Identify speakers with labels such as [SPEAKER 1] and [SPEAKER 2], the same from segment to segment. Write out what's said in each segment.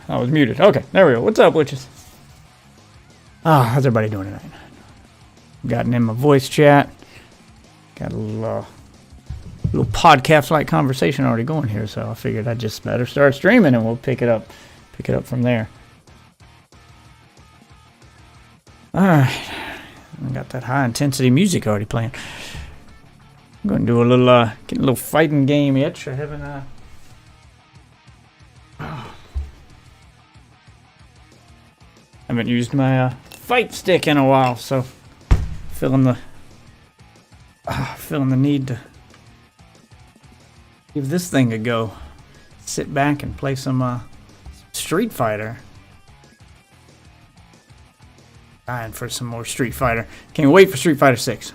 [SPEAKER 1] I was muted. Okay, there we go. What's up, witches? How's everybody doing tonight? Gotten in my voice chat. Got a little podcast-like conversation already going here, so I figured I'd just better start streaming and we'll pick it up from there. Alright. I got that high-intensity music already playing. I'm going to do a little, get a little fighting game itch. I haven't used my fight stick in a while, so feeling the need to give this thing a go. Sit back and play some Street Fighter. Dying for some more Street Fighter. Can't wait for Street Fighter 6.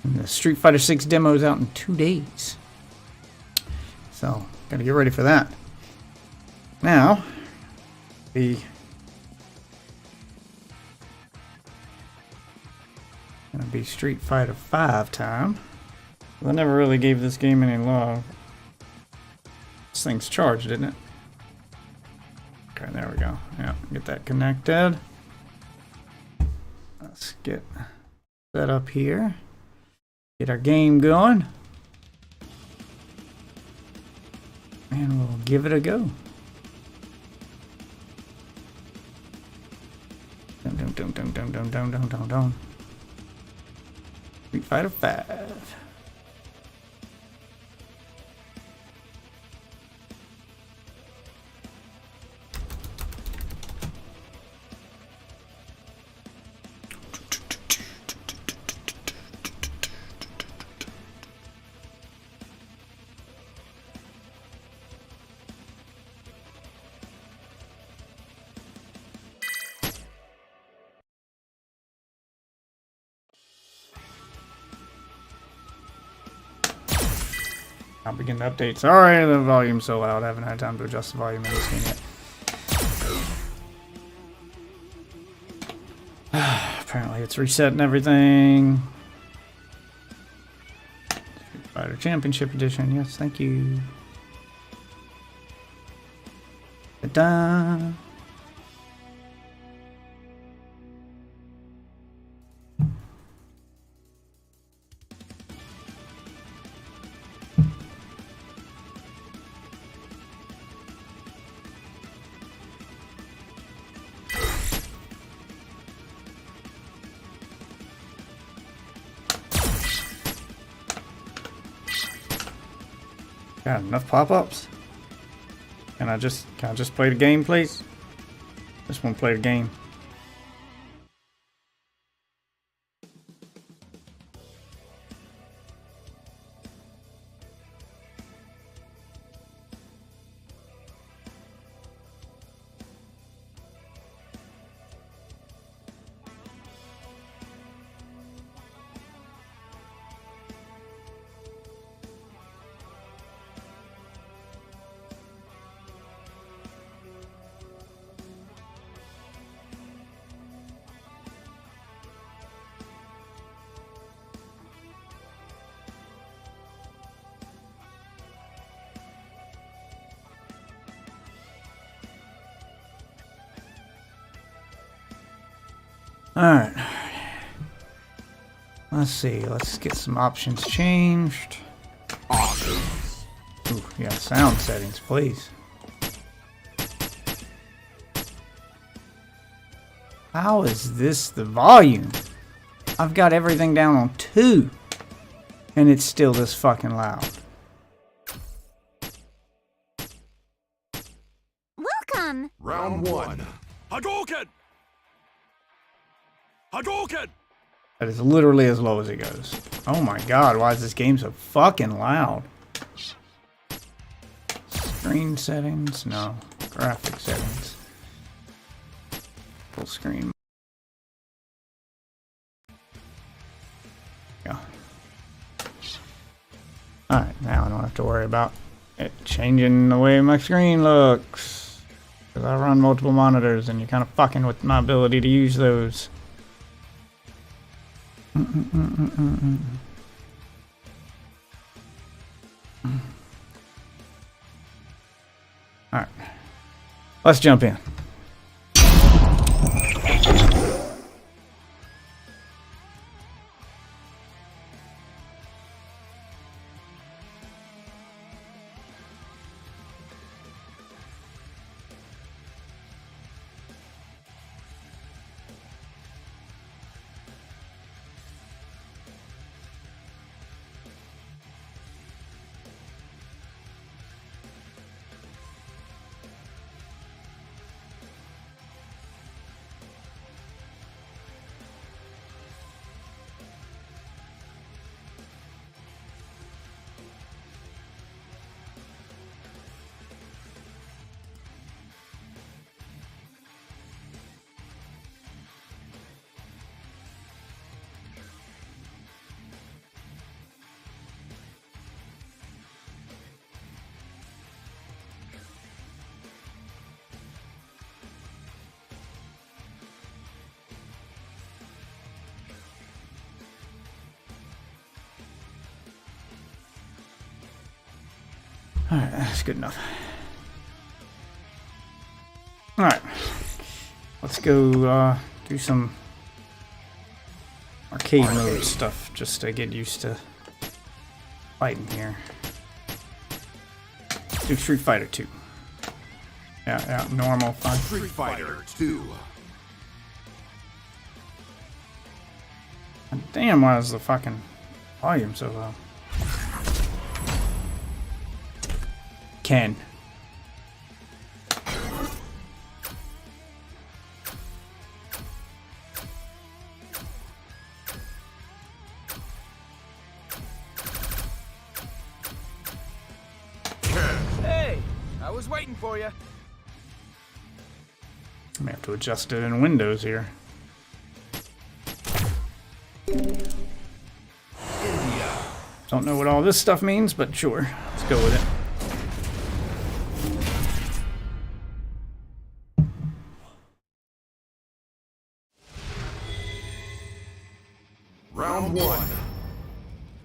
[SPEAKER 1] And the Street Fighter 6 demo is out in 2 days. So, gotta get ready for that. Now, gonna be Street Fighter 5 time. I never really gave this game any love. This thing's charged, isn't it? Okay, there we go. Yeah, get that connected. Let's get that up here. Get our game going. And we'll give it a go. Dum dum dum dum dum dum dum dum dum dum. Street Fighter 5. I'll begin to update. Sorry, the volume's so loud. I haven't had time to adjust the volume in this game yet. Apparently it's resetting everything. Street Fighter Championship Edition. Yes, thank you. Ta-da! Got enough pop-ups? Can I just play the game, please? Just want to play the game. Alright. Let's see. Let's get some options changed. Ooh, yeah, sound settings, please. How is this the volume? I've got everything down on 2. And it's still this fucking loud.
[SPEAKER 2] Welcome!
[SPEAKER 3] Round 1. Hadouken! Hadouken!
[SPEAKER 1] That is literally as low as it goes. Oh my god, why is this game so fucking loud? Screen settings? No. Graphic settings. Full screen. Yeah. Alright, now I don't have to worry about it changing the way my screen looks. Because Because I run multiple monitors and you're kind of fucking with my ability to use those. Alright. Let's jump in. Alright, that's good enough. Alright. Let's go do some arcade mode stuff just to get used to fighting here. Do Street Fighter 2. Yeah, normal fun.
[SPEAKER 3] Street Fighter 2.
[SPEAKER 1] Damn, why is the fucking volume so low? Ken.
[SPEAKER 2] Hey, I was waiting for you.
[SPEAKER 1] I may have to adjust it in Windows here. Don't know what all this stuff means, but sure. Let's go with it.
[SPEAKER 3] Round 1.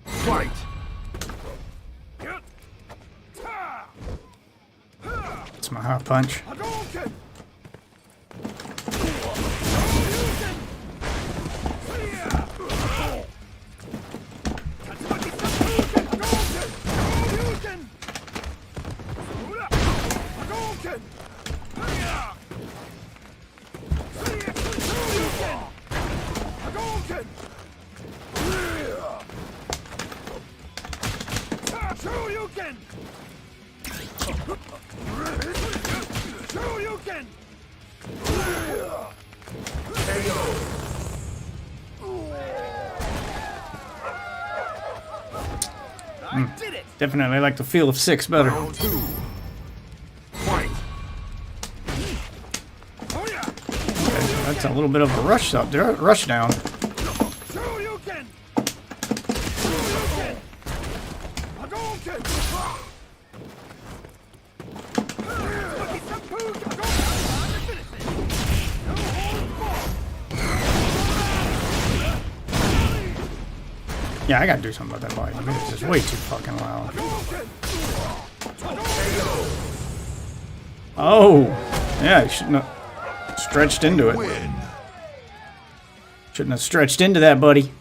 [SPEAKER 3] Fight.
[SPEAKER 1] It's my hot punch.
[SPEAKER 3] Hadouken!
[SPEAKER 2] I did it.
[SPEAKER 1] Definitely like the feel of 6 better.
[SPEAKER 3] Round 2. Fight.
[SPEAKER 1] That's a little bit of a rush up there. Rush down.
[SPEAKER 3] Shoryuken! Shoryuken! Hadouken!
[SPEAKER 1] Yeah, I gotta do something about that volume. It's just way too fucking loud. Oh! Yeah, you shouldn't have stretched into it.
[SPEAKER 3] Win.
[SPEAKER 1] Shouldn't have stretched into that, buddy.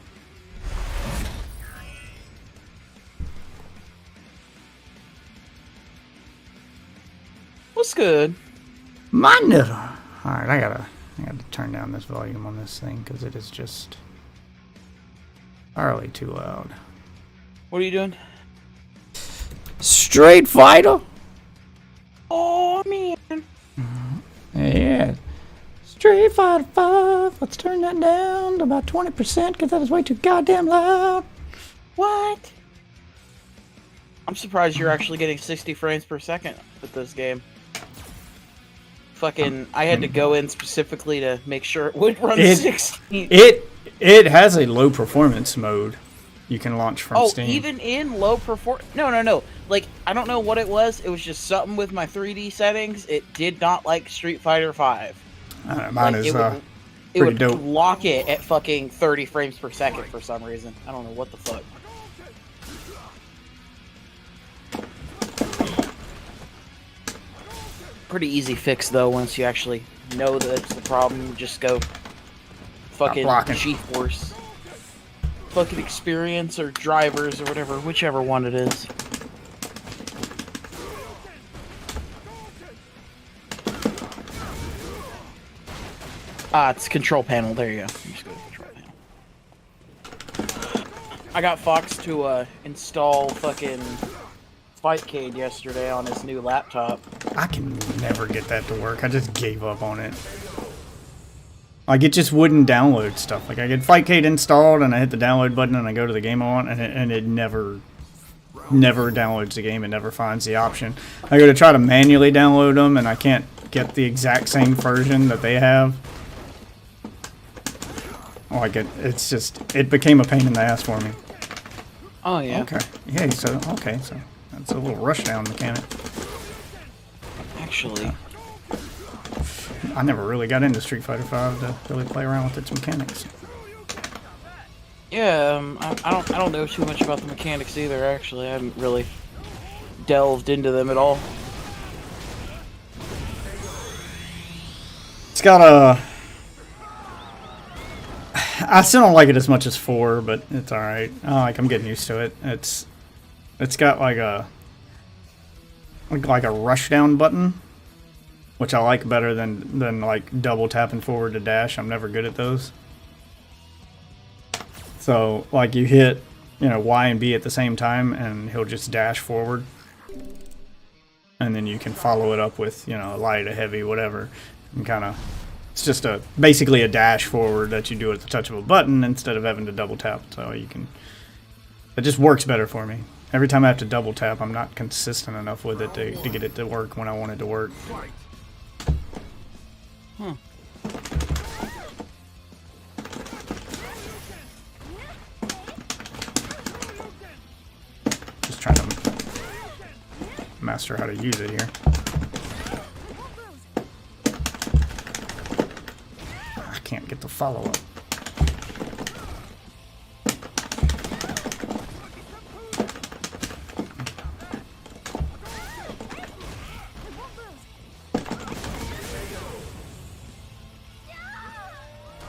[SPEAKER 4] What's good?
[SPEAKER 1] Monitor! Alright, I gotta turn down this volume on this thing because it is just entirely too loud.
[SPEAKER 4] What are you doing?
[SPEAKER 1] Street Fighter!
[SPEAKER 4] Oh man.
[SPEAKER 1] Yeah. Street Fighter 5. Let's turn that down to about 20% because that is way too goddamn loud.
[SPEAKER 4] What? I'm surprised you're actually getting 60 frames per second with this game. Fucking, I had to go in specifically to make sure it would run 60.
[SPEAKER 1] It has a low performance mode. you can launch from
[SPEAKER 4] Oh,
[SPEAKER 1] Steam.
[SPEAKER 4] even in low perform. No. Like, I don't know what it was. It was just something with my 3D settings. It did not like Street Fighter 5.
[SPEAKER 1] Mine
[SPEAKER 4] Like,
[SPEAKER 1] is
[SPEAKER 4] it
[SPEAKER 1] pretty
[SPEAKER 4] would
[SPEAKER 1] dope.
[SPEAKER 4] lock it at fucking 30 frames per second for some reason. I don't know what the fuck. Pretty easy fix though once you actually know that it's the problem. You just go fucking
[SPEAKER 1] blocking.
[SPEAKER 4] GeForce, fucking experience or drivers or whatever, whichever one it is. Ah, it's control panel. There you go. Just go to control panel. I got Fox to install fucking Fightcade yesterday on his new laptop.
[SPEAKER 1] I can never get that to work. I just gave up on it. Like, it just wouldn't download stuff. Like, I get Fightcade installed, and I hit the download button, and I go to the game I want, and it never downloads the game. It never finds the option. I go to try to manually download them, and I can't get the exact same version that they have. Like, it's just, it became a pain in the ass for me.
[SPEAKER 4] Oh yeah.
[SPEAKER 1] Okay. Yeah, so that's a little rushdown mechanic.
[SPEAKER 4] Actually,
[SPEAKER 1] I never really got into Street Fighter V to really play around with its mechanics.
[SPEAKER 4] yeah. I don't know too much about the mechanics either. Actually, I haven't really delved into them at all.
[SPEAKER 1] It's got a... I still don't like it as much as 4, but it's alright. I'm getting used to it. It's got like a rushdown button, which I like better than like double tapping forward to dash. I'm never good at those. So like you hit, Y and B at the same time, and he'll just dash forward, and then you can follow it up with a light, a heavy, whatever, and kind of. It's just basically a dash forward that you do at the touch of a button instead of having to double tap. So you can. It just works better for me. Every time I have to double tap, I'm not consistent enough with it to get it to work when I want it to work. Just trying to master how to use it here. I can't get the follow-up.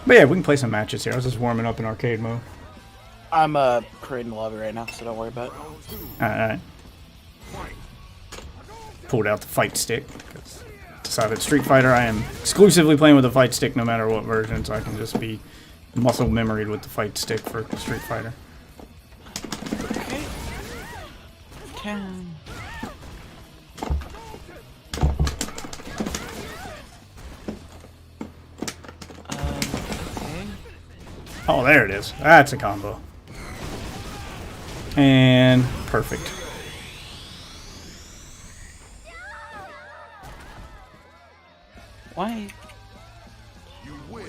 [SPEAKER 1] But yeah, we can play some matches here. I was just warming up in arcade mode.
[SPEAKER 4] I'm creating the lobby right now, so don't worry about it.
[SPEAKER 1] Alright. Pulled out the fight stick. Decided Street Fighter, I am exclusively playing with the fight stick no matter what version, so I can just be muscle memoried with the fight stick for Street Fighter.
[SPEAKER 4] Okay. 10. Okay.
[SPEAKER 1] Oh, there it is. That's a combo. And perfect.
[SPEAKER 4] Why?
[SPEAKER 3] You win.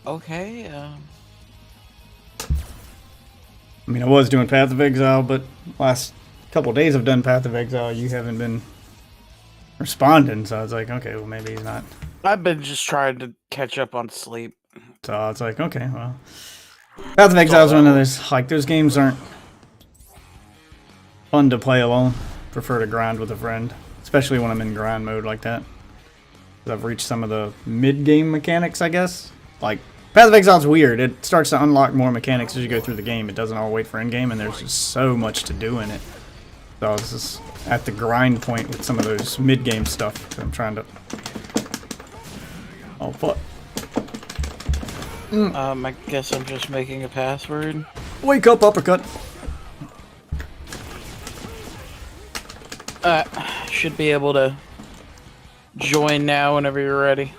[SPEAKER 4] Okay.
[SPEAKER 1] I mean, I was doing Path of Exile, but last couple days I've done Path of Exile. You haven't been responding, so I was like, okay, well, maybe he's not.
[SPEAKER 4] I've been just trying to catch up on sleep.
[SPEAKER 1] So I was like, okay, well. Path of Exile is one of those, like, those games aren't fun to play alone. Prefer to grind with a friend, especially when I'm in grind mode like that. I've reached some of the mid-game mechanics, I guess. Like, Path of Exile's weird. It starts to unlock more mechanics as you go through the game. It doesn't all wait for endgame, and there's just so much to do in it. So I was just at the grind point with some of those mid-game stuff that I'm trying to... Oh, fuck.
[SPEAKER 4] I guess I'm just making a password.
[SPEAKER 1] Wake up, uppercut.
[SPEAKER 4] Should be able to join now whenever you're ready.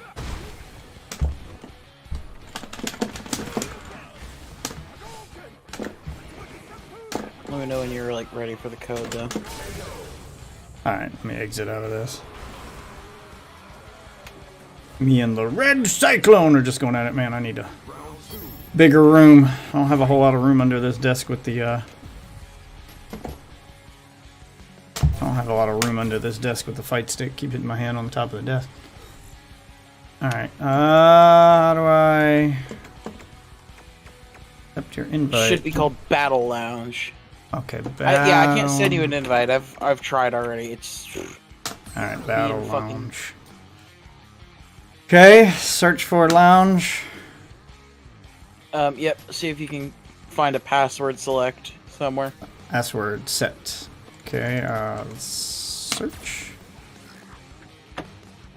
[SPEAKER 4] Let me know when you're like ready for the code though.
[SPEAKER 1] Alright, let me exit out of this. Me and the Red Cyclone are just going at it. Man, I need a bigger room. I don't have a whole lot of room under this desk with the, I don't have a lot of room under this desk with the fight stick. Keep hitting my hand on the top of the desk. Alright, how do I... accept your invite?
[SPEAKER 4] Should be called Battle Lounge.
[SPEAKER 1] Okay,
[SPEAKER 4] Yeah, I can't send you an invite. I've tried already. It's...
[SPEAKER 1] Alright, Battle
[SPEAKER 4] fucking-
[SPEAKER 1] Lounge. Okay, search for lounge.
[SPEAKER 4] Yep, see if you can find a password select somewhere.
[SPEAKER 1] Password set. Okay, search.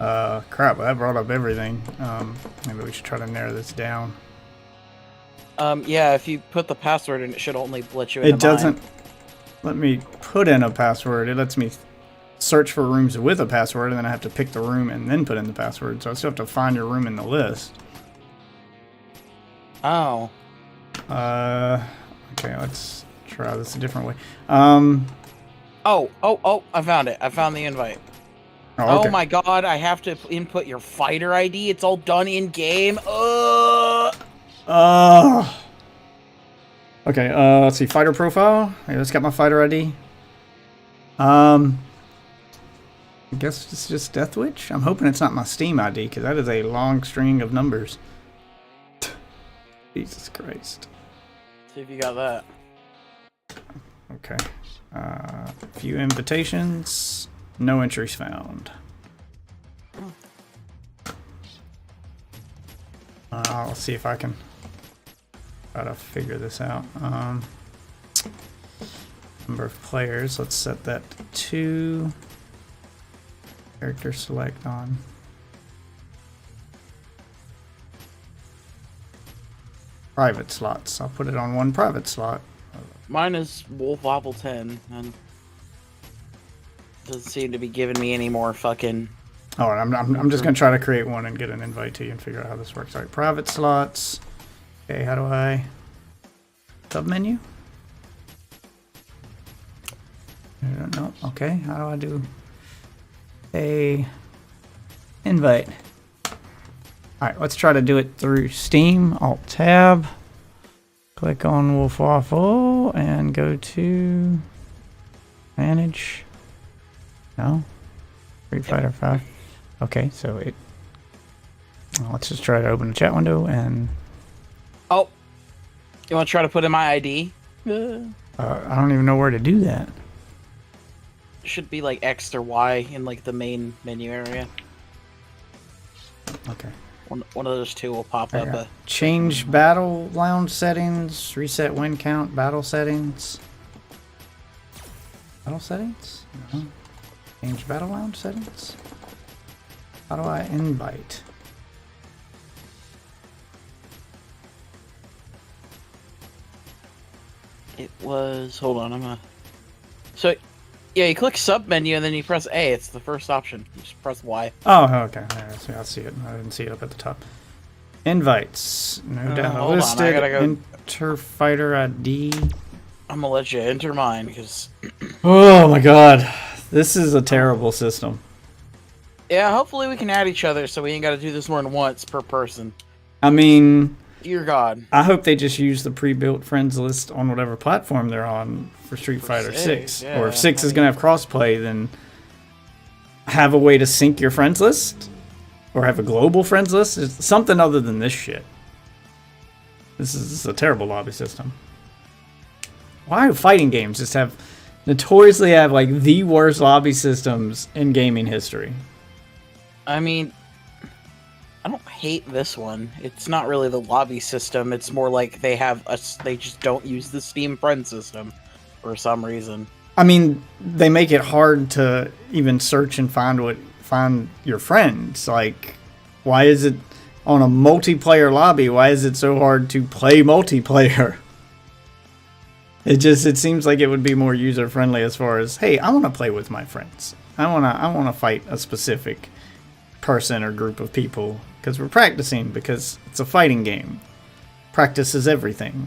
[SPEAKER 1] Crap, that brought up everything. Maybe we should try to narrow this down.
[SPEAKER 4] Yeah, if you put the password in, it should only let you into
[SPEAKER 1] It doesn't let me put in a password. It lets me search for rooms with a password, and then I have to pick the room and then put in the password. So I still have to find your room in the list.
[SPEAKER 4] Oh.
[SPEAKER 1] Okay, let's try this a different way.
[SPEAKER 4] Oh, I found it. I found the invite.
[SPEAKER 1] Okay.
[SPEAKER 4] Oh my god, I have to input your fighter ID. It's all done in game.
[SPEAKER 1] Okay, let's see. Fighter profile. Okay, let's get my fighter ID. I guess it's just Death Witch. I'm hoping it's not my Steam ID, because that is a long string of numbers. Jesus Christ.
[SPEAKER 4] See if you got that.
[SPEAKER 1] Okay. Few invitations. No entries found. I'll see if I can try to figure this out. Number of players. Let's set that to 2. Character select on. Private slots. I'll put it on one private slot.
[SPEAKER 4] Mine is Wolf Waffle 10, and doesn't seem to be giving me any more fucking...
[SPEAKER 1] Oh, I'm just gonna try to create one and get an invite to you and figure out how this works. All right, private slots. Okay, how do I... sub menu? I don't know. Okay, how do I do a invite? All right, let's try to do it through Steam. Alt tab. Click on Wolf Waffle and go to manage. No, Street Fighter 5. Okay, so it. Let's just try to open the chat window and.
[SPEAKER 4] Oh, you want to try to put in my ID?
[SPEAKER 1] I don't even know where to do that.
[SPEAKER 4] Should be like X or Y in like the main menu area.
[SPEAKER 1] Okay.
[SPEAKER 4] One of those two will pop up.
[SPEAKER 1] Change battle lounge settings. Reset win count. Battle settings. Battle settings? No. Change battle lounge settings. How do I invite?
[SPEAKER 4] It was. Hold on, I'm gonna. So, yeah, you click sub menu and then you press A. It's the first option. You just press Y.
[SPEAKER 1] Oh, okay. I see it. I didn't see it up at the top. Invites. No doubt.
[SPEAKER 4] hold on, I
[SPEAKER 1] Listed.
[SPEAKER 4] gotta go-
[SPEAKER 1] Enter fighter ID.
[SPEAKER 4] I'm gonna let you enter mine because.
[SPEAKER 1] Oh my god. This is a terrible system.
[SPEAKER 4] Yeah, hopefully we can add each other so we ain't got to do this more than once per person.
[SPEAKER 1] I mean,
[SPEAKER 4] Dear God.
[SPEAKER 1] I hope they just use the pre-built friends list on whatever platform they're on for Street Fighter 6.
[SPEAKER 4] yeah,
[SPEAKER 1] Or if 6 is going to have crossplay, then have a way to sync your friends list. Or have a global friends list. It's something other than this shit. This is a terrible lobby system. Why do fighting games just notoriously have like the worst lobby systems in gaming history?
[SPEAKER 4] I mean, I don't hate this one. It's not really the lobby system. It's more like they just don't use the Steam friend system for some reason.
[SPEAKER 1] I mean, they make it hard to even search and find your friends. Like, why is it on a multiplayer lobby? Why is it so hard to play multiplayer? It seems like it would be more user friendly as far as, hey, I want to play with my friends. I want to fight a specific person or group of people because we're practicing, because it's a fighting game. Practice is everything.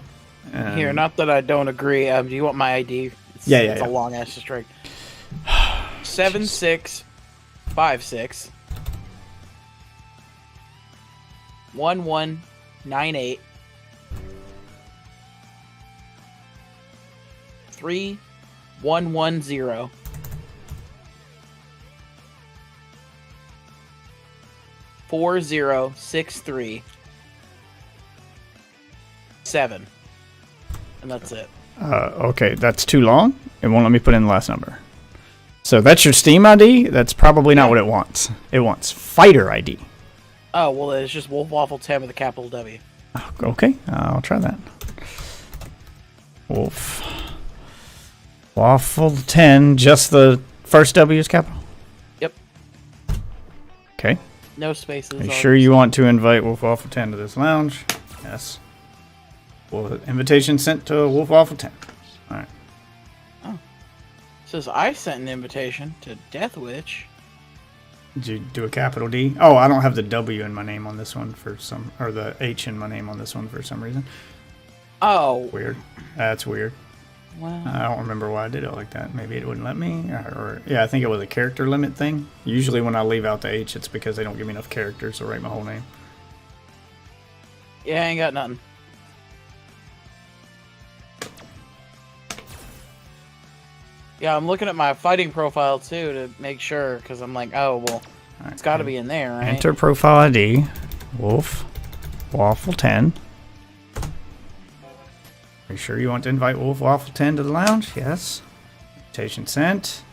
[SPEAKER 4] Here, not that I don't agree. Do you want my ID? It's a long ass string. 7656 1198 3110 4063 7, and that's it.
[SPEAKER 1] Okay, that's too long. It won't let me put in the last number. So that's your Steam ID? That's probably not what it wants. It wants Fighter ID.
[SPEAKER 4] Oh, well, it's just Wolf Waffle 10 with a capital W.
[SPEAKER 1] Okay, I'll try that. Wolf Waffle 10, just the first W is capital?
[SPEAKER 4] Yep.
[SPEAKER 1] Okay.
[SPEAKER 4] No spaces.
[SPEAKER 1] Are you sure you want to invite Wolf Waffle 10 to this lounge? Yes. Well, invitation sent to Wolf Waffle 10. Alright.
[SPEAKER 4] Says I sent an invitation to Death Witch.
[SPEAKER 1] Did you do a capital D? Oh, I don't have the W in my name on this one for some, or the H in my name on this one for some reason.
[SPEAKER 4] Oh.
[SPEAKER 1] Weird. That's weird.
[SPEAKER 4] Wow.
[SPEAKER 1] I don't remember why I did it like that. Maybe it wouldn't let me, or yeah, I think it was a character limit thing. Usually when I leave out the H, it's because they don't give me enough characters to write my whole name.
[SPEAKER 4] Yeah, I ain't got nothing. Yeah, I'm looking at my fighting profile too to make sure, because I'm like, oh, well,
[SPEAKER 1] Right,
[SPEAKER 4] it's got to be in there, right?
[SPEAKER 1] Enter profile ID, Wolf Waffle 10. Are you sure you want to invite Wolf Waffle 10 to the lounge? Yes. Invitation sent.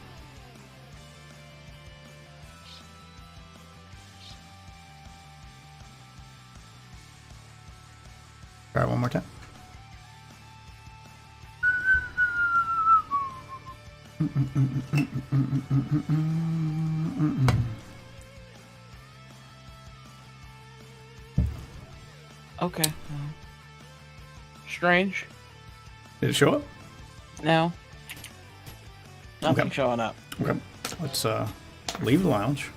[SPEAKER 1] Try it one more time.
[SPEAKER 4] Okay. Strange.
[SPEAKER 1] Did it show up?
[SPEAKER 4] No. Nothing
[SPEAKER 1] Okay.
[SPEAKER 4] showing up.
[SPEAKER 1] Okay. Let's leave the lounge.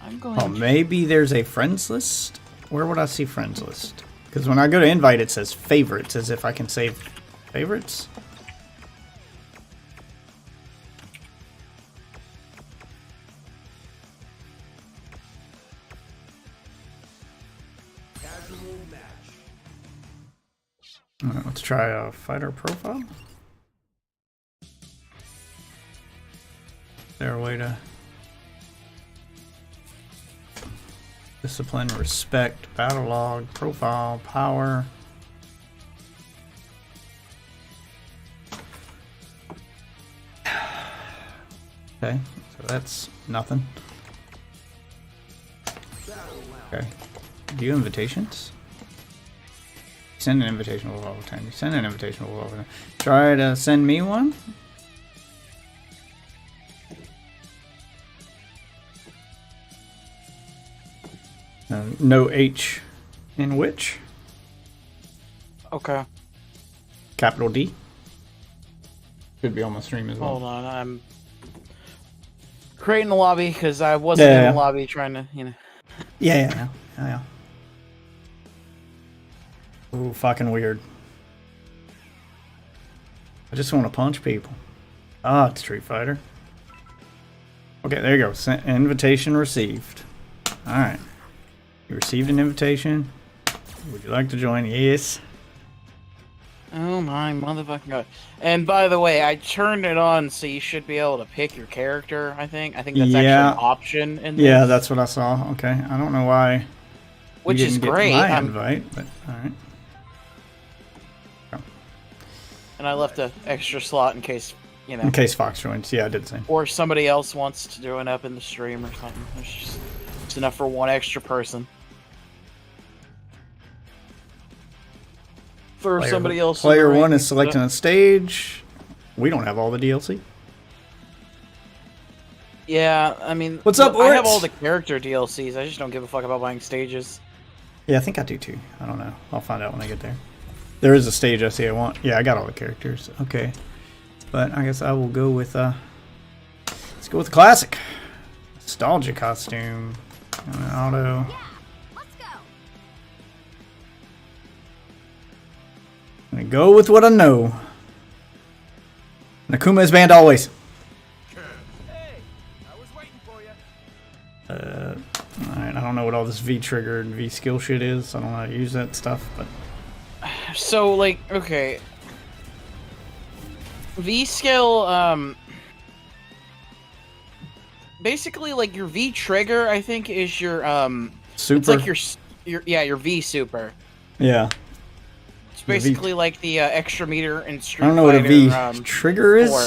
[SPEAKER 4] I'm going
[SPEAKER 1] Oh, maybe there's a friends list? Where would I see friends list? Because when I go to invite, it says favorites, as if I can save favorites.
[SPEAKER 3] Casual match.
[SPEAKER 1] Alright, let's try a fighter profile. Is there a way to discipline, respect, battle log, profile, power? Okay, so that's nothing. Okay. Do you invitations? Send an invitation to level 10. You send an invitation to level 10. Try to send me one. No H in which?
[SPEAKER 4] Okay.
[SPEAKER 1] Capital D. Should be on my stream as well.
[SPEAKER 4] Hold on. I'm creating a lobby because I wasn't in the lobby trying to, you know.
[SPEAKER 1] Yeah. Ooh, fucking weird. I just want to punch people. Ah, it's Street Fighter. Okay, there you go. Invitation received. Alright. You received an invitation. Would you like to join? Yes.
[SPEAKER 4] Oh my motherfucking god. And by the way, I turned it on so you should be able to pick your character, I think. I think that's actually an option in this.
[SPEAKER 1] Yeah, that's what I saw. Okay. I don't know why.
[SPEAKER 4] Which
[SPEAKER 1] you
[SPEAKER 4] is
[SPEAKER 1] didn't get
[SPEAKER 4] great.
[SPEAKER 1] My invite, but alright.
[SPEAKER 4] And I left an extra slot in case, you know.
[SPEAKER 1] In case Fox joins. Yeah, I did the same.
[SPEAKER 4] Or somebody else wants to join up in the stream or something. It's just enough for one extra person. For somebody else.
[SPEAKER 1] Player 1 is selecting a stage. We don't have all the DLC.
[SPEAKER 4] Yeah, I mean,
[SPEAKER 1] What's up,
[SPEAKER 4] I have
[SPEAKER 1] Orts?
[SPEAKER 4] all the character DLCs. I just don't give a fuck about buying stages.
[SPEAKER 1] Yeah, I think I do too. I don't know. I'll find out when I get there. There is a stage I see I want. Yeah, I got all the characters. Okay. But I guess I will go with, let's go with the classic. Nostalgia costume. Auto. I'm gonna go with what I know. Nakuma's band always.
[SPEAKER 2] Hey, I was waiting for you.
[SPEAKER 1] Alright, I don't know what all all this V trigger and V skill shit is. I don't know how to use that stuff, but
[SPEAKER 4] So, like, okay. V skill, basically, like, your V trigger, I think, is your,
[SPEAKER 1] super.
[SPEAKER 4] it's like your V super.
[SPEAKER 1] Yeah.
[SPEAKER 4] It's basically like the extra meter in Street
[SPEAKER 1] I don't know what a V
[SPEAKER 4] Fighter,
[SPEAKER 1] trigger is.
[SPEAKER 4] 4.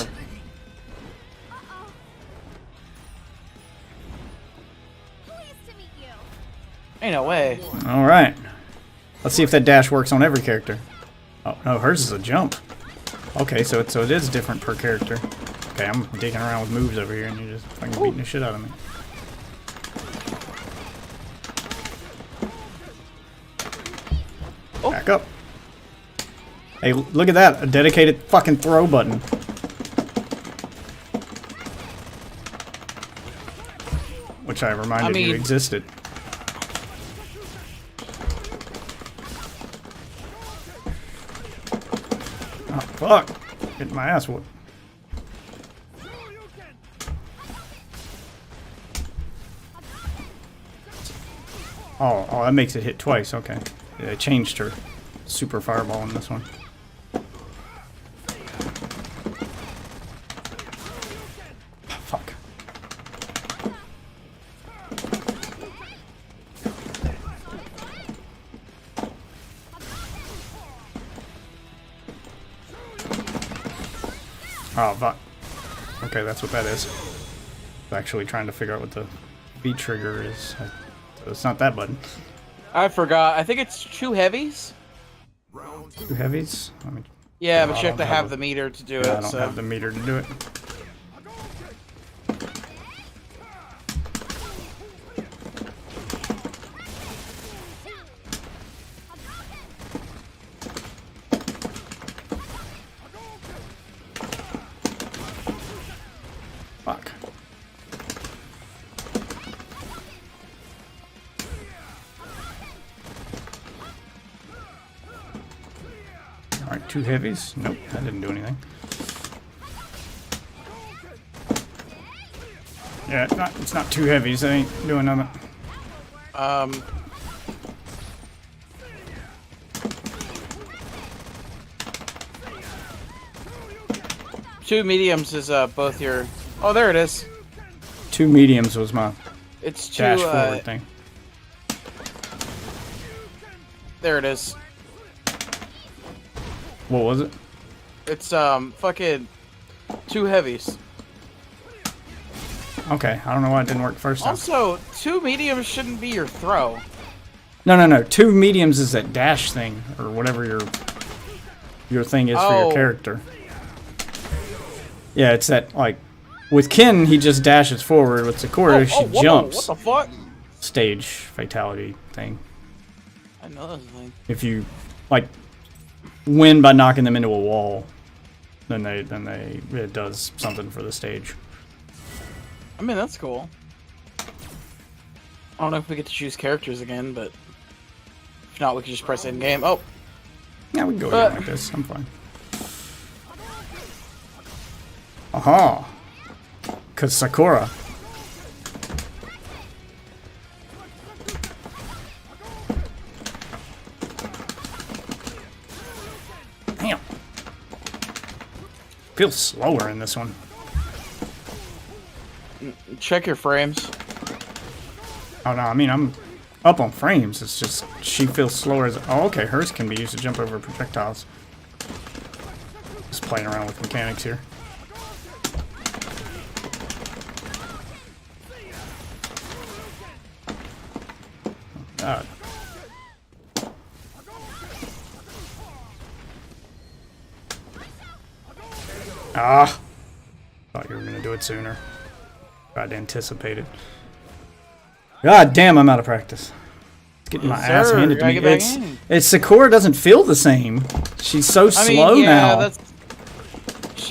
[SPEAKER 4] Ain't no way.
[SPEAKER 1] All right. Let's see if that dash works on every character. Oh no, hers is a jump. Okay, so it is different per character. Okay, I'm digging around with moves over here, and you're just fucking beating the shit out of me.
[SPEAKER 4] Oh.
[SPEAKER 1] Back up. Hey, look at that! A dedicated fucking throw button. Which I reminded you existed. Oh, fuck! Getting my ass whooped. Oh, that makes it hit twice. Okay. Yeah, they changed her super fireball in this one. Fuck. Oh, fuck. Okay, that's what that is. I'm actually trying to figure out what the V trigger is. It's not that button.
[SPEAKER 4] I forgot. I think it's 2 heavies.
[SPEAKER 1] 2 heavies? Let me,
[SPEAKER 4] Yeah,
[SPEAKER 1] I
[SPEAKER 4] but you have
[SPEAKER 1] don't
[SPEAKER 4] to have
[SPEAKER 1] a-
[SPEAKER 4] the meter to do
[SPEAKER 1] yeah,
[SPEAKER 4] it.
[SPEAKER 1] I don't
[SPEAKER 4] So.
[SPEAKER 1] have the meter to do it. Fuck. Alright, 2 heavies. Nope, that didn't do anything. Yeah, it's not 2 heavies. That ain't doing nothing.
[SPEAKER 4] Two mediums is both your. Oh, there it is.
[SPEAKER 1] 2 mediums was my
[SPEAKER 4] It's 2.
[SPEAKER 1] dash forward thing.
[SPEAKER 4] There it is.
[SPEAKER 1] What was it?
[SPEAKER 4] It's fucking 2 heavies.
[SPEAKER 1] Okay, I don't know why it didn't work the first time.
[SPEAKER 4] Also, 2 mediums shouldn't be your throw.
[SPEAKER 1] No. 2 mediums is that dash thing, or whatever your thing is for your
[SPEAKER 4] Oh.
[SPEAKER 1] character. Yeah, it's that, like, with Ken, he just dashes forward. With Sakura, she
[SPEAKER 4] whoa,
[SPEAKER 1] jumps.
[SPEAKER 4] What the fuck?
[SPEAKER 1] Stage fatality thing.
[SPEAKER 4] I know that's a thing.
[SPEAKER 1] If you, like, win by knocking them into a wall, then it does something for the stage.
[SPEAKER 4] I mean, that's cool. I don't know if we get to choose characters again, but if not, we can just press in game. Oh,
[SPEAKER 1] Yeah, we can go again like this. I'm fine. Aha! Cause Sakura. Damn. Feels slower in this one.
[SPEAKER 4] check your frames.
[SPEAKER 1] Oh no, I mean I'm up on frames. It's just she feels slower as. Oh, okay. Hers can be used to jump over projectiles. Just playing around with mechanics here. God. Ah! Thought you were gonna do it sooner. Tried to anticipate it. God damn, I'm out of practice. Getting my ass
[SPEAKER 4] Sir,
[SPEAKER 1] handed to
[SPEAKER 4] gotta
[SPEAKER 1] me.
[SPEAKER 4] get back in.
[SPEAKER 1] It's Sakura doesn't feel the same. She's so slow
[SPEAKER 4] yeah,
[SPEAKER 1] now.
[SPEAKER 4] That's...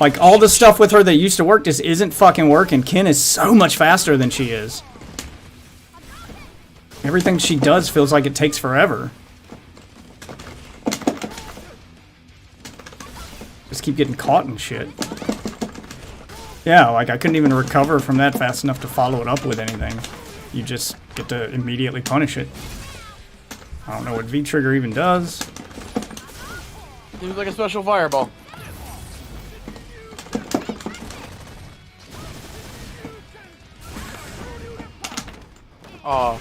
[SPEAKER 1] Like all the stuff with her that used to work just isn't fucking working. Ken is so much faster than she is. Everything she does feels like it takes forever. Just keep getting caught in shit. Yeah, like I couldn't even recover from that fast enough to follow it up with anything. You just get to immediately punish it. I don't know what V-Trigger even does.
[SPEAKER 4] Seems like a special fireball. Oh.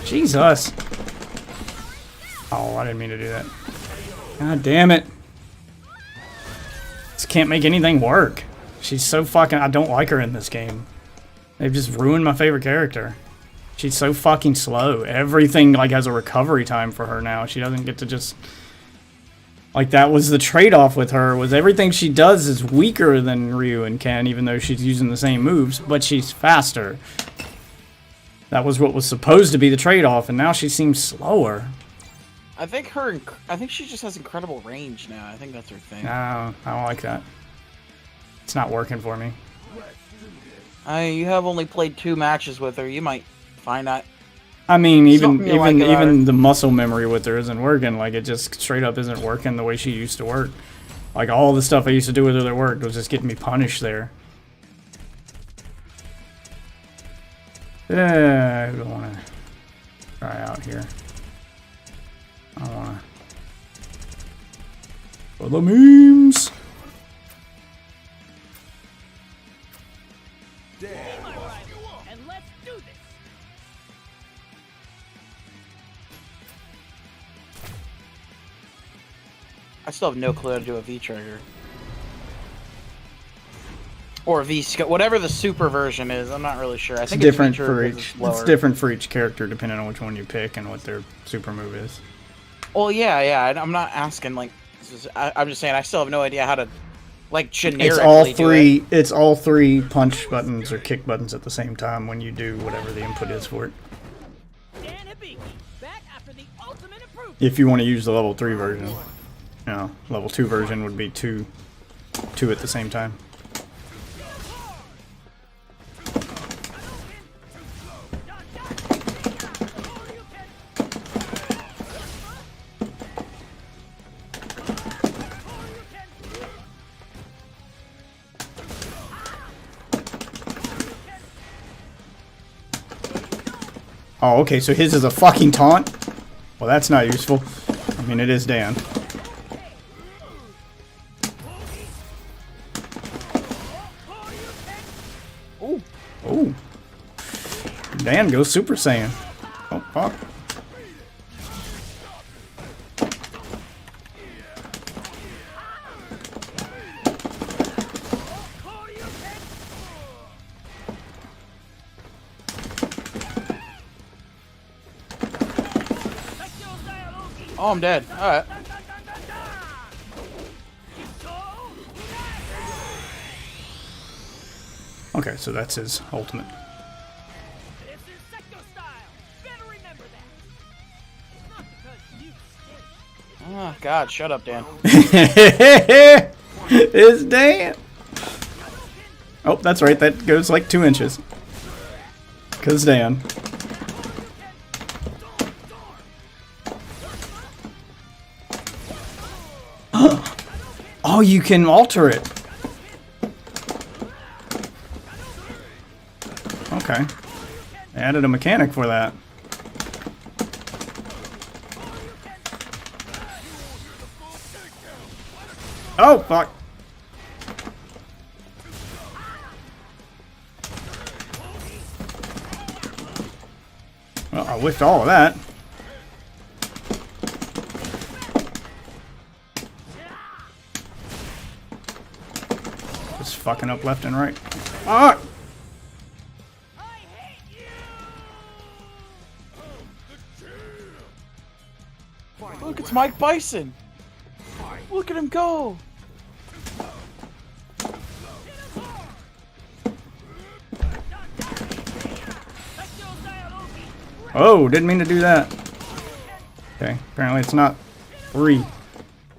[SPEAKER 1] Jesus. Oh, I didn't mean to do that. God damn it. Just can't make anything work. She's so fucking... I don't like her in this game. They've just ruined my favorite character. She's so fucking slow. Everything, like, has a recovery time for her now. She doesn't get to just... Like, that was the trade-off with her, was everything she does is weaker than Ryu and Ken, even though she's using the same moves, but she's faster. That was what was supposed to be the trade-off, and now she seems slower.
[SPEAKER 4] I think she just has incredible range now. I think that's her thing.
[SPEAKER 1] No, I don't like that. It's not working for me.
[SPEAKER 4] You have only played 2 matches with her. You might find out.
[SPEAKER 1] I mean,
[SPEAKER 4] Something you like about
[SPEAKER 1] even
[SPEAKER 4] her.
[SPEAKER 1] the muscle memory with her isn't working. Like, it just straight up isn't working the way she used to work. Like, all the stuff I used to do with her that worked was just getting me punished there. Yeah, I don't want to try out here. I want to... For the memes!
[SPEAKER 2] And let's do this.
[SPEAKER 4] I still have no clue how to do a V-Trigger. Or V-Scope. Whatever the super version is, I'm not really sure. I
[SPEAKER 1] It's
[SPEAKER 4] think
[SPEAKER 1] different
[SPEAKER 4] it's
[SPEAKER 1] for
[SPEAKER 4] V-Trigger 'cause
[SPEAKER 1] each.
[SPEAKER 4] it's lower.
[SPEAKER 1] It's different for each character depending on which one you pick and what their super move is.
[SPEAKER 4] Well, yeah. I'm not asking, like... I'm just saying I still have no idea how to, like, generically do it.
[SPEAKER 1] It's all 3 punch buttons or kick buttons at the same time when you do whatever the input is for it.
[SPEAKER 2] Dan Hibiki, back after the ultimate improvement.
[SPEAKER 1] If you want to use the level 3 version. You know, level 2 version would be two at the same time. Oh, okay, so his is a fucking taunt? Well, that's not useful. I mean, it is Dan.
[SPEAKER 4] Ooh.
[SPEAKER 1] Ooh. Dan goes Super Saiyan. Oh, fuck.
[SPEAKER 4] Oh, I'm dead. Alright.
[SPEAKER 1] Okay, so that's his ultimate.
[SPEAKER 2] This is Secto style. Better remember that. It's not because you stink.
[SPEAKER 4] Oh, God, shut up, Dan.
[SPEAKER 1] It's Dan. Oh, that's right. That goes like 2 inches. 'Cause Dan. Oh, you can alter it. Okay. They added a mechanic for that. Oh, fuck. Well, I whiffed all of that. Just fucking up left and right. Ah!
[SPEAKER 4] Look, it's Mike Bison. Look at him go.
[SPEAKER 1] Oh, didn't mean to do that. Okay, apparently it's not 3.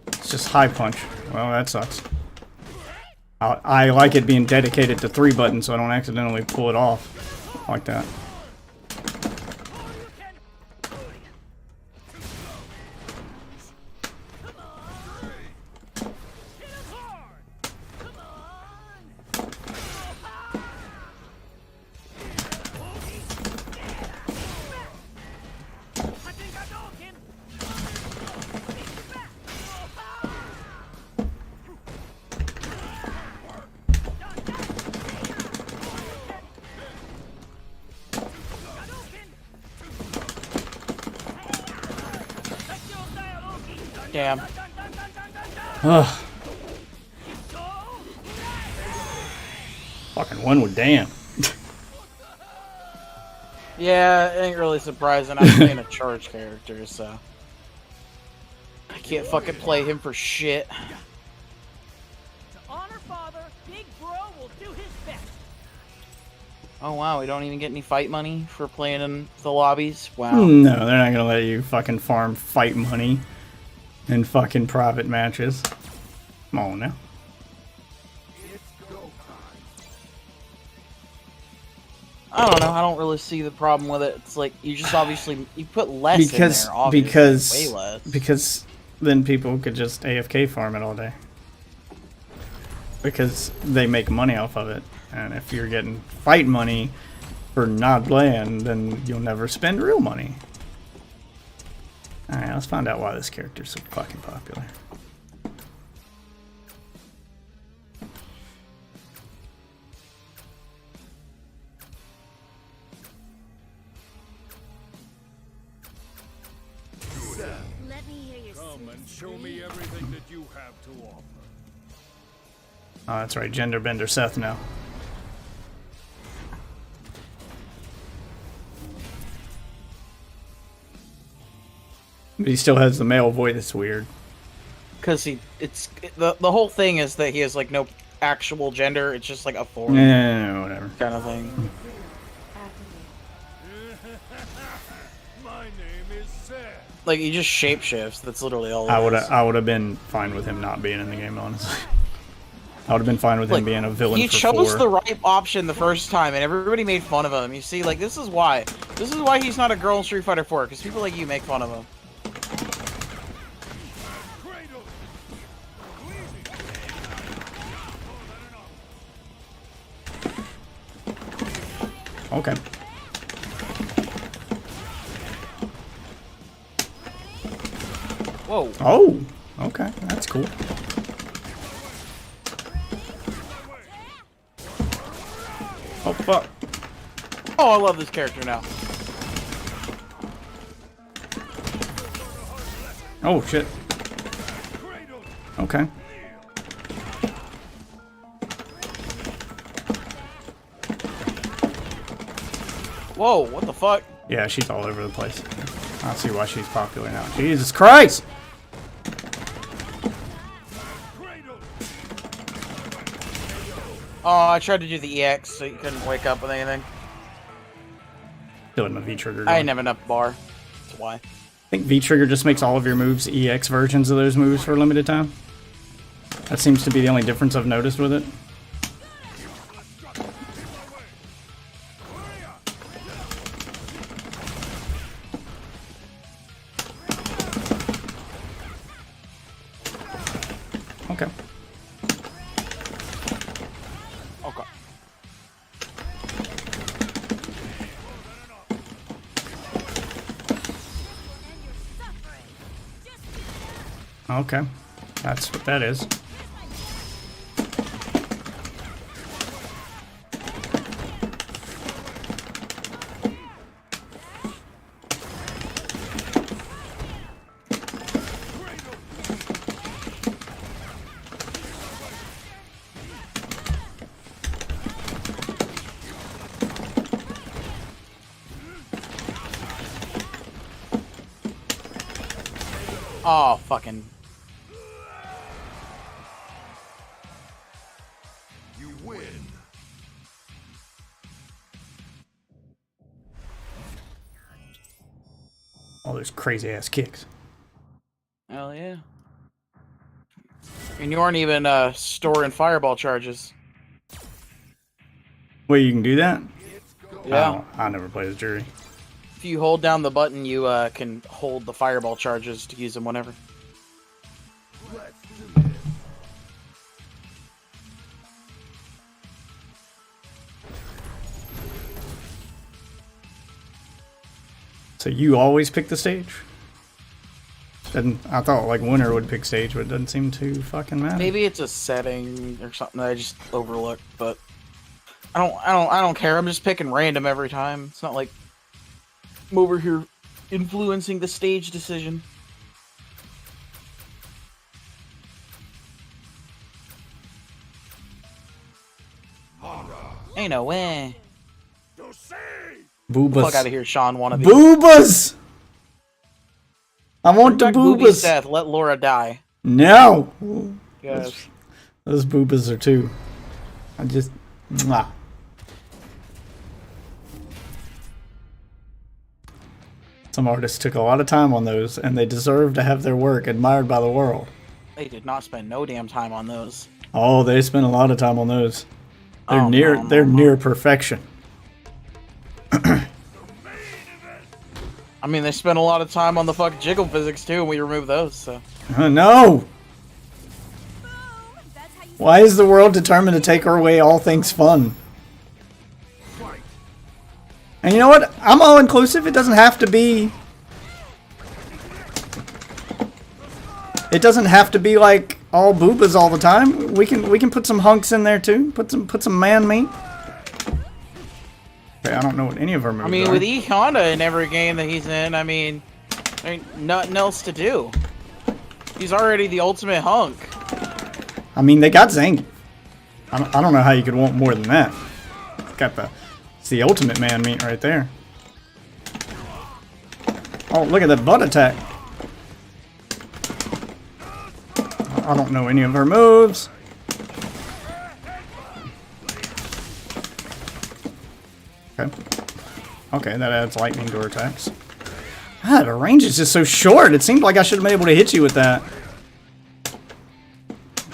[SPEAKER 1] It's just high punch. Well, that sucks. I like it being dedicated to 3 buttons so I don't accidentally pull it off like that.
[SPEAKER 4] Damn.
[SPEAKER 1] Ugh. Fucking one with damn.
[SPEAKER 4] Yeah, it ain't really surprising. I'm playing a charge character, so I can't fucking play him for shit.
[SPEAKER 2] To honor father, Big Bro will do his best.
[SPEAKER 4] Oh wow, we don't even get any fight money for playing in the lobbies? Wow.
[SPEAKER 1] No, they're not gonna let you fucking farm fight money in fucking private matches. Come on now.
[SPEAKER 4] I don't know, I don't really see the problem with it. It's like, you just obviously, you put less in there, obviously, way less.
[SPEAKER 1] Because then people could just AFK farm it all day. Because they make money off of it. And if you're getting fight money for not playing, then you'll never spend real money. Alright, let's find out why this character's so fucking popular.
[SPEAKER 5] Let me hear your
[SPEAKER 3] Come
[SPEAKER 5] sweet
[SPEAKER 3] and show me everything that you have to offer.
[SPEAKER 1] Oh, that's right, Gender Bender Seth now. But he still has the male voice, it's weird.
[SPEAKER 4] Because the whole thing is that he has like no actual gender, it's just like a form
[SPEAKER 1] Whatever.
[SPEAKER 4] kind of thing.
[SPEAKER 3] My name is Seth.
[SPEAKER 4] Like, he just shapeshifts, that's literally all it
[SPEAKER 1] I
[SPEAKER 4] is.
[SPEAKER 1] would have been fine with him not being in the game, honestly. I would have been fine with him
[SPEAKER 4] Like,
[SPEAKER 1] being a villain
[SPEAKER 4] he
[SPEAKER 1] for
[SPEAKER 4] chose
[SPEAKER 1] 4.
[SPEAKER 4] the right option the first time, and everybody made fun of him. You see, like, this is why. This is why he's not a girl in Street Fighter 4, because people like you make fun of him.
[SPEAKER 3] Cradle.
[SPEAKER 1] Okay.
[SPEAKER 4] Whoa.
[SPEAKER 1] Oh, okay, that's cool. Oh fuck.
[SPEAKER 4] Oh, I love this character now.
[SPEAKER 1] Oh shit. Okay.
[SPEAKER 4] Whoa, what the fuck?
[SPEAKER 1] Yeah, she's all over the place. I see why she's popular now. Jesus Christ!
[SPEAKER 4] Oh, I tried to do the EX, so you couldn't wake up with anything.
[SPEAKER 1] Still had my V-Trigger
[SPEAKER 4] I
[SPEAKER 1] going.
[SPEAKER 4] didn't have enough bar. That's why.
[SPEAKER 1] I think V-Trigger just makes all of your moves EX versions of those moves for a limited time. That seems to be the only difference I've noticed with it. Okay.
[SPEAKER 4] Okay.
[SPEAKER 1] Okay. That's what that is.
[SPEAKER 4] Oh, fucking.
[SPEAKER 3] You win.
[SPEAKER 1] All those crazy ass kicks.
[SPEAKER 4] Hell yeah. And you aren't even storing fireball charges.
[SPEAKER 1] Wait, you can do that?
[SPEAKER 4] Yeah.
[SPEAKER 1] Oh, I never played as Jury.
[SPEAKER 4] If you hold down the button, you can hold the fireball charges to use them whenever.
[SPEAKER 3] Let's do this.
[SPEAKER 1] So you always pick the stage? And I thought like winner would pick stage, but it doesn't seem to fucking matter.
[SPEAKER 4] Maybe it's a setting or something that I just overlooked, but I don't care. I'm just picking random every time. It's not like I'm over here influencing the stage decision. Ain't no way.
[SPEAKER 3] To see.
[SPEAKER 1] Boobas.
[SPEAKER 4] Fuck out of here, Sean. One of these.
[SPEAKER 1] Boobas! I want the
[SPEAKER 4] Bring back Booby
[SPEAKER 1] boobas.
[SPEAKER 4] Seth. Let Laura die.
[SPEAKER 1] No!
[SPEAKER 4] Yes.
[SPEAKER 1] Those boobas are too. I just. Mwah. Some artists took a lot of time on those, and they deserve to have their work admired by the world.
[SPEAKER 4] They did not spend no damn time on those.
[SPEAKER 1] Oh, they spent a lot of time on those. They're
[SPEAKER 4] Oh,
[SPEAKER 1] near.
[SPEAKER 4] no,
[SPEAKER 1] they're
[SPEAKER 4] no, no.
[SPEAKER 1] near perfection.
[SPEAKER 4] I mean, they spent a lot of time on the fucking jiggle physics too, and we removed those. So
[SPEAKER 1] No!
[SPEAKER 5] Boom! That's how you
[SPEAKER 1] Why is the world determined to take away all things fun? And you know what? I'm all inclusive. It doesn't have to be. It doesn't have to be like all boobas all the time. We can put some hunks in there too. Put some man meat. Okay, I don't know what any of our moves
[SPEAKER 4] I mean,
[SPEAKER 1] are.
[SPEAKER 4] with E Honda in every game that he's in, I mean, there ain't nothing else to do. He's already the ultimate hunk.
[SPEAKER 1] I mean, they got Zangief. I don't know how you could want more than that. Got it's the ultimate man meat right there. Oh, look at that butt attack. I don't know any of her moves. Okay. Okay, that adds lightning to her attacks. God, her range is just so short. It seemed like I should have been able to hit you with that.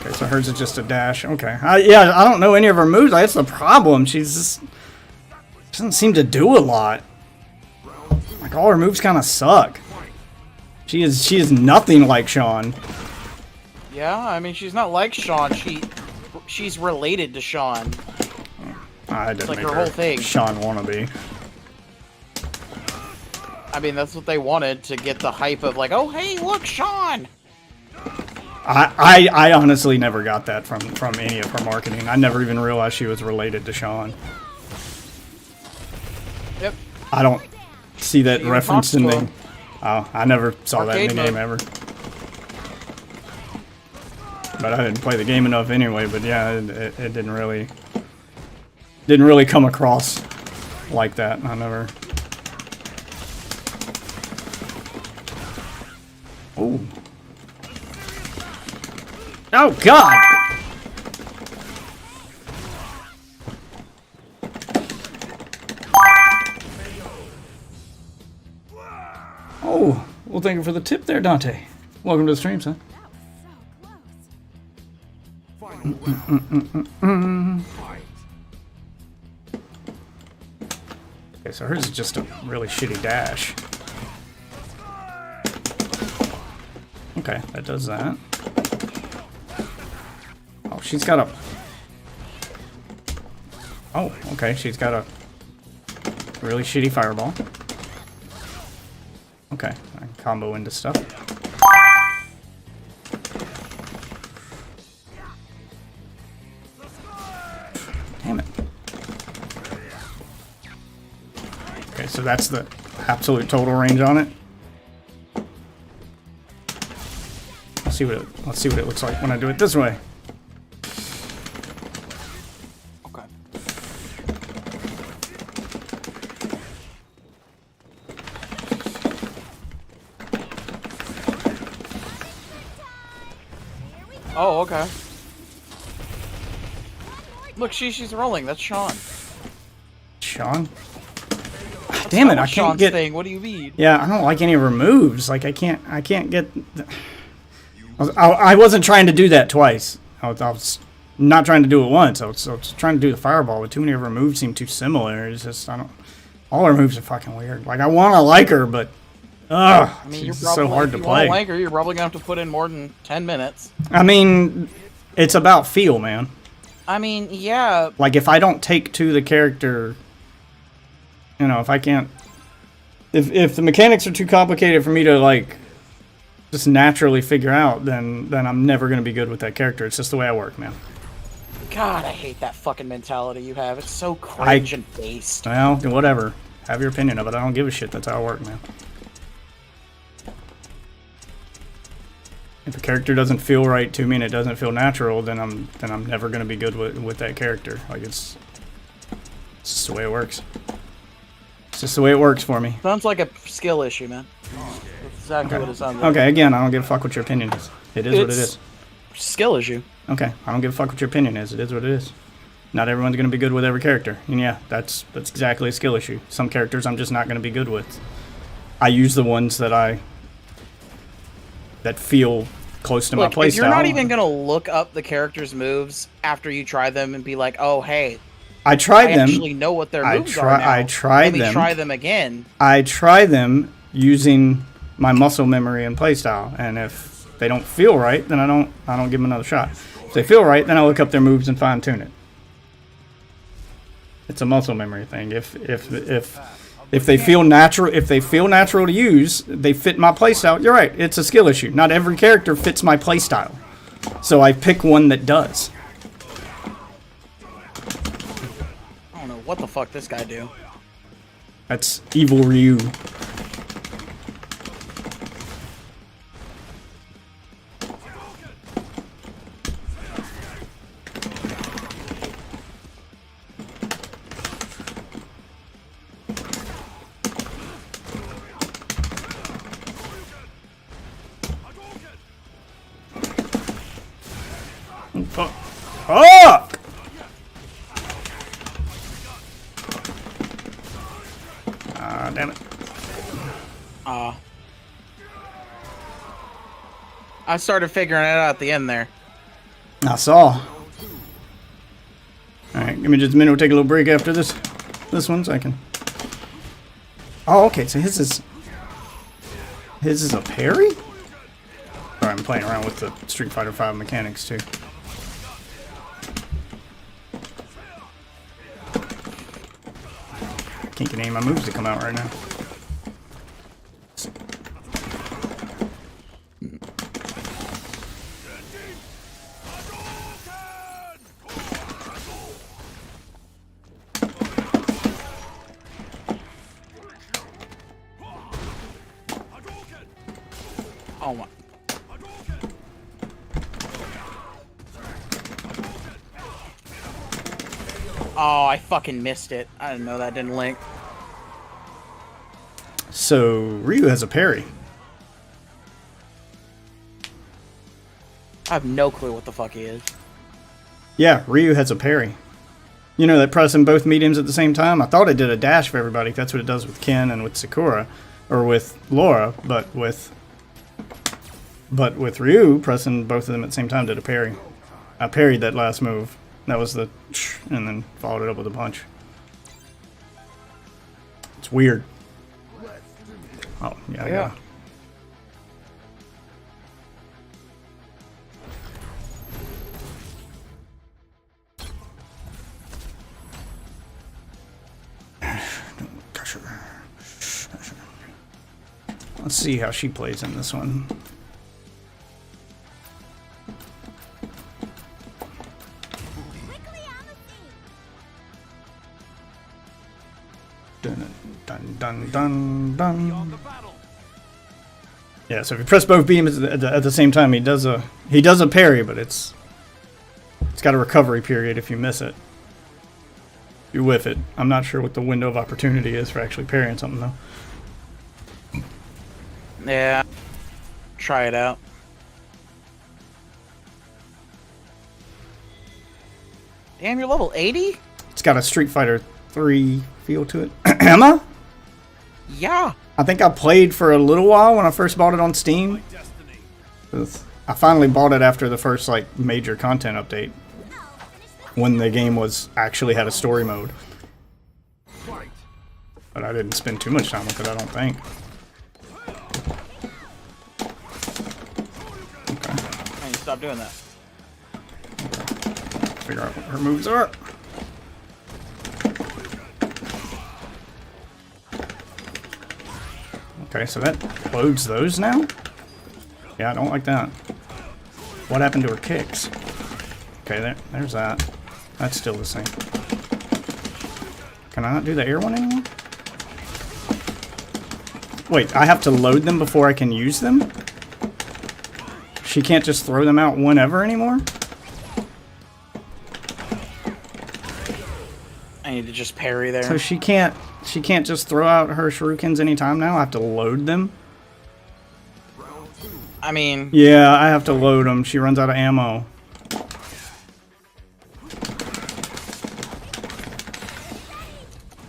[SPEAKER 1] Okay, so hers is just a dash. Okay. Yeah, I don't know any of her moves. That's the problem. She's just... doesn't seem to do a lot. Like, all her moves kind of suck. She is nothing like Sean.
[SPEAKER 4] Yeah, I mean, she's not like Sean. She's related to Sean.
[SPEAKER 1] I didn't
[SPEAKER 4] like
[SPEAKER 1] make
[SPEAKER 4] her whole thing.
[SPEAKER 1] Sean wannabe.
[SPEAKER 4] I mean, that's what they wanted to get the hype of like, oh hey, look, Sean.
[SPEAKER 1] I honestly never got that from any of her marketing. I never even realized she was related to Sean.
[SPEAKER 4] Yep.
[SPEAKER 1] I don't see that
[SPEAKER 4] Even
[SPEAKER 1] reference in the...
[SPEAKER 4] Foxglove.
[SPEAKER 1] Oh, I never saw that in the
[SPEAKER 4] Arcade
[SPEAKER 1] game ever. But I didn't play the game enough anyway, but yeah, it didn't really come across like that. I never... Oh. Oh, God! Oh, well, thank you for the tip there, Dante. Welcome to the stream, son.
[SPEAKER 3] Final round. Fight.
[SPEAKER 1] Okay, so hers is just a really shitty dash. Okay, that does that. Oh, she's got a... Oh, okay, she's got a really shitty fireball. Okay, I can combo into stuff. Damn it. Okay, so that's the absolute total range on it. Let's see what it looks like when I do it this way.
[SPEAKER 4] Okay. Oh, okay. Look, she's rolling. That's Sean.
[SPEAKER 1] Sean? Damn it, I can't
[SPEAKER 4] Sean's
[SPEAKER 1] get...
[SPEAKER 4] thing. What do you mean?
[SPEAKER 1] Yeah, I don't like any of her moves. Like, I can't get... I wasn't trying to do that twice. I was not trying to do it once. I was trying to do the fireball, but too many of her moves seem too similar. It's just, I don't... All her moves are fucking weird. Like, I want to like her, but... Ugh,
[SPEAKER 4] I mean, you're
[SPEAKER 1] she's
[SPEAKER 4] probably,
[SPEAKER 1] so hard
[SPEAKER 4] if
[SPEAKER 1] to
[SPEAKER 4] you wanna
[SPEAKER 1] play.
[SPEAKER 4] like her, you're probably gonna have to put in more than 10 minutes.
[SPEAKER 1] I mean, it's about feel, man.
[SPEAKER 4] I mean, yeah.
[SPEAKER 1] Like, if I don't take to the character... You know, if I can't... If the mechanics are too complicated for me to, like... just naturally figure out, then I'm never going to be good with that character. It's just the way I work, man.
[SPEAKER 4] God, I hate that fucking mentality you have. It's so cringe and based.
[SPEAKER 1] Well, whatever. Have your opinion of it. I don't give a shit. That's how I work, man. If a character doesn't feel right to me and it doesn't feel natural, then I'm never going to be good with that character. Like, it's It's just the way it works. It's just the way it works for me.
[SPEAKER 4] Sounds like a skill issue, man. That's exactly what it sounds like.
[SPEAKER 1] Okay, again, I don't give a fuck what your opinion is. It is what it
[SPEAKER 4] It's-
[SPEAKER 1] is.
[SPEAKER 4] Skill issue.
[SPEAKER 1] Okay, I don't give a fuck what your opinion is. It is what it is. Not everyone's gonna be good with every character. And yeah, that's exactly a skill issue. Some characters I'm just not gonna be good with. I use the ones that feel close to my
[SPEAKER 4] Look,
[SPEAKER 1] playstyle.
[SPEAKER 4] if you're not even gonna look up the character's moves after you try them and be like, oh hey,
[SPEAKER 1] I tried
[SPEAKER 4] I
[SPEAKER 1] them.
[SPEAKER 4] actually know what their
[SPEAKER 1] I
[SPEAKER 4] moves
[SPEAKER 1] try-
[SPEAKER 4] are now.
[SPEAKER 1] I tried
[SPEAKER 4] Let me
[SPEAKER 1] them.
[SPEAKER 4] try them again.
[SPEAKER 1] I try them using my muscle memory and playstyle, and if they don't feel right, then I don't give them another shot. If they feel right, then I look up their moves and fine tune it. It's a muscle memory thing. If they feel natural, to use, they fit my playstyle. You're right. It's a skill issue. Not every character fits my playstyle, so I pick one that does.
[SPEAKER 4] I don't know what the fuck this guy do.
[SPEAKER 1] That's evil Ryu. Fuck! Fuck! Ah, damn it.
[SPEAKER 4] I started figuring it out at the end there.
[SPEAKER 1] I saw. Alright, give me just a minute. We'll take a little break after this one so I can... Oh, okay, so his is a parry? Sorry, I'm playing around with the Street Fighter V mechanics too. Can't get any of my moves to come out right now.
[SPEAKER 4] Oh my. Oh, I fucking missed it. I didn't know that didn't link.
[SPEAKER 1] So, Ryu has a parry.
[SPEAKER 4] I have no clue what the fuck he is.
[SPEAKER 1] Yeah, Ryu has a parry. You know that pressing both mediums at the same time? I thought it did a dash for everybody. That's what it does with Ken and with Sakura. Or with Laura, but with Ryu, pressing both of them at the same time did a parry. I parried that last move. That was the and then followed it up with a punch. It's weird. Oh, yeah, I got it. Let's see how she plays in this one.
[SPEAKER 5] Quickly on the scene.
[SPEAKER 1] Dun dun dun dun dun. Yeah, so if you press both beams at the same time, he does a parry, but it's got a recovery period if you miss it. If you whiff it. I'm not sure what the window of opportunity is for actually parrying something though.
[SPEAKER 4] Yeah. Try it out. Damn, you're level 80?
[SPEAKER 1] It's got a Street Fighter 3 feel to it. Emma?
[SPEAKER 4] Yeah.
[SPEAKER 1] I think I played for a little while when I first bought it on Steam. I finally bought it after the first like major content update, when the game was actually had a story mode. But I didn't spend too much time with it, I don't think. Okay.
[SPEAKER 4] I need to stop doing that.
[SPEAKER 1] Figure out what her moves are. Okay, so that loads those now? Yeah, I don't like that. What happened to her kicks? Okay, there's that. That's still the same. Can I not do the air one anymore? Wait, I have to load them before I can use them? She can't just throw them out whenever anymore?
[SPEAKER 4] I need need to just parry there.
[SPEAKER 1] So she can't just throw out her shurikens anytime now? I have to load them?
[SPEAKER 4] I mean,
[SPEAKER 1] Yeah, I have to load them. She runs out of ammo.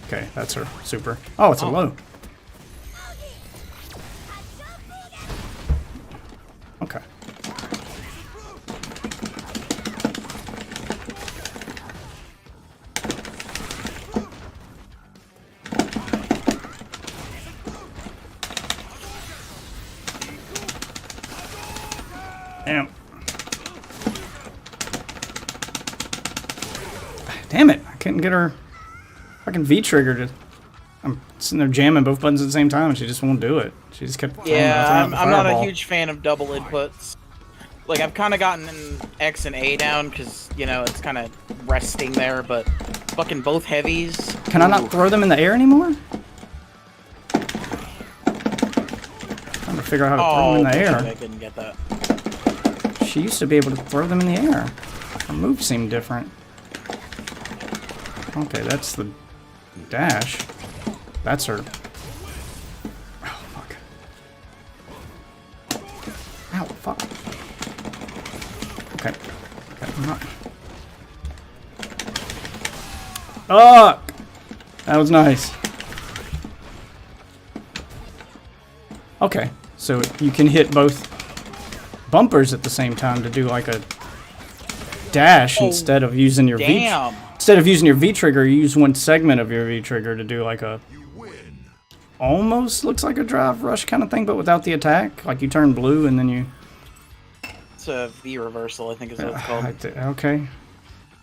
[SPEAKER 1] Okay, that's her. Super. Oh, it's a low. Okay. Damn. Damn it. I couldn't get her fucking V-trigger to... I'm sitting there jamming both buttons at the same time and she just won't do it. She just kept throwing
[SPEAKER 4] yeah,
[SPEAKER 1] out the
[SPEAKER 4] I'm not a
[SPEAKER 1] fireball.
[SPEAKER 4] huge fan of double inputs. Like, I've kind of gotten X and A down because, you know, it's kind of resting there, but fucking both heavies.
[SPEAKER 1] Can I not throw them in the air anymore? Trying to figure out how to throw them in the
[SPEAKER 4] bullshit,
[SPEAKER 1] air.
[SPEAKER 4] I didn't get that.
[SPEAKER 1] She used to be able to throw them in the air. Her moves seem different. Okay, that's the dash. That's her. Oh, fuck. Ow, fuck. Okay. Okay, I'm not... Oh! That was nice. Okay, so you can hit both bumpers at the same time to do like a dash instead of using your
[SPEAKER 4] Damn.
[SPEAKER 1] Instead of using your V trigger, you use one segment of your V trigger to do like a almost looks like a drive rush kind of thing, but without the attack. Like you turn blue and then you.
[SPEAKER 4] It's a V reversal, I think is what it's called.
[SPEAKER 1] Okay.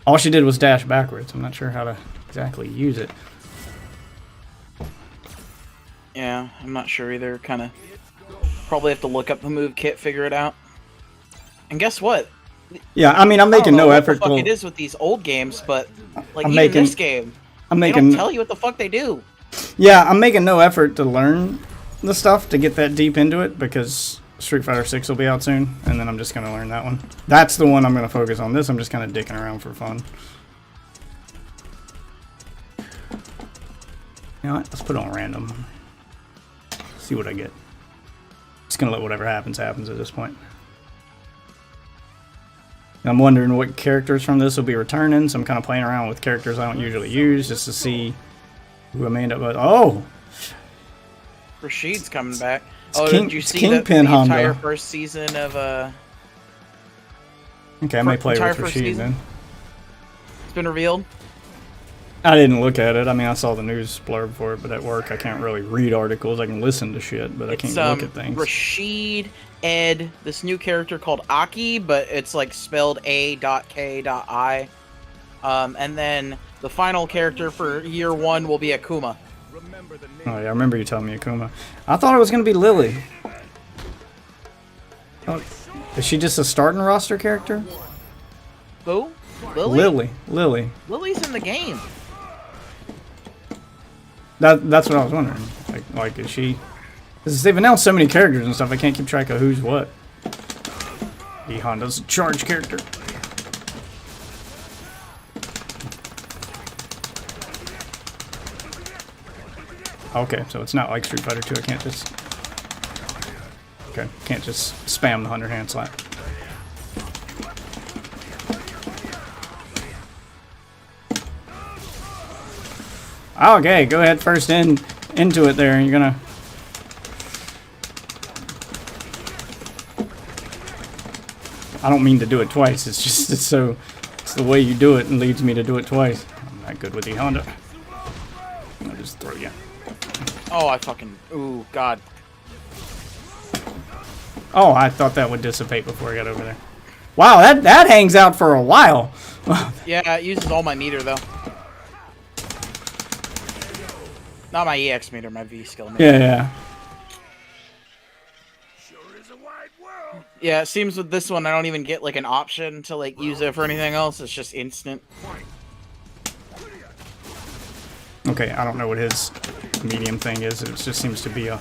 [SPEAKER 1] All she did was dash backwards. I'm not sure how to exactly use it.
[SPEAKER 4] Yeah, I'm not sure either. Kind of probably have to look up the move kit, figure it out. And guess what?
[SPEAKER 1] Yeah, I mean, I'm
[SPEAKER 4] I don't
[SPEAKER 1] making
[SPEAKER 4] know
[SPEAKER 1] no
[SPEAKER 4] what
[SPEAKER 1] effort
[SPEAKER 4] the fuck
[SPEAKER 1] to.
[SPEAKER 4] it is with these old games, but like
[SPEAKER 1] I'm
[SPEAKER 4] even
[SPEAKER 1] making-
[SPEAKER 4] this game,
[SPEAKER 1] I'm
[SPEAKER 4] they
[SPEAKER 1] making.
[SPEAKER 4] don't tell you what the fuck they do.
[SPEAKER 1] Yeah, I'm making no effort to learn the stuff to get that deep into it because Street Fighter 6 will be out soon, and then I'm just gonna learn that one. That's the one I'm gonna focus on. This I'm just kind of dicking around for fun. You know what? Let's put it on random. See what I get. Just gonna let whatever happens happens at this point. I'm wondering what characters from this will be returning, so I'm kind of playing around with characters I don't usually use just to see who I may end up with. Oh!
[SPEAKER 4] Rashid's coming back.
[SPEAKER 1] It's
[SPEAKER 4] Oh,
[SPEAKER 1] King-
[SPEAKER 4] did you
[SPEAKER 1] it's
[SPEAKER 4] see
[SPEAKER 1] Kingpin
[SPEAKER 4] the entire
[SPEAKER 1] Honda.
[SPEAKER 4] first season of
[SPEAKER 1] Okay, I may play
[SPEAKER 4] entire
[SPEAKER 1] with
[SPEAKER 4] first
[SPEAKER 1] Rashid
[SPEAKER 4] season?
[SPEAKER 1] then.
[SPEAKER 4] It's been revealed?
[SPEAKER 1] I didn't look at it. I mean, I saw the news blurb for it, but at work I can't really read articles. I can listen to shit, but I
[SPEAKER 4] It's
[SPEAKER 1] can't look at things.
[SPEAKER 4] Rashid, Ed, this new character called Aki, but it's like spelled A.K.I. And then the final character for year 1 will be Akuma.
[SPEAKER 1] Oh yeah, I remember you telling me Akuma. I thought it was gonna be Lily. Oh, is she just a starting roster character?
[SPEAKER 4] Who? Lily?
[SPEAKER 1] Lily.
[SPEAKER 4] Lily's in the game.
[SPEAKER 1] That's what I was wondering. Like is she? Because they've announced so many characters and stuff, I can't keep track of who's what. E Honda's a charge character. Okay, so it's not like Street Fighter 2. I can't just. Okay, can't just spam the 100-hand slap. Okay, go ahead first into it there. You're gonna. I don't mean to do it twice. It's just it's the way you do it and leads me to do it twice. I'm not good with the Honda. I'll just throw you.
[SPEAKER 4] Oh, I fucking... Ooh, God.
[SPEAKER 1] Oh, I thought that would dissipate before I got over there. Wow, that hangs out for a while.
[SPEAKER 4] Yeah, it uses all my meter, though. Not my EX meter, my V skill meter.
[SPEAKER 1] Yeah.
[SPEAKER 3] Sure is a wide world.
[SPEAKER 4] Yeah, it seems with this one I don't even get like an option to like use it for anything else. It's just instant.
[SPEAKER 1] Okay, I don't know what his medium thing is. It just seems to be a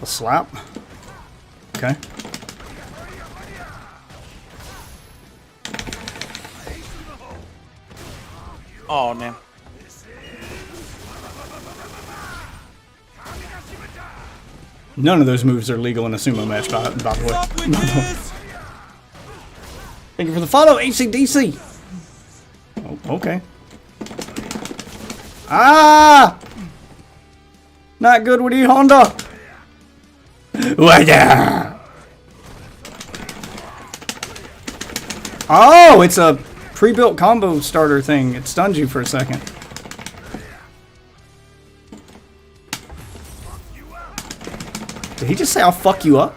[SPEAKER 1] slap. Okay.
[SPEAKER 4] Oh no.
[SPEAKER 1] None of those moves are legal in a sumo match, by the way. Thank you for the follow, ACDC. Oh, okay. Ah! Not good with E-Honda. Oh, it's a pre-built combo starter thing. It stuns you for a second. Did he just say I'll fuck you up?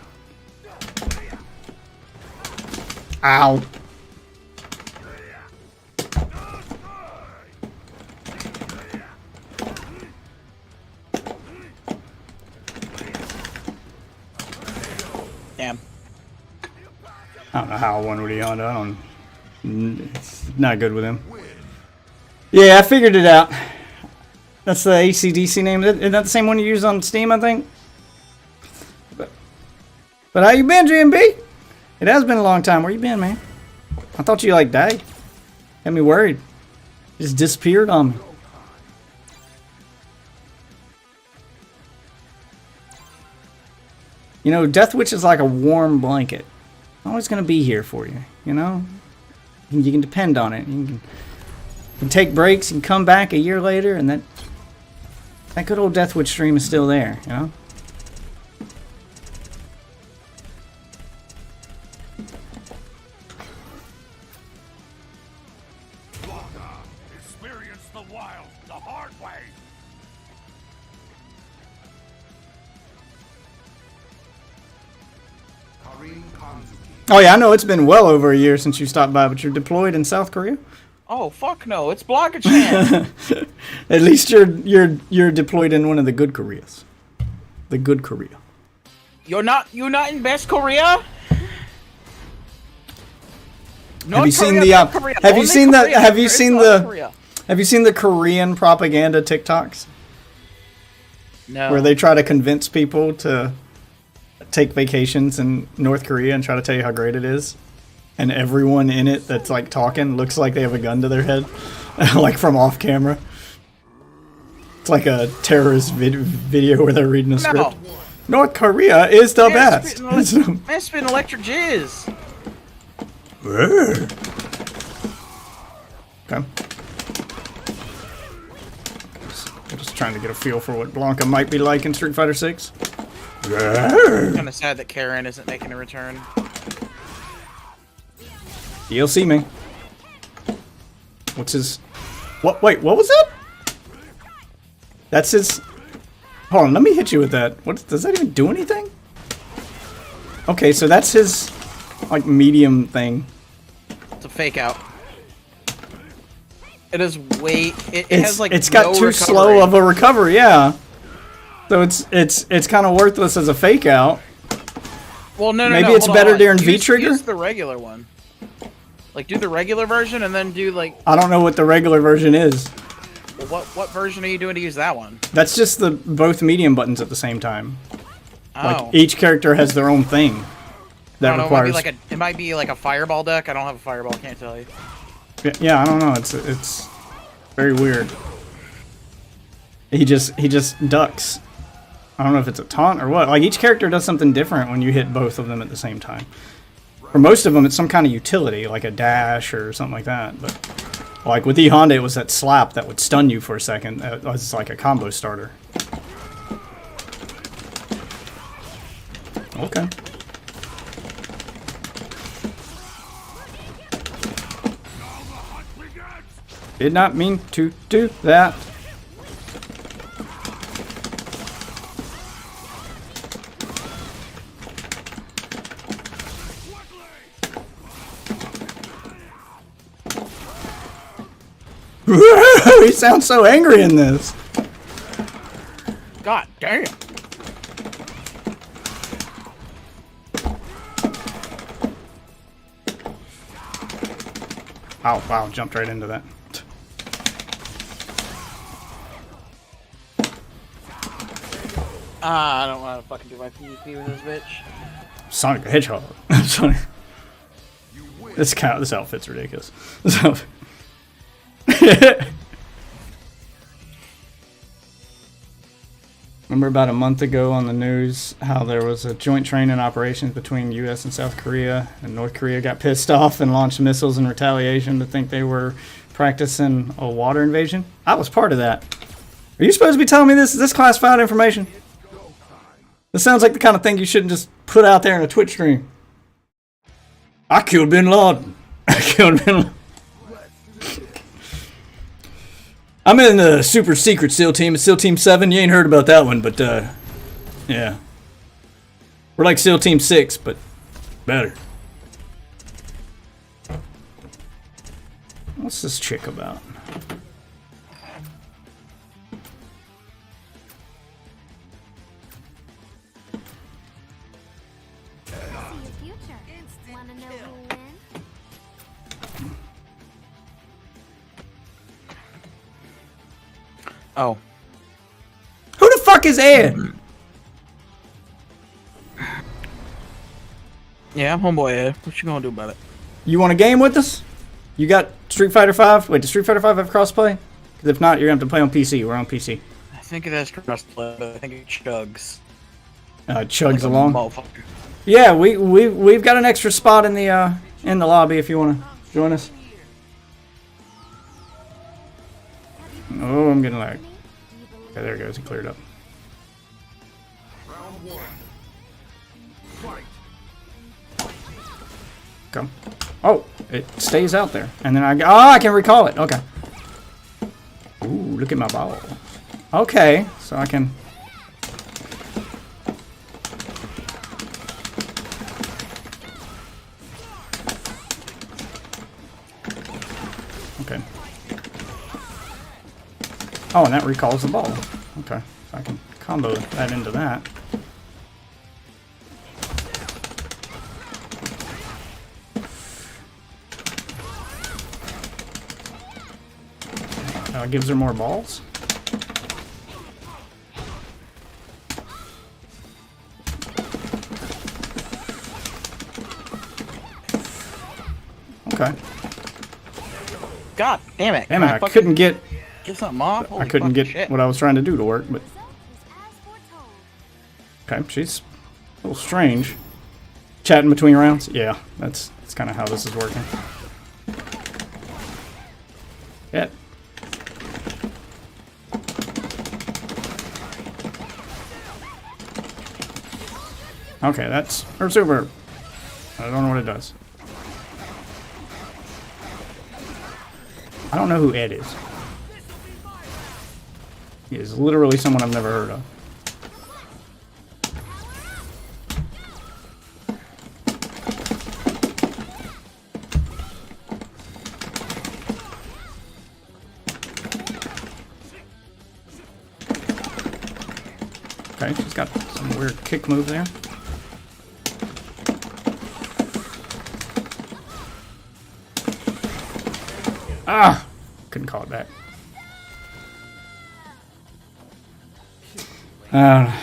[SPEAKER 1] Ow.
[SPEAKER 4] Damn.
[SPEAKER 1] I don't know how I won with Honda. I don't. It's not good with him. Yeah, I figured it out. That's the ACDC name. Isn't that the same one you use on Steam, I think? But how you been, GMB? It has been a long time. Where you been, man? I thought you like died. Had me worried. Just disappeared on me. You know, Death Witch is like a warm blanket. Always gonna be here for you. You know, you can depend on it. You can take breaks and come back a year later, and that good old Death Witch stream is still there. You know.
[SPEAKER 3] Experience the wild the hard way.
[SPEAKER 1] Oh yeah, I know it's been well over a year since you stopped by, but you're deployed in South Korea.
[SPEAKER 4] Oh fuck no! It's Blanca-chan.
[SPEAKER 1] At least you're deployed in one of the good Koreas. The good Korea.
[SPEAKER 4] You're not in best Korea.
[SPEAKER 1] Have you seen the have you seen the Korean propaganda TikToks
[SPEAKER 4] No.
[SPEAKER 1] where they try to convince people to take vacations in North Korea and try to tell you how great it is, and everyone in it that's like talking looks like they have a gun to their head, like from off camera. It's like a terrorist video where they're reading a script. North Korea is the best.
[SPEAKER 4] Man, spit electric jizz.
[SPEAKER 1] Okay. Just trying to get a feel for what Blanca might be like in Street Fighter 6.
[SPEAKER 4] Kind of sad that Karen isn't making a return.
[SPEAKER 1] You'll see me. What's his... What? Wait, what was that? That's his... Hold on, let me hit you with that. What? Does that even do anything? Okay, so that's his, like, medium thing.
[SPEAKER 4] It's a fake out. It is way... It has, like,
[SPEAKER 1] it's got
[SPEAKER 4] no
[SPEAKER 1] too
[SPEAKER 4] recovery.
[SPEAKER 1] slow of a recovery, yeah. So it's kind of worthless as a fake out.
[SPEAKER 4] Well, no,
[SPEAKER 1] Maybe it's better during V-trigger?
[SPEAKER 4] Use the regular one. Like, do the regular version and then do, like...
[SPEAKER 1] I don't know what the regular version is.
[SPEAKER 4] Well, what version are you doing to use that one?
[SPEAKER 1] That's just the both medium buttons at the same time.
[SPEAKER 4] Oh.
[SPEAKER 1] Like, each character has their own thing. That
[SPEAKER 4] I don't know,
[SPEAKER 1] requires...
[SPEAKER 4] it might be like a fireball deck. I don't have a fireball, can't tell you.
[SPEAKER 1] Yeah, I don't know. It's very weird. He just ducks. I don't know if it's a taunt or what. Like, each character does something different when you hit both of them at the same time. For most of them, it's some kind of utility, like a dash or something like that. But, like, with E-Honda, it was that slap that would stun you for a second. It was like a combo starter. Okay. Did not mean to do that. He sounds so angry in this.
[SPEAKER 4] God damn.
[SPEAKER 1] Oh, wow, jumped right into that.
[SPEAKER 4] I don't want to fucking do my PvP with this bitch.
[SPEAKER 1] Sonic the Hedgehog. Sonic. This outfit's ridiculous. Remember about a month ago on the news how there was a joint training operations between U.S. and South Korea, and North Korea got pissed off and launched missiles in retaliation to think they were practicing a water invasion? I was part of that. Are you supposed to be telling me this? Is this classified information? This sounds like the kind of thing you shouldn't just put out there in a Twitch stream. I killed Bin Laden. I killed Bin Laden. I'm in the super secret SEAL team. It's SEAL Team 7. You ain't heard about that one, but yeah. We're like SEAL Team 6, but better. What's this chick about?
[SPEAKER 5] See your future. Wanna know who wins?
[SPEAKER 4] Oh.
[SPEAKER 1] Who the fuck is Ed?
[SPEAKER 4] Yeah, I'm homeboy Ed. What you gonna do about it?
[SPEAKER 1] You want a game with us? You got Street Fighter 5? Wait, does Street Fighter 5 have crossplay? Because if not, you're going to have to play on PC. We're on PC.
[SPEAKER 4] I think it has crossplay, but I think it chugs.
[SPEAKER 1] Chugs
[SPEAKER 4] Like a
[SPEAKER 1] along.
[SPEAKER 4] motherfucker.
[SPEAKER 1] Yeah, we've got an extra spot in the lobby if you want to join us. Oh, I'm getting lag. Okay, there it goes. He cleared up.
[SPEAKER 3] Round one. Fight.
[SPEAKER 1] Come. Oh, it stays out there, and then I can recall it. Okay. Ooh, look at my ball. Okay, so I can. Okay. Oh, and that recalls the ball. Okay, so I can combo that into that. Gives her more balls. Okay.
[SPEAKER 4] God damn it.
[SPEAKER 1] Damn it,
[SPEAKER 4] Can
[SPEAKER 1] I
[SPEAKER 4] fucking
[SPEAKER 1] couldn't get
[SPEAKER 4] something off?
[SPEAKER 1] I
[SPEAKER 4] Holy
[SPEAKER 1] couldn't
[SPEAKER 4] fucking
[SPEAKER 1] get
[SPEAKER 4] shit.
[SPEAKER 1] what I was trying to do to work, but
[SPEAKER 5] Result is as foretold.
[SPEAKER 1] okay, she's a little strange. Chatting between rounds? Yeah, that's kind of how this is working. Yeah. Okay, that's her super. I don't know what it does. I don't know who Ed is. He is literally someone I've never heard of. Okay, she's got some weird kick move there. Ah! Couldn't call it back.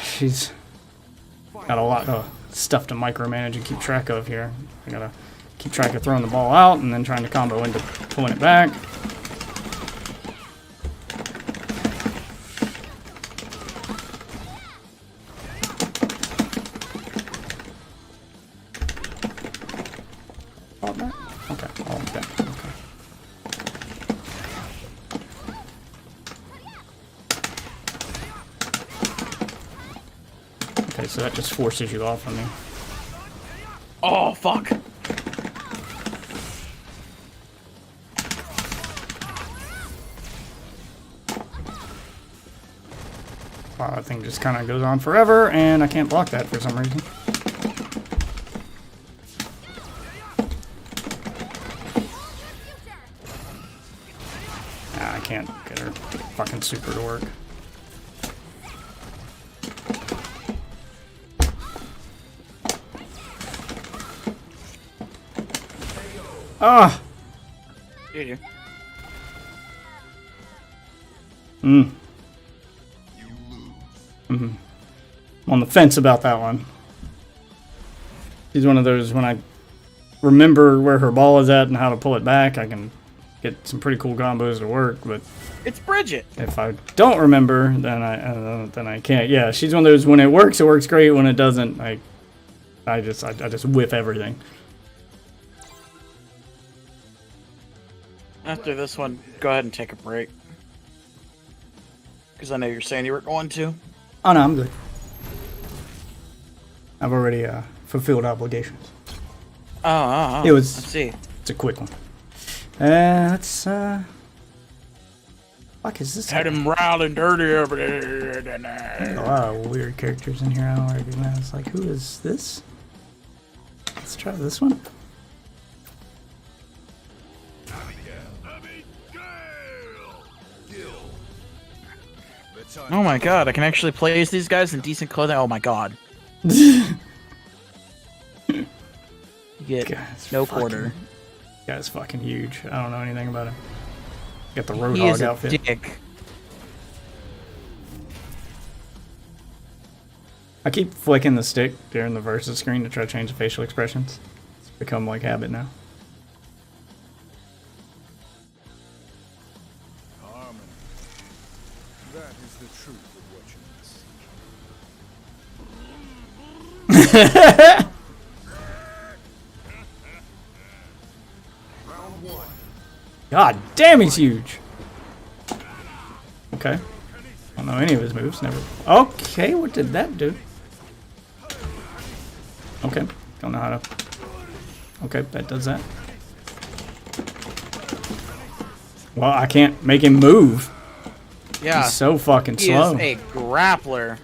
[SPEAKER 1] She's got a lot of stuff to micromanage and keep track of here. I gotta keep track of throwing the ball out and then trying to combo into pulling it back. All of that? Okay, all of that. Okay. Okay, so that just forces you off of me.
[SPEAKER 4] Oh, fuck.
[SPEAKER 1] Wow, that thing just kind of goes on forever, and I can't block that for some reason. Nah, I can't get her fucking super to work. Ah!
[SPEAKER 4] GG.
[SPEAKER 1] I'm on the fence about that one. She's one of those when I remember where her ball is at and how to pull it back, I can get some pretty cool combos to work, but
[SPEAKER 4] It's Bridget.
[SPEAKER 1] if I don't remember, then I can't. Yeah, she's one of those, when it works great. When it doesn't, I just whiff everything.
[SPEAKER 4] After this one, go ahead and take a break. Because I know you're saying you were going to.
[SPEAKER 1] Oh no, I'm good. I've already fulfilled obligations.
[SPEAKER 4] Oh.
[SPEAKER 1] It was-
[SPEAKER 4] Let's see.
[SPEAKER 1] It's a quick one. Let's fuck is this?
[SPEAKER 4] Had him riled and dirty over there.
[SPEAKER 1] A lot of weird characters in here I don't recognize. Like, who is this? Let's try this one.
[SPEAKER 4] Oh my god, I can actually play as these guys in decent clothing. Oh my god. You get
[SPEAKER 1] Guy's
[SPEAKER 4] no
[SPEAKER 1] fucking-
[SPEAKER 4] quarter.
[SPEAKER 1] Guy's fucking huge. I don't know anything about him. Got the
[SPEAKER 4] He
[SPEAKER 1] Roadhog
[SPEAKER 4] is a
[SPEAKER 1] outfit.
[SPEAKER 4] dick.
[SPEAKER 1] I keep flicking the stick during the versus screen to try to change the facial expressions. It's become like habit now.
[SPEAKER 3] Harmony. That is the truth of what you must. Round one.
[SPEAKER 1] God damn, he's huge. Okay. I don't know any of his moves. Never. Okay, what did that do? Okay. Don't know how to. Okay, that does that. Well, I can't make him move.
[SPEAKER 4] Yeah.
[SPEAKER 1] He's so fucking
[SPEAKER 4] He
[SPEAKER 1] slow.
[SPEAKER 4] is a grappler.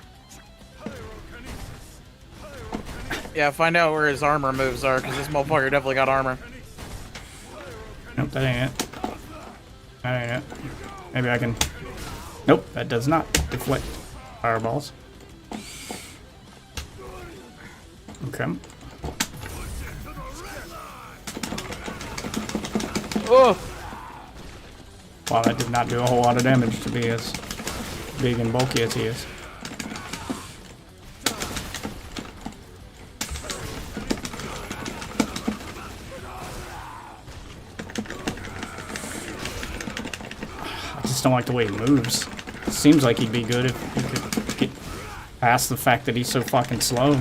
[SPEAKER 4] Yeah, find out where his armor moves are, because this motherfucker definitely got armor.
[SPEAKER 1] Nope, that ain't it. That ain't it. Maybe I can. Nope, that does not deflect fireballs. Okay.
[SPEAKER 4] Oh!
[SPEAKER 1] Wow, that did not do a whole lot of damage to be as big and bulky as he is. I just don't like the way he moves. Seems like he'd be good if he could get past the fact that he's so fucking slow.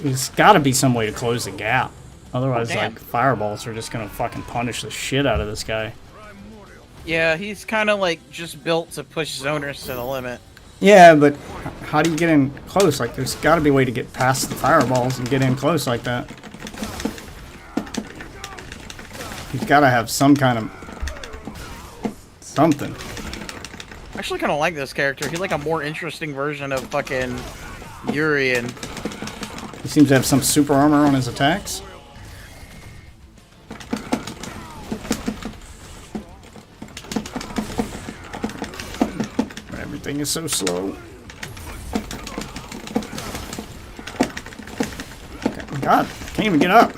[SPEAKER 1] There's gotta be some way to close the gap. Otherwise,
[SPEAKER 4] damn.
[SPEAKER 1] like, fireballs are just gonna fucking punish the shit out of this guy.
[SPEAKER 4] Yeah, he's kind of like just built to push zoners to the limit.
[SPEAKER 1] Yeah, but how do you get in close? Like, there's got to be a way to get past the fireballs and get in close like that. You've got to have some kind of something.
[SPEAKER 4] I actually kind of like this character. He's like a more interesting version of fucking Urian.
[SPEAKER 1] He seems to have some super armor on his attacks. Everything is so slow. God, can't even get up.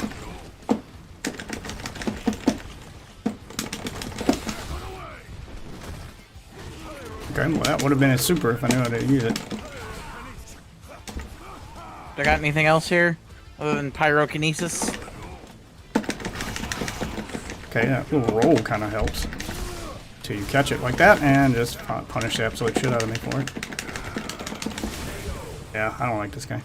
[SPEAKER 1] Okay, well that would have been a super if I knew how to use it.
[SPEAKER 4] I got anything else here other than pyrokinesis?
[SPEAKER 1] Okay, that little roll kind of helps. Till you catch it like that and just punish the absolute shit out of me for it. Yeah, I don't like this guy.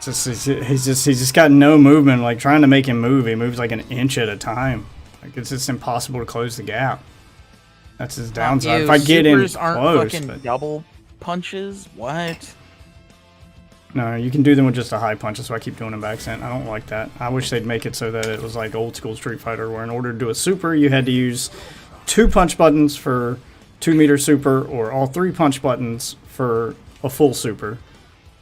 [SPEAKER 1] He's just got no movement. Like, trying to make him move, he moves like an inch at a time. Like, it's just impossible to close the gap. That's his downside. If I get in
[SPEAKER 4] supers aren't
[SPEAKER 1] close,
[SPEAKER 4] fucking
[SPEAKER 1] but
[SPEAKER 4] double punches. What?
[SPEAKER 1] no, you can do them with just a high punch. That's why I keep doing them by accident. I don't like that. I wish they'd make it so that it was like old school Street Fighter, where in order to do a super, you had to use 2 punch buttons for 2-meter super, or all 3 punch buttons for a full super,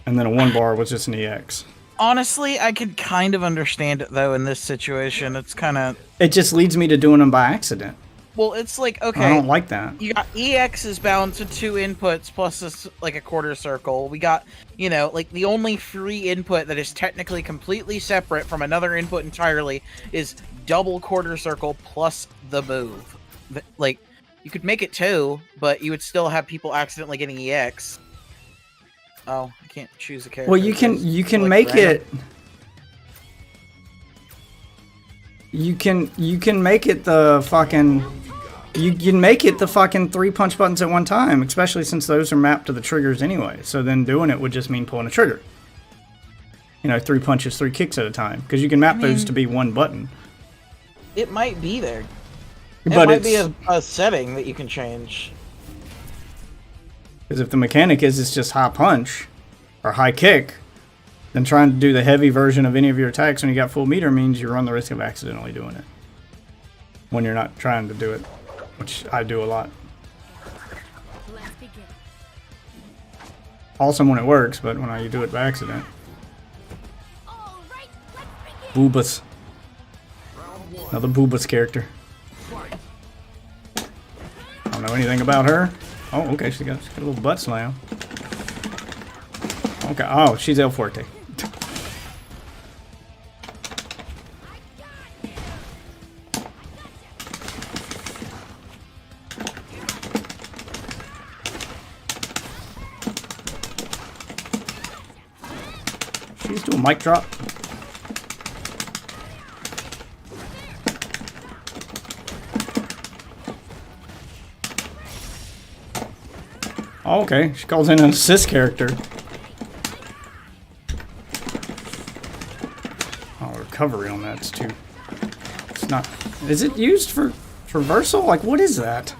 [SPEAKER 1] and then a 1 bar was just an EX.
[SPEAKER 4] Honestly, I could kind of understand it though in this situation. It's kind of
[SPEAKER 1] It just leads me to doing them by accident.
[SPEAKER 4] well, it's like okay.
[SPEAKER 1] I don't like that.
[SPEAKER 4] You got EX is bound to 2 inputs plus this, like a quarter circle. We got, you know, like the only free input that is technically completely separate from another input entirely is double quarter circle plus the move. Like, you could make it 2, but you would still have people accidentally getting EX. Oh, I can't choose a character.
[SPEAKER 1] Well, you can
[SPEAKER 4] Like,
[SPEAKER 1] make
[SPEAKER 4] random.
[SPEAKER 1] it. You can make it the fucking... You can make it the fucking 3 punch buttons at one time, especially since those are mapped to the triggers anyway. So then doing it would just mean pulling a trigger. You know, 3 punches, 3 kicks at a time. Because you can map those to be one button.
[SPEAKER 4] It might be there. It
[SPEAKER 1] But
[SPEAKER 4] might be
[SPEAKER 1] it's...
[SPEAKER 4] a setting that you can change.
[SPEAKER 1] Because if the mechanic is it's just high punch or high kick, then trying to do the heavy version of any of your attacks when you got full meter means you run the risk of accidentally doing it. When you're not trying to do it, which I do a lot.
[SPEAKER 5] Let's begin.
[SPEAKER 1] Awesome when it works, but when I do it by accident.
[SPEAKER 5] All right, let's begin.
[SPEAKER 1] Boobas. Another Boobas character. I don't know anything about her. Oh, okay, she's got a little butt slam. Okay, oh, she's El Fuerte. She's doing mic drop. Oh, okay, she calls in an assist character. Oh, recovery on that's too. It's not. Is it used for traversal? Like, what is that?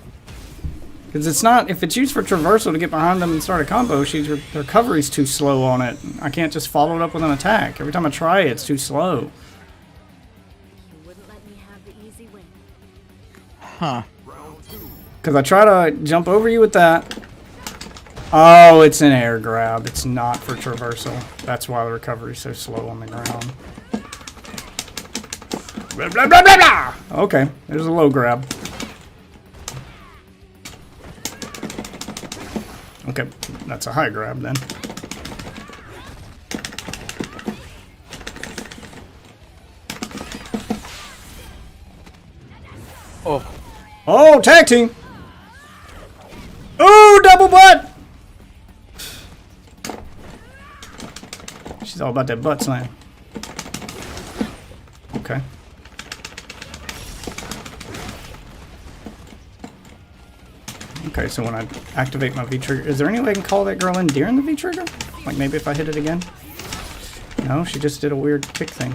[SPEAKER 1] Because it's not. If it's used for traversal to get behind them and start a combo, the recovery's too slow on it. I can't just follow it up with an attack. Every time I try it, it's too slow.
[SPEAKER 5] You wouldn't let me have the easy win.
[SPEAKER 4] Huh.
[SPEAKER 1] Because I try to jump over you with that. Oh, it's an air grab. It's not for traversal. That's why the recovery's so slow on the ground. Blah, blah, blah, blah, blah. Okay, there's a low grab. Okay, that's a high grab then.
[SPEAKER 4] Oh.
[SPEAKER 1] Oh, tag team! Oh, double butt! She's all about that butt slam. Okay. Okay, so when I activate my V-trigger, is there any way I can call that girl in during the V-trigger? Like maybe if I hit it again? No, she just did a weird kick thing.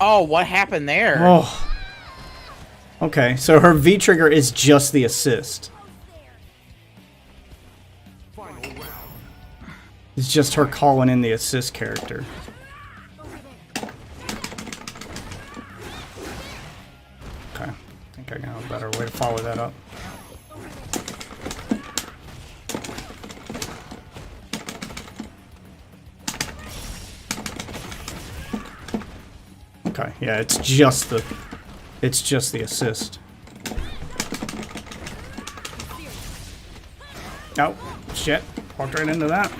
[SPEAKER 4] Oh, what happened there?
[SPEAKER 1] Oh. Okay, so her V-trigger is just the assist. It's just her calling in the assist character. Okay, I think I got a better way to follow that up. Okay, yeah, it's just the assist. Oh, shit. Walked right into that.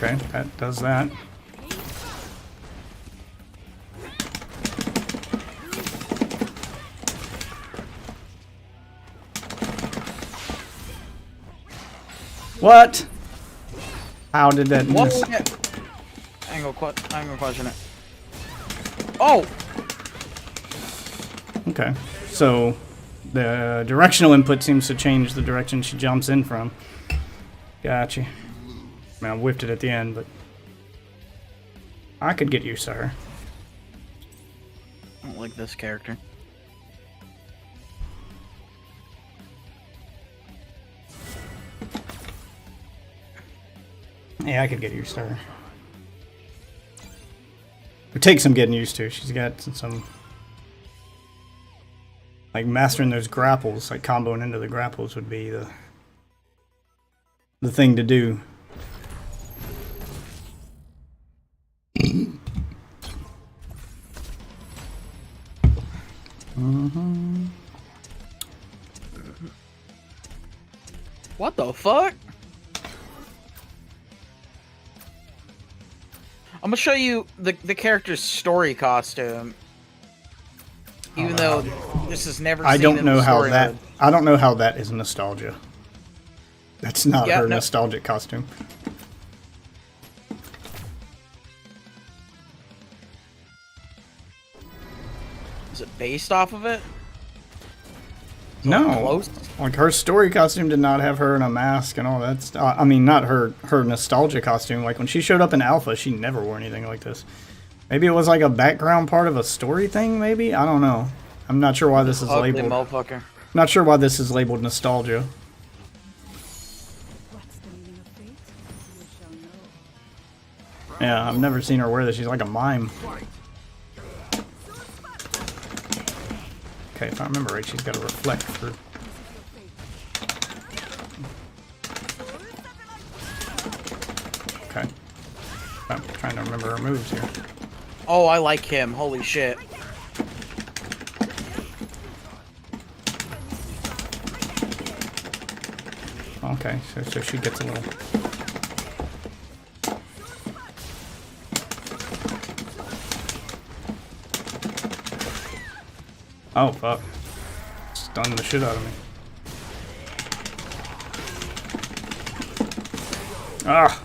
[SPEAKER 1] Okay, that does that. What? How did that
[SPEAKER 4] What?
[SPEAKER 1] miss?
[SPEAKER 4] I'm gonna question it. Oh!
[SPEAKER 1] Okay, so the directional input seems to change the direction she jumps in from. Gotcha. I mean, I whiffed it at the end, but I could get used to her.
[SPEAKER 4] I don't like this character.
[SPEAKER 1] Yeah, I could get used to her. It takes some getting used to. She's got some... Like, mastering those grapples, like comboing into the grapples would be the thing to do.
[SPEAKER 4] What the fuck? I'm gonna show you the character's story costume. Even though this is never
[SPEAKER 1] I
[SPEAKER 4] seen
[SPEAKER 1] don't
[SPEAKER 4] in
[SPEAKER 1] know
[SPEAKER 4] the
[SPEAKER 1] how
[SPEAKER 4] story
[SPEAKER 1] that...
[SPEAKER 4] mode.
[SPEAKER 1] I don't know how that is nostalgia. That's not
[SPEAKER 4] Yeah,
[SPEAKER 1] her
[SPEAKER 4] no.
[SPEAKER 1] nostalgic costume.
[SPEAKER 4] based off of it?
[SPEAKER 1] No.
[SPEAKER 4] Close?
[SPEAKER 1] Like, her story costume did not have her in a mask and all that stuff. I mean, not her nostalgia costume. Like, when she showed up in Alpha, she never wore anything like this. Maybe it was like a background part of a story thing, maybe? I don't know. I'm not sure why this is
[SPEAKER 4] Ugly
[SPEAKER 1] labeled.
[SPEAKER 4] motherfucker.
[SPEAKER 1] Not sure why this is labeled nostalgia. Yeah, I've never seen her wear this. She's like a mime. Okay, if I remember right, she's got to reflect through. Okay. I'm trying to remember her moves here.
[SPEAKER 4] Oh, I like him. Holy shit.
[SPEAKER 1] Okay, so she gets a little... Oh, fuck. Stunned the shit out of me. Ah!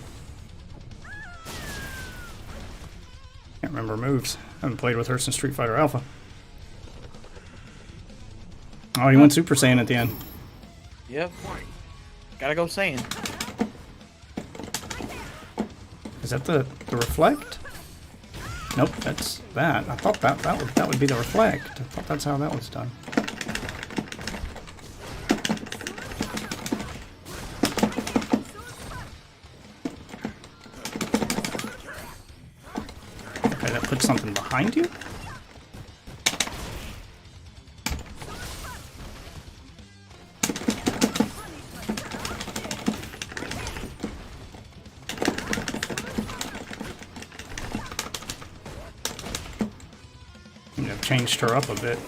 [SPEAKER 1] Can't remember moves. Haven't played with her since Street Fighter Alpha. Oh, he went Super Saiyan at the end.
[SPEAKER 4] Yep. Gotta go Saiyan.
[SPEAKER 1] Is that the reflect? Nope, that's that. I thought that would be the reflect. I thought that's how that was done. Okay, that puts something behind you? Changed her up a bit.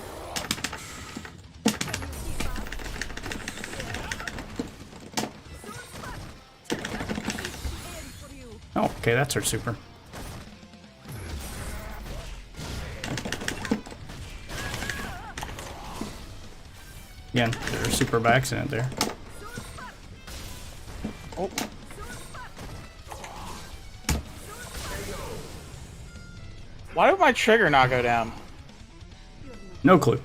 [SPEAKER 1] Oh, okay, that's her super. Again, there's her super by accident there.
[SPEAKER 4] Oh. Why did my trigger not go down?
[SPEAKER 1] No clue.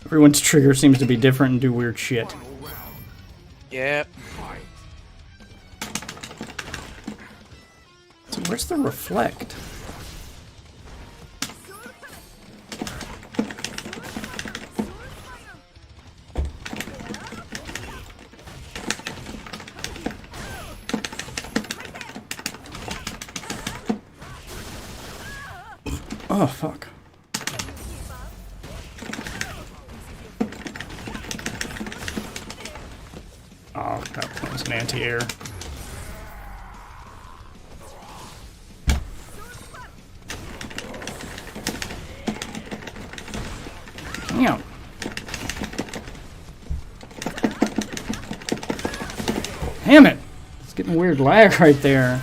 [SPEAKER 1] Everyone's trigger seems to be different and do weird shit.
[SPEAKER 4] Yep.
[SPEAKER 1] So where's the reflect? Oh, fuck. Oh, that was an anti-air. Damn. Damn it! It's getting weird lag right there.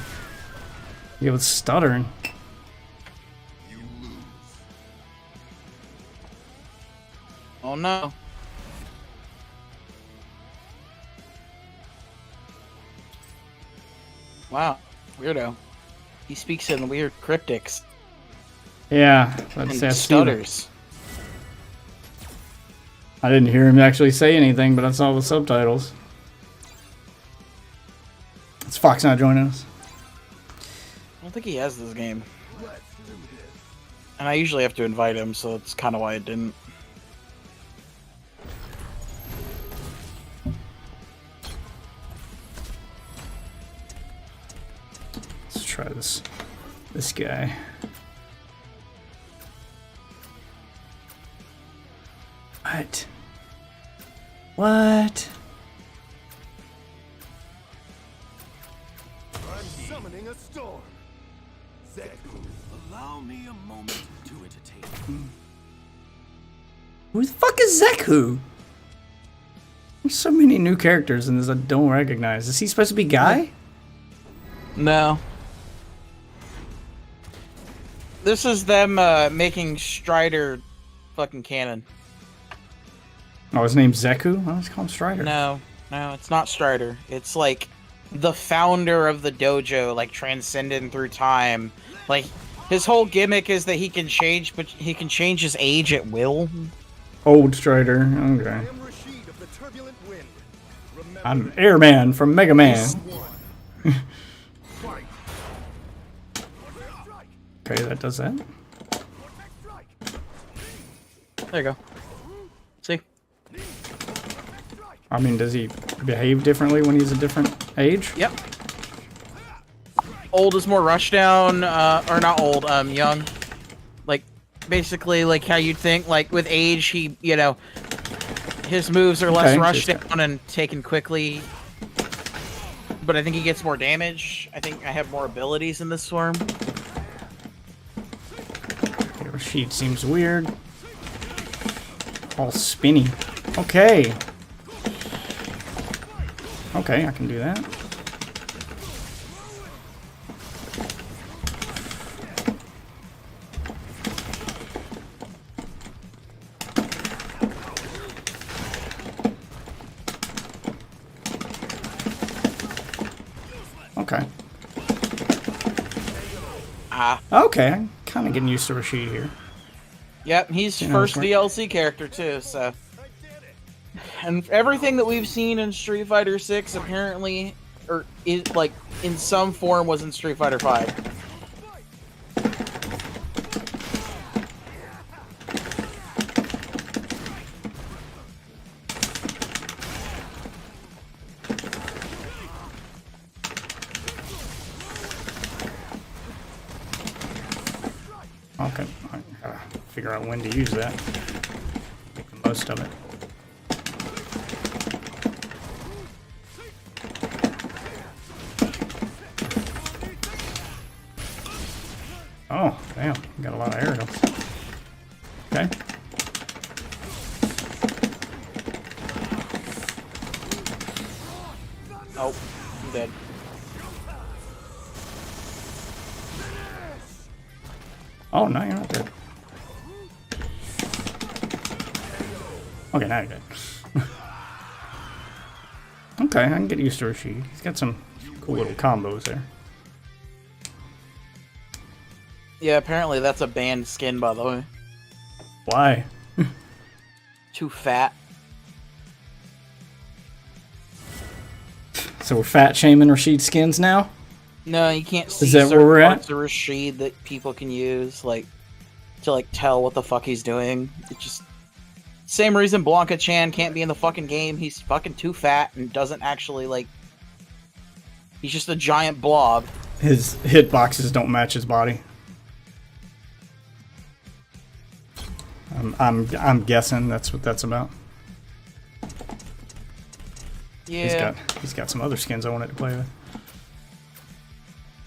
[SPEAKER 1] Yeah, with stuttering.
[SPEAKER 4] Oh no. Wow, weirdo. He speaks in weird cryptics
[SPEAKER 1] Yeah,
[SPEAKER 4] and
[SPEAKER 1] that's
[SPEAKER 4] stutters.
[SPEAKER 1] I didn't hear him actually say anything, but I saw the subtitles. Is Fox not joining us?
[SPEAKER 4] I don't think he has this game. And I usually have to invite him, so that's kind of why I didn't.
[SPEAKER 1] Let's try this guy. What? What?
[SPEAKER 3] I'm summoning a storm. Zeku.
[SPEAKER 6] Allow me a moment to entertain.
[SPEAKER 1] Who the fuck is Zeku? There's so many new characters in this I don't recognize. Is he supposed to be Guy?
[SPEAKER 4] No. This is them making Strider fucking canon.
[SPEAKER 1] Oh, his name's Zeku? I always call him Strider.
[SPEAKER 4] No, it's not Strider. It's like the founder of the dojo, like transcending through time. Like His whole gimmick is that he can change, but he can change his age at will.
[SPEAKER 1] Old Strider. Okay.
[SPEAKER 3] I am Rashid of the Turbulent Wind. Remember
[SPEAKER 1] I'm Airman from Mega Man.
[SPEAKER 3] Fight.
[SPEAKER 1] Okay, that does that.
[SPEAKER 4] There you go. See?
[SPEAKER 1] I mean, does he behave differently when he's a different age?
[SPEAKER 4] Yep. Old is more rushdown, or not old, young. Like, basically, like how you'd think, like, with age, he, you know, his moves are less
[SPEAKER 1] Okay,
[SPEAKER 4] rushed
[SPEAKER 1] just-
[SPEAKER 4] down and taken quickly. But I think he gets more damage. I think I have more abilities in this form.
[SPEAKER 1] Okay, Rashid seems weird. All spinny. Okay. Okay, I can do that. Okay.
[SPEAKER 4] Ah.
[SPEAKER 1] Okay, I'm kind of getting used to Rashid here.
[SPEAKER 4] Yep, he's
[SPEAKER 1] Yeah,
[SPEAKER 4] first
[SPEAKER 1] that's right.
[SPEAKER 4] DLC character, too, so... And everything that we've seen in Street Fighter 6 apparently, or is like in some form, was in Street Fighter 5.
[SPEAKER 1] Okay, I gotta figure out when to use that. Make the most of it. Oh, damn, got a lot of aerials. Okay.
[SPEAKER 4] Oh, I'm dead.
[SPEAKER 1] Oh, no, you're not dead. Okay, now you're dead. Okay, I can get used to Rashid. He's got some cool little combos there.
[SPEAKER 4] Yeah, apparently that's a banned skin, by the way.
[SPEAKER 1] Why?
[SPEAKER 4] Too fat.
[SPEAKER 1] So we're fat shaming Rashid skins now?
[SPEAKER 4] No, you can't see
[SPEAKER 1] that where
[SPEAKER 4] certain
[SPEAKER 1] we're at?
[SPEAKER 4] parts of Rashid that people can use, like, to, like, tell what the fuck he's doing. It's just... Same reason Blanca Chan can't be in the fucking game. He's fucking too fat and doesn't actually, like... He's just a giant blob.
[SPEAKER 1] His hitboxes don't match his body. I'm guessing that's what that's about.
[SPEAKER 4] Yeah.
[SPEAKER 1] He's got some other skins I wanted to play with.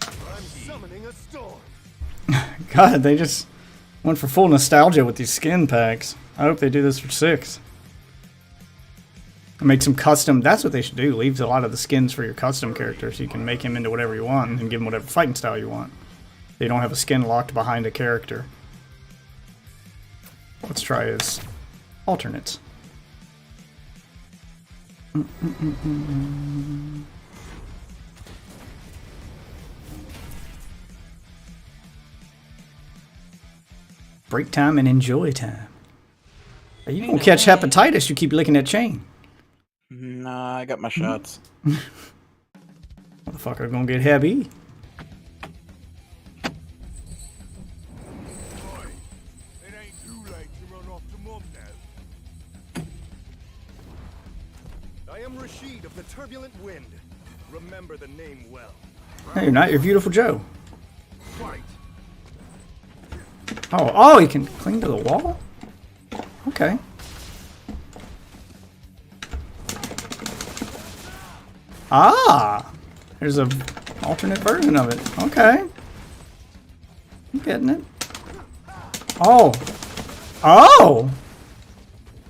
[SPEAKER 3] I'm summoning a storm.
[SPEAKER 1] God, they just went for full nostalgia with these skin packs. I hope they do this for 6. Make some custom. That's what they should do. Leave a lot of the skins for your custom characters. You can make him into whatever you want and give him whatever fighting style you want. They don't have a skin locked behind a character. Let's try his alternates. Break time and enjoy time. Are you gonna catch hepatitis? You keep licking that chain.
[SPEAKER 4] Nah, I got my shots.
[SPEAKER 1] Motherfucker gonna get heavy.
[SPEAKER 3] It ain't too late to run off to mum now. I am Rashid of the Turbulent Wind. Remember the name well.
[SPEAKER 1] No, you're not. You're Beautiful Joe.
[SPEAKER 3] Fight.
[SPEAKER 1] Oh, you can cling to the wall? Okay. Ah! There's a alternate version of it. Okay. I'm getting it. Oh! Oh!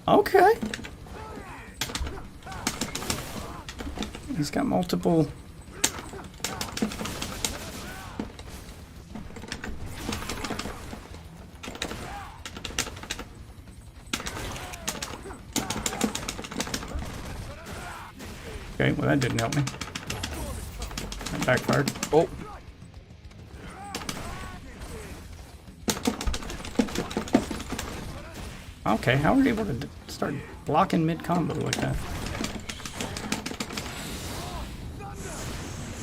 [SPEAKER 1] Okay. He's got multiple... Okay, well that didn't help me. That backfired.
[SPEAKER 4] Oh.
[SPEAKER 1] Okay, how are you able to start blocking mid-combo like that?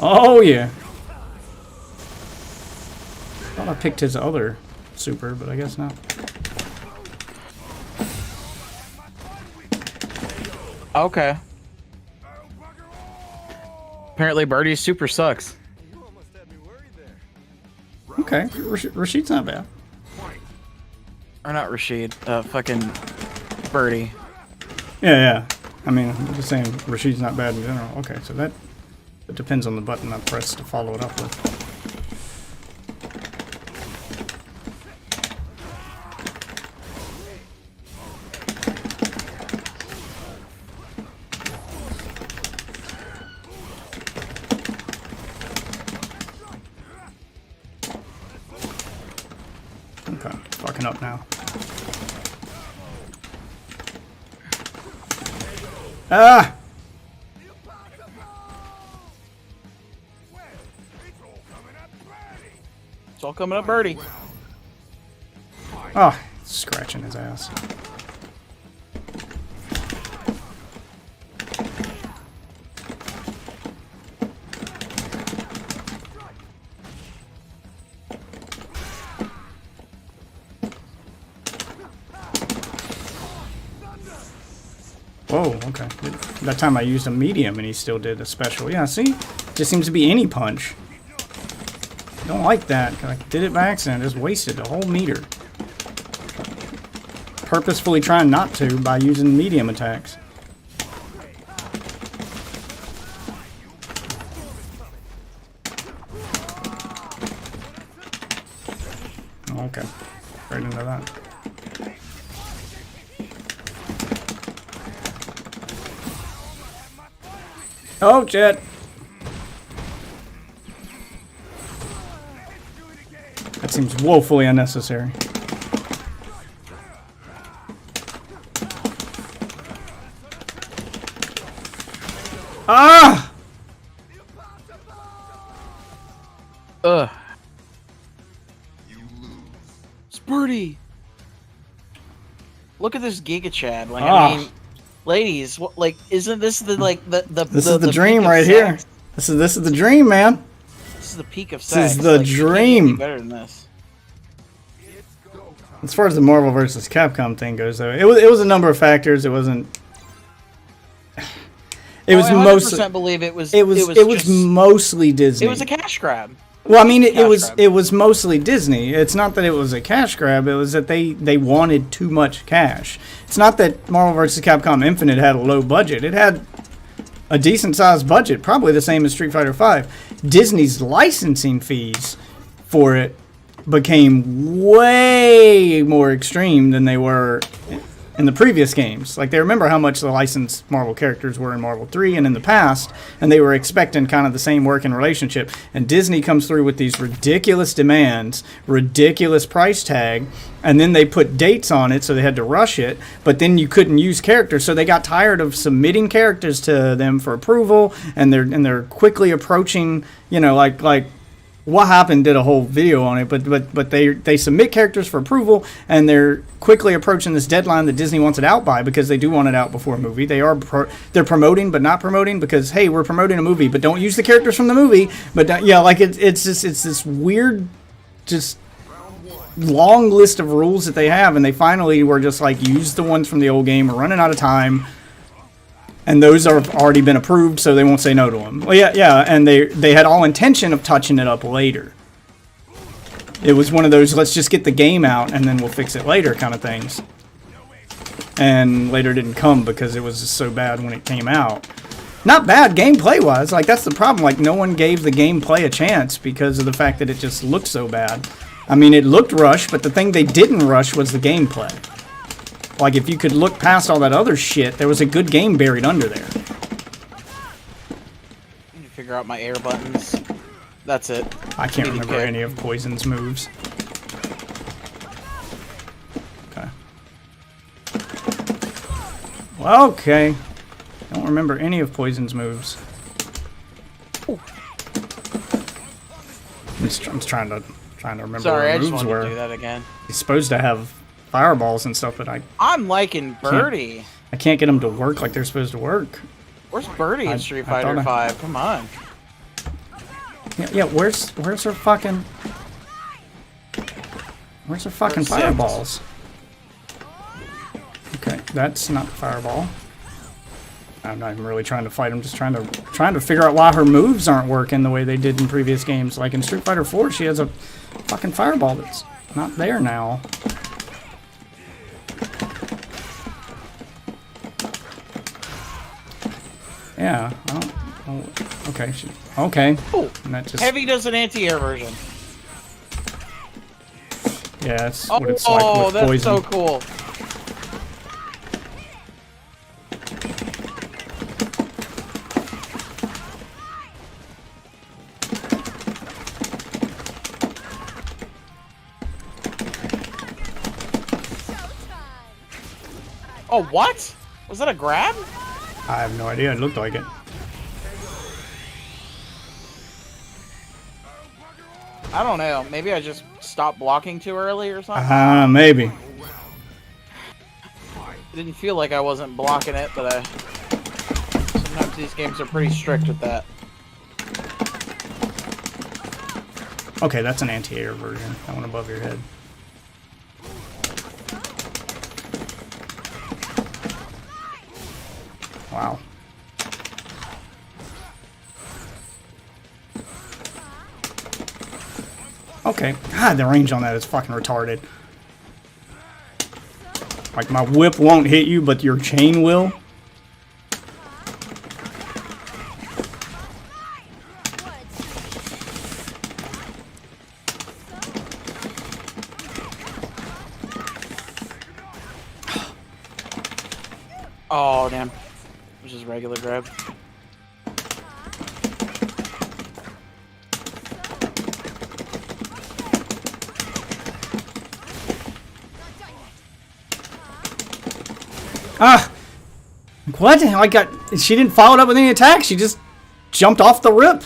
[SPEAKER 1] Oh, yeah. Thought I picked his other super, but I guess not.
[SPEAKER 4] Okay. Apparently Birdie's super sucks.
[SPEAKER 1] Okay, Rashid's not bad.
[SPEAKER 4] Or not Rashid, fucking Birdie.
[SPEAKER 1] Yeah. I mean, I'm just saying Rashid's not bad in general. Okay, so that it depends on the button I press to follow it up with. Okay, fucking up now. Ah!
[SPEAKER 4] It's all coming up Birdie.
[SPEAKER 1] Oh, scratching his ass. Whoa, okay. That time I used a medium and he still did a special. Yeah, see? Just seems to be any punch. Don't like that. I did it by accident. Just wasted the whole meter. Purposefully trying not to by using medium attacks. Okay. Right into that. Oh, Jet. That seems woefully unnecessary. Ah!
[SPEAKER 4] Ugh. Birdie. Look at this Giga Chad. Like, I mean, ladies, what, like, isn't this the
[SPEAKER 1] This is the dream right here. This is the dream, man.
[SPEAKER 4] This is the peak of sex.
[SPEAKER 1] This is the
[SPEAKER 4] like, you can't get
[SPEAKER 1] dream.
[SPEAKER 4] any better than this.
[SPEAKER 1] As far as the Marvel vs. Capcom thing goes, though, it was a number of factors. It wasn't. It was
[SPEAKER 4] I 100%
[SPEAKER 1] mostly.
[SPEAKER 4] believe it was.
[SPEAKER 1] It was
[SPEAKER 4] just,
[SPEAKER 1] mostly Disney.
[SPEAKER 4] It was a cash grab.
[SPEAKER 1] Well, I mean, it
[SPEAKER 4] Cash
[SPEAKER 1] was mostly Disney. It's not that it was a cash grab. It was that they wanted too much cash. It's not that Marvel vs. Capcom Infinite had a low budget. It had a decent sized budget, probably the same as Street Fighter V. Disney's licensing fees for it became way more extreme than they were in the previous games. Like, they remember how much the licensed Marvel characters were in Marvel 3 and in the past, and they were expecting kind of the same working relationship. And Disney comes through with these ridiculous demands, ridiculous price tag, and then they put dates on it, so they had to rush it, but then you couldn't use characters, so they got tired of submitting characters to them for approval, and they're quickly approaching, you know, like What Happened did a whole video on it, but they submit characters for approval, and they're quickly approaching this deadline that Disney wants it out by, because they do want it out before a movie. They're promoting but not promoting, because hey, we're promoting a movie, but don't use the characters from the movie. But yeah, like it's this weird, just long list of rules that they have, and they finally were just like, use the ones from the old game. We're running out of time. And those are already been approved, so they won't say no to them. Well, yeah, and they had all intention of touching it up later. It was one of those, let's just get the game out, and then we'll fix it later kind of things. And later didn't come because it was just so bad when it came out. Not bad gameplay-wise. Like, that's the problem. Like, no one gave the gameplay a chance because of the fact that it just looked so bad. I mean, it looked rushed, but the thing they didn't rush was the gameplay. Like, if you could look past all that other shit, there was a good game buried under there.
[SPEAKER 4] I need to figure out my air buttons. That's it.
[SPEAKER 1] I can't remember any of Poison's moves. Okay. Well, okay. Don't remember any of Poison's moves. I'm trying to remember
[SPEAKER 4] Sorry,
[SPEAKER 1] what
[SPEAKER 4] I just
[SPEAKER 1] moves
[SPEAKER 4] wanted
[SPEAKER 1] were.
[SPEAKER 4] to do that again.
[SPEAKER 1] He's supposed to have fireballs and stuff, but
[SPEAKER 4] I'm liking Birdie.
[SPEAKER 1] I can't get them to work like they're supposed to work.
[SPEAKER 4] Where's Birdie in Street
[SPEAKER 1] I thought
[SPEAKER 4] Fighter
[SPEAKER 1] I-
[SPEAKER 4] 5? Come on.
[SPEAKER 1] Yeah, where's her fucking... Where's her fucking
[SPEAKER 4] Where's Six?
[SPEAKER 1] fireballs? Okay, that's not the fireball. I'm not even really trying to fight. I'm just trying to figure out why her moves aren't working the way they did in previous games. Like in Street Fighter 4, she has a fucking fireball that's not there now. Yeah. Oh, okay. Okay.
[SPEAKER 4] Oh,
[SPEAKER 1] And that just,
[SPEAKER 4] Heavy does an anti-air version.
[SPEAKER 1] yeah, that's
[SPEAKER 4] Oh,
[SPEAKER 1] what it's like with
[SPEAKER 4] that's
[SPEAKER 1] poison.
[SPEAKER 4] so cool. Oh, what? Was that a grab?
[SPEAKER 1] I have no idea. It looked like it.
[SPEAKER 4] I don't know. Maybe I just stopped blocking too early or something.
[SPEAKER 1] Maybe.
[SPEAKER 4] It didn't feel like I wasn't blocking it, but sometimes these games are pretty strict with that.
[SPEAKER 1] Okay, that's an anti-air version. That one above your head. Wow. Okay. God, the range on that is fucking retarded. Like, my whip won't hit you, but your chain will.
[SPEAKER 4] Oh, damn. It was just regular grab.
[SPEAKER 1] Ah! What? She didn't follow it up with any attacks. She just jumped off the rip.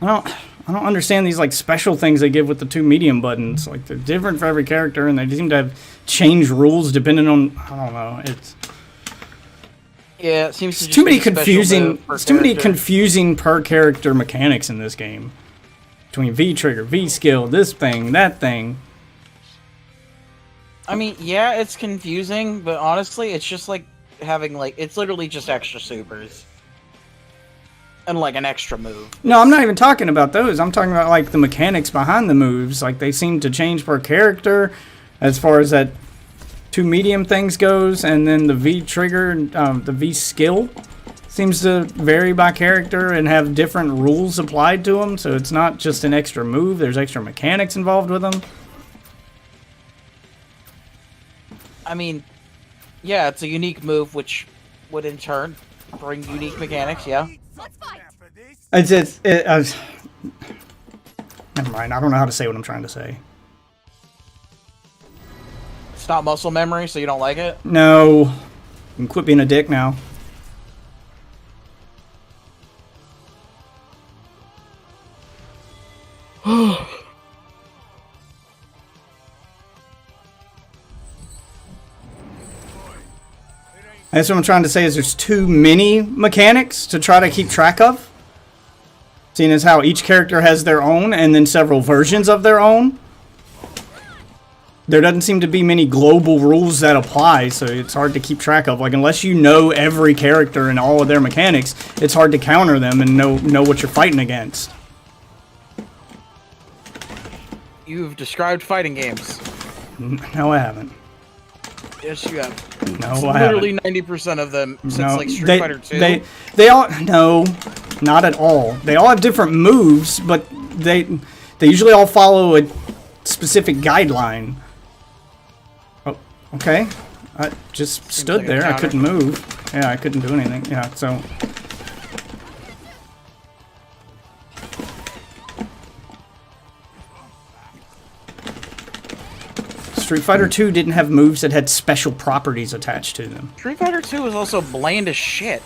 [SPEAKER 1] I don't understand these like special things they give with the two medium buttons. Like they're different for every character, and they seem to have changed rules depending on, I don't know.
[SPEAKER 4] Yeah, it seems to
[SPEAKER 1] It's
[SPEAKER 4] just
[SPEAKER 1] too many
[SPEAKER 4] be a special
[SPEAKER 1] confusing.
[SPEAKER 4] move per
[SPEAKER 1] It's too many
[SPEAKER 4] character.
[SPEAKER 1] confusing per character mechanics in this game. Between V trigger, V skill, this thing, that thing.
[SPEAKER 4] I mean, yeah, it's confusing, but honestly, it's just like having like it's literally just extra supers and like an extra move.
[SPEAKER 1] No, I'm not even talking about those. I'm talking about like the mechanics behind the moves. Like they seem to change per character, as far as that two medium things goes, and then the V trigger, the V skill seems to vary by character and have different rules applied to them. So it's not just an extra move. There's extra mechanics involved with them.
[SPEAKER 4] I mean, yeah, it's a unique move, which would in turn bring unique mechanics. Yeah.
[SPEAKER 5] Let's fight.
[SPEAKER 1] Never mind. I don't know how to say what I'm trying to say.
[SPEAKER 4] It's not muscle memory, so you don't like it.
[SPEAKER 1] No, you can quit being a dick now. That's what I'm trying to say, is there's too many mechanics to try to keep track of. Seeing as how each character has their own and then several versions of their own. There doesn't seem to be many global rules that apply, so it's hard to keep track of. Like, unless you know every character and all of their mechanics, it's hard to counter them and know what you're fighting against.
[SPEAKER 4] You've described fighting games.
[SPEAKER 1] No, I haven't.
[SPEAKER 4] Yes, you have.
[SPEAKER 1] No,
[SPEAKER 4] It's
[SPEAKER 1] I haven't.
[SPEAKER 4] literally 90% of them since
[SPEAKER 1] No,
[SPEAKER 4] like Street Fighter 2.
[SPEAKER 1] They all, no, not at all. They all have different moves, but they usually all follow a specific guideline. Oh, okay. I just stood
[SPEAKER 4] like a
[SPEAKER 1] there. I
[SPEAKER 4] counter.
[SPEAKER 1] couldn't move. Yeah, I couldn't do anything. Yeah, so. Street Fighter 2 didn't have moves that had special properties attached to them.
[SPEAKER 4] Street Fighter 2 is also bland as shit.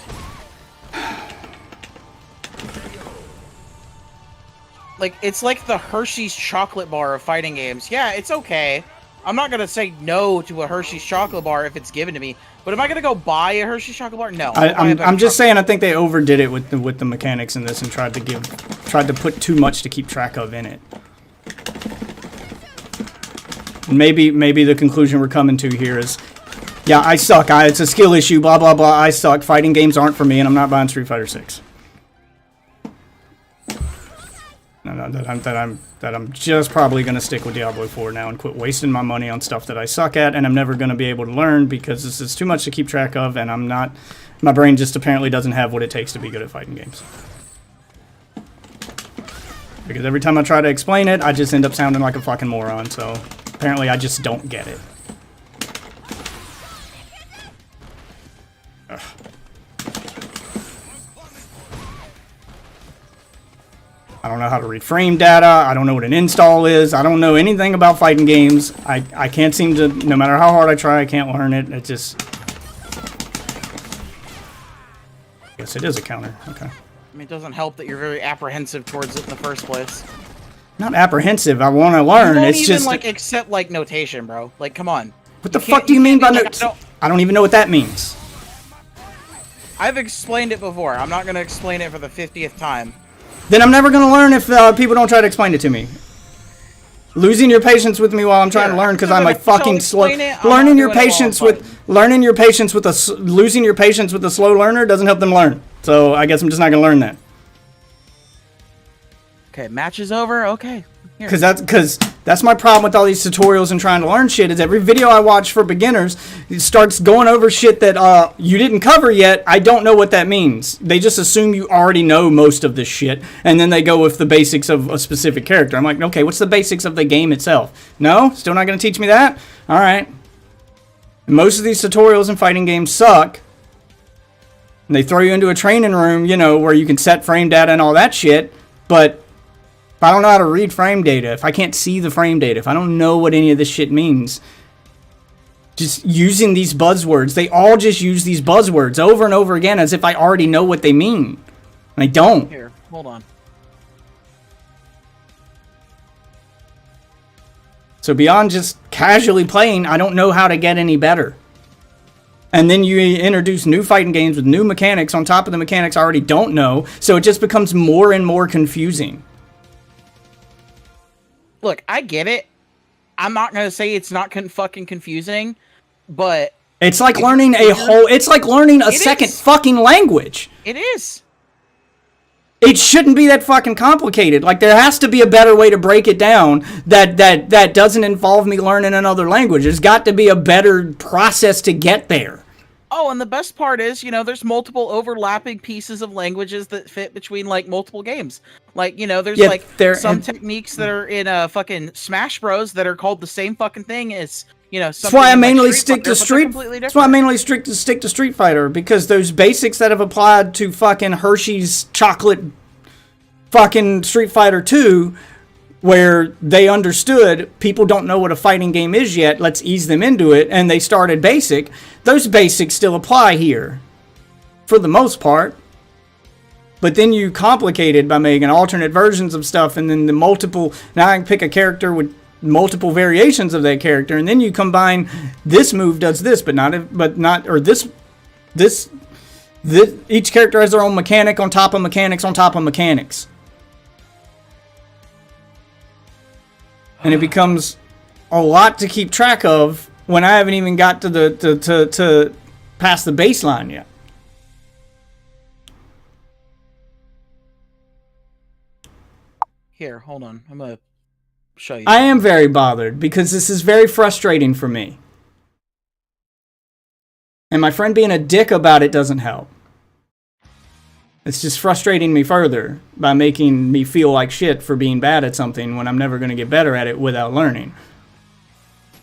[SPEAKER 4] Like, it's like the Hershey's chocolate bar of fighting games. Yeah, it's okay, I'm not gonna say no to a Hershey's chocolate bar if it's given to me. But am I gonna go buy a Hershey's chocolate bar? No.
[SPEAKER 1] I'm just saying. I think they overdid it with the mechanics in this and tried to put too much to keep track of in it. Maybe the conclusion we're coming to here is, yeah, I suck. It's a skill issue. Blah blah blah. I suck. Fighting games aren't for me, and I'm not buying Street Fighter 6. No, that I'm just probably gonna stick with Diablo 4 now and quit wasting my money on stuff that I suck at and I'm never gonna be able to learn because this is too much to keep track of, and I'm not. My brain just apparently doesn't have what it takes to be good at fighting games. Because every time I try to explain it, I just end up sounding like a fucking moron. So apparently, I just don't get it. Ugh. I don't know how to read frame data. I don't know what an install is. I don't know anything about fighting games. I can't seem to, no matter how hard I try, I can't learn it. It just... I guess it is a counter. Okay.
[SPEAKER 4] I mean, it doesn't help that you're very apprehensive towards it in the first place.
[SPEAKER 1] Not apprehensive. I want to learn.
[SPEAKER 4] You won't
[SPEAKER 1] It's
[SPEAKER 4] even,
[SPEAKER 1] just...
[SPEAKER 4] like, accept, like, notation, bro. Like, come on.
[SPEAKER 1] What the fuck do you mean by
[SPEAKER 4] like,
[SPEAKER 1] no... I don't even know what that means.
[SPEAKER 4] I've explained it before. I'm not going to explain it for the 50th time.
[SPEAKER 1] Then I'm never going to learn if people don't try to explain it to me. Losing your patience with me while I'm trying to learn because I'm a fucking slow... Losing your patience with a slow learner doesn't help them learn. So I guess I'm just not going to learn that.
[SPEAKER 4] Okay, match is over. Okay.
[SPEAKER 1] Because that's my problem with all these tutorials and trying to learn shit is every video I watch for beginners it starts going over shit that you didn't cover yet. I don't know what that means. They just assume you already know most of this shit, and then they go with the basics of a specific character. I'm like, okay, what's the basics of the game itself? No? Still not going to teach me that? All right. Most of these tutorials in fighting games suck. And they throw you into a training room, you know, where you can set frame data and all that shit, but... if I don't know how to read frame data, if I can't see the frame data, if I don't know what any of this shit means, just using these buzzwords, they all just use these buzzwords over and over again as if I already know what they mean. And I don't.
[SPEAKER 4] Here, hold on.
[SPEAKER 1] So beyond just casually playing, I don't know how to get any better. And then you introduce new fighting games with new mechanics on top of the mechanics I already don't know, so it just becomes more and more confusing.
[SPEAKER 4] Look, I get it. I'm not gonna say it's not fucking confusing, but
[SPEAKER 1] it's like learning it's like learning a second fucking language.
[SPEAKER 4] It is.
[SPEAKER 1] It shouldn't be that fucking complicated. Like, there has to be a better way to break it down that doesn't involve me learning another language. There's got to be a better process to get there.
[SPEAKER 4] Oh, and the best part is, you know, there's multiple overlapping pieces of languages that fit between, like, multiple games. Like, you know, there's, some techniques that are in fucking Smash Bros. That are called the same fucking thing as, you know, something.
[SPEAKER 1] That's why I mainly stick to Street Fighter, because those basics that have applied to fucking Hershey's chocolate fucking Street Fighter 2, where they understood people don't know what a fighting game is yet, let's ease them into it, and they started basic. Those basics still apply here, for the most part. But then you complicate it by making alternate versions of stuff, and then the multiple... Now I can pick a character with multiple variations of that character, and then you combine this move does this, each character has their own mechanic on top of mechanics on top of mechanics. And it becomes a lot to keep track of when I haven't even got to to past the baseline yet.
[SPEAKER 4] Here, hold on. I'm gonna show you.
[SPEAKER 1] I am very bothered because this is very frustrating for me. And my friend being a dick about it doesn't help. It's just frustrating me further by making me feel like shit for being bad at something when I'm never going to get better at it without learning.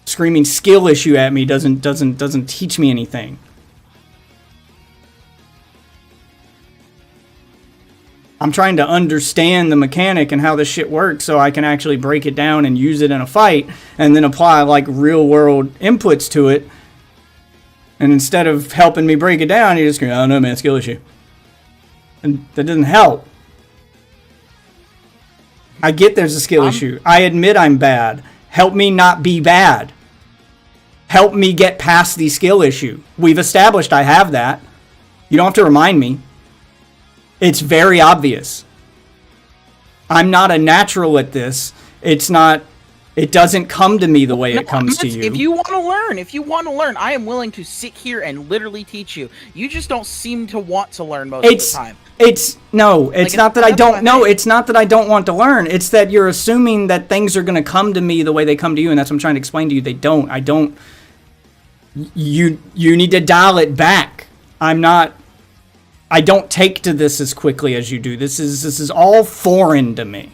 [SPEAKER 1] Screaming skill issue at me doesn't teach me anything. I'm trying to understand the mechanic and how this shit works so I can actually break it down and use it in a fight and then apply like real world inputs to it. And instead of helping me break it down, you just go, oh no man, skill issue. And that doesn't help. I get there's a skill issue. I admit I'm bad. Help me not be bad. help me get past the skill issue. We've established I have that. You don't have to remind me. It's very obvious. I'm not a natural at this. It's not, it doesn't come to me the way it comes to you.
[SPEAKER 4] If you want to learn, I am willing to sit here and literally teach you. You just don't seem to want to learn most of the time.
[SPEAKER 1] It's not that I don't know. It's not that I don't want to learn. It's that you're assuming that things are going to come to me the way they come to you, and that's what I'm trying to explain to you. They don't. I don't. You need to dial it back. I don't take to this as quickly as you do. This is all foreign to me.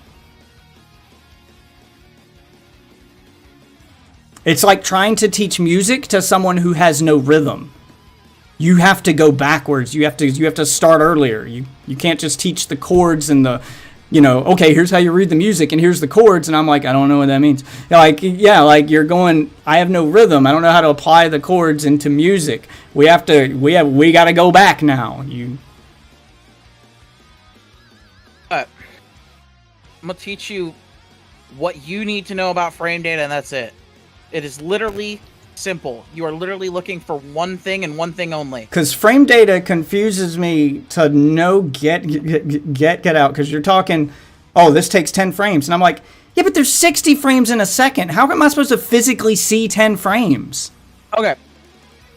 [SPEAKER 1] It's like trying to teach music to someone who has no rhythm. You have to go backwards. You have to start earlier. You can't just teach the chords and the, okay, here's how you read the music and here's the chords, and I'm like, I don't know what that means. Like you're going, I have no rhythm. I don't know how to apply the chords into music. We got to go back now.
[SPEAKER 4] I'm gonna teach you what you need to know about frame data, and that's it. It is literally simple. You are literally looking for one thing and one thing only.
[SPEAKER 1] Because frame data confuses me to get out. Because you're talking, oh, this takes 10 frames, and I'm like, yeah, but there's 60 frames in a second. How am I supposed to physically see 10 frames?
[SPEAKER 4] Okay,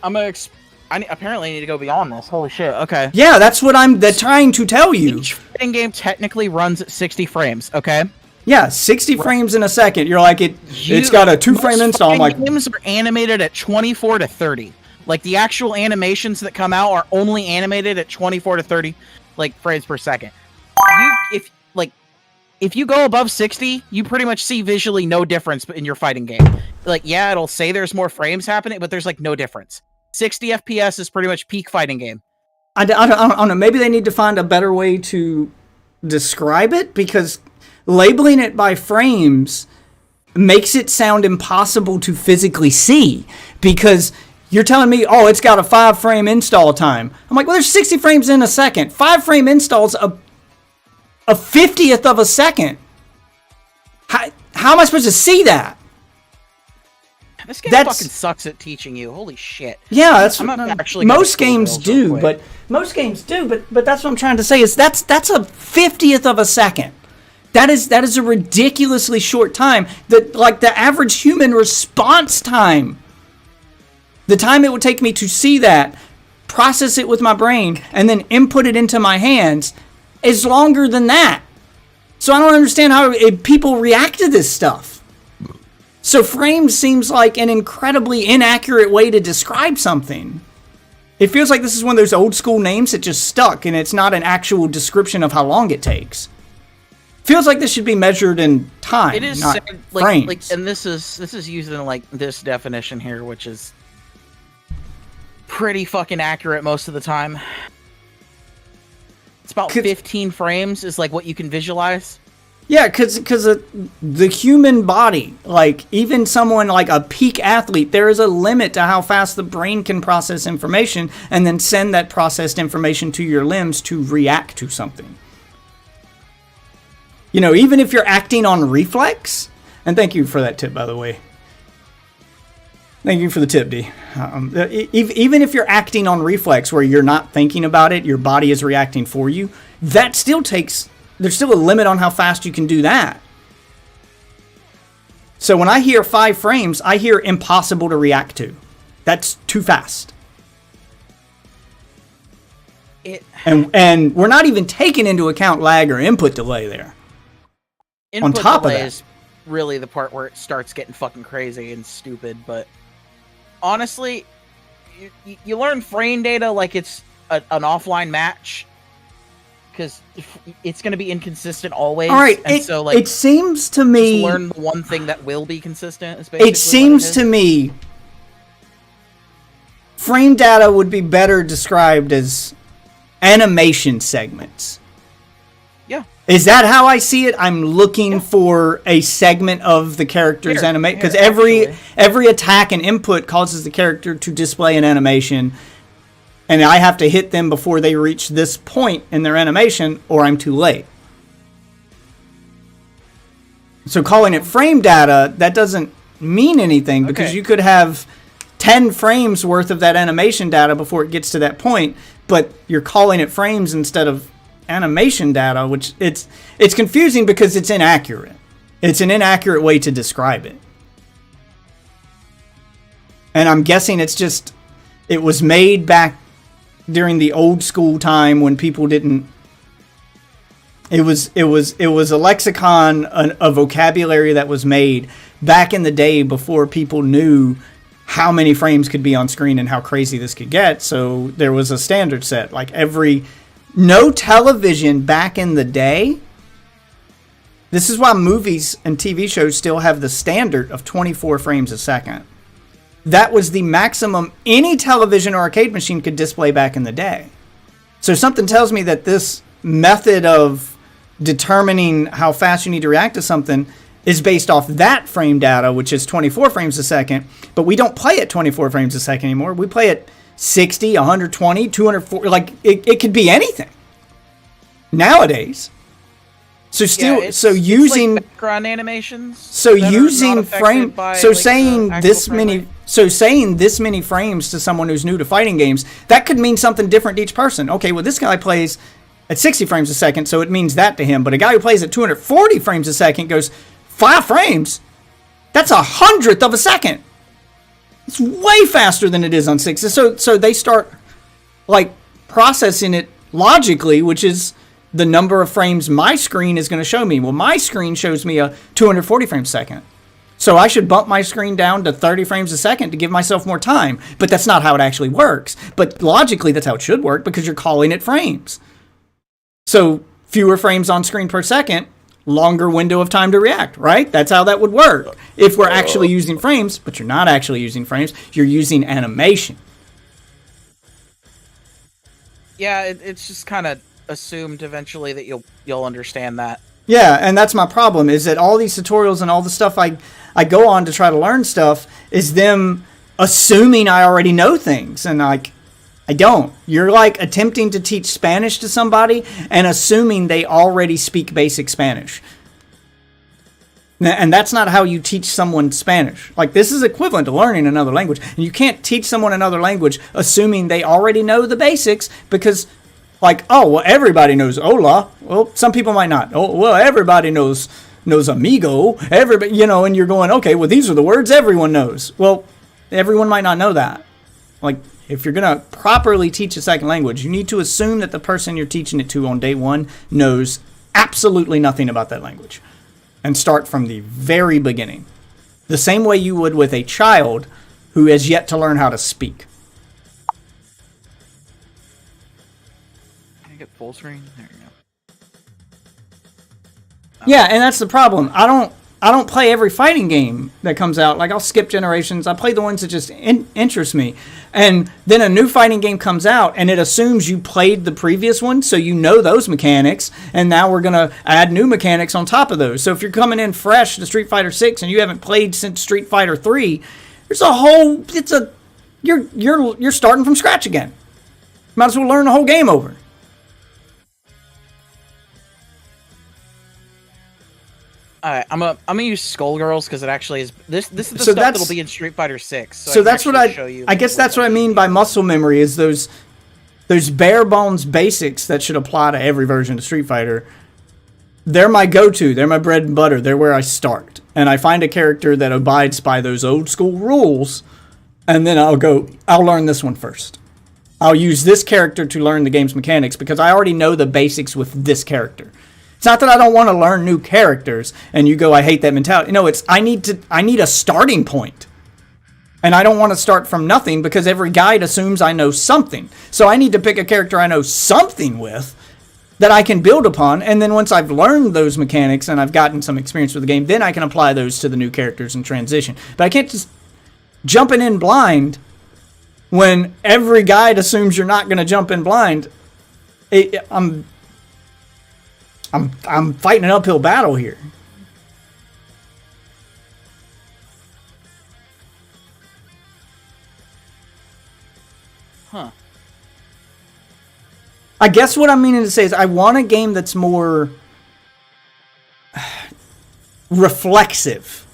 [SPEAKER 4] I apparently need to go beyond this. Holy shit. Okay.
[SPEAKER 1] Yeah, that's what I'm trying to tell you.
[SPEAKER 4] Each fighting game technically runs at 60 frames. Okay.
[SPEAKER 1] Yeah, 60 frames in a second. You're like, it's got a 2-frame install. I'm like,
[SPEAKER 4] games are animated at 24 to 30. Like, the actual animations that come out are only animated at 24 to 30, frames per second. If you go above 60, you pretty much see visually no difference in your fighting game. Yeah, it'll say there's more frames happening, but there's, no difference. 60 FPS is pretty much peak fighting game.
[SPEAKER 1] I don't know. Maybe they need to find a better way to describe it, because labeling it by frames makes it sound impossible to physically see, because you're telling me, oh, it's got a 5-frame install time. I'm like, well, there's 60 frames in a second. 5-frame installs a 50th of a second. How am I supposed to see that?
[SPEAKER 4] This game fucking sucks at teaching you. Holy shit.
[SPEAKER 1] Yeah, that's most games do, but that's what I'm trying to say is that's a 50th of a second. That is a ridiculously short time. The average human response time, the time it would take me to see that, process it with my brain, and then input it into my hands is longer than that. So I don't understand how people react to this stuff. So frames seems like an incredibly inaccurate way to describe something. It feels like this is one of those old school names that just stuck, and it's not an actual description of how long it takes. Feels like this should be measured in time,
[SPEAKER 4] it is
[SPEAKER 1] not frames.
[SPEAKER 4] And this is using this definition here, which is pretty fucking accurate most of the time. It's about 15 frames is what you can visualize.
[SPEAKER 1] Yeah, because the human body, even someone like a peak athlete, there is a limit to how fast the brain can process information and then send that processed information to your limbs to react to something. Even if you're acting on reflex, and thank you for that tip, by the way. Thank you for the tip, D. Even if you're acting on reflex where you're not thinking about it, your body is reacting for you, that still takes... There's still a limit on how fast you can do that. So when I hear 5 frames, I hear impossible to react to. That's too fast. And we're not even taking into account lag or input delay there.
[SPEAKER 4] Input delay is really the part where it starts getting fucking crazy and stupid, but honestly, you learn frame data like it's an offline match, because it's going to be inconsistent always.
[SPEAKER 1] All right,
[SPEAKER 4] and
[SPEAKER 1] it seems to me...
[SPEAKER 4] Just learn the one thing that will be consistent, is basically
[SPEAKER 1] it seems to me frame data would be better described as animation segments.
[SPEAKER 4] Yeah.
[SPEAKER 1] Is that how I see it? I'm looking for a segment of the character's animation, because every attack and input causes the character to display an animation, and I have to hit them before they reach this point in their animation, or I'm too late. So calling it frame data, that doesn't mean anything, because you could have 10 frames worth of that animation data before it gets to that point, but you're calling it frames instead of animation data, which it's confusing because it's inaccurate. It's an inaccurate way to describe it. And I'm guessing it was made back during the old school time when people didn't. It was a lexicon, a vocabulary that was made back in the day before people knew how many frames could be on screen and how crazy this could get. So there was a standard set. Like no television back in the day. This is why movies and TV shows still have the standard of 24 frames a second. That was the maximum any television or arcade machine could display back in the day. So something tells me that this method of determining how fast you need to react to something is based off that frame data, which is 24 frames a second. But we don't play at 24 frames a second anymore. We play at 60, 120, 240. Like, it could be anything nowadays. So still,
[SPEAKER 4] Yeah,
[SPEAKER 1] so
[SPEAKER 4] it's
[SPEAKER 1] using
[SPEAKER 4] like background animations.
[SPEAKER 1] so
[SPEAKER 4] that are
[SPEAKER 1] using
[SPEAKER 4] not affected
[SPEAKER 1] frame,
[SPEAKER 4] by,
[SPEAKER 1] so
[SPEAKER 4] like,
[SPEAKER 1] saying
[SPEAKER 4] the actual
[SPEAKER 1] this
[SPEAKER 4] frame
[SPEAKER 1] many,
[SPEAKER 4] rate.
[SPEAKER 1] so saying this many frames to someone who's new to fighting games, that could mean something different to each person. Okay, well, this guy plays at 60 frames a second, so it means that to him. But a guy who plays at 240 frames a second goes, 5 frames? That's 100th of a second. It's way faster than it is on 6. So they start like processing it logically, which is the number of frames my screen is going to show me. Well, my screen shows me a 240 frames a second. So I should bump my screen down to 30 frames a second to give myself more time. But that's not how it actually works. But logically, that's how it should work because you're calling it frames. So fewer frames on screen per second, longer window of time to react, right? That's how that would work. If we're actually using frames, but you're not actually using frames, you're using animation.
[SPEAKER 4] Yeah, it's just kind of assumed eventually that you'll understand that.
[SPEAKER 1] Yeah, and that's my problem, is that all these tutorials and all the stuff I go on to try to learn stuff is them assuming I already know things. And like, I don't. You're like attempting to teach Spanish to somebody and assuming they already speak basic Spanish. And that's not how you teach someone Spanish. Like, this is equivalent to learning another language. And you can't teach someone another language assuming they already know the basics because, like, oh, well, everybody knows hola. Well, some people might not. Oh, well, everybody knows amigo. Everybody, and you're going, okay, well, these are the words everyone knows. Well, everyone might not know that. Like, if you're going to properly teach a second language, you need to assume that the person you're teaching it to on day one knows absolutely nothing about that language. And start from the very beginning. The same way you would with a child who has yet to learn how to speak.
[SPEAKER 4] Can I get full screen? There you go.
[SPEAKER 1] Yeah, and that's the problem. I don't play every fighting game that comes out. Like, I'll skip generations. I play the ones that just interest me. And then a new fighting game comes out, and it assumes you played the previous one, so you know those mechanics, and now we're going to add new mechanics on top of those. So if you're coming in fresh to Street Fighter 6 and you haven't played since Street Fighter 3, you're starting from scratch again. Might as well learn the whole game over.
[SPEAKER 4] Alright, I'm gonna use Skullgirls because it actually is. This is the
[SPEAKER 1] So
[SPEAKER 4] stuff
[SPEAKER 1] that's-
[SPEAKER 4] that'll be in Street Fighter 6.
[SPEAKER 1] So that's what I guess that's what I mean by muscle memory, is those bare bones basics that should apply to every version of Street Fighter. They're my go-to. They're my bread and butter. They're where I start. And I find a character that abides by those old school rules, and then I'll learn this one first. I'll use this character to learn the game's mechanics because I already know the basics with this character. It's not that I don't want to learn new characters and you go, I hate that mentality. No, it's I need a starting point. And I don't want to start from nothing because every guide assumes I know something. So I need to pick a character I know something with that I can build upon. And then once I've learned those mechanics and I've gotten some experience with the game, then I can apply those to the new characters and transition. But I can't just jumping in blind when every guide assumes you're not going to jump in blind. I'm fighting an uphill battle here.
[SPEAKER 4] Huh.
[SPEAKER 1] I guess what I'm meaning to say is I want a game that's more reflexive.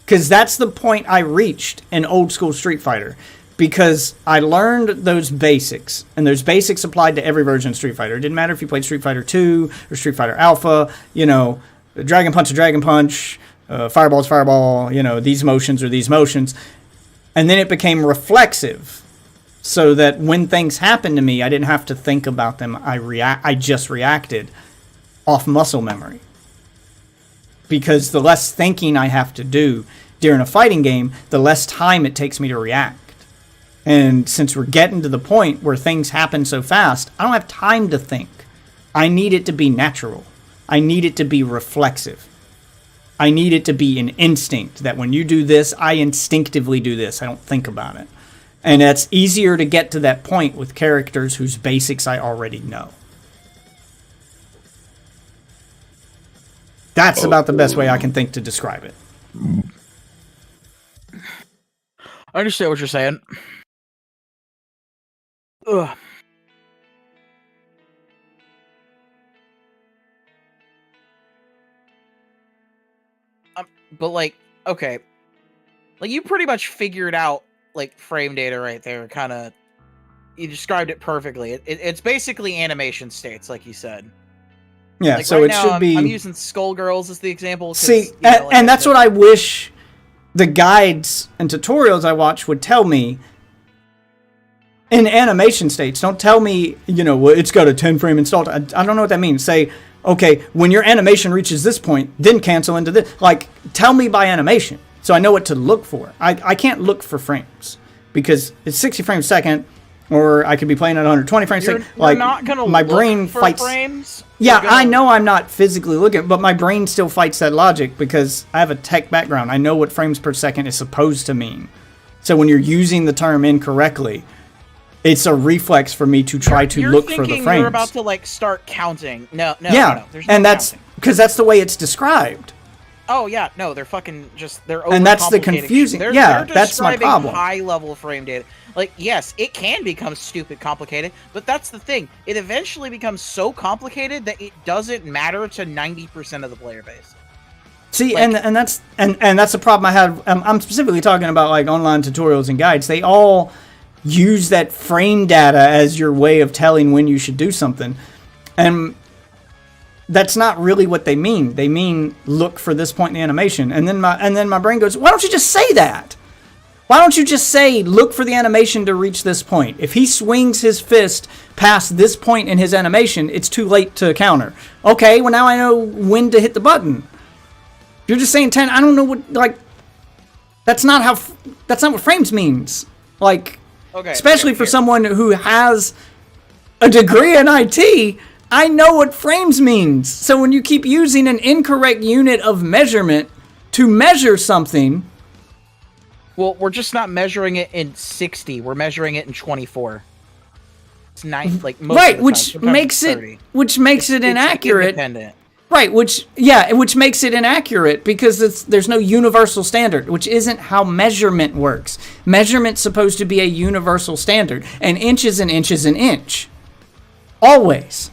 [SPEAKER 1] Because that's the point I reached in old school Street Fighter. because I learned those basics, and those basics applied to every version of Street Fighter. It didn't matter if you played Street Fighter 2 or Street Fighter Alpha, you know, Dragon Punch to Dragon Punch, Fireball's Fireball, you know, these motions or these motions. And then it became reflexive, so that when things happened to me, I didn't have to think about them. I just reacted off muscle memory. Because the less thinking I have to do during a fighting game, the less time it takes me to react. And since we're getting to the point where things happen so fast, I don't have time to think. I need it to be natural. I need it to be reflexive. I need it to be an instinct that when you do this, I instinctively do this. I don't think about it. And it's easier to get to that point with characters whose basics I already know. That's about the best way I can think to describe it.
[SPEAKER 4] I understand what you're saying. Ugh. But like, okay, like you pretty much figured out like frame data right there. Kind of, you described it perfectly. It's basically animation states, like you said.
[SPEAKER 1] Yeah,
[SPEAKER 4] like
[SPEAKER 1] so
[SPEAKER 4] right
[SPEAKER 1] it
[SPEAKER 4] now,
[SPEAKER 1] should be.
[SPEAKER 4] I'm using Skullgirls as the example. 'Cause,
[SPEAKER 1] See,
[SPEAKER 4] you know, like
[SPEAKER 1] and
[SPEAKER 4] I
[SPEAKER 1] that's
[SPEAKER 4] said-
[SPEAKER 1] what I wish the guides and tutorials I watch would tell me. In animation states, don't tell me, you know, well, it's got a 10 frame installed. I don't know what that means. Say, okay, when your animation reaches this point, then cancel into this. Like, tell me by animation so I know what to look for. I can't look for frames because it's 60 frames a second, or I could be playing at 120 frames a second.
[SPEAKER 4] You're not gonna
[SPEAKER 1] my
[SPEAKER 4] look
[SPEAKER 1] brain
[SPEAKER 4] for
[SPEAKER 1] fights.
[SPEAKER 4] frames.
[SPEAKER 1] Yeah,
[SPEAKER 4] You're gonna-
[SPEAKER 1] I know I'm not physically looking, but my brain still fights that logic because I have a tech background. I know what frames per second is supposed to mean. So when you're using the term incorrectly, it's a reflex for me to try to
[SPEAKER 4] You're
[SPEAKER 1] look for the
[SPEAKER 4] thinking
[SPEAKER 1] frames.
[SPEAKER 4] You're about to like start counting. No.
[SPEAKER 1] Yeah,
[SPEAKER 4] There's no
[SPEAKER 1] and that's
[SPEAKER 4] counting.
[SPEAKER 1] because that's the way it's described.
[SPEAKER 4] Oh yeah, no, they're fucking just they're
[SPEAKER 1] And that's the
[SPEAKER 4] overcomplicating
[SPEAKER 1] confusing-
[SPEAKER 4] shit.
[SPEAKER 1] yeah,
[SPEAKER 4] They're
[SPEAKER 1] that's my
[SPEAKER 4] describing
[SPEAKER 1] problem.
[SPEAKER 4] High level frame data. Like yes, it can become stupid complicated, but that's the thing. It eventually becomes so complicated that it doesn't matter to 90% of the player base.
[SPEAKER 1] See,
[SPEAKER 4] Like-
[SPEAKER 1] and that's the problem I had. I'm specifically talking about like online tutorials and guides. They all use that frame data as your way of telling when you should do something, and that's not really what they mean. They mean look for this point in the animation, and then my brain goes, why don't you just say that? Why don't you just say look for the animation to reach this point? If he swings his fist past this point in his animation, it's too late to counter. Okay, well now I know when to hit the button. You're just saying 10. I don't know what, like, that's not what frames means. Like,
[SPEAKER 4] Okay.
[SPEAKER 1] especially
[SPEAKER 4] okay,
[SPEAKER 1] for
[SPEAKER 4] here.
[SPEAKER 1] someone who has a degree in IT, I know what frames means. So when you keep using an incorrect unit of measurement to measure something,
[SPEAKER 4] Well, we're just not measuring it in 60. We're measuring it in 24. It's 9 like most
[SPEAKER 1] right,
[SPEAKER 4] of the
[SPEAKER 1] which
[SPEAKER 4] time. Sometimes
[SPEAKER 1] makes
[SPEAKER 4] it's
[SPEAKER 1] it
[SPEAKER 4] 30.
[SPEAKER 1] which makes it
[SPEAKER 4] It's
[SPEAKER 1] inaccurate.
[SPEAKER 4] independent.
[SPEAKER 1] Right, which makes it inaccurate because there's no universal standard, which isn't how measurement works. Measurement's supposed to be a universal standard. An inch is an inch is an inch. Always.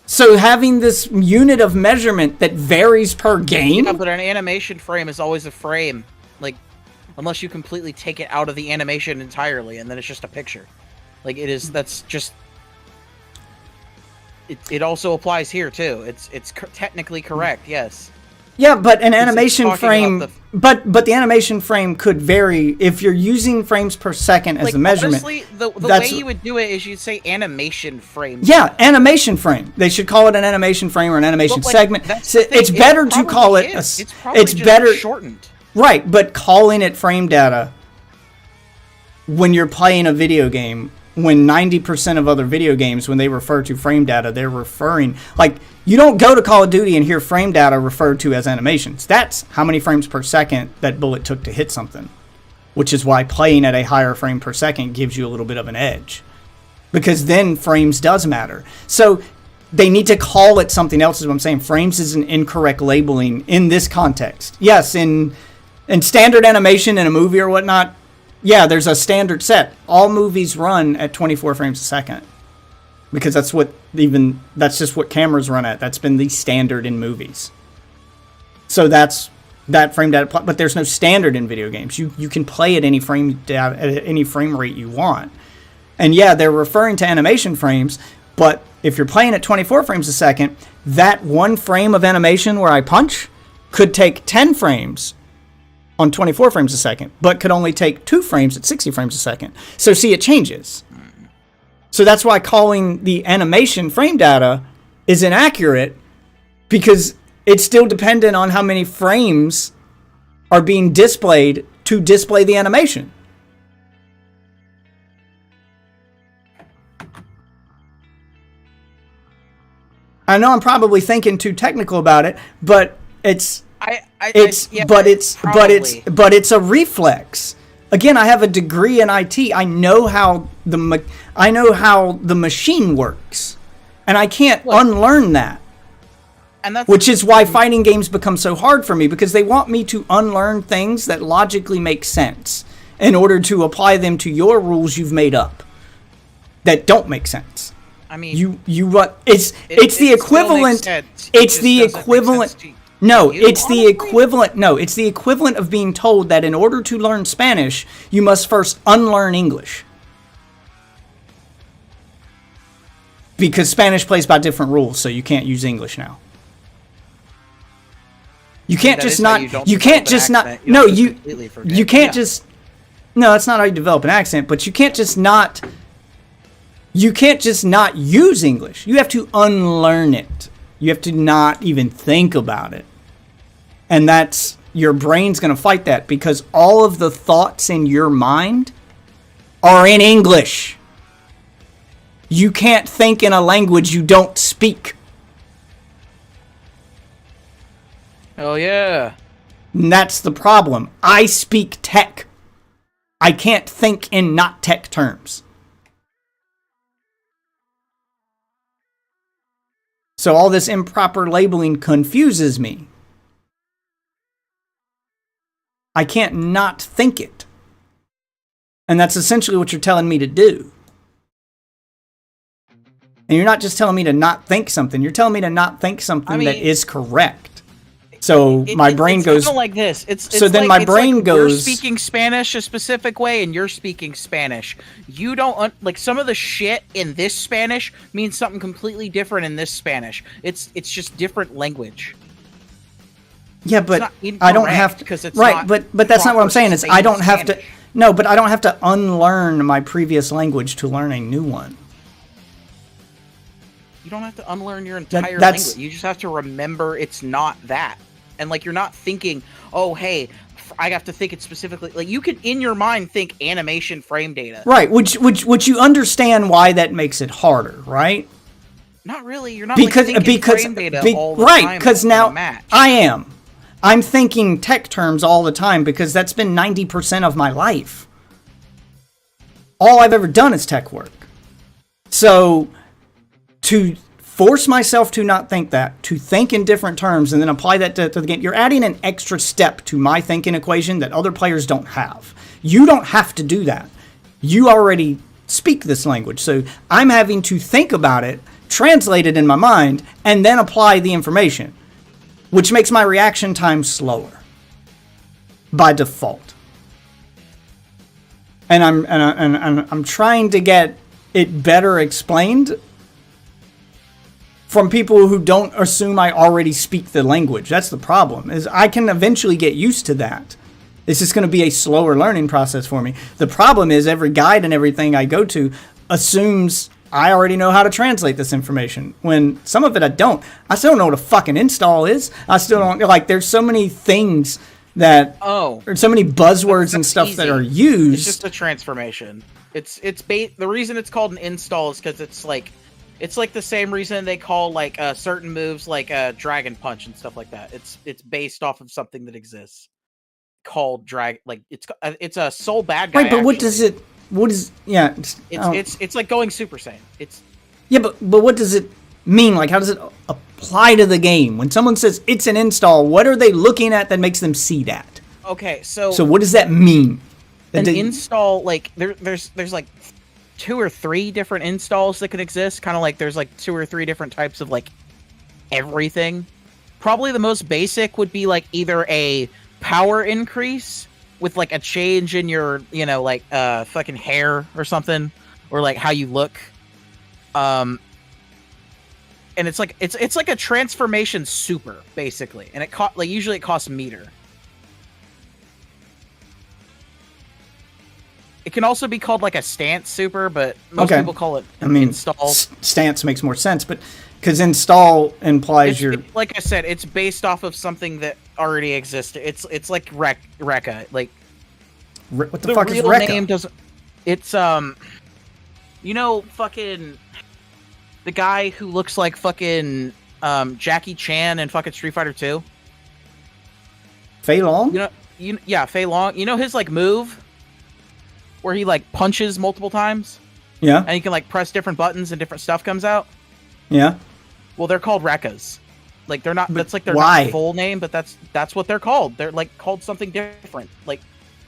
[SPEAKER 1] So having this unit of measurement that varies per game,
[SPEAKER 4] Yeah, but an animation frame is always a frame. Like, unless you completely take it out of the animation entirely, and then it's just a picture. Like, that's just... It also applies here, too. It's technically correct, yes.
[SPEAKER 1] yeah, but an
[SPEAKER 4] it's
[SPEAKER 1] animation
[SPEAKER 4] talking
[SPEAKER 1] frame,
[SPEAKER 4] about
[SPEAKER 1] but the animation frame could vary if you're using frames per second as
[SPEAKER 4] Like,
[SPEAKER 1] the measurement.
[SPEAKER 4] honestly, the way
[SPEAKER 1] that's-
[SPEAKER 4] you would do it is you'd say animation frame.
[SPEAKER 1] Yeah, animation frame. They should call it an animation frame or an animation
[SPEAKER 4] But, like,
[SPEAKER 1] segment.
[SPEAKER 4] that's
[SPEAKER 1] So
[SPEAKER 4] the thing,
[SPEAKER 1] it's better to
[SPEAKER 4] probably
[SPEAKER 1] call it.
[SPEAKER 4] is. It's probably
[SPEAKER 1] It's
[SPEAKER 4] just
[SPEAKER 1] better.
[SPEAKER 4] shortened.
[SPEAKER 1] Right, but calling it frame data when you're playing a video game, when 90% of other video games, when they refer to frame data, they're referring, like, you don't go to Call of Duty and hear frame data referred to as animations. That's how many frames per second that bullet took to hit something, which is why playing at a higher frame per second gives you a little bit of an edge, because then frames does matter. So they need to call it something else, is what I'm saying. Frames is an incorrect labeling in this context. Yes, in standard animation in a movie or whatnot, yeah, there's a standard set. All movies run at 24 frames a second because that's just what cameras run at. That's been the standard in movies. So that's that frame data, but there's no standard in video games. You can play at any frame data, at any frame rate you want. And yeah, they're referring to animation frames, but if you're playing at 24 frames a second, that one frame of animation where I punch could take 10 frames on 24 frames a second, but could only take 2 frames at 60 frames a second. So see, it changes. So that's why calling the animation frame data is inaccurate, because it's still dependent on how many frames are being displayed to display the animation. I know I'm probably thinking too technical about it, but it's a reflex. Again, I have a degree in IT. I know how the machine works, and I can't unlearn that.
[SPEAKER 4] And that's
[SPEAKER 1] which is why fighting games become so hard for me, because they want me to unlearn things that logically make sense in order to apply them to your rules you've made up that don't make sense.
[SPEAKER 4] I mean,
[SPEAKER 1] it's the equivalent. It's the equivalent. No, it's the equivalent. No, it's the equivalent of being told that in order to learn Spanish, you must first unlearn English. Because Spanish plays by different rules, so you can't use English now. You can't just not. You can't just not. No, you can't just. No, that's not how you develop an accent. But you can't just not. You can't just not use English. You have to unlearn it. You have to not even think about it. And that's, your brain's going to fight that, because all of the thoughts in your mind are in English. You can't think in a language you don't speak.
[SPEAKER 4] Oh yeah.
[SPEAKER 1] And that's the problem. I speak tech. I can't think in not tech terms. So all this improper labeling confuses me. I can't not think it. And that's essentially what you're telling me to do. And you're not just telling me to not think something. You're telling me to not think something that is correct. So my brain goes...
[SPEAKER 4] It's kind of like this.
[SPEAKER 1] My brain goes...
[SPEAKER 4] You're speaking Spanish a specific way, and you're speaking Spanish. You don't... some of the shit in this Spanish means something completely different in this Spanish. It's just different language.
[SPEAKER 1] Yeah, but I don't have to...
[SPEAKER 4] Because it's
[SPEAKER 1] right, but that's not what I'm saying. Is I don't have to... No, but I don't have to unlearn my previous language to learn a new one.
[SPEAKER 4] You don't have to unlearn your entire language. You just have to remember it's not that. And you're not thinking, oh, hey, I have to think it specifically. You could, in your mind, think animation frame data.
[SPEAKER 1] Right, which you understand why that makes it harder, right?
[SPEAKER 4] Not really. You're not thinking frame data all the time.
[SPEAKER 1] Right, because now I am. I'm thinking tech terms all the time, because that's been 90% of my life. All I've ever done is tech work. So to force myself to not think that, to think in different terms, and then apply that to the game, you're adding an extra step to my thinking equation that other players don't have. You don't have to do that. You already speak this language. So I'm having to think about it, translate it in my mind, and then apply the information, which makes my reaction time slower by default. And I'm trying to get it better explained from people who don't assume I already speak the language. That's the problem. Is I can eventually get used to that. It's just going to be a slower learning process for me. The problem is every guide and everything I go to assumes I already know how to translate this information, when some of it I don't. I still don't know what a fucking install is. I still don't, there's so many things that, or so many buzzwords and stuff that are used.
[SPEAKER 4] It's just a transformation. The reason it's called an install is because it's like the same reason they call certain moves Dragon Punch and stuff like that. It's based off of something that exists called it's a Soul Bad Guy.
[SPEAKER 1] Right, but what does it? What is? Yeah,
[SPEAKER 4] it's like going Super Saiyan.
[SPEAKER 1] But what does it mean? How does it apply to the game? When someone says it's an install, what are they looking at that makes them see that?
[SPEAKER 4] Okay, so
[SPEAKER 1] what does that mean?
[SPEAKER 4] Install, there's 2 or 3 different installs that can exist. Kind of there's 2 or 3 different types of everything. Probably the most basic would be either a power increase with like a change in your, like fucking hair or something, or like how you look. And it's like it's like a transformation super basically, and usually it costs a meter. It can also be called like a stance super, but most people call it install.
[SPEAKER 1] Stance makes more sense, but because install implies
[SPEAKER 4] like I said, it's based off of something that already existed. It's like Rekka. Like
[SPEAKER 1] what the fuck is Rekka?
[SPEAKER 4] Name doesn't. It's fucking the guy who looks like fucking Jackie Chan in fucking Street Fighter 2.
[SPEAKER 1] Fei Long?
[SPEAKER 4] Yeah, Fei Long. You know his like move where he like punches multiple times?
[SPEAKER 1] Yeah.
[SPEAKER 4] And you can like press different buttons and different stuff comes out?
[SPEAKER 1] Yeah.
[SPEAKER 4] Well, they're called Rekkas. Like they're not.
[SPEAKER 1] But
[SPEAKER 4] that's like their
[SPEAKER 1] why?
[SPEAKER 4] not full name, but that's what they're called. They're like called something different. Like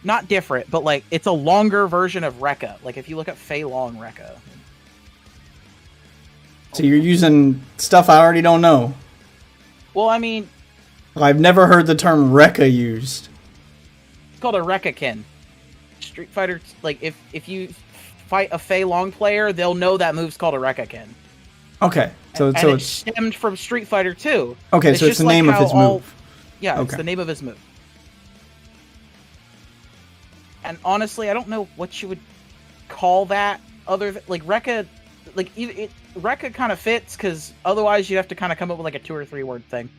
[SPEAKER 4] not different, but like it's a longer version of Rekka. Like if you look at Fei Long Rekka.
[SPEAKER 1] So you're using stuff I already don't know.
[SPEAKER 4] Well, I mean,
[SPEAKER 1] I've never heard the term Rekka used.
[SPEAKER 4] it's called a Rekkakin. Street Fighter. Like if you fight a Fei Long player, they'll know that move's called a Rekkakin.
[SPEAKER 1] Okay, so
[SPEAKER 4] And
[SPEAKER 1] it's
[SPEAKER 4] stemmed from Street Fighter 2.
[SPEAKER 1] okay. So it's
[SPEAKER 4] just
[SPEAKER 1] the
[SPEAKER 4] like
[SPEAKER 1] name of
[SPEAKER 4] how
[SPEAKER 1] his move.
[SPEAKER 4] Yeah, it's
[SPEAKER 1] Okay.
[SPEAKER 4] the name of his move. And honestly, I don't know what you would call that other than, like Rekka. Like Rekka kind of fits because otherwise you'd have to kind of come up with like a 2 or 3 word thing.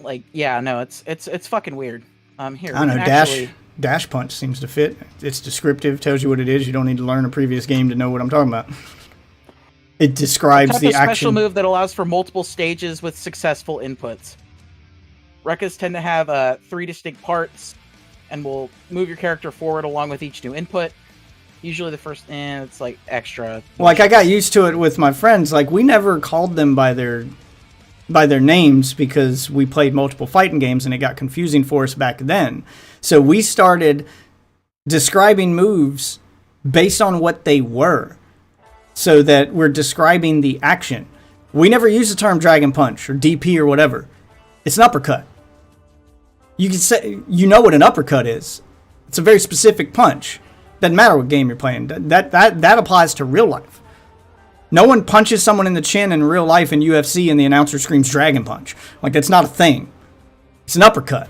[SPEAKER 4] Like yeah, no, it's fucking weird. Here
[SPEAKER 1] I don't know.
[SPEAKER 4] we can
[SPEAKER 1] Dash punch seems to fit. It's descriptive, tells you what it is. You don't need to learn a previous game to know what I'm talking about. It describes
[SPEAKER 4] type
[SPEAKER 1] the
[SPEAKER 4] of special
[SPEAKER 1] action.
[SPEAKER 4] move that allows for multiple stages with successful inputs. Rekkas tend to have 3 distinct parts, and will move your character forward along with each new input. Usually the first, it's like extra.
[SPEAKER 1] Like I got used to it with my friends. Like we never called them by their names because we played multiple fighting games and it got confusing for us back then. So we started describing moves based on what they were, so that we're describing the action. We never use the term Dragon Punch or DP or whatever. It's an uppercut. You can say, you know what an uppercut is. It's a very specific punch. Doesn't matter what game you're playing. That applies to real life. No one punches someone in the chin in real life in UFC and the announcer screams Dragon Punch. Like, that's not a thing. It's an uppercut.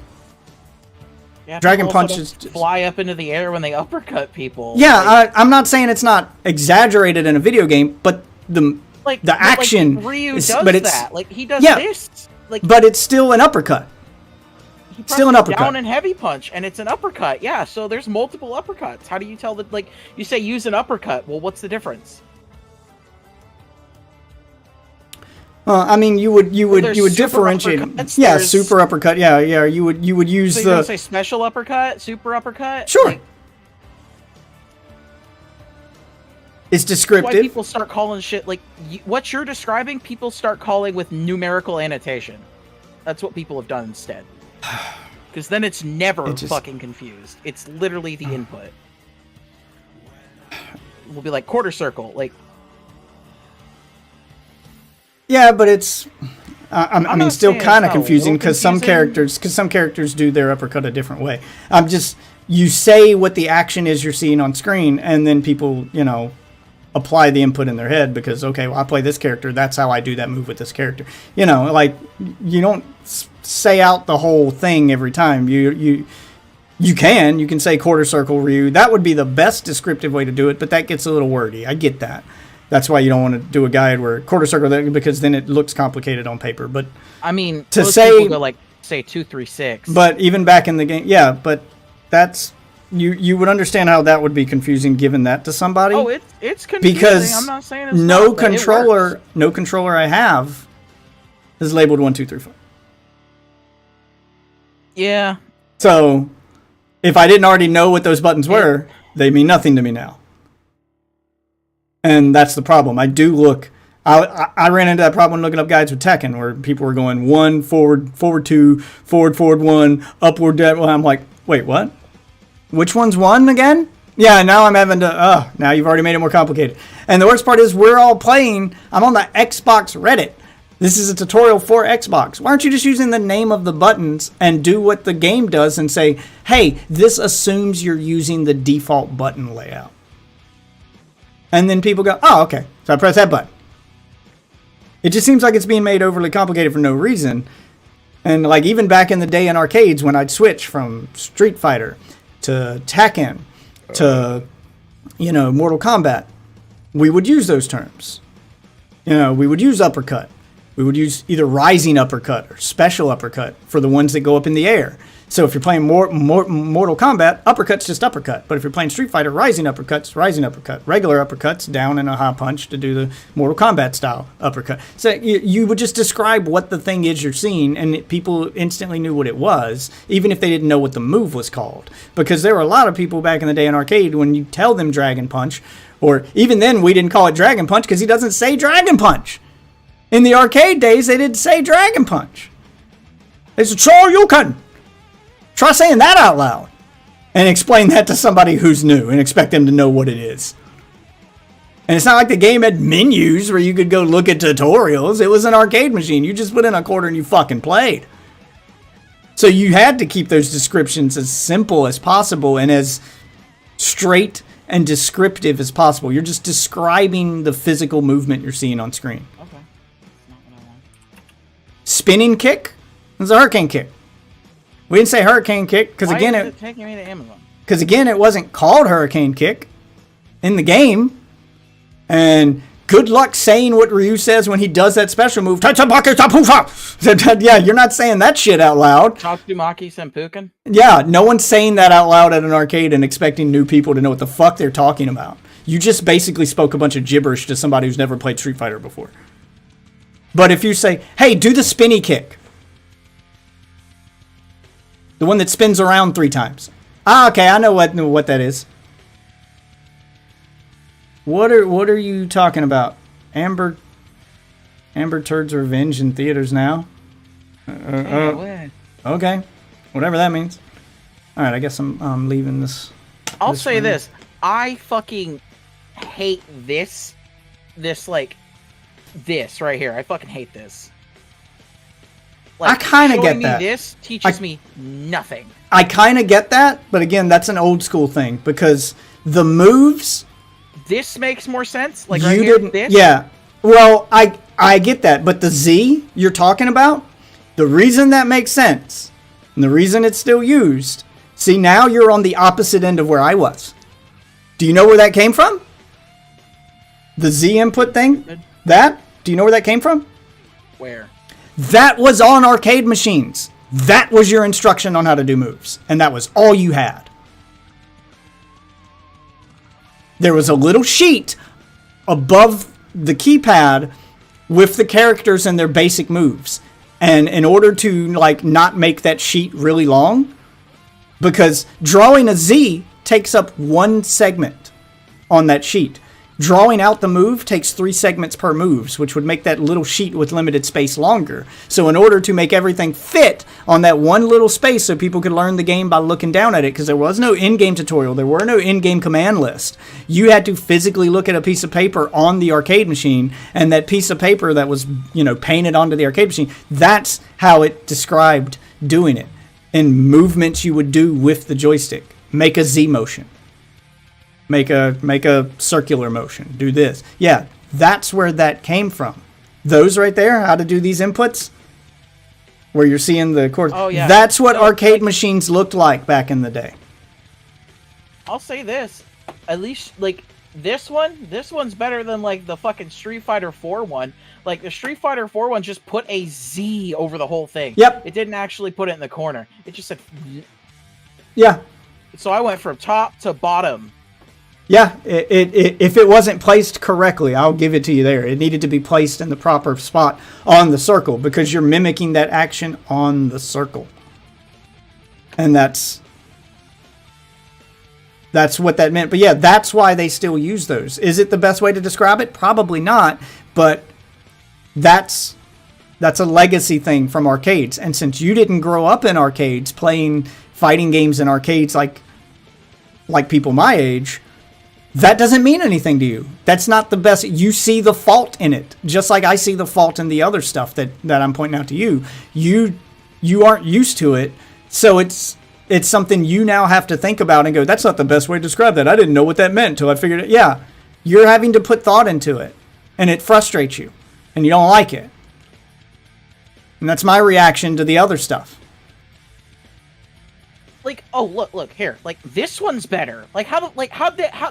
[SPEAKER 4] Yeah,
[SPEAKER 1] Dragon
[SPEAKER 4] people also
[SPEAKER 1] Punch is
[SPEAKER 4] don't fly up into the air when they uppercut people.
[SPEAKER 1] Yeah, I'm not saying it's not exaggerated in a video game, but the action
[SPEAKER 4] Ryu
[SPEAKER 1] is,
[SPEAKER 4] does
[SPEAKER 1] but it's,
[SPEAKER 4] that. Like he does
[SPEAKER 1] yeah,
[SPEAKER 4] this. Like
[SPEAKER 1] but it's still an uppercut.
[SPEAKER 4] he
[SPEAKER 1] still an
[SPEAKER 4] presses
[SPEAKER 1] uppercut.
[SPEAKER 4] down and heavy punch, and it's an uppercut. Yeah, so there's multiple uppercuts. How do you tell that? Like you say, use an uppercut. Well, what's the difference?
[SPEAKER 1] I mean, you would
[SPEAKER 4] super
[SPEAKER 1] differentiate.
[SPEAKER 4] uppercuts,
[SPEAKER 1] Yeah,
[SPEAKER 4] there's-
[SPEAKER 1] super uppercut. Yeah. You would use
[SPEAKER 4] So you're gonna say special uppercut, super uppercut?
[SPEAKER 1] Sure.
[SPEAKER 4] Like,
[SPEAKER 1] It's
[SPEAKER 4] that's why
[SPEAKER 1] descriptive.
[SPEAKER 4] people start calling shit like what you're describing. People start calling with numerical annotation. That's what people have done instead. Because then it's never fucking confused. It's literally the input. We'll be like quarter circle, like.
[SPEAKER 1] Yeah, but it's. I mean,
[SPEAKER 4] not
[SPEAKER 1] still
[SPEAKER 4] saying
[SPEAKER 1] kind of
[SPEAKER 4] it's not a
[SPEAKER 1] confusing
[SPEAKER 4] little
[SPEAKER 1] because some
[SPEAKER 4] confusing.
[SPEAKER 1] characters do their uppercut a different way. I'm just, you say what the action is you're seeing on screen, and then people, apply the input in their head because, okay, well, I play this character, that's how I do that move with this character. Like you don't say out the whole thing every time. You can say quarter circle Ryu. That would be the best descriptive way to do it, but that gets a little wordy. I get that. That's why you don't want to do a guide where quarter circle, because then it looks complicated on paper. But
[SPEAKER 4] I mean,
[SPEAKER 1] to
[SPEAKER 4] most
[SPEAKER 1] say,
[SPEAKER 4] people go like say 2, 3, 6.
[SPEAKER 1] but even back in the game, yeah. But that's you would understand how that would be confusing giving that to somebody.
[SPEAKER 4] Oh, it's confusing.
[SPEAKER 1] Because
[SPEAKER 4] I'm not saying it's
[SPEAKER 1] no
[SPEAKER 4] not, but it works.
[SPEAKER 1] controller I have is labeled 1, 2, 3, 4.
[SPEAKER 4] Yeah.
[SPEAKER 1] So if I didn't already know what those buttons were, they mean nothing to me now. And that's the problem. I do look. I ran into that problem looking up guides with Tekken, where people were going 1 forward, forward 2, forward 1, upward. Well, I'm like, wait, what? Which one's 1 again? Yeah, now I'm having to. Now you've already made it more complicated. And the worst part is, we're all playing. I'm on the Xbox Reddit. This is a tutorial for Xbox. Why aren't you just using the name of the buttons and do what the game does and say, hey, this assumes you're using the default button layout. And then people go, oh, okay, so I press that button. It just seems like it's being made overly complicated for no reason. And like even back in the day in arcades when I'd switch from Street Fighter to Tekken to, you know, Mortal Kombat, we would use those terms. You know, we would use uppercut. We would use either rising uppercut or special uppercut for the ones that go up in the air. So if you're playing Mortal Kombat, uppercut's just uppercut. But if you're playing Street Fighter, rising uppercut's rising uppercut. Regular uppercut's down in a high punch to do the Mortal Kombat style uppercut. So you would just describe what the thing is you're seeing, and people instantly knew what it was, even if they didn't know what the move was called. Because there were a lot of people back in the day in arcade, when you tell them Dragon Punch, or even then we didn't call it Dragon Punch because he doesn't say Dragon Punch. In the arcade days, they didn't say Dragon Punch. They said, Shoryuken. Try saying that out loud and explain that to somebody who's new and expect them to know what it is. And it's not like the game had menus where you could go look at tutorials. It was an arcade machine. You just put in a quarter and you fucking played. So you had to keep those descriptions as simple as possible and as straight and descriptive as possible. You're just describing the physical movement you're seeing on screen.
[SPEAKER 4] Okay. That's not what I want.
[SPEAKER 1] Spinning kick is a hurricane kick. We didn't say hurricane kick because
[SPEAKER 4] Why
[SPEAKER 1] again
[SPEAKER 4] is it taking me to Amazon?
[SPEAKER 1] Because again, it wasn't called hurricane kick in the game. And good luck saying what Ryu says when he does that special move. Yeah, you're not saying that shit out loud.
[SPEAKER 4] Tatsumaki Senpuken?
[SPEAKER 1] Yeah, no one's saying that out loud at an arcade and expecting new people to know what the fuck they're talking about. You just basically spoke a bunch of gibberish to somebody who's never played Street Fighter before. But if you say, hey, do the spinny kick. The one that spins around 3 times. Ah, okay, I know what that is. What are you talking about? Amber Turd's Revenge in theaters now? Okay, whatever that means. All right, I guess I'm leaving this.
[SPEAKER 4] I'll
[SPEAKER 1] this
[SPEAKER 4] say
[SPEAKER 1] room.
[SPEAKER 4] this. I fucking hate this right here. I fucking hate this. Like,
[SPEAKER 1] I kind of get
[SPEAKER 4] showing
[SPEAKER 1] that.
[SPEAKER 4] Me this teaches me nothing.
[SPEAKER 1] I kind of get that, but again, that's an old school thing because the moves.
[SPEAKER 4] This makes more sense. Like
[SPEAKER 1] You
[SPEAKER 4] right here,
[SPEAKER 1] didn't.
[SPEAKER 4] this.
[SPEAKER 1] Yeah. Well, I get that, but the Z you're talking about, the reason that makes sense, and the reason it's still used. See, now you're on the opposite end of where I was. Do you know where that came from? The Z input thing. That. Do you know where that came from?
[SPEAKER 4] Where?
[SPEAKER 1] That was on arcade machines. That was your instruction on how to do moves. And that was all you had. There was a little sheet above the keypad with the characters and their basic moves. And in order to like not make that sheet really long, because drawing a Z takes up 1 segment on that sheet. Drawing out the move takes 3 segments per moves, which would make that little sheet with limited space longer. So in order to make everything fit on that one little space so people could learn the game by looking down at it, because there was no in-game tutorial, there were no in-game command list. You had to physically look at a piece of paper on the arcade machine, and that piece of paper that was, painted onto the arcade machine, that's how it described doing it. And movements you would do with the joystick. Make a Z motion. Make a circular motion. Do this. Yeah, that's where that came from. Those right there, how to do these inputs, where you're seeing the chords.
[SPEAKER 4] Oh, yeah.
[SPEAKER 1] That's what arcade machines looked like back in the day.
[SPEAKER 4] I'll say this. At least, like, this one's better than, like, the fucking Street Fighter 4 one. Like, the Street Fighter 4 one just put a Z over the whole thing.
[SPEAKER 1] Yep.
[SPEAKER 4] It didn't actually put it in the corner. It just said...
[SPEAKER 1] Yeah.
[SPEAKER 4] So I went from top to bottom.
[SPEAKER 1] Yeah, if it wasn't placed correctly, I'll give it to you there. It needed to be placed in the proper spot on the circle because you're mimicking that action on the circle. And that's what that meant. But yeah, that's why they still use those. Is it the best way to describe it? Probably not, but that's a legacy thing from arcades. And since you didn't grow up in arcades playing fighting games in arcades like people my age, That doesn't mean anything to you. That's not the best. You see the fault in it, just like I see the fault in the other stuff that I'm pointing out to you. You aren't used to it, so it's something you now have to think about and go, that's not the best way to describe that. I didn't know what that meant until I figured it. Yeah, you're having to put thought into it, and it frustrates you, and you don't like it. And that's my reaction to the other stuff.
[SPEAKER 4] Like, oh, look here. Like, this one's better. Like, how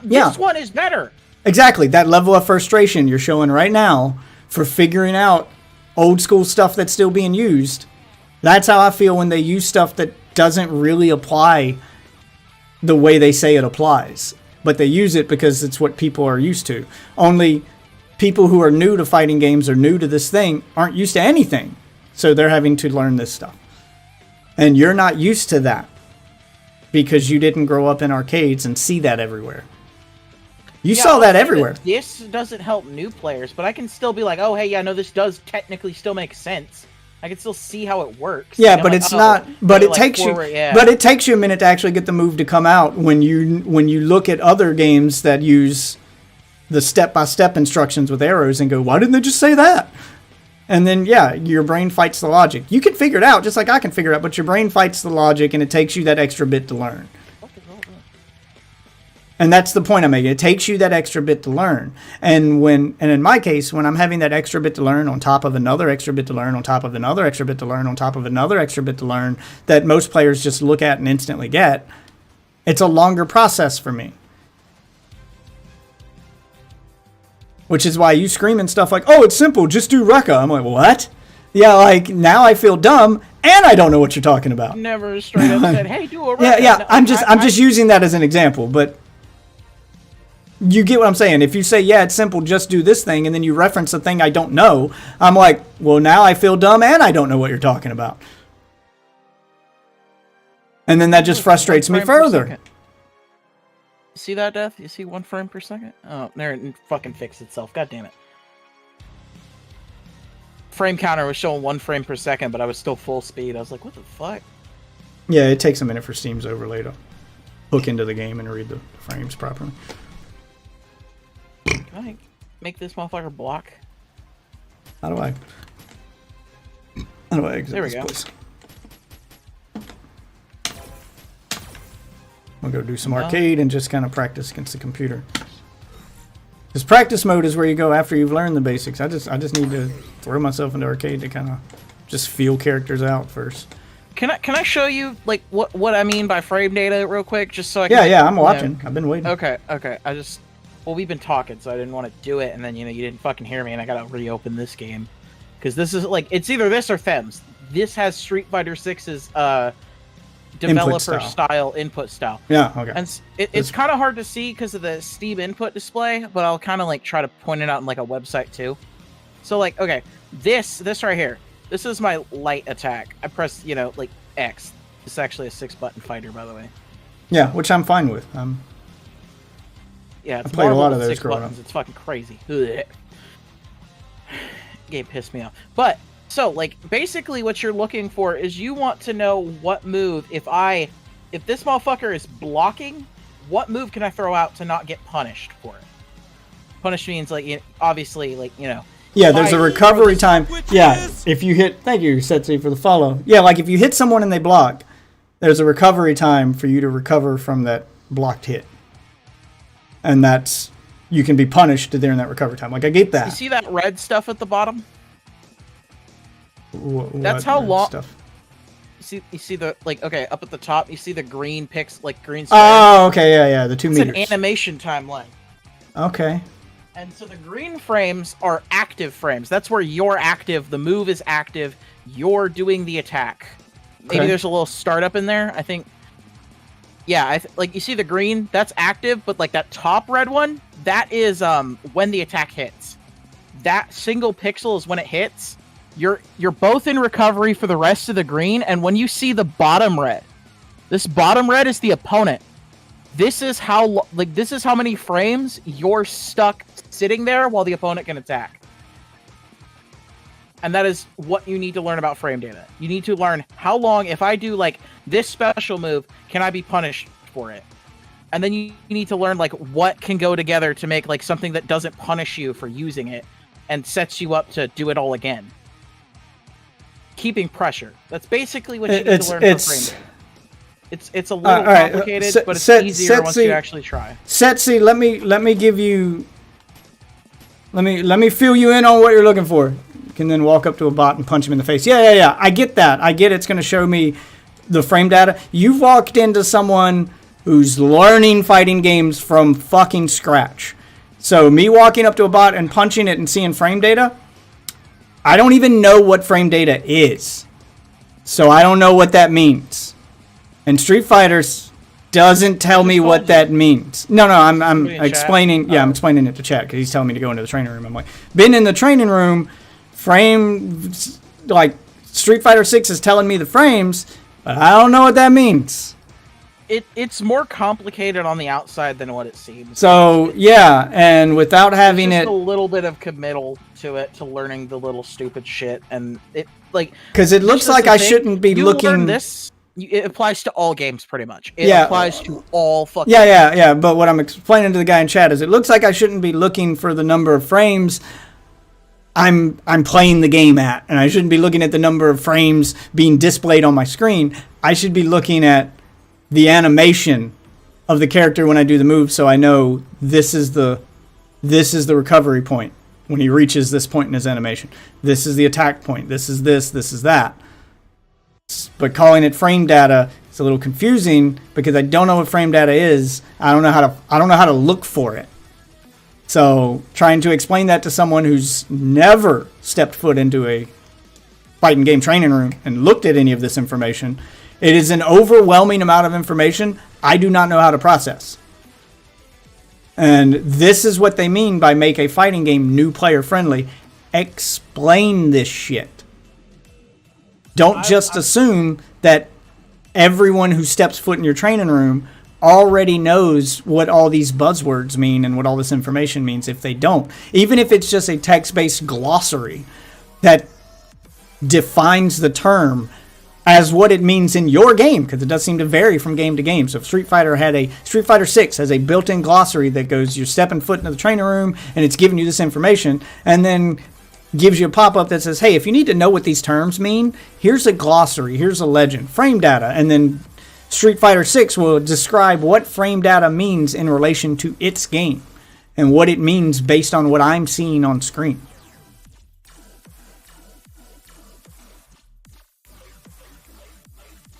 [SPEAKER 1] Yeah.
[SPEAKER 4] this one is better.
[SPEAKER 1] Exactly. That level of frustration you're showing right now for figuring out old school stuff that's still being used. That's how I feel when they use stuff that doesn't really apply the way they say it applies. But they use it because it's what people are used to. Only people who are new to fighting games or new to this thing aren't used to anything. So they're having to learn this stuff. And you're not used to that because you didn't grow up in arcades and see that everywhere. You saw that everywhere.
[SPEAKER 4] This doesn't help new players, but I can still be like, oh, hey, yeah, no, this does technically still make sense. I can still see how it works.
[SPEAKER 1] Yeah,
[SPEAKER 4] And I'm
[SPEAKER 1] but
[SPEAKER 4] like,
[SPEAKER 1] it's
[SPEAKER 4] oh,
[SPEAKER 1] not. But it
[SPEAKER 4] like
[SPEAKER 1] takes you.
[SPEAKER 4] forward, yeah.
[SPEAKER 1] But it takes you a minute to actually get the move to come out when you look at other games that use the step-by-step instructions with arrows and go, why didn't they just say that? And then, yeah, your brain fights the logic. You can figure it out, just like I can figure it out, but your brain fights the logic, and it takes you that extra bit to learn. And that's the point I'm making. It takes you that extra bit to learn. And in my case, when I'm having that extra bit to learn on top of another extra bit to learn, on top of another extra bit to learn, on top of another extra bit to learn, that most players just look at and instantly get, it's a longer process for me. Which is why you screaming stuff like, oh, it's simple, just do Rekka. I'm like, what? Yeah, like, now I feel dumb, and I don't know what you're talking about.
[SPEAKER 4] Never straight up said, hey, do a
[SPEAKER 1] Yeah,
[SPEAKER 4] Rekka.
[SPEAKER 1] yeah,
[SPEAKER 4] No,
[SPEAKER 1] I'm just using that as an example, but you get what I'm saying. If you say, yeah, it's simple, just do this thing, and then you reference a thing I don't know, I'm like, well, now I feel dumb, and I don't know what you're talking about. And then that just frustrates me
[SPEAKER 4] 1 frame per
[SPEAKER 1] further.
[SPEAKER 4] second. See that, Death? You see 1 frame per second? Oh, there it fucking fixed itself. God damn it. Frame counter was showing 1 frame per second, but I was still full speed. I was like, what the fuck?
[SPEAKER 1] Yeah, it takes a minute for Steam's overlay to hook into the game and read the frames properly.
[SPEAKER 4] Can I make this motherfucker block?
[SPEAKER 1] How do I exit
[SPEAKER 4] There we
[SPEAKER 1] this
[SPEAKER 4] go.
[SPEAKER 1] place? We'll go do some arcade and just kind of practice against the computer. Because practice mode is where you go after you've learned the basics. I just need to throw myself into arcade to kind of just feel characters out first.
[SPEAKER 4] Can I show you like what I mean by frame data real quick, just so I can?
[SPEAKER 1] Yeah, I'm
[SPEAKER 4] you know-
[SPEAKER 1] watching. I've been waiting.
[SPEAKER 4] Okay. Well, we've been talking, so I didn't want to do it, and then you didn't fucking hear me, and I gotta reopen this game because this is like it's either this or Thems. This has Street Fighter 6's developer style input style.
[SPEAKER 1] Yeah, okay.
[SPEAKER 4] And it's kind of hard to see because of the Steam input display, but I'll kind of like try to point it out in like a website too. So like, okay, this right here, this is my light attack. I press, like X. This is actually a 6-button fighter, by the way.
[SPEAKER 1] Yeah, which I'm fine with.
[SPEAKER 4] Yeah, it's
[SPEAKER 1] played a
[SPEAKER 4] Marvel
[SPEAKER 1] lot of
[SPEAKER 4] with
[SPEAKER 1] those
[SPEAKER 4] 6
[SPEAKER 1] growing
[SPEAKER 4] buttons.
[SPEAKER 1] up.
[SPEAKER 4] It's fucking crazy. Ugh. Game pissed me off. But so like basically what you're looking for is you want to know what move if this motherfucker is blocking, what move can I throw out to not get punished for it? Punish means like obviously like
[SPEAKER 1] Yeah, there's a recovery time. Yeah, if you hit... Thank you, Setsi, for the follow. Yeah, like if you hit someone and they block, there's a recovery time for you to recover from that blocked hit. And that's... You can be punished during that recovery time. Like, I get that.
[SPEAKER 4] You see that red stuff at the bottom?
[SPEAKER 1] That's
[SPEAKER 4] how long-
[SPEAKER 1] Stuff?
[SPEAKER 4] You see the like okay up at the top. You see the green picks like green.
[SPEAKER 1] Oh, okay, yeah, the 2
[SPEAKER 4] It's
[SPEAKER 1] meters.
[SPEAKER 4] an animation timeline.
[SPEAKER 1] Okay.
[SPEAKER 4] And so the green frames are active frames. That's where you're active. The move is active. You're doing the attack. Maybe
[SPEAKER 1] Okay.
[SPEAKER 4] there's a little startup in there. I think. Yeah, like you see the green. That's active, but like that top red one, that is when the attack hits. That single pixel is when it hits. You're both in recovery for the rest of the green, and when you see the bottom red, this bottom red is the opponent. This is how this is how many frames you're stuck sitting there while the opponent can attack. And that is what you need to learn about frame data. You need to learn how long, if I do like this special move, can I be punished for it? and then you need to learn like what can go together to make like something that doesn't punish you for using it and sets you up to do it all again. Keeping pressure. That's basically what you need to learn for frame rate. It's a little complicated, but it's easier once you actually try.
[SPEAKER 1] Setsi, let me give you. Let me fill you in on what you're looking for. You can then walk up to a bot and punch him in the face. Yeah. I get that. I get it's going to show me the frame data. You've walked into someone who's learning fighting games from fucking scratch. So me walking up to a bot and punching it and seeing frame data, I don't even know what frame data is. So I don't know what that means. And Street Fighters doesn't tell me what that means. No, I'm explaining. Yeah, I'm explaining it to chat because he's telling me to go into the training room. I'm like, been in the training room, frames, like Street Fighter 6 is telling me the frames, but I don't know what that means.
[SPEAKER 4] It's more complicated on the outside than what it seems.
[SPEAKER 1] So yeah, and without having
[SPEAKER 4] just
[SPEAKER 1] it,
[SPEAKER 4] a little bit of committal to it, to learning the little stupid shit, and it like
[SPEAKER 1] because it looks like I shouldn't be looking.
[SPEAKER 4] Learn this. It applies to all games, pretty much. It applies to all fucking.
[SPEAKER 1] Yeah. But what I'm explaining to the guy in chat is, it looks like I shouldn't be looking for the number of frames I'm playing the game at, and I shouldn't be looking at the number of frames being displayed on my screen. I should be looking at the animation of the character when I do the move, so I know this is the recovery point when he reaches this point in his animation. This is the attack point. This is that. But calling it frame data is a little confusing because I don't know what frame data is. I don't know how to look for it. So trying to explain that to someone who's never stepped foot into a fighting game training room and looked at any of this information, it is an overwhelming amount of information I do not know how to process. And this is what they mean by make a fighting game new player friendly. Explain this shit. Don't just assume that everyone who steps foot in your training room already knows what all these buzzwords mean and what all this information means if they don't. Even if it's just a text-based glossary that defines the term as what it means in your game, because it does seem to vary from game to game. So if Street Fighter 6 has a built-in glossary that goes, you're stepping foot into the training room and it's giving you this information, and then gives you a pop-up that says, hey, if you need to know what these terms mean, here's a glossary, here's a legend, frame data, and then Street Fighter 6 will describe what frame data means in relation to its game and what it means based on what I'm seeing on screen.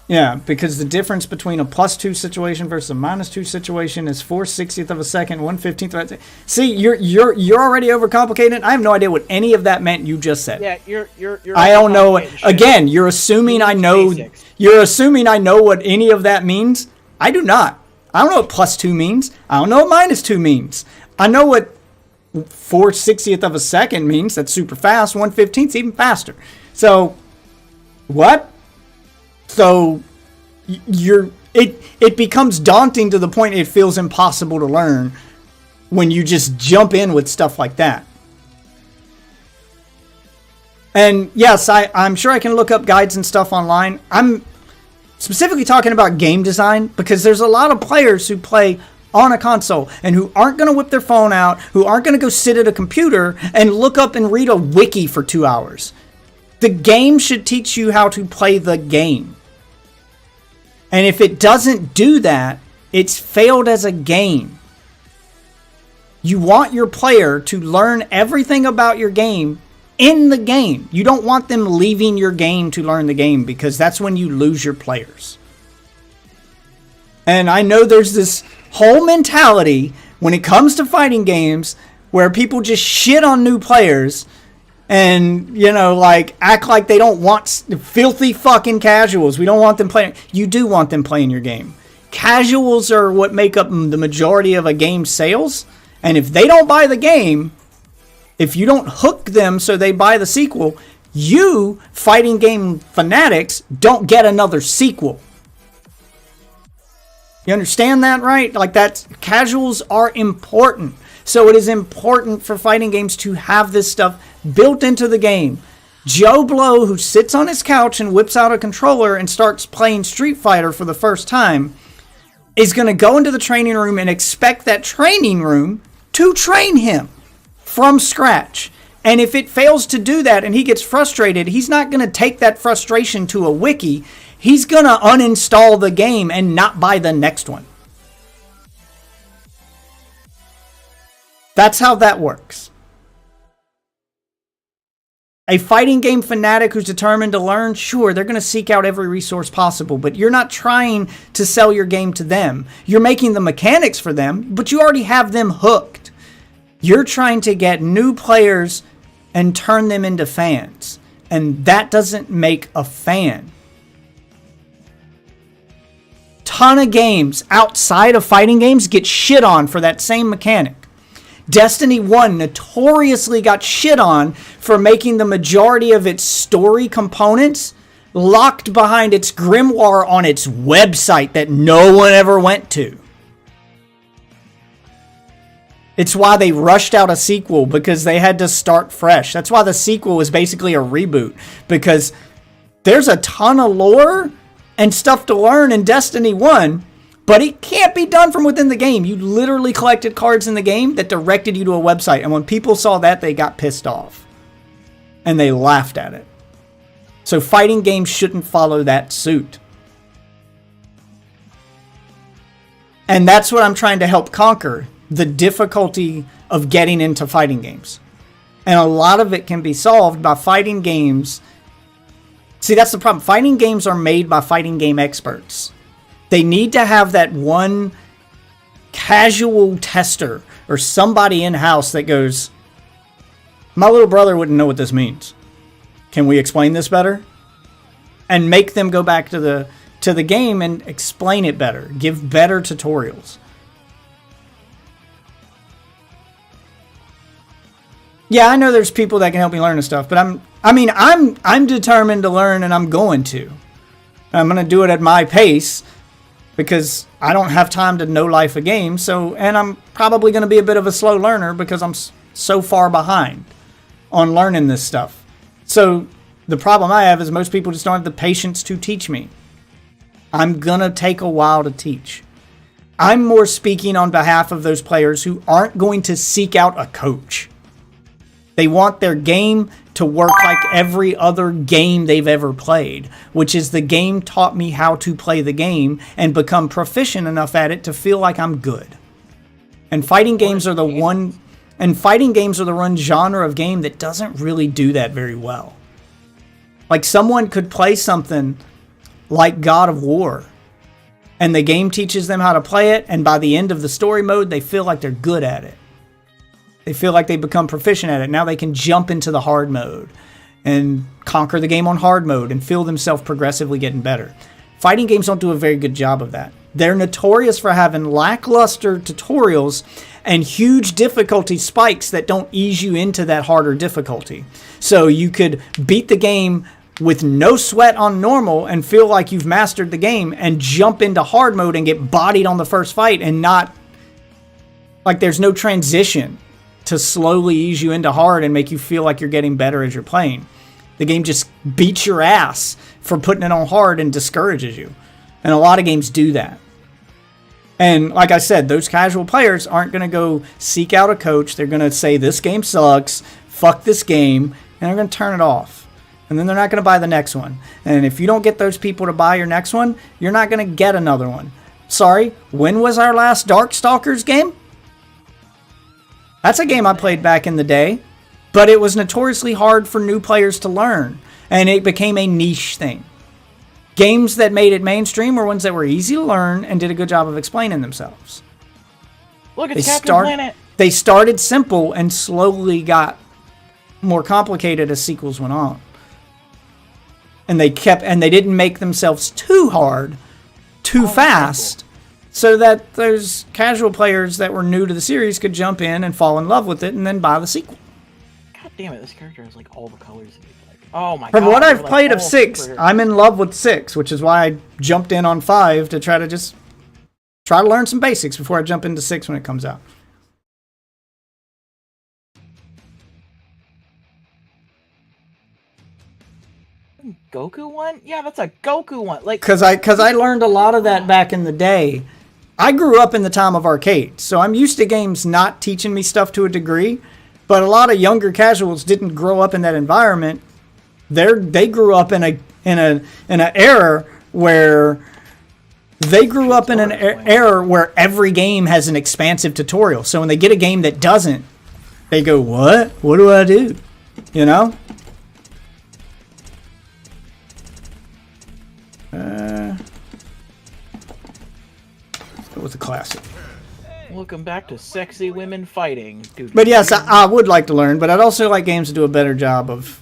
[SPEAKER 1] Yeah, because the difference between a +2 situation versus a -2 situation is 4/60th of a second, 1/15th of a second. See, you're already overcomplicating. I have no idea what any of that meant you just said.
[SPEAKER 4] Yeah, you're
[SPEAKER 1] I don't know. Again, you're assuming I know. You're assuming I know what any of that means. I do not. I don't know what +2 means. I don't know what -2 means. I know what 4/60th of a second means. That's super fast. 1/15th even faster. So, what? So it becomes daunting to the point it feels impossible to learn when you just jump in with stuff like that. And yes, I'm sure I can look up guides and stuff online. I'm specifically talking about game design because there's a lot of players who play on a console and who aren't going to whip their phone out, who aren't going to go sit at a computer and look up and read a wiki for 2 hours. The game should teach you how to play the game. And if it doesn't do that, it's failed as a game. You want your player to learn everything about your game in the game. You don't want them leaving your game to learn the game because that's when you lose your players. And I know there's this whole mentality when it comes to fighting games where people just shit on new players and, you know, like, act like they don't want filthy fucking casuals. We don't want them playing. You do want them playing your game. Casuals are what make up the majority of a game's sales. And if they don't buy the game, if you don't hook them so they buy the sequel, you, fighting game fanatics, don't get another sequel. You understand that, right? Like, that's, casuals are important. So it is important for fighting games to have this stuff built into the game. Joe Blow, who sits on his couch and whips out a controller and starts playing Street Fighter for the first time, is going to go into the training room and expect that training room to train him from scratch. And if it fails to do that and he gets frustrated, he's not going to take that frustration to a wiki. He's going to uninstall the game and not buy the next one. That's how that works. A fighting game fanatic who's determined to learn, sure, they're going to seek out every resource possible, but you're not trying to sell your game to them. You're making the mechanics for them, but you already have them hooked. You're trying to get new players and turn them into fans, and that doesn't make a fan. Ton of games outside of fighting games get shit on for that same mechanic. Destiny 1 notoriously got shit on for making the majority of its story components locked behind its grimoire on its website that no one ever went to. It's why they rushed out a sequel, because they had to start fresh. That's why the sequel was basically a reboot, because there's a ton of lore and stuff to learn in Destiny 1, but it can't be done from within the game. You literally collected cards in the game that directed you to a website. And when people saw that, they got pissed off. And they laughed at it. So fighting games shouldn't follow that suit. And that's what I'm trying to help conquer. The difficulty of getting into fighting games. And a lot of it can be solved by fighting games. See, that's the problem. Fighting games are made by fighting game experts. They need to have that one casual tester or somebody in-house that goes, my little brother wouldn't know what this means. Can we explain this better? And make them go back to the game and explain it better. Give better tutorials. Yeah, I know there's people that can help me learn this stuff, but I'm determined to learn, and I'm going to. I'm going to do it at my pace, because I don't have time to know life a game. And I'm probably going to be a bit of a slow learner because I'm so far behind on learning this stuff. So the problem I have is most people just don't have the patience to teach me. I'm going to take a while to teach. I'm more speaking on behalf of those players who aren't going to seek out a coach. They want their game to work like every other game they've ever played, which is the game taught me how to play the game and become proficient enough at it to feel like I'm good. And fighting games are the one genre of game that doesn't really do that very well. Like, someone could play something like God of War, and the game teaches them how to play it, and by the end of the story mode, they feel like they're good at it. They feel like they become proficient at it. Now they can jump into the hard mode and conquer the game on hard mode and feel themselves progressively getting better. Fighting games don't do a very good job of that. They're notorious for having lackluster tutorials and huge difficulty spikes that don't ease you into that harder difficulty. So you could beat the game with no sweat on normal and feel like you've mastered the game, and jump into hard mode and get bodied on the first fight, and not, like, there's no transition to slowly ease you into hard and make you feel like you're getting better as you're playing. The game just beats your ass for putting it on hard and discourages you. And a lot of games do that. And like I said, those casual players aren't going to go seek out a coach. They're going to say, this game sucks, fuck this game, and they're going to turn it off. And then they're not going to buy the next one. And if you don't get those people to buy your next one, you're not going to get another one. Sorry, when was our last Darkstalkers game? That's a game I played back in the day, but it was notoriously hard for new players to learn, and it became a niche thing. Games that made it mainstream were ones that were easy to learn and did a good job of explaining themselves.
[SPEAKER 4] Look, it's Captain Planet.
[SPEAKER 1] They started simple and slowly got more complicated as sequels went on. And they didn't make themselves too hard, too fast, so that those casual players that were new to the series could jump in and fall in love with it and then buy the sequel.
[SPEAKER 4] God damn it, this character has like all the colors that you like. Oh my god.
[SPEAKER 1] From what I've played of 6, I'm in love with 6, which is why I jumped in on 5 to try to learn some basics before I jump into 6 when it comes out.
[SPEAKER 4] Goku one? Yeah, that's a Goku one. Like,
[SPEAKER 1] because I learned a lot of that back in the day, I grew up in the time of arcades, so I'm used to games not teaching me stuff to a degree. But a lot of younger casuals didn't grow up in that environment. They grew up in an era where every game has an expansive tutorial. So when they get a game that doesn't, they go, "What? What do I do?" You know? Let's go with the classic.
[SPEAKER 4] Welcome back to Sexy Women Fighting.
[SPEAKER 1] But yes, I would like to learn, but I'd also like games to do a better job of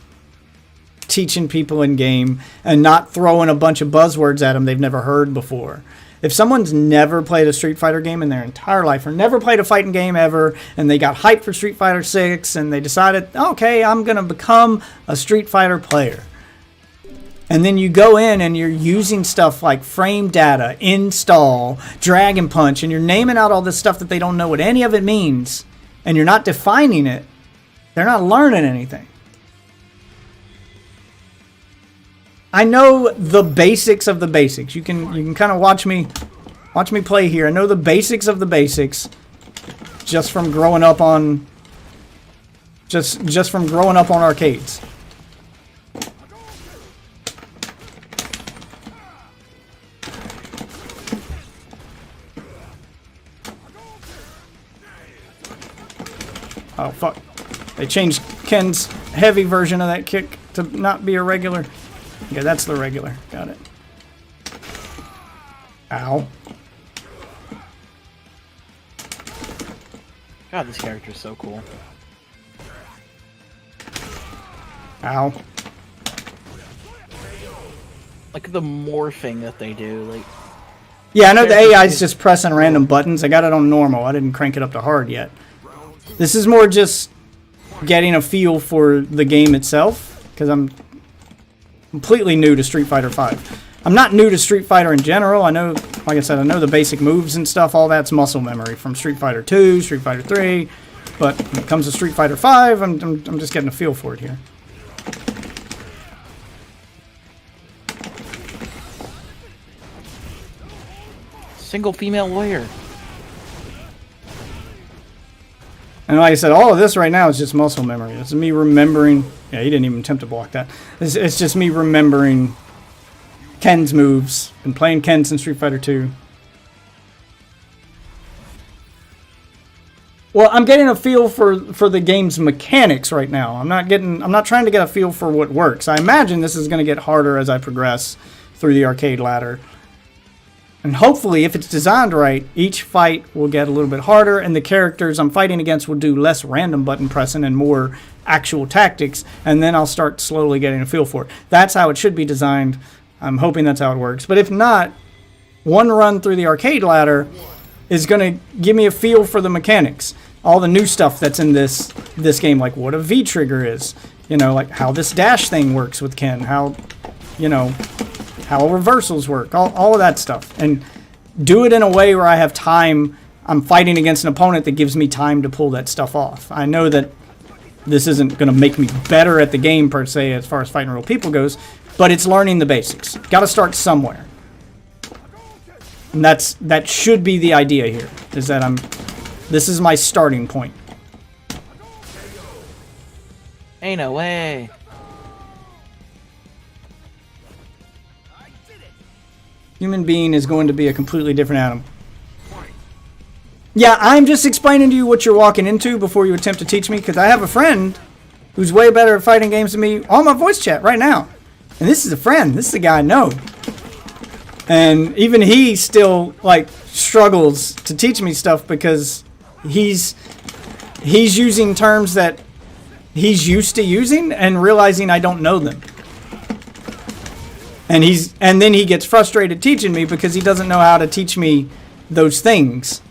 [SPEAKER 1] teaching people in game and not throwing a bunch of buzzwords at them they've never heard before. If someone's never played a Street Fighter game in their entire life or never played a fighting game ever and they got hyped for Street Fighter 6 and they decided, okay, I'm going to become a Street Fighter player. And then you go in and you're using stuff like frame data, install, Dragon Punch, and you're naming out all this stuff that they don't know what any of it means, and you're not defining it, they're not learning anything. I know the basics of the basics. You can kind of watch me play here. I know the basics of the basics just from growing up on just from growing up on arcades. Oh, fuck. They changed Ken's heavy version of that kick to not be a regular. Yeah, that's the regular. Got it. Ow.
[SPEAKER 4] God, this character is so cool.
[SPEAKER 1] Ow.
[SPEAKER 4] Like the morphing that they do, like...
[SPEAKER 1] Yeah, I know the AI is just pressing random buttons. I got it on normal. I didn't crank it up to hard yet. This is more just getting a feel for the game itself, because I'm completely new to Street Fighter V. I'm not new to Street Fighter in general. I know, like I said, I know the basic moves and stuff. All that's muscle memory from Street Fighter 2, Street Fighter 3. But when it comes to Street Fighter V, I'm just getting a feel for it here.
[SPEAKER 4] Single female warrior.
[SPEAKER 1] And like I said, all of this right now is just muscle memory. It's me remembering... Yeah, he didn't even attempt to block that. It's just me remembering Ken's moves and playing Ken in Street Fighter 2. Well, I'm getting a feel for the game's mechanics right now. I'm not trying to get a feel for what works. I imagine this is going to get harder as I progress through the arcade ladder. And hopefully, if it's designed right, each fight will get a little bit harder, and the characters I'm fighting against will do less random button pressing and more actual tactics, and then I'll start slowly getting a feel for it. That's how it should be designed. I'm hoping that's how it works. But if not, one run through the arcade ladder is going to give me a feel for the mechanics. All the new stuff that's in this game, like what a V-trigger is. You know, like how this dash thing works with Ken. How reversals work, all of that stuff. And do it in a way where I have time. I'm fighting against an opponent that gives me time to pull that stuff off. I know that this isn't going to make me better at the game, per se, as far as fighting real people goes, but it's learning the basics. Got to start somewhere. And that should be the idea here, is that this is my starting point.
[SPEAKER 4] Ain't no way.
[SPEAKER 1] Human being is going to be a completely different animal. Yeah, I'm just explaining to you what you're walking into before you attempt to teach me, because I have a friend who's way better at fighting games than me on my voice chat right now. And this is a friend. This is a guy I know. And even he still, like, struggles to teach me stuff because he's using terms that he's used to using and realizing I don't know them. And then he gets frustrated teaching me because he doesn't know how to teach me those things.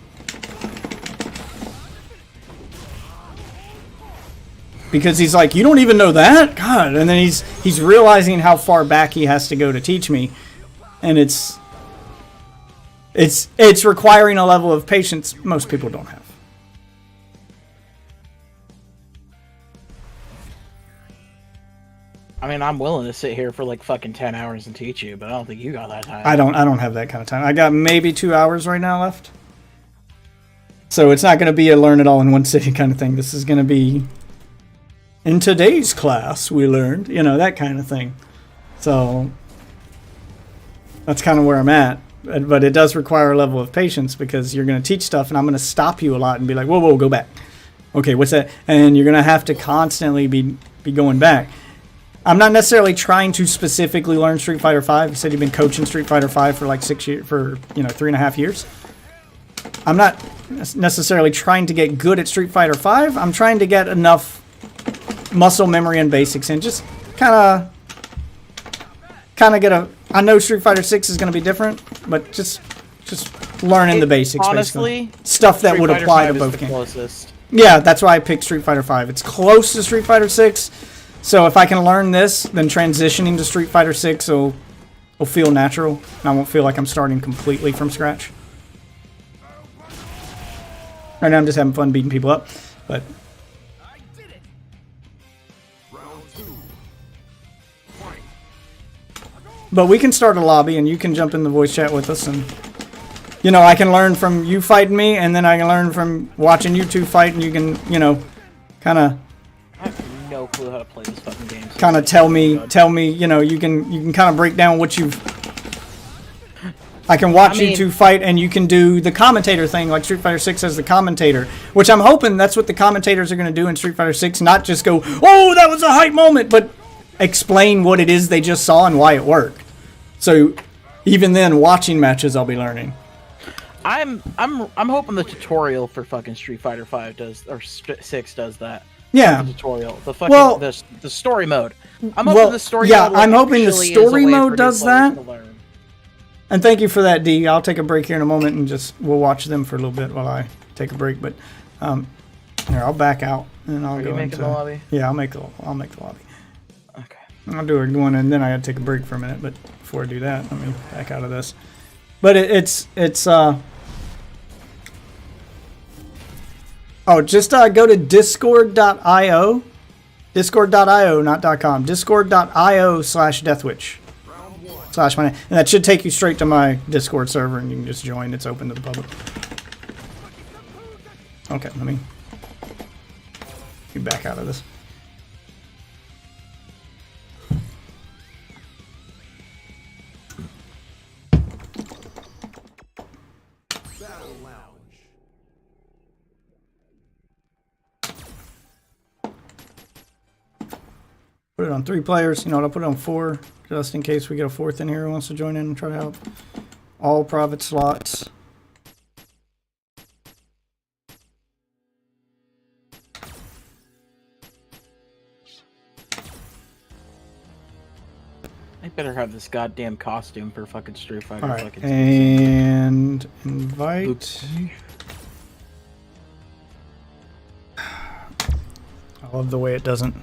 [SPEAKER 1] Because he's like, you don't even know that? God. And then he's realizing how far back he has to go to teach me. And it's requiring a level of patience most people don't have.
[SPEAKER 4] I mean, I'm willing to sit here for like fucking 10 hours and teach you, but I don't think you got that time.
[SPEAKER 1] I don't have that kind of time. I got maybe 2 hours right now left. So it's not going to be a learn it all in one sitting kind of thing. This is going to be, in today's class, we learned, that kind of thing. So that's kind of where I'm at. But it does require a level of patience because you're going to teach stuff and I'm going to stop you a lot and be like, whoa, go back. Okay, what's that? And you're going to have to constantly be going back. I'm not necessarily trying to specifically learn Street Fighter V. You said you've been coaching Street Fighter V for like 6 years, for 3.5 years. I'm not necessarily trying to get good at Street Fighter V. I'm trying to get enough muscle memory and basics and just kind of get a. I know Street Fighter 6 is going to be different, but just learning the basics.
[SPEAKER 4] Honestly,
[SPEAKER 1] basically. Stuff that
[SPEAKER 4] Street
[SPEAKER 1] would
[SPEAKER 4] Fighter
[SPEAKER 1] apply
[SPEAKER 4] V
[SPEAKER 1] to
[SPEAKER 4] is
[SPEAKER 1] both
[SPEAKER 4] the
[SPEAKER 1] games.
[SPEAKER 4] closest.
[SPEAKER 1] Yeah, that's why I picked Street Fighter V. It's close to Street Fighter 6. So if I can learn this, then transitioning to Street Fighter 6 will feel natural, and I won't feel like I'm starting completely from scratch. Right now I'm just having fun beating people up, but we can start a lobby, and you can jump in the voice chat with us, and I can learn from you fighting me, and then I can learn from watching you two fight, and you can kind of.
[SPEAKER 4] I have no clue how to play this fucking game. So
[SPEAKER 1] Kind of tell me, you can kind of break down what you've. I can watch you two fight, and you can do the commentator thing, like Street Fighter 6 as the commentator, which I'm hoping that's what the commentators are going to do in Street Fighter 6, not just go, oh, that was a hype moment, but explain what it is they just saw and why it worked. So even then, watching matches, I'll be learning.
[SPEAKER 4] I'm hoping the tutorial for fucking Street Fighter 5 does, or 6 does that.
[SPEAKER 1] Yeah.
[SPEAKER 4] The tutorial, the fucking the story mode. I'm hoping the story mode.
[SPEAKER 1] I'm hoping the
[SPEAKER 4] actually is
[SPEAKER 1] story
[SPEAKER 4] a way
[SPEAKER 1] mode
[SPEAKER 4] for
[SPEAKER 1] does
[SPEAKER 4] new players
[SPEAKER 1] that.
[SPEAKER 4] to learn.
[SPEAKER 1] And thank you for that, D. I'll take a break here in a moment and we'll watch them for a little bit while I take a break. But here, I'll back out and I'll
[SPEAKER 4] Are
[SPEAKER 1] go
[SPEAKER 4] you making
[SPEAKER 1] into
[SPEAKER 4] the lobby?
[SPEAKER 1] Yeah, I'll make the lobby.
[SPEAKER 4] Okay.
[SPEAKER 1] I'll do one and then I gotta take a break for a minute. But before I do that, let me back out of this. But it's just go to discord.io. Discord.io, not .com. Discord.io/Deathwitch. /my name. And that should take you straight to my Discord server and you can just join. It's open to the public. Okay, let me back out of this. Put it on 3 players. You know what? I'll put it on 4 just in case we get a 4th in here who wants to join in and try to help. All private slots.
[SPEAKER 4] I better have this goddamn costume for fucking Street Fighter.
[SPEAKER 1] All right,
[SPEAKER 4] fucking
[SPEAKER 1] and invite.
[SPEAKER 4] Oops.
[SPEAKER 1] I love the way it doesn't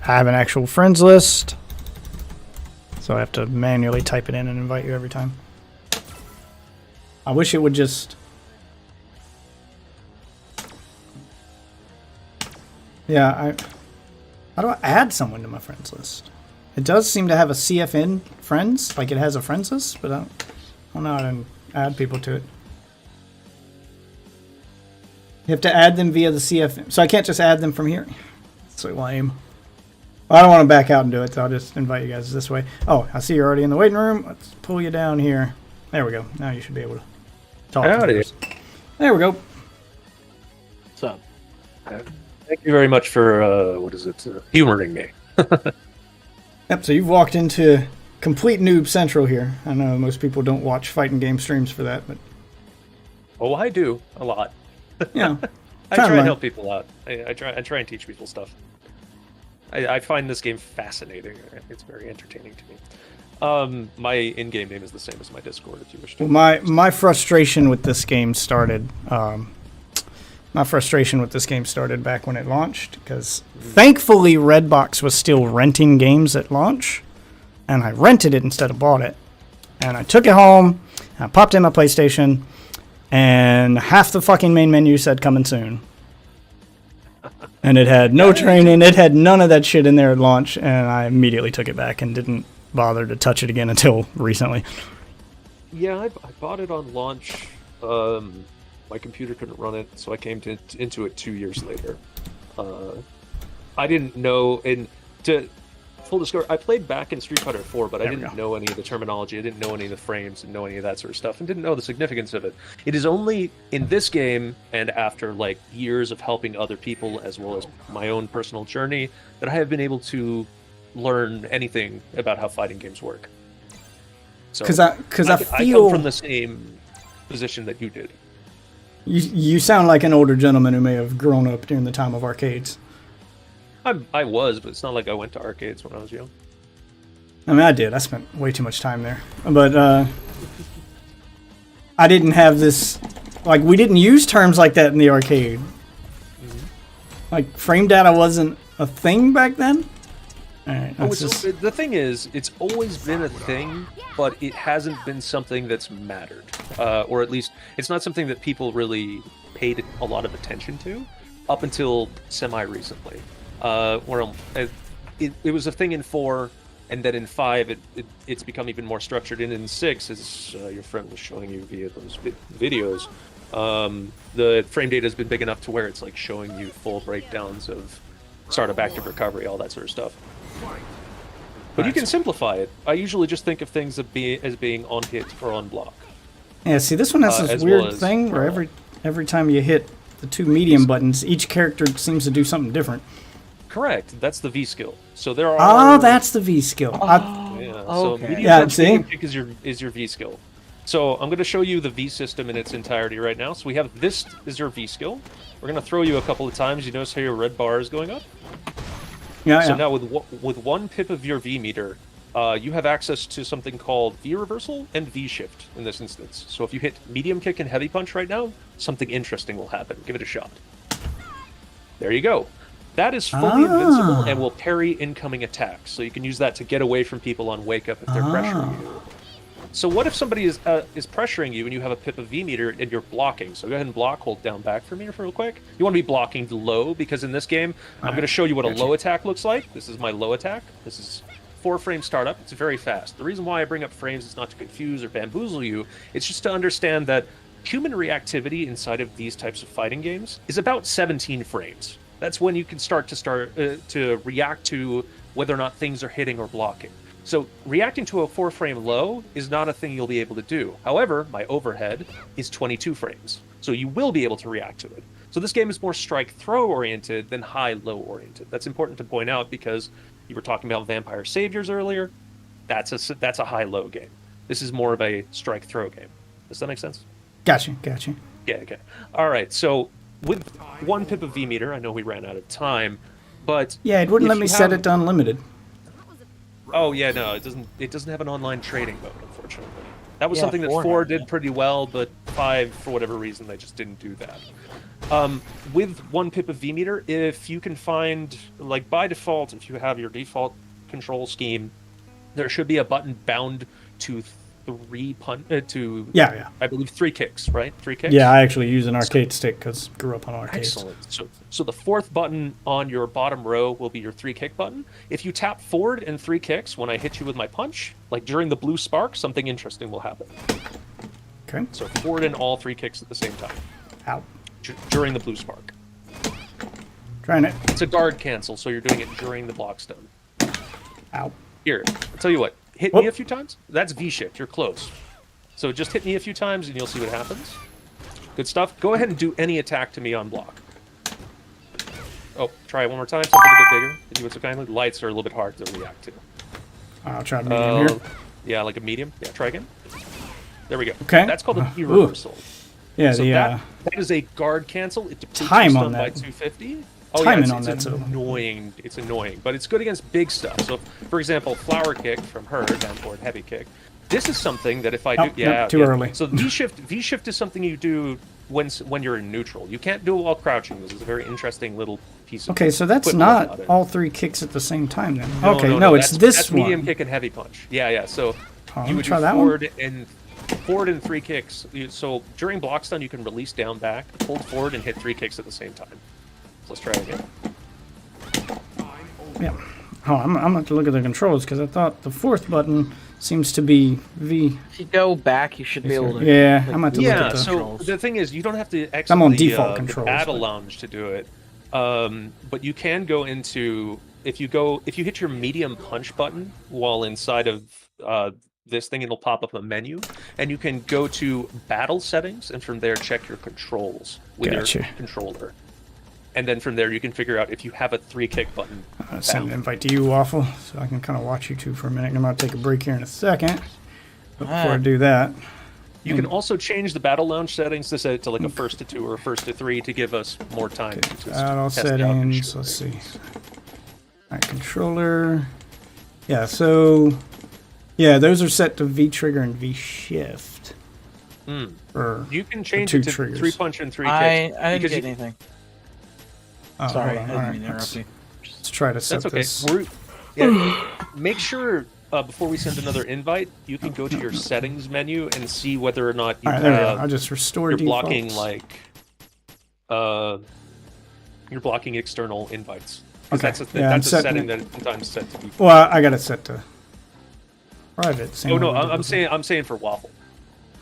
[SPEAKER 1] have an actual friends list, so I have to manually type it in and invite you every time. I wish it would just. Yeah, how do I add someone to my friends list? It does seem to have a CFN friends, like it has a friends list, but I don't know how to add people to it. You have to add them via the CFN, so I can't just add them from here. That's so lame. Well, I don't want to back out and do it, so I'll just invite you guys this way. Oh, I see you're already in the waiting room. Let's pull you down here. There we go. Now you should be able to talk to us. There we go.
[SPEAKER 4] What's up?
[SPEAKER 7] Thank you very much for, humoring me.
[SPEAKER 1] Yep, so you've walked into complete noob central here. I know most people don't watch fighting game streams for that, but...
[SPEAKER 7] Oh, I do. A lot.
[SPEAKER 1] Yeah.
[SPEAKER 7] I try and help people out. I try and teach people stuff. I find this game fascinating. It's very entertaining to me. My in-game name is the same as my Discord, if you wish to.
[SPEAKER 1] Well, my frustration with this game started... my frustration with this game started back when it launched, because thankfully Redbox was still renting games at launch, and I rented it instead of bought it. And I took it home, and I popped in my PlayStation, and half the fucking main menu said coming soon. And it had no training. It had none of that shit in there at launch, and I immediately took it back and didn't bother to touch it again until recently.
[SPEAKER 7] Yeah, I bought it on launch. My computer couldn't run it, so I came into it 2 years later. I didn't know, and to full disclosure, I played back in Street Fighter 4, but I
[SPEAKER 1] There we
[SPEAKER 7] didn't
[SPEAKER 1] go.
[SPEAKER 7] know any of the terminology. I didn't know any of the frames, didn't know any of that sort of stuff, and didn't know the significance of it. It is only in this game, and after like years of helping other people as well as my own personal journey, that I have been able to learn anything about how fighting games work. So,
[SPEAKER 1] Because I
[SPEAKER 7] I
[SPEAKER 1] feel
[SPEAKER 7] come from the same position that you did.
[SPEAKER 1] you sound like an older gentleman who may have grown up during the time of arcades.
[SPEAKER 7] I was, but it's not like I went to arcades when I was young.
[SPEAKER 1] I mean, I did. I spent way too much time there. But I didn't have this... Like, we didn't use terms like that in the arcade. Like, frame data wasn't a thing back then? Alright,
[SPEAKER 7] Oh,
[SPEAKER 1] that's
[SPEAKER 7] it's,
[SPEAKER 1] just...
[SPEAKER 7] the thing is, it's always been a thing, but it hasn't been something that's mattered. Or at least, it's not something that people paid a lot of attention to up until semi-recently. It was a thing in 4, and then in 5, it's become even more structured. And in 6, as your friend was showing you via those videos, the frame data has been big enough to where it's like showing you full breakdowns of startup, active recovery, all that sort of stuff. But you can simplify it. I usually just think of things as being on hit or on block.
[SPEAKER 1] Yeah, see, this one has this
[SPEAKER 7] as
[SPEAKER 1] weird
[SPEAKER 7] well as
[SPEAKER 1] thing where
[SPEAKER 7] draw.
[SPEAKER 1] every time you hit the 2 medium buttons, each character seems to do something different.
[SPEAKER 7] Correct. That's the V skill. So there are.
[SPEAKER 1] Oh, that's the V skill.
[SPEAKER 7] Yeah. So
[SPEAKER 4] Okay.
[SPEAKER 7] medium
[SPEAKER 1] Yeah,
[SPEAKER 7] punch,
[SPEAKER 1] see?
[SPEAKER 7] medium kick is your V skill. So I'm going to show you the V system in its entirety right now. So we have this is your V skill. We're going to throw you a couple of times. You notice how your red bar is going up.
[SPEAKER 1] Yeah,
[SPEAKER 7] So
[SPEAKER 1] yeah.
[SPEAKER 7] now with 1 pip of your V meter, you have access to something called V reversal and V shift in this instance. So if you hit medium kick and heavy punch right now, something interesting will happen. Give it a shot. There you go. That is fully invincible and will parry incoming attacks. So you can use that to get away from people on wake up if they're pressuring you. So what if somebody is pressuring you and you have a pip of V meter and you're blocking? So go ahead and block, hold down back for me real quick. You want to be blocking low because in this game, I'm going to show you what a low attack looks like. This is my low attack. This is 4-frame startup. It's very fast. The reason why I bring up frames is not to confuse or bamboozle you. It's just to understand that human reactivity inside of these types of fighting games is about 17 frames. That's when you can start to react to whether or not things are hitting or blocking. So reacting to a 4-frame low is not a thing you'll be able to do. However, my overhead is 22 frames. So you will be able to react to it. So this game is more strike-throw oriented than high-low oriented. That's important to point out because you were talking about Vampire Saviors earlier. That's a high-low game. This is more of a strike-throw game. Does that make sense?
[SPEAKER 1] Gotcha.
[SPEAKER 7] Yeah, okay. All right, so with 1 pip of V meter, I know we ran out of time, but
[SPEAKER 1] Yeah, it wouldn't
[SPEAKER 7] if
[SPEAKER 1] let me
[SPEAKER 7] you
[SPEAKER 1] set
[SPEAKER 7] have-
[SPEAKER 1] it to unlimited.
[SPEAKER 7] Oh yeah, no, it doesn't have an online trading mode, unfortunately. That was
[SPEAKER 4] Yeah,
[SPEAKER 7] something that
[SPEAKER 4] 4
[SPEAKER 7] 4
[SPEAKER 4] had
[SPEAKER 7] did
[SPEAKER 4] that.
[SPEAKER 7] pretty well, but 5, for whatever reason, they just didn't do that. With 1 pip of V meter, if you can find, like by default, if you have your default control scheme, there should be a button bound to
[SPEAKER 1] Yeah.
[SPEAKER 7] I believe 3 kicks, right? 3 kicks.
[SPEAKER 1] Yeah, I actually use an arcade stick because grew up on arcades.
[SPEAKER 7] Excellent. So the 4th button on your bottom row will be your 3 kick button. If you tap forward and 3 kicks when I hit you with my punch, like during the blue spark, something interesting will happen.
[SPEAKER 1] Okay.
[SPEAKER 7] So forward and all 3 kicks at the same time
[SPEAKER 1] Ow.
[SPEAKER 7] during the blue spark.
[SPEAKER 1] Trying it.
[SPEAKER 7] It's a guard cancel, so you're doing it during the block stone.
[SPEAKER 1] Ow.
[SPEAKER 7] Here, I'll tell you what. Hit
[SPEAKER 1] Whoop.
[SPEAKER 7] me a few times. That's V shift. You're close. So just hit me a few times and you'll see what happens. Good stuff. Go ahead and do any attack to me on block. Oh, try it one more time. Something a bit bigger. If you would so kindly. Lights are a little bit hard to react to.
[SPEAKER 1] I'll try the medium here.
[SPEAKER 7] Yeah, like a medium. Yeah, try again. There we go.
[SPEAKER 1] Okay.
[SPEAKER 7] That's called a V
[SPEAKER 1] Ooh.
[SPEAKER 7] reversal.
[SPEAKER 1] Yeah,
[SPEAKER 7] So
[SPEAKER 1] the
[SPEAKER 7] that is a guard cancel. It depletes
[SPEAKER 1] Time
[SPEAKER 7] your
[SPEAKER 1] on
[SPEAKER 7] stun by
[SPEAKER 1] that.
[SPEAKER 7] 250. Oh
[SPEAKER 1] Timing
[SPEAKER 7] yeah,
[SPEAKER 1] on
[SPEAKER 7] it's
[SPEAKER 1] that, so-
[SPEAKER 7] annoying. It's annoying, but it's good against big stuff. So, for example, flower kick from her down forward, heavy kick. This is something that if I do,
[SPEAKER 1] Nope, nope, too early.
[SPEAKER 7] So V shift is something you do when you're in neutral. You can't do it while crouching. This is a very interesting little piece of.
[SPEAKER 1] Okay, so that's
[SPEAKER 7] equipment
[SPEAKER 1] not
[SPEAKER 7] about it.
[SPEAKER 1] all 3 kicks at the same time then.
[SPEAKER 7] No,
[SPEAKER 1] okay, no, it's
[SPEAKER 7] that's,
[SPEAKER 1] this
[SPEAKER 7] that's
[SPEAKER 1] one.
[SPEAKER 7] medium kick and heavy punch. Yeah. So
[SPEAKER 1] let
[SPEAKER 7] you
[SPEAKER 1] me
[SPEAKER 7] would
[SPEAKER 1] try
[SPEAKER 7] do
[SPEAKER 1] that one.
[SPEAKER 7] forward and 3 kicks. So during block stun, you can release down back, hold forward, and hit 3 kicks at the same time. So let's try it again.
[SPEAKER 1] Yeah. Oh, I'm gonna have to look at the controls because I thought the fourth button seems to be V.
[SPEAKER 4] If you go back, you should be able to.
[SPEAKER 1] Yeah,
[SPEAKER 4] like,
[SPEAKER 1] I'm gonna have to look
[SPEAKER 7] Yeah,
[SPEAKER 1] at the.
[SPEAKER 7] so
[SPEAKER 4] controls.
[SPEAKER 7] the thing is, you don't have to exit
[SPEAKER 1] I'm on
[SPEAKER 7] the,
[SPEAKER 1] default
[SPEAKER 7] the
[SPEAKER 1] controls,
[SPEAKER 7] battle
[SPEAKER 1] but-
[SPEAKER 7] lounge to do it. But you can go into if you hit your medium punch button while inside of this thing, it'll pop up a menu, and you can go to battle settings, and from there check your controls with
[SPEAKER 1] Gotcha.
[SPEAKER 7] your controller. And then from there, you can figure out if you have a 3-kick button.
[SPEAKER 1] Send an invite to you, Waffle, so I can kind of watch you two for a minute. I'm gonna take a break here in a second. But before I
[SPEAKER 4] Alright.
[SPEAKER 1] do that,
[SPEAKER 7] You can also change the battle lounge settings to set it to like a 1st to 2 or a 1st to 3 to give us more time. to
[SPEAKER 1] battle
[SPEAKER 7] test it out and
[SPEAKER 1] settings.
[SPEAKER 7] show
[SPEAKER 1] Let's
[SPEAKER 7] it.
[SPEAKER 1] see. Alright, controller. Yeah, so yeah, those are set to V trigger and V shift.
[SPEAKER 7] Hmm.
[SPEAKER 1] Or
[SPEAKER 7] You can change
[SPEAKER 1] two
[SPEAKER 7] it to
[SPEAKER 1] triggers.
[SPEAKER 7] 3 punch and 3 kicks.
[SPEAKER 4] I didn't
[SPEAKER 7] because
[SPEAKER 4] get
[SPEAKER 7] you-
[SPEAKER 4] anything.
[SPEAKER 1] oh,
[SPEAKER 4] Sorry,
[SPEAKER 1] hold on.
[SPEAKER 4] I didn't
[SPEAKER 1] Alright,
[SPEAKER 4] mean to interrupt you.
[SPEAKER 1] let's try to set
[SPEAKER 7] That's okay.
[SPEAKER 1] this.
[SPEAKER 7] Make sure before we send another invite, you can go to your settings menu and see whether or not you
[SPEAKER 1] Alright, there we go.
[SPEAKER 7] have
[SPEAKER 1] I'll just restore
[SPEAKER 7] you're
[SPEAKER 1] defaults.
[SPEAKER 7] blocking you're blocking external invites. 'Cause
[SPEAKER 1] Okay.
[SPEAKER 7] That's a,
[SPEAKER 1] Yeah, I'm
[SPEAKER 7] that's a
[SPEAKER 1] setting
[SPEAKER 7] setting
[SPEAKER 1] it-
[SPEAKER 7] that is sometimes set to be.
[SPEAKER 1] Well, I got it set to private. same
[SPEAKER 7] Oh
[SPEAKER 1] way
[SPEAKER 7] no,
[SPEAKER 1] we did
[SPEAKER 7] I'm
[SPEAKER 1] before.
[SPEAKER 7] saying for Waffle.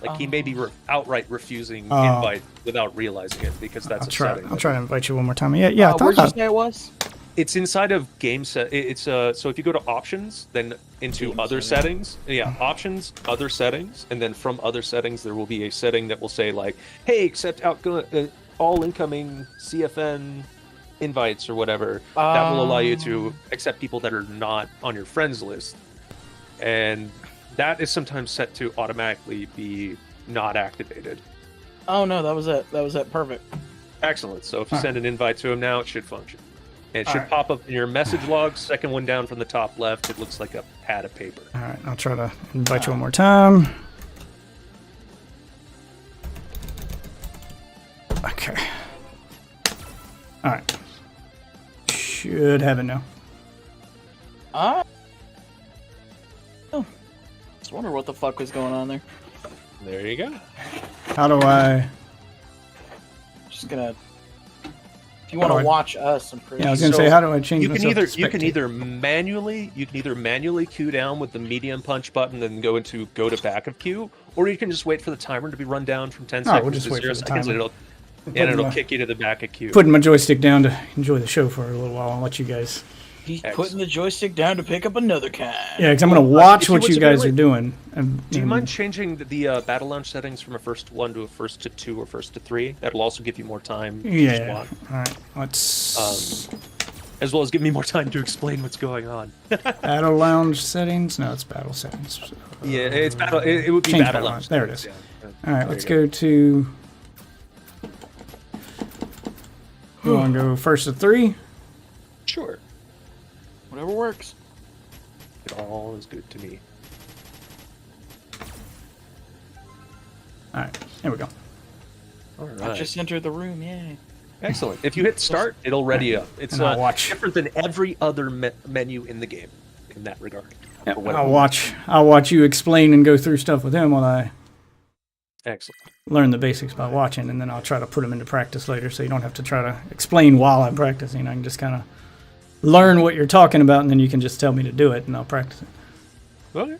[SPEAKER 7] Like he may be outright refusing
[SPEAKER 1] Oh.
[SPEAKER 7] invite without realizing it because that's
[SPEAKER 1] I'll
[SPEAKER 7] a
[SPEAKER 1] try.
[SPEAKER 7] setting.
[SPEAKER 1] I'll
[SPEAKER 7] that-
[SPEAKER 1] try to invite you one more time. Yeah. I
[SPEAKER 4] Where'd
[SPEAKER 1] thought
[SPEAKER 4] you say it was?
[SPEAKER 7] It's inside of game set. It's so if you go to options, then into
[SPEAKER 4] Game
[SPEAKER 7] other settings. Yeah, options, other settings, and then from other settings there will be a setting that will say like, "Hey, accept all incoming CFN invites or whatever." That will allow you to accept people that are not on your friends list, and that is sometimes set to automatically be not activated.
[SPEAKER 4] Oh no, that was it. That was it. Perfect.
[SPEAKER 7] Excellent. So if you send an invite to him now, it should function. And it should
[SPEAKER 1] Alright.
[SPEAKER 7] pop up in your message log, second one down from the top left. It looks like a pad of paper.
[SPEAKER 1] All right, I'll try to invite you one more time. Okay. All right. Should have it now.
[SPEAKER 4] Oh. Just wonder what the fuck was going on there.
[SPEAKER 7] There you go.
[SPEAKER 1] How do I?
[SPEAKER 4] Just gonna. If you want
[SPEAKER 1] How
[SPEAKER 4] to
[SPEAKER 1] do I-
[SPEAKER 4] watch us, I'm pretty.
[SPEAKER 1] Yeah, I was gonna
[SPEAKER 7] So,
[SPEAKER 1] say, how do I change
[SPEAKER 7] You can
[SPEAKER 1] myself to
[SPEAKER 7] either
[SPEAKER 1] spectate?
[SPEAKER 7] manually queue down with the medium punch button and go to back of queue, or you can just wait for the timer to be run down from 10
[SPEAKER 1] No,
[SPEAKER 7] seconds
[SPEAKER 1] we'll just
[SPEAKER 7] to
[SPEAKER 1] wait
[SPEAKER 7] 0
[SPEAKER 1] for the
[SPEAKER 7] seconds,
[SPEAKER 1] timer.
[SPEAKER 7] and it'll
[SPEAKER 1] my-
[SPEAKER 7] kick you to the back of queue.
[SPEAKER 1] Putting my joystick down to enjoy the show for a little while. I'll let you guys.
[SPEAKER 4] He's putting the joystick down to pick up another kind.
[SPEAKER 1] Yeah, because I'm gonna watch
[SPEAKER 7] if you
[SPEAKER 1] what
[SPEAKER 7] would
[SPEAKER 1] you guys
[SPEAKER 7] severely-
[SPEAKER 1] are doing. And,
[SPEAKER 7] Do you mind changing the battle launch settings from a 1st to 1 to a 1st to 2 or 1st to 3? That'll also give you more time to just
[SPEAKER 1] Yeah.
[SPEAKER 7] walk,
[SPEAKER 1] All right. Let's.
[SPEAKER 7] as well as give me more time to explain what's going on.
[SPEAKER 1] Battle lounge settings. No, it's battle settings.
[SPEAKER 7] Yeah, it's battle. It would be
[SPEAKER 1] Change
[SPEAKER 7] battle
[SPEAKER 1] battle
[SPEAKER 7] launch.
[SPEAKER 1] launch. There it is.
[SPEAKER 7] Yeah.
[SPEAKER 1] All right,
[SPEAKER 7] There
[SPEAKER 1] let's
[SPEAKER 7] you
[SPEAKER 1] go to. You want to go 1st to 3?
[SPEAKER 7] Sure,
[SPEAKER 4] Whatever works.
[SPEAKER 7] it all is good to me.
[SPEAKER 1] All right, there we go.
[SPEAKER 7] All
[SPEAKER 4] I
[SPEAKER 7] right,
[SPEAKER 4] just entered the room. Yay.
[SPEAKER 7] excellent. If you hit start, it'll ready up. It's
[SPEAKER 1] And I'll watch.
[SPEAKER 7] different than every other menu in the game in that regard.
[SPEAKER 1] Yeah,
[SPEAKER 7] For whatever
[SPEAKER 1] I'll watch you explain and go through stuff with him while I
[SPEAKER 7] Excellent.
[SPEAKER 1] learn the basics by watching, and then I'll try to put them into practice later, so you don't have to try to explain while I'm practicing. I can just kind of learn what you're talking about, and then you can just tell me to do it, and I'll practice it.
[SPEAKER 7] Okay.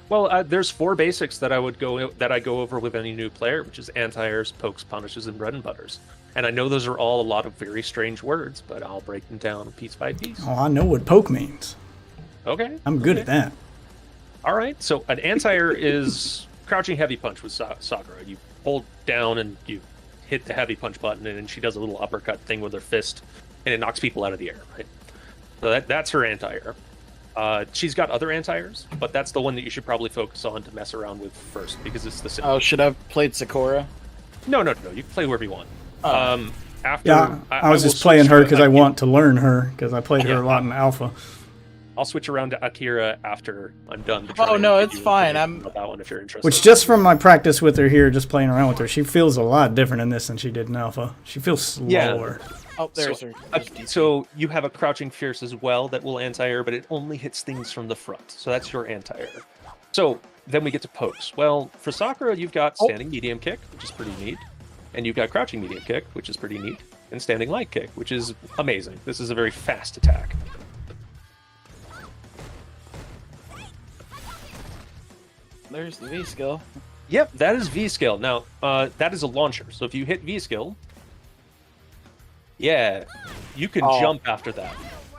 [SPEAKER 7] Well, there's 4 basics that I go over with any new player, which is anti-airs, pokes, punishes, and bread and butters. And I know those are all a lot of very strange words, but I'll break them down piece by piece.
[SPEAKER 1] Oh, I know what poke means.
[SPEAKER 7] Okay.
[SPEAKER 1] I'm good
[SPEAKER 7] okay.
[SPEAKER 1] at that.
[SPEAKER 7] All right. So an anti-air is crouching heavy punch with Sakura. You hold down and you hit the heavy punch button, and then she does a little uppercut thing with her fist, and it knocks people out of the air. Right. So that's her anti-air. She's got other anti-airs, but that's the one that you should probably focus on to mess around with first because it's the simple.
[SPEAKER 4] Oh, should I have played Sakura?
[SPEAKER 7] No. You can play wherever you want.
[SPEAKER 4] Oh.
[SPEAKER 7] After
[SPEAKER 1] Yeah, I was
[SPEAKER 7] will
[SPEAKER 1] just playing
[SPEAKER 7] switch
[SPEAKER 1] her
[SPEAKER 7] to
[SPEAKER 1] because I
[SPEAKER 7] Akira.
[SPEAKER 1] want to learn her, because I played her
[SPEAKER 7] Yeah.
[SPEAKER 1] a lot in Alpha.
[SPEAKER 7] I'll switch around to Akira after I'm done. to
[SPEAKER 4] Oh,
[SPEAKER 7] try and
[SPEAKER 4] no,
[SPEAKER 7] give
[SPEAKER 4] it's
[SPEAKER 7] you
[SPEAKER 4] fine.
[SPEAKER 7] information about that one if you're interested.
[SPEAKER 1] Which, just from my practice with her here, just playing around with her, she feels a lot different in this than she did in Alpha. She feels slower.
[SPEAKER 4] Oh, there's
[SPEAKER 7] So,
[SPEAKER 4] her.
[SPEAKER 7] So you have a crouching fierce as well that will anti-air, but it only hits things from the front. So that's your anti-air. So then we get to pokes. Well, for Sakura, you've got standing medium kick, which is pretty neat, and you've got crouching medium kick, which is pretty neat. and standing light kick, which is amazing. This is a very fast attack.
[SPEAKER 4] There's the V skill.
[SPEAKER 7] Yep, that is V skill. Now, that is a launcher. So if you hit V skill, yeah, you can jump after that.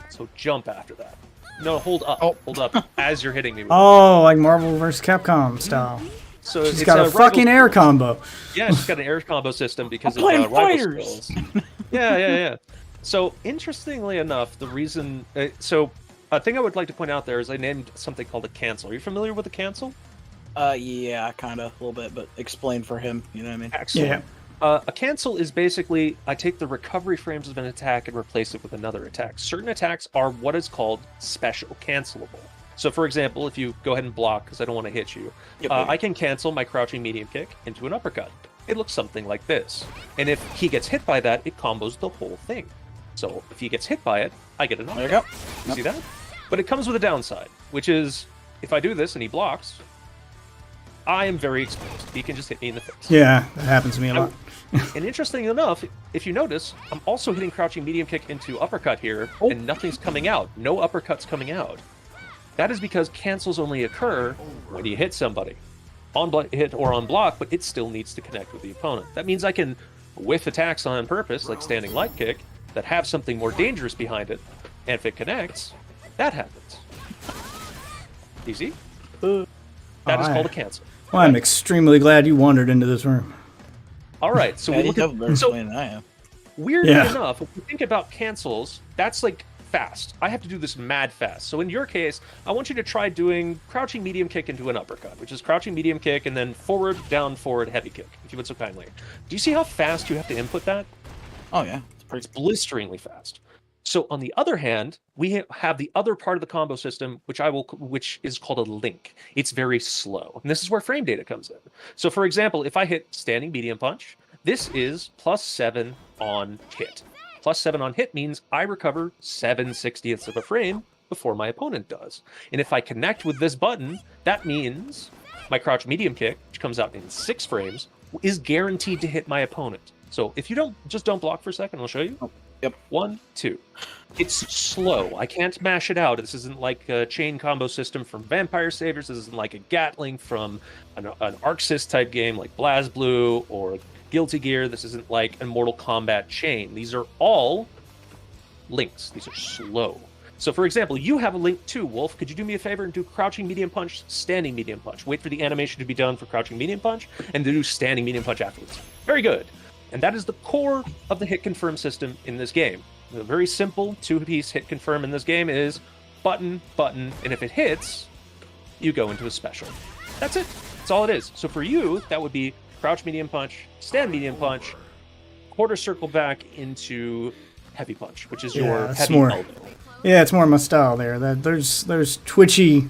[SPEAKER 7] So jump after that. No, hold up. Hold up as you're hitting me. With
[SPEAKER 1] Oh, like Marvel vs. Capcom style.
[SPEAKER 7] So
[SPEAKER 1] She's
[SPEAKER 7] it's
[SPEAKER 1] got a
[SPEAKER 7] rival
[SPEAKER 1] fucking air
[SPEAKER 7] skills.
[SPEAKER 1] combo.
[SPEAKER 7] Yeah, she's got an air combo system because of
[SPEAKER 4] playing
[SPEAKER 7] rival
[SPEAKER 4] fighters.
[SPEAKER 7] skills. Yeah. So interestingly enough, the reason so a thing I would like to point out there is I named something called a cancel. Are you familiar with a cancel?
[SPEAKER 4] Yeah, kind of, a little bit, but explain for him, you know what I mean?
[SPEAKER 7] Excellent. A cancel is basically I take the recovery frames of an attack and replace it with another attack. Certain attacks are what is called special cancelable. So, for example, if you go ahead and block because I don't want to hit you, I can cancel my crouching medium kick into an uppercut. It looks something like this. And if he gets hit by that, it combos the whole thing. So if he gets hit by it, I get an uppercut.
[SPEAKER 4] There you go.
[SPEAKER 7] You see that? But it comes with a downside, which is if I do this and he blocks, I am very exposed. He can just hit me in the face.
[SPEAKER 1] Yeah, that happens to me a lot.
[SPEAKER 7] And interesting enough, if you notice, I'm also hitting crouching medium kick into uppercut here, and nothing's coming out. No uppercuts coming out. That is because cancels only occur when you hit somebody. On hit or on block, but it still needs to connect with the opponent. That means I can whiff attacks on purpose, like standing light kick, that have something more dangerous behind it, and if it connects, that happens. Easy? That is called a cancel.
[SPEAKER 1] Well, I'm extremely glad you wandered into this room.
[SPEAKER 7] All right, so we look at
[SPEAKER 4] than I am.
[SPEAKER 7] weirdly
[SPEAKER 1] Yeah.
[SPEAKER 7] enough, if you think about cancels, that's like fast. I have to do this mad fast. So in your case, I want you to try doing crouching medium kick into an uppercut, which is crouching medium kick and then forward, down, forward, heavy kick, if you would so kindly. Do you see how fast you have to input that?
[SPEAKER 4] Oh yeah, it's pretty.
[SPEAKER 7] It's blisteringly fast. So on the other hand, we have the other part of the combo system, which is called a link. It's very slow, and this is where frame data comes in. So for example, if I hit standing medium punch, this is +7 on hit. +7 on hit means I recover 7/60ths of a frame before my opponent does. And if I connect with this button, that means my crouch medium kick, which comes out in 6 frames, is guaranteed to hit my opponent. So if you don't block for a second, I'll show you.
[SPEAKER 4] Yep.
[SPEAKER 7] 1, 2. It's slow. I can't mash it out. This isn't like a chain combo system from Vampire Saviors. This isn't like a Gatling from an Arc Sys type game like BlazBlue or Guilty Gear. This isn't like a Mortal Kombat chain. These are all links. These are slow. So for example, you have a link too, Wolf. Could you do me a favor and do crouching medium punch, standing medium punch? Wait for the animation to be done for crouching medium punch and then do standing medium punch afterwards. Very good. And that is the core of the hit confirm system in this game. The very simple 2-piece hit confirm in this game is button, button, and if it hits, you go into a special. That's it. That's all it is. So for you, that would be crouch medium punch, stand medium punch, quarter circle back into heavy punch, which is your
[SPEAKER 1] it's
[SPEAKER 7] heavy
[SPEAKER 1] more-
[SPEAKER 7] elbow.
[SPEAKER 1] Yeah, it's more my style there. That there's twitchy,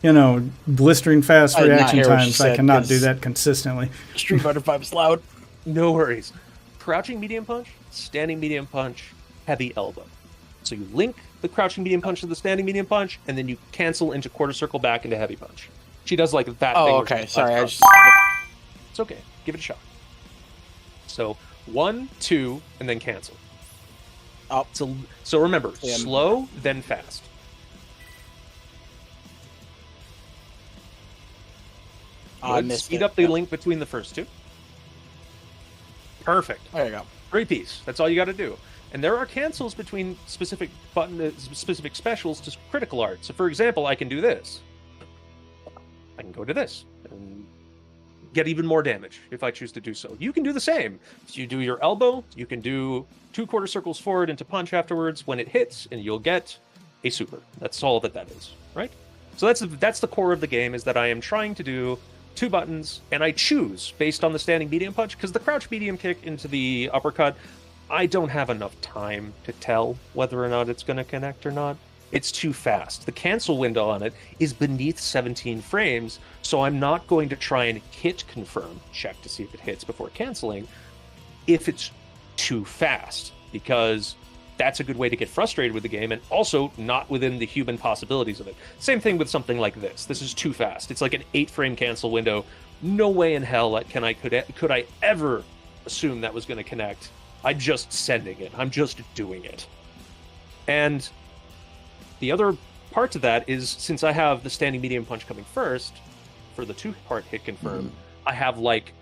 [SPEAKER 1] blistering fast
[SPEAKER 4] I did not
[SPEAKER 1] reaction
[SPEAKER 4] hear what she
[SPEAKER 1] times. I
[SPEAKER 4] said,
[SPEAKER 1] cannot
[SPEAKER 4] 'cause-
[SPEAKER 1] do that consistently.
[SPEAKER 4] Street Fighter 5 is loud.
[SPEAKER 7] No worries. Crouching medium punch, standing medium punch, heavy elbow. So you link the crouching medium punch to the standing medium punch, and then you cancel into quarter circle back into heavy punch. She does like that thing.
[SPEAKER 4] Oh,
[SPEAKER 7] where
[SPEAKER 4] okay.
[SPEAKER 7] she
[SPEAKER 4] Sorry, I
[SPEAKER 7] punches
[SPEAKER 4] just.
[SPEAKER 7] It's okay. Give it a shot. So 1, 2, and then cancel.
[SPEAKER 4] Oh.
[SPEAKER 7] So remember,
[SPEAKER 4] Yeah.
[SPEAKER 7] slow, then fast.
[SPEAKER 4] I
[SPEAKER 7] Good.
[SPEAKER 4] missed
[SPEAKER 7] Speed
[SPEAKER 4] it.
[SPEAKER 7] up the
[SPEAKER 4] Yeah.
[SPEAKER 7] link between the first two. Perfect.
[SPEAKER 4] There you go.
[SPEAKER 7] 3-piece. That's all you got to do. And there are cancels between specific specific specials to critical art. So, for example, I can do this. I can go to this and get even more damage if I choose to do so. You can do the same. If you do your elbow, you can do 2 quarter circles forward into punch afterwards when it hits, and you'll get a super. That's all that is, right? So that's the core of the game, is that I am trying to do 2 buttons, and I choose based on the standing medium punch, because the crouch medium kick into the uppercut, I don't have enough time to tell whether or not it's going to connect or not. It's too fast. The cancel window on it is beneath 17 frames, so I'm not going to try and hit confirm, check to see if it hits before canceling, if it's too fast, because that's a good way to get frustrated with the game, and also not within the human possibilities of it. Same thing with something like this. This is too fast. It's like an 8-frame cancel window. No way in hell could I ever assume that was going to connect I'm just sending it. I'm just doing it. And the other part to that is, since I have the standing medium punch coming first for the 2-part hit confirm, I have like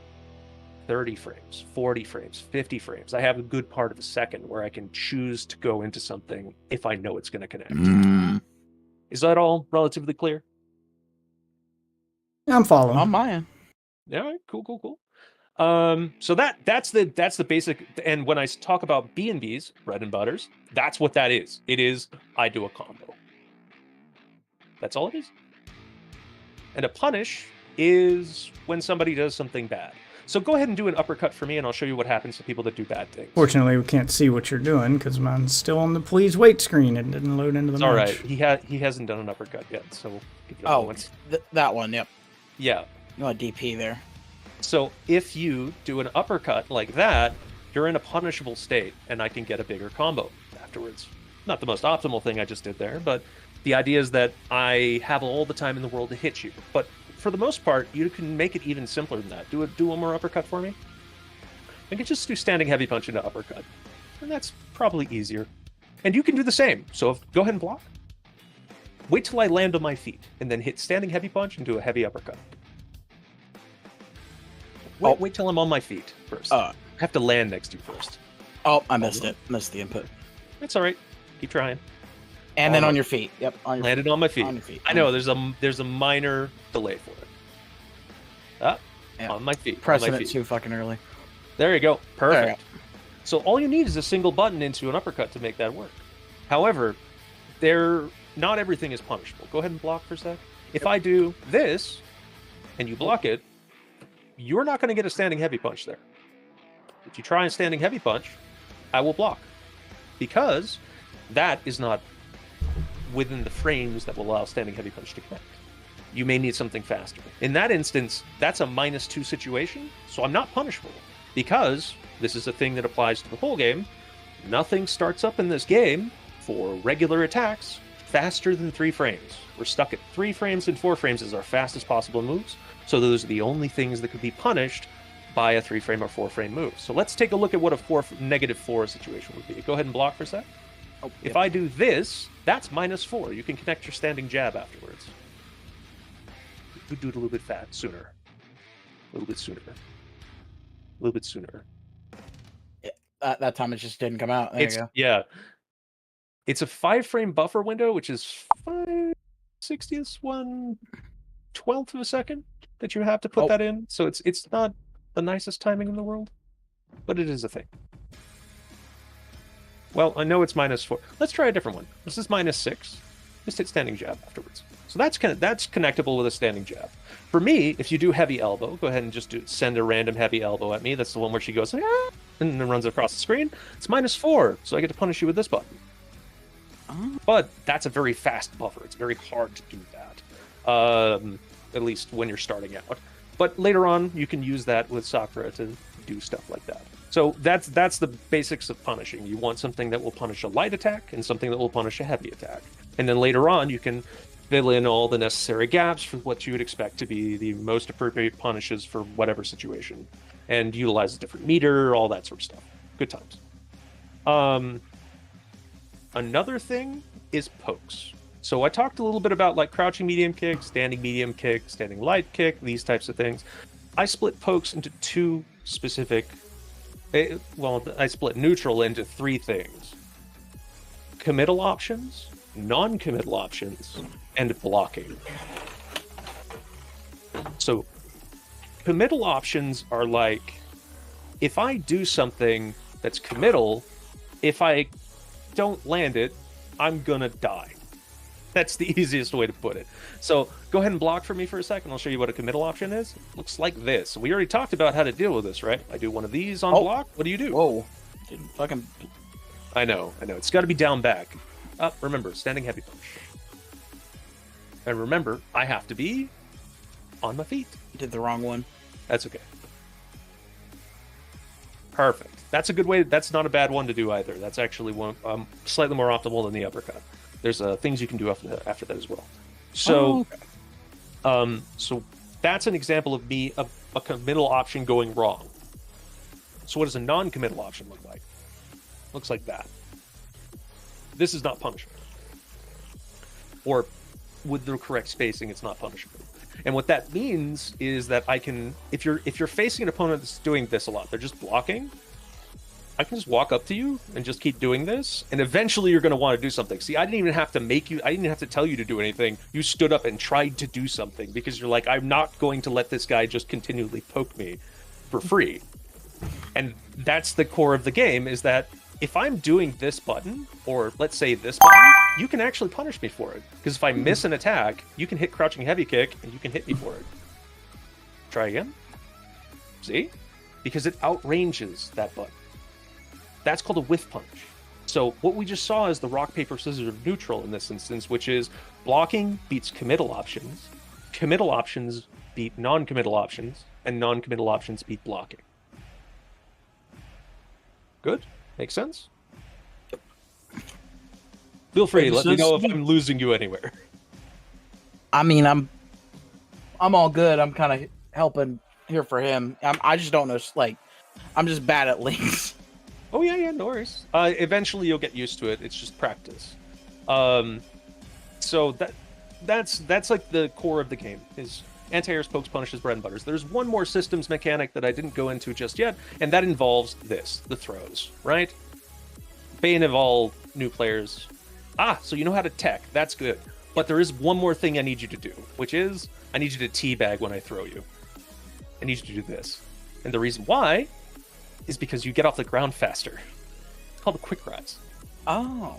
[SPEAKER 7] 30 frames, 40 frames, 50 frames. I have a good part of a second where I can choose to go into something if I know it's going to connect. Is that all relatively clear?
[SPEAKER 1] I'm following.
[SPEAKER 4] On my end.
[SPEAKER 7] Yeah, cool. So that's the basic. And when I talk about B&Bs, bread and butters, that's what that is. It is, I do a combo. That's all it is. And a punish is when somebody does something bad. So go ahead and do an uppercut for me, and I'll show you what happens to people that do bad things.
[SPEAKER 1] Fortunately, we can't see what you're doing because mine's still on the please wait screen. It didn't load into the
[SPEAKER 7] It's all
[SPEAKER 1] match.
[SPEAKER 7] right. He hasn't done an uppercut yet, so give it a
[SPEAKER 4] Oh,
[SPEAKER 7] moment.
[SPEAKER 4] that one. Yep.
[SPEAKER 7] Yeah.
[SPEAKER 4] You want DP there.
[SPEAKER 7] So if you do an uppercut like that, you're in a punishable state, and I can get a bigger combo afterwards. Not the most optimal thing I just did there, but the idea is that I have all the time in the world to hit you. But for the most part, you can make it even simpler than that. Do one more uppercut for me. I can just do standing heavy punch into uppercut, and that's probably easier. And you can do the same. So go ahead and block. Wait till I land on my feet, and then hit standing heavy punch and do a heavy uppercut. Wait till I'm on my feet first. I have to land next to you first.
[SPEAKER 4] Oh, I missed it. Missed the input.
[SPEAKER 7] It's all right. Keep trying.
[SPEAKER 4] And then on your feet. Yep. On your
[SPEAKER 7] Landed on my feet.
[SPEAKER 4] On your feet.
[SPEAKER 7] I know there's a minor delay for it.
[SPEAKER 4] Yeah.
[SPEAKER 7] On my feet.
[SPEAKER 4] Pressing
[SPEAKER 7] on my
[SPEAKER 4] it
[SPEAKER 7] feet.
[SPEAKER 4] too fucking early.
[SPEAKER 7] There you go. Perfect.
[SPEAKER 4] There you
[SPEAKER 7] So all you need is a single button into an uppercut to make that work. However, not everything is punishable. Go ahead and block for a sec. If I do this and you block it, you're not going to get a standing heavy punch there. If you try a standing heavy punch, I will block, because that is not within the frames that will allow standing heavy punch to connect. You may need something faster. In that instance, that's a -2 situation, so I'm not punishable, because this is a thing that applies to the whole game. Nothing starts up in this game for regular attacks faster than 3 frames. We're stuck at 3 frames and 4 frames as our fastest possible moves, so those are the only things that could be punished by a 3-frame or 4-frame move. So let's take a look at what a -4 situation would be. Go ahead and block for a sec. If I do this, that's -4. You can connect your standing jab afterwards. You could do it a little bit sooner. A little bit sooner. A little bit sooner.
[SPEAKER 4] That time it just didn't come out. There you go.
[SPEAKER 7] Yeah. It's a 5-frame buffer window, which is 5/60th, 1/12 of a second that you have to put that in. So it's not the nicest timing in the world, but it is a thing. Well, I know it's -4. Let's try a different one. This is -6. Just hit standing jab afterwards. So that's connectable with a standing jab. For me, if you do heavy elbow, go ahead and just send a random heavy elbow at me. That's the one where she goes, "Ah," and then runs across the screen. It's -4, so I get to punish you with this button. But that's a very fast buffer. It's very hard to do that, at least when you're starting out. But later on, you can use that with Sakura to do stuff like that. So that's the basics of punishing. You want something that will punish a light attack and something that will punish a heavy attack. And then later on, you can fill in all the necessary gaps for what you would expect to be the most appropriate punishes for whatever situation, and utilize a different meter, all that sort of stuff. Good times. Another thing is pokes. So I talked a little bit about like crouching medium kick, standing light kick, these types of things. I split pokes into 2 specific... I split neutral into 3 things. Committal options, non-committal options, and blocking. So committal options are like, if I do something that's committal, if I don't land it, I'm gonna die. That's the easiest way to put it. So go ahead and block for me for a second. I'll show you what a committal option is. It looks like this. We already talked about how to deal with this, right? I do one of these on block. What do you do?
[SPEAKER 4] Whoa. Didn't fucking...
[SPEAKER 7] I know. It's got to be down back. Remember, standing heavy punch. And remember, I have to be on my feet.
[SPEAKER 4] Did the wrong one.
[SPEAKER 7] That's okay. Perfect. That's a good way. That's not a bad one to do either. That's actually one slightly more optimal than the uppercut. There's things you can do after that as well. So, so that's an example of me a committal option going wrong. So what does a non-committal option look like? Looks like that. This is not punishable. Or with the correct spacing, it's not punishable. And what that means is that I can, if you're facing an opponent that's doing this a lot, they're just blocking, I can just walk up to you and just keep doing this, and eventually you're going to want to do something. See, I didn't even have to I didn't even have to tell you to do anything. You stood up and tried to do something because you're like, I'm not going to let this guy just continually poke me for free. And that's the core of the game, is that if I'm doing this button, or let's say this button, you can actually punish me for it. Because if I miss an attack, you can hit crouching heavy kick, and you can hit me for it. Try again. See? Because it outranges that button. That's called a whiff punch. So what we just saw is the rock, paper, scissors of neutral in this instance, which is blocking beats committal options beat non-committal options, and non-committal options beat blocking. Good? Makes sense? Feel free, let me know if I'm losing you anywhere.
[SPEAKER 4] I mean, I'm all good. I'm kind of helping here for him. I just don't know, like, I'm just bad at links.
[SPEAKER 7] Oh yeah, no worries. Eventually you'll get used to it. It's just practice. So that's like the core of the game, is anti-airs, pokes, punishes, bread and butters. There's one more systems mechanic that I didn't go into just yet, and that involves this, the throws, right? Bane of all new players. So you know how to tech. That's good. But there is one more thing I need you to do, which is I need you to teabag when I throw you. I need you to do this. And the reason why is because you get off the ground faster. It's called a quick rise.
[SPEAKER 4] Oh.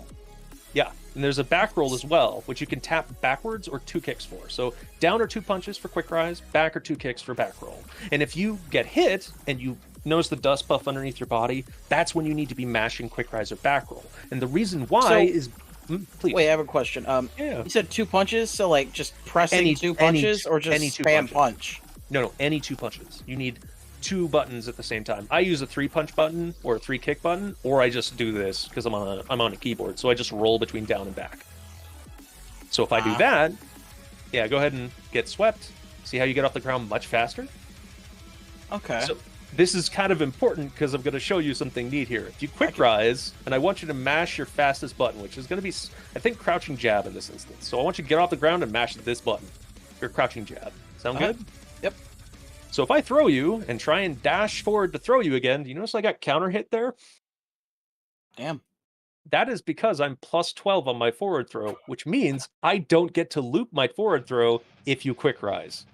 [SPEAKER 7] Yeah, and there's a back roll as well, which you can tap backwards or 2 kicks for. So down are 2 punches for quick rise, back are 2 kicks for back roll. And if you get hit and you notice the dust puff underneath your body, that's when you need to be mashing quick rise or back roll. And the reason why is... please.
[SPEAKER 4] Wait, I have a question.
[SPEAKER 7] Yeah.
[SPEAKER 4] You said 2 punches, so like just pressing
[SPEAKER 7] Any-
[SPEAKER 4] 2
[SPEAKER 7] any-
[SPEAKER 4] punches, or just
[SPEAKER 7] any 2
[SPEAKER 4] spam
[SPEAKER 7] punches.
[SPEAKER 4] punch?
[SPEAKER 7] No, any 2 punches. You need 2 buttons at the same time. I use a 3-punch button or a 3-kick button, or I just do this because I'm on a keyboard. So I just roll between down and back. So if I do that, yeah, go ahead and get swept. See how you get off the ground much faster?
[SPEAKER 4] Okay.
[SPEAKER 7] So this is kind of important because I'm going to show you something neat here. If you quick rise, and I want you to mash your fastest button, which is going to be, I think, crouching jab in this instance. So I want you to get off the ground and mash this button. Your crouching jab. Sound good?
[SPEAKER 4] Yep.
[SPEAKER 7] So if I throw you and try and dash forward to throw you again, do you notice I got counter hit there?
[SPEAKER 4] Damn.
[SPEAKER 7] That is because I'm plus 12 on my forward throw, which means I don't get to loop my forward throw if you quick rise.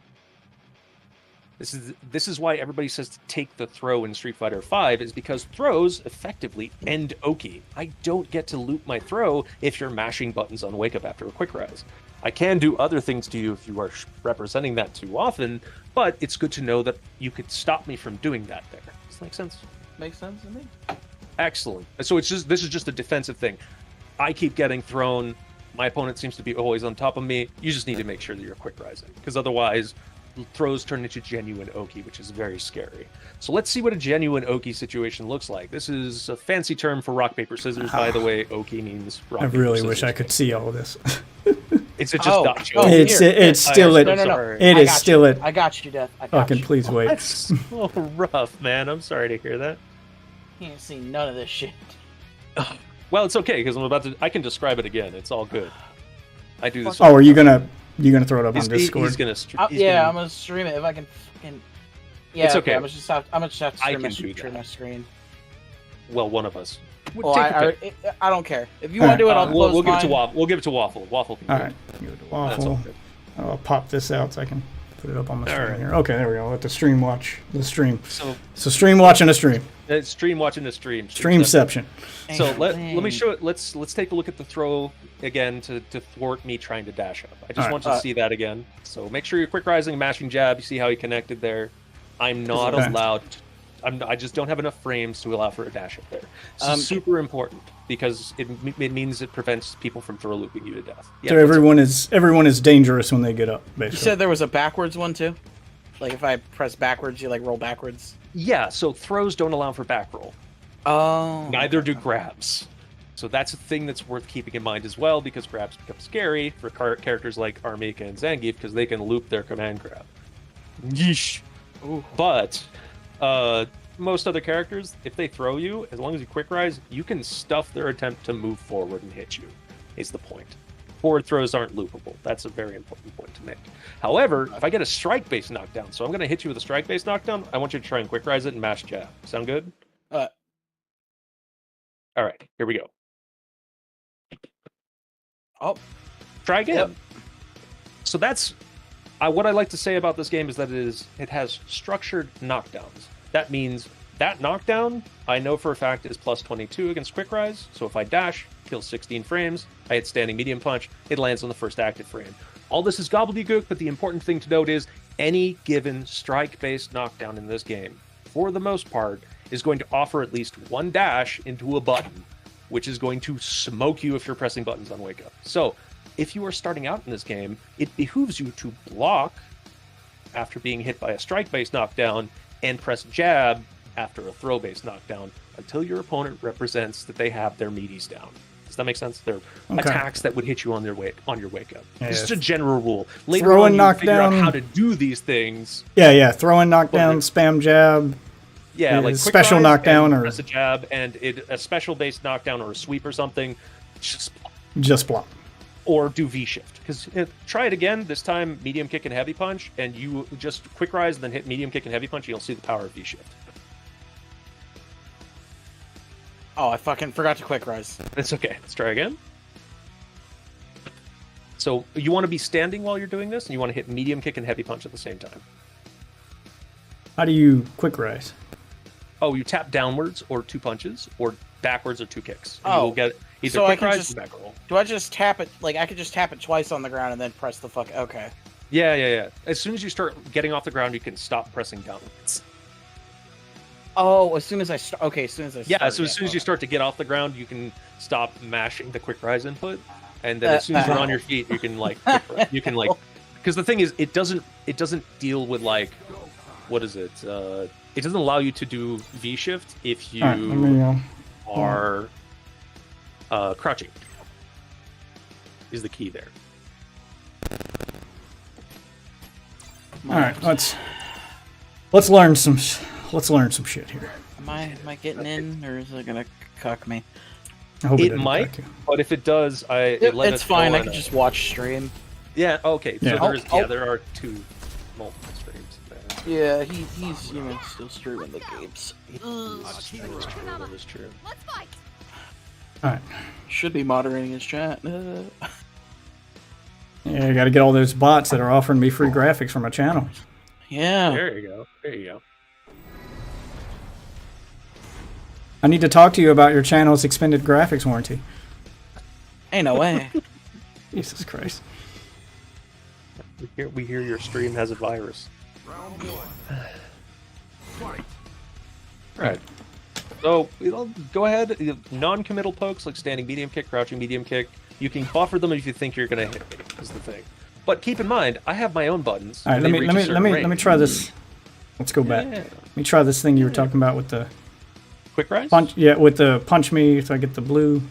[SPEAKER 7] This is why everybody says to take the throw in Street Fighter V, is because throws effectively end Oki. I don't get to loop my throw if you're mashing buttons on wake up after a quick rise. I can do other things to you if you are representing that too often, but it's good to know that you could stop me from doing that there. Does that make sense?
[SPEAKER 4] Makes sense to me.
[SPEAKER 7] Excellent. So this is just a defensive thing. I keep getting thrown. My opponent seems to be always on top of me. You just need to make sure that you're quick rising, because otherwise throws turn into genuine Oki, which is very scary. So let's see what a genuine Oki situation looks like. This is a fancy term for rock, paper, scissors. By the way, Oki means rock,
[SPEAKER 1] I
[SPEAKER 7] paper,
[SPEAKER 1] really
[SPEAKER 7] scissors.
[SPEAKER 1] wish I could see all of this.
[SPEAKER 7] Is it just
[SPEAKER 4] Oh,
[SPEAKER 7] not
[SPEAKER 4] oh,
[SPEAKER 7] showing?
[SPEAKER 1] it's
[SPEAKER 4] here.
[SPEAKER 1] it's still
[SPEAKER 7] I
[SPEAKER 1] at
[SPEAKER 7] am
[SPEAKER 4] No, no, no.
[SPEAKER 7] sorry.
[SPEAKER 1] it
[SPEAKER 4] I
[SPEAKER 1] is
[SPEAKER 4] got
[SPEAKER 1] still
[SPEAKER 4] you.
[SPEAKER 1] at
[SPEAKER 4] I got you, Death. I got
[SPEAKER 1] fucking
[SPEAKER 4] you.
[SPEAKER 1] please wait.
[SPEAKER 7] That's so rough, man. I'm sorry to hear that.
[SPEAKER 4] You ain't seen none of this shit.
[SPEAKER 7] Well, it's okay because I can describe it again. It's all good. I do this.
[SPEAKER 1] Oh, are you gonna throw it up on Discord?
[SPEAKER 7] He's gonna.
[SPEAKER 4] I'm gonna stream it if I can. Fucking... Yeah,
[SPEAKER 7] It's okay.
[SPEAKER 4] I'm gonna just have to
[SPEAKER 7] I
[SPEAKER 4] stream,
[SPEAKER 7] can do
[SPEAKER 4] stream
[SPEAKER 7] that.
[SPEAKER 4] my screen.
[SPEAKER 7] Well, one of us.
[SPEAKER 4] Well,
[SPEAKER 7] Take a pick.
[SPEAKER 4] I don't care. If you want to do it, I'll close
[SPEAKER 7] we'll give it to
[SPEAKER 4] mine.
[SPEAKER 7] Waffle. We'll give it to Waffle. Waffle can do
[SPEAKER 1] All
[SPEAKER 7] it.
[SPEAKER 1] right, give it to
[SPEAKER 7] That's all
[SPEAKER 1] Waffle.
[SPEAKER 7] good.
[SPEAKER 1] I'll pop this out so I can put it up on the
[SPEAKER 7] All
[SPEAKER 1] stream
[SPEAKER 7] right.
[SPEAKER 1] here. Okay, there we go. Let the stream watch the stream.
[SPEAKER 7] So
[SPEAKER 1] So stream watching a stream.
[SPEAKER 7] stream watching the stream.
[SPEAKER 1] Streamception.
[SPEAKER 7] So let me show it. Let's take a look at the throw again to thwart me trying to dash up. I just
[SPEAKER 1] Alright.
[SPEAKER 7] want you to see that again. So make sure you're quick rising, mashing jab. You see how he connected there. I'm not
[SPEAKER 1] Okay.
[SPEAKER 7] allowed. I just don't have enough frames to allow for a dash up there. This is super important because it means it prevents people from throw looping you to death. Yeah,
[SPEAKER 1] So everyone is dangerous when they get up.
[SPEAKER 4] You
[SPEAKER 1] Basically.
[SPEAKER 4] said there was a backwards one too. Like if I press backwards, you like roll backwards.
[SPEAKER 7] yeah. So throws don't allow for back roll.
[SPEAKER 4] Oh.
[SPEAKER 7] Neither do grabs. So that's a thing that's worth keeping in mind as well, because grabs become scary for characters like Armika and Zangief because they can loop their command grab. Yeesh.
[SPEAKER 4] Ooh.
[SPEAKER 7] But most other characters, if they throw you, as long as you quick rise, you can stuff their attempt to move forward and hit you, is the point. Forward throws aren't loopable. That's a very important point to make. However, if I get a strike-based knockdown, so I'm going to hit you with a strike-based knockdown, I want you to try and quick rise it and mash jab. Sound good?
[SPEAKER 4] Uh.
[SPEAKER 7] All right, here we go.
[SPEAKER 4] Oh.
[SPEAKER 7] Try again.
[SPEAKER 4] Yep.
[SPEAKER 7] So that's what I like to say about this game is that it has structured knockdowns. That means that knockdown, I know for a fact, is plus 22 against quick rise. So if I dash, kill 16 frames, I hit standing medium punch, it lands on the first active frame. All this is gobbledygook, but the important thing to note is any given strike-based knockdown in this game, for the most part, is going to offer at least one dash into a button, which is going to smoke you if you're pressing buttons on wake up. So if you are starting out in this game, it behooves you to block after being hit by a strike-based knockdown and press jab after a throw-based knockdown until your opponent represents that they have their meaties down. Does that make sense? They're attacks that would hit you on your wake up.
[SPEAKER 1] Yeah,
[SPEAKER 7] this is a general rule. Later
[SPEAKER 1] throwing
[SPEAKER 7] on, you figure out
[SPEAKER 1] knockdown.
[SPEAKER 7] how to do these things.
[SPEAKER 1] Yeah. Throwing knockdown, spam jab.
[SPEAKER 7] Yeah, like quick
[SPEAKER 1] special
[SPEAKER 7] rise
[SPEAKER 1] knockdown
[SPEAKER 7] and
[SPEAKER 1] or
[SPEAKER 7] press a jab, and a special-based knockdown or a sweep or something.
[SPEAKER 1] Just block.
[SPEAKER 7] Or do V-shift. Because try it again, this time medium kick and heavy punch, and you just quick rise and then hit medium kick and heavy punch, and you'll see the power of V-shift.
[SPEAKER 4] Oh, I fucking forgot to quick rise.
[SPEAKER 7] It's okay. Let's try again. So you want to be standing while you're doing this, and you want to hit medium kick and heavy punch at the same time.
[SPEAKER 1] How do you quick rise?
[SPEAKER 7] Oh, you tap downwards or 2 punches, or backwards or 2 kicks. And
[SPEAKER 4] Oh,
[SPEAKER 7] you'll get either
[SPEAKER 4] so I
[SPEAKER 7] quick
[SPEAKER 4] can
[SPEAKER 7] rise
[SPEAKER 4] just-
[SPEAKER 7] or back roll.
[SPEAKER 4] Do I just tap it? Like, I could just tap it twice on the ground and then press the fuck... Okay.
[SPEAKER 7] Yeah. As soon as you start getting off the ground, you can stop pressing downwards.
[SPEAKER 4] Oh, as soon as I start... Okay, as soon as I start...
[SPEAKER 7] Yeah, so as soon as you start to get off the ground, you can stop mashing the quick rise input, and then as soon as you're on your feet, you can like you can like because the thing is, it doesn't deal with like what is it? It doesn't allow you to do V shift if you
[SPEAKER 1] All right, let me,
[SPEAKER 7] are crouching. Is the key there?
[SPEAKER 1] all right, let's learn some shit here.
[SPEAKER 4] Am I getting in, or is it gonna cuck me?
[SPEAKER 1] I hope
[SPEAKER 7] It
[SPEAKER 1] doesn't
[SPEAKER 7] might,
[SPEAKER 1] crack you.
[SPEAKER 7] but if it does,
[SPEAKER 4] It's fine. I can just watch stream.
[SPEAKER 7] Yeah. Okay. So
[SPEAKER 1] Yeah.
[SPEAKER 7] there are 2 multiple streams.
[SPEAKER 4] Yeah, he's still streaming the games.
[SPEAKER 7] That is true.
[SPEAKER 5] Let's fight.
[SPEAKER 1] All right.
[SPEAKER 4] Should be moderating his chat.
[SPEAKER 1] Yeah, I got to get all those bots that are offering me free graphics for my channel.
[SPEAKER 4] Yeah.
[SPEAKER 7] There you go. There you go.
[SPEAKER 1] I need to talk to you about your channel's extended graphics warranty.
[SPEAKER 4] Ain't no way.
[SPEAKER 1] Jesus Christ.
[SPEAKER 7] We hear your stream has a virus. Right. So go ahead. Non-committal pokes like standing medium kick, crouching medium kick. You can buffer them if you think you're gonna hit me. Is the thing. But keep in mind, I have my own buttons.
[SPEAKER 1] All right,
[SPEAKER 7] and
[SPEAKER 1] let
[SPEAKER 7] they
[SPEAKER 1] me
[SPEAKER 7] reach a certain
[SPEAKER 1] let me
[SPEAKER 7] range.
[SPEAKER 1] try this. Let's go back.
[SPEAKER 7] Yeah.
[SPEAKER 1] Let me try this thing you were talking about with the
[SPEAKER 7] Quick rise.
[SPEAKER 1] punch. Yeah, with the punch me so I get the blue.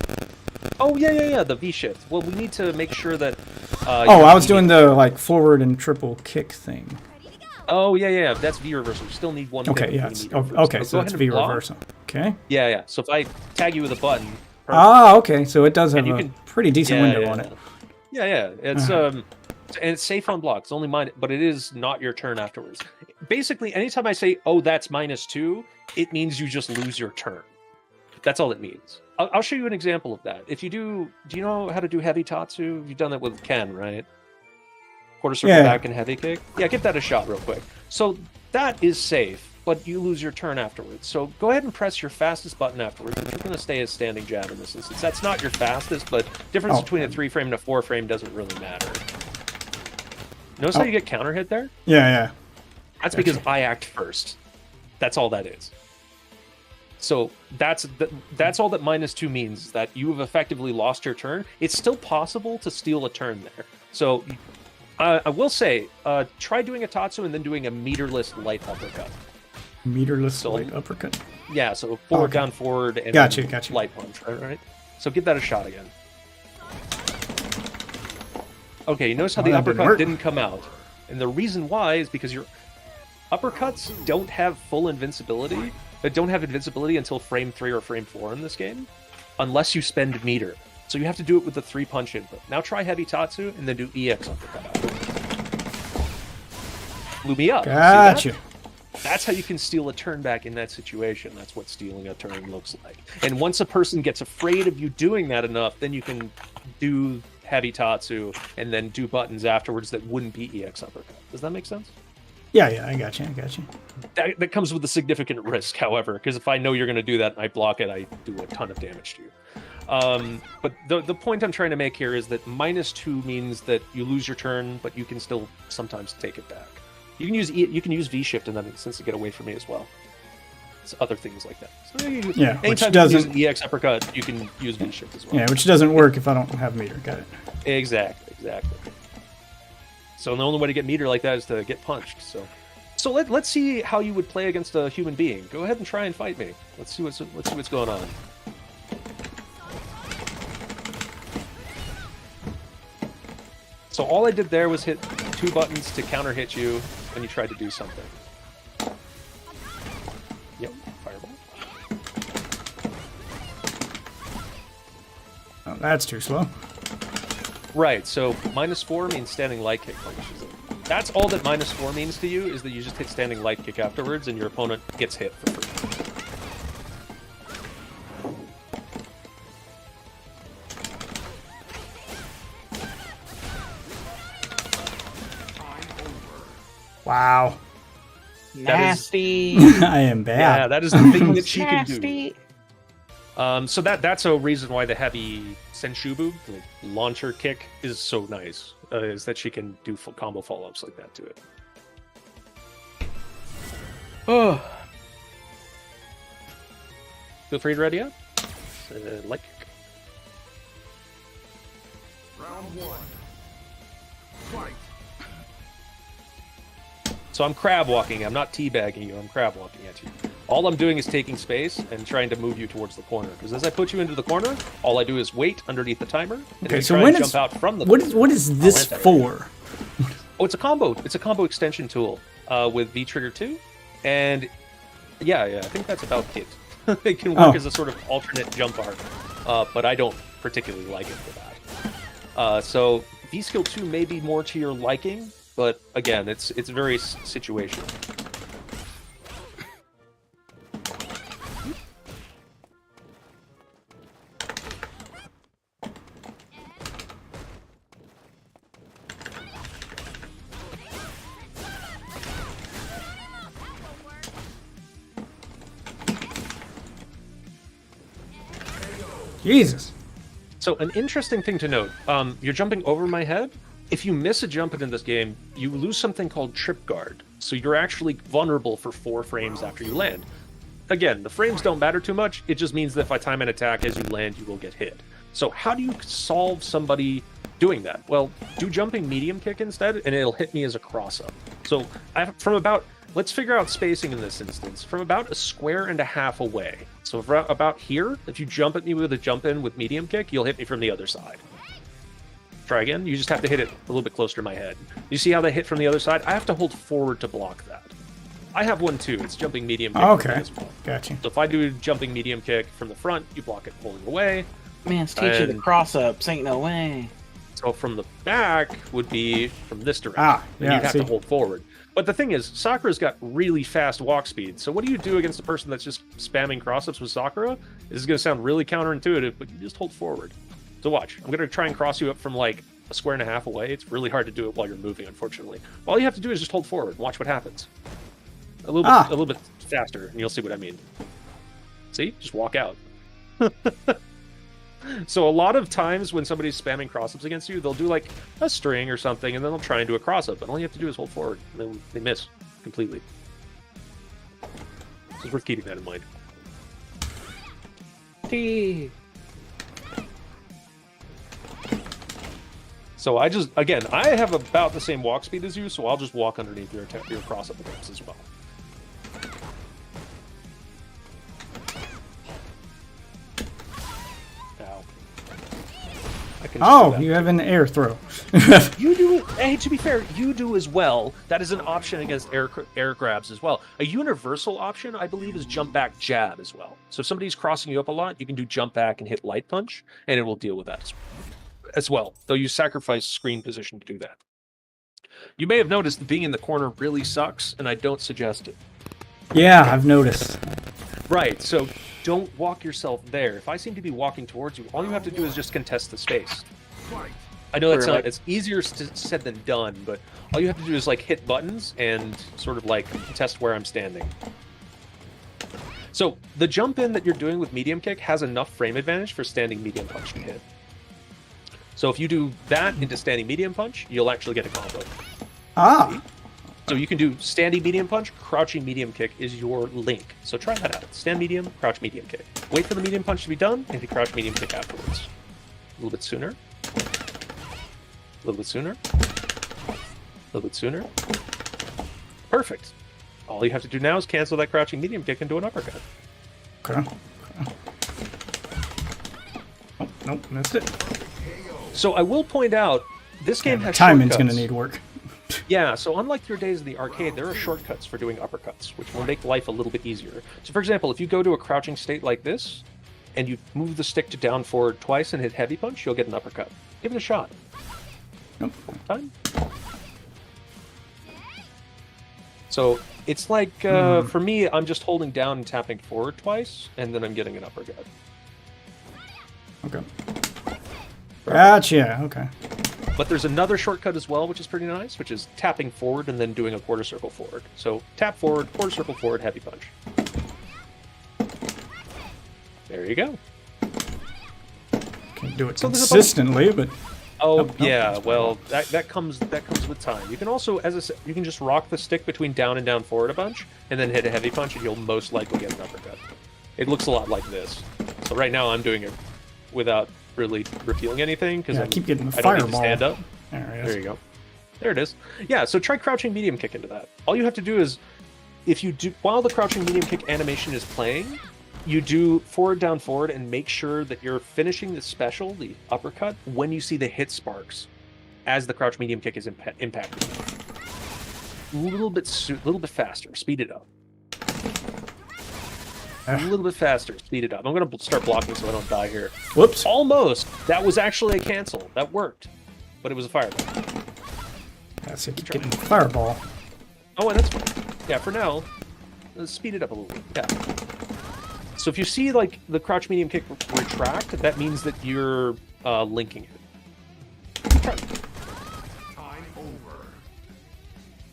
[SPEAKER 7] Oh yeah. The V shift. Well, we need to make sure that.
[SPEAKER 1] Oh, I was doing the like forward and triple kick thing.
[SPEAKER 7] Oh yeah. That's V reversal. You still need one.
[SPEAKER 1] Okay,
[SPEAKER 7] pivot
[SPEAKER 1] yeah.
[SPEAKER 7] when
[SPEAKER 1] It's,
[SPEAKER 7] you need
[SPEAKER 1] okay,
[SPEAKER 7] reversal.
[SPEAKER 1] so
[SPEAKER 7] go
[SPEAKER 1] it's
[SPEAKER 7] ahead
[SPEAKER 1] V
[SPEAKER 7] and block.
[SPEAKER 1] reversal. Okay.
[SPEAKER 7] Yeah. So if I tag you with a button.
[SPEAKER 1] Ah, okay. So it does have
[SPEAKER 7] you
[SPEAKER 1] a
[SPEAKER 7] can-
[SPEAKER 1] pretty decent window on it.
[SPEAKER 7] Yeah. It's and it's safe on block. It's only mine, but it is not your turn afterwards. Basically, anytime I say, "Oh, that's -2," it means you just lose your turn. That's all it means. I'll show you an example of that. If you do you know how to do heavy tatsu? You've done that with Ken, right? Quarter circle
[SPEAKER 1] Yeah.
[SPEAKER 7] back and heavy kick. Yeah, give that a shot real quick. So that is safe, but you lose your turn afterwards. So go ahead and press your fastest button afterwards, which you're going to stay as standing jab in this instance. That's not your fastest, but difference
[SPEAKER 1] Oh.
[SPEAKER 7] between a 3-frame and a 4-frame doesn't really matter. Notice how you get counter hit there?
[SPEAKER 1] Yeah.
[SPEAKER 7] That's because I act first. That's all that is. So that's all that -2 means, is that you have effectively lost your turn. It's still possible to steal a turn there. So I will say, try doing a Tatsu and then doing a meterless light uppercut.
[SPEAKER 1] Meterless
[SPEAKER 7] So-
[SPEAKER 1] light uppercut.
[SPEAKER 7] Yeah, so forward,
[SPEAKER 1] Okay.
[SPEAKER 7] down, forward, and
[SPEAKER 1] Gotcha.
[SPEAKER 7] light punch, right? So give that a shot again. Okay, you notice how the
[SPEAKER 1] Well, that didn't
[SPEAKER 7] uppercut
[SPEAKER 1] work.
[SPEAKER 7] didn't come out. And the reason why is because your uppercuts don't have full invincibility that don't have invincibility until frame 3 or frame 4 in this game, unless you spend meter. So you have to do it with the 3-punch input. Now try Heavy Tatsu and then do EX uppercut afterwards. Blew me up. See that?
[SPEAKER 1] Gotcha.
[SPEAKER 7] That's how you can steal a turn back in that situation. That's what stealing a turn looks like. And once a person gets afraid of you doing that enough, then you can do Heavy Tatsu and then do buttons afterwards that wouldn't be EX uppercut. Does that make sense?
[SPEAKER 1] Yeah, I got you.
[SPEAKER 7] That comes with a significant risk, however, because if I know you're going to do that and I block it, I do a ton of damage to you. But the point I'm trying to make here is that -2 means that you lose your turn, but you can still sometimes take it back. You can use V shift in that instance to get away from me as well. It's other things like that. So
[SPEAKER 1] Yeah, which
[SPEAKER 7] anytime
[SPEAKER 1] doesn't.
[SPEAKER 7] you use EX uppercut, you can use V shift as well.
[SPEAKER 1] Yeah, which doesn't work if I don't have meter. Got it.
[SPEAKER 7] Exactly. So the only way to get meter like that is to get punched. So let's see how you would play against a human being. Go ahead and try and fight me. Let's see what's going on. So all I did there was hit 2 buttons to counter hit you when you tried to do something. Yep, fireball.
[SPEAKER 1] Oh, that's too slow.
[SPEAKER 7] Right, so -4 means standing light kick punishes it. That's all that -4 means to you, is that you just hit standing light kick afterwards and your opponent gets hit for free.
[SPEAKER 1] Wow.
[SPEAKER 4] Nasty.
[SPEAKER 1] I am bad.
[SPEAKER 7] Yeah, that is the thing that she can do.
[SPEAKER 4] Nasty.
[SPEAKER 7] So that's a reason why the heavy Senshubu, the launcher kick, is so nice. Is that she can do full combo follow-ups like that to it.
[SPEAKER 4] Oh.
[SPEAKER 7] Feel free to ready up. Light kick.
[SPEAKER 3] Round 1. Fight.
[SPEAKER 7] So I'm crab walking. I'm not teabagging you. I'm crab walking at you. All I'm doing is taking space and trying to move you towards the corner. Because as I put you into the corner, all I do is wait underneath the timer. And
[SPEAKER 1] Okay,
[SPEAKER 7] then
[SPEAKER 1] so
[SPEAKER 7] try
[SPEAKER 1] when
[SPEAKER 7] and
[SPEAKER 1] is
[SPEAKER 7] jump out from the
[SPEAKER 1] what
[SPEAKER 7] corner.
[SPEAKER 1] is this for?
[SPEAKER 7] Oh, it's a combo. It's a combo extension tool with V Trigger 2, and yeah, I think that's about it. It can work as a sort of alternate jump arc, but I don't particularly like it for that. So V Skill 2 may be more to your liking, but again, it's very situational.
[SPEAKER 1] Jesus.
[SPEAKER 7] So an interesting thing to note, you're jumping over my head. If you miss a jump in this game, you lose something called trip guard. So you're actually vulnerable for 4 frames after you land. Again, the frames don't matter too much. It just means that if I time an attack as you land, you will get hit. So how do you solve somebody doing that? Well, do jumping medium kick instead, and it'll hit me as a cross-up. So let's figure out spacing in this instance. From about 1.5 squares away. So about here, if you jump at me with a jump in with medium kick, you'll hit me from the other side. Try again. You just have to hit it a little bit closer to my head. You see how they hit from the other side? I have to hold forward to block that. I have one too. It's jumping medium kick.
[SPEAKER 1] Okay.
[SPEAKER 7] As well.
[SPEAKER 1] Gotcha.
[SPEAKER 7] So if I do jumping medium kick from the front, you block it pulling away.
[SPEAKER 4] Man's teaching the
[SPEAKER 7] And-
[SPEAKER 4] cross-ups. Ain't no way.
[SPEAKER 7] So from the back would be from this direction.
[SPEAKER 1] Ah,
[SPEAKER 7] and
[SPEAKER 1] yeah,
[SPEAKER 7] you'd have
[SPEAKER 1] see.
[SPEAKER 7] to hold forward. But the thing is, Sakura's got really fast walk speed. So what do you do against a person that's just spamming cross-ups with Sakura? This is going to sound really counterintuitive, but you just hold forward. So watch. I'm going to try and cross you up from like 1.5 squares away. It's really hard to do it while you're moving, unfortunately. All you have to do is just hold forward and watch what happens. A little bit faster, and you'll see what I mean. See? Just walk out. So a lot of times when somebody's spamming cross-ups against you, they'll do like a string or something, and then they'll try and do a cross-up, and all you have to do is hold forward, and then they miss completely. So it's worth keeping that in mind. So I have about the same walk speed as you, so I'll just walk underneath your cross-up attempts as well. Ow. I can just do
[SPEAKER 1] Oh,
[SPEAKER 7] that.
[SPEAKER 1] you have an air throw.
[SPEAKER 7] You do. Hey, to be fair, you do as well. That is an option against air grabs as well. A universal option, I believe, is jump back jab as well. So if somebody's crossing you up a lot, you can do jump back and hit light punch, and it will deal with that as well. Though you sacrifice screen position to do that. You may have noticed that being in the corner really sucks, and I don't suggest it.
[SPEAKER 1] Yeah, I've noticed.
[SPEAKER 7] Right, so don't walk yourself there. If I seem to be walking towards you, all you have to do is just contest the space. I know that's not, it's easier said than done, but all you have to do is like hit buttons and sort of like contest where I'm standing. So the jump in that you're doing with medium kick has enough frame advantage for standing medium punch to hit. So if you do that into standing medium punch, you'll actually get a combo.
[SPEAKER 1] Ah.
[SPEAKER 7] So you can do standing medium punch, crouching medium kick is your link. So try that out. Stand medium, crouch medium kick. Wait for the medium punch to be done, and hit crouch medium kick afterwards. A little bit sooner. A little bit sooner. A little bit sooner. Perfect. All you have to do now is cancel that crouching medium kick and do an uppercut.
[SPEAKER 1] Okay. Oh, nope, missed it.
[SPEAKER 7] So I will point out, this game has
[SPEAKER 1] Timing's
[SPEAKER 7] shortcuts.
[SPEAKER 1] gonna need work.
[SPEAKER 7] Yeah, so unlike your days in the arcade, there are shortcuts for doing uppercuts, which will make life a little bit easier. So for example, if you go to a crouching state like this, and you move the stick to down forward twice and hit heavy punch, you'll get an uppercut. Give it a shot.
[SPEAKER 1] Nope.
[SPEAKER 7] Time. So it's like, for me, I'm just holding down and tapping forward twice, and then I'm getting an uppercut.
[SPEAKER 1] Okay. Gotcha. Okay.
[SPEAKER 7] But there's another shortcut as well, which is pretty nice, which is tapping forward and then doing a quarter circle forward. So tap forward, quarter circle forward, heavy punch. There you go.
[SPEAKER 1] Can't do it
[SPEAKER 7] So there's a bunch-
[SPEAKER 1] consistently, but
[SPEAKER 7] Oh
[SPEAKER 1] Nope, nope.
[SPEAKER 7] yeah, well that comes with time. You can also, as I said, you can just rock the stick between down and down forward a bunch, and then hit a heavy punch, and you'll most likely get an uppercut. It looks a lot like this. So right now I'm doing it without really revealing anything because
[SPEAKER 1] yeah, I keep getting the
[SPEAKER 7] I don't need to
[SPEAKER 1] fireball.
[SPEAKER 7] stand up.
[SPEAKER 1] There it is.
[SPEAKER 7] There you go. There it is. Yeah, so try crouching medium kick into that. All you have to do is, if you do, while the crouching medium kick animation is playing, you do forward, down, forward, and make sure that you're finishing the special, the uppercut, when you see the hit sparks, as the crouch medium kick is impacted. A little bit faster. Speed it up. A little bit faster. Speed it up. I'm going to start blocking so I don't die here.
[SPEAKER 1] Whoops.
[SPEAKER 7] Almost. That was actually a cancel. That worked. But it was a fireball.
[SPEAKER 1] That's it. Keep getting the fireball.
[SPEAKER 7] Oh, and that's fine. Yeah, for now, let's speed it up a little bit. Yeah. So if you see like the crouch medium kick retract, that means that you're linking it.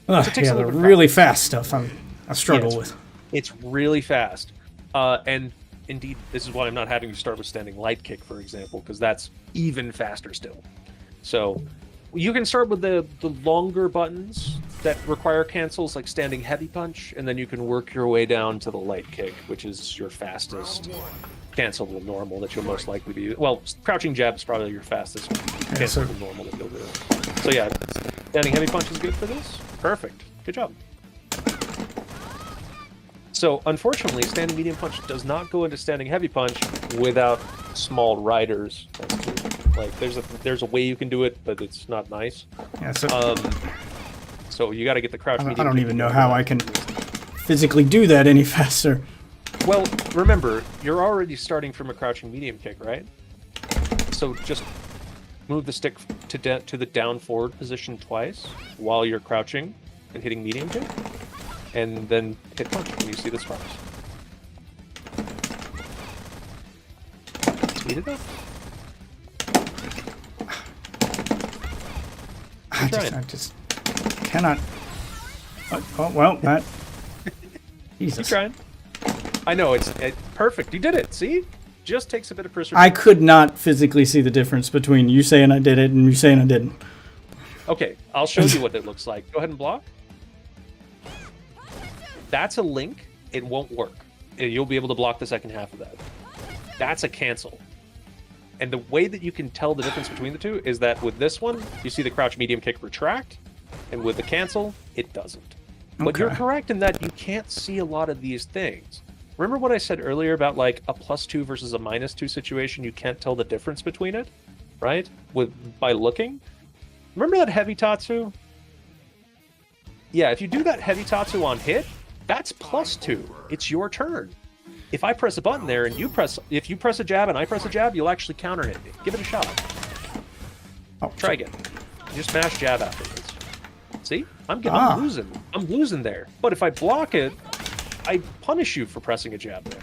[SPEAKER 1] Ugh,
[SPEAKER 7] it takes
[SPEAKER 1] yeah,
[SPEAKER 7] a
[SPEAKER 1] the
[SPEAKER 7] little bit of
[SPEAKER 1] really fast stuff I struggle
[SPEAKER 7] Yeah,
[SPEAKER 1] with.
[SPEAKER 7] It's really fast. And indeed, this is why I'm not having to start with standing light kick, for example, because that's even faster still. So you can start with the longer buttons that require cancels, like standing heavy punch, and then you can work your way down to the light kick, which is your fastest cancel with normal that you'll most likely be. Well, crouching jab is probably your fastest cancel with normal that you'll do. So yeah, standing heavy punch is good for this. Perfect. Good job. So unfortunately, standing medium punch does not go into standing heavy punch without small riders. Like there's a way you can do it, but it's not nice.
[SPEAKER 1] Yeah, so
[SPEAKER 7] So you got to get the crouch.
[SPEAKER 1] I
[SPEAKER 7] medium
[SPEAKER 1] don't
[SPEAKER 7] kick
[SPEAKER 1] even
[SPEAKER 7] to
[SPEAKER 1] know
[SPEAKER 7] go
[SPEAKER 1] how
[SPEAKER 7] down.
[SPEAKER 1] I can physically do that any faster.
[SPEAKER 7] Well, remember, you're already starting from a crouching medium kick, right? So just move the stick to the down forward position twice while you're crouching and hitting medium kick, and then hit punch when you see the sparks. Speed it up.
[SPEAKER 1] I just cannot. Oh well, that.
[SPEAKER 7] Keep
[SPEAKER 1] Jesus.
[SPEAKER 7] trying. I know it's perfect. You did it. See, just takes a bit of perseverance.
[SPEAKER 1] I could not physically see the difference between you saying I did it and you saying I didn't.
[SPEAKER 7] Okay, I'll show you what it looks like. Go ahead and block. That's a link. It won't work. You'll be able to block the second half of that. That's a cancel. And the way that you can tell the difference between the two is that with this one, you see the crouch medium kick retract, and with the cancel, it doesn't. But you're
[SPEAKER 1] Okay.
[SPEAKER 7] correct in that you can't see a lot of these things. Remember what I said earlier about like a +2 versus a -2 situation? You can't tell the difference between it, right? By looking. Remember that heavy Tatsu? Yeah, if you do that heavy Tatsu on hit, that's +2. It's your turn. If I press a button there and if you press a jab and I press a jab, you'll actually counter hit me. Give it a shot.
[SPEAKER 1] Oh,
[SPEAKER 7] Try again. You just mash jab afterwards. See? I'm losing. I'm losing there. But if I block it, I punish you for pressing a jab there.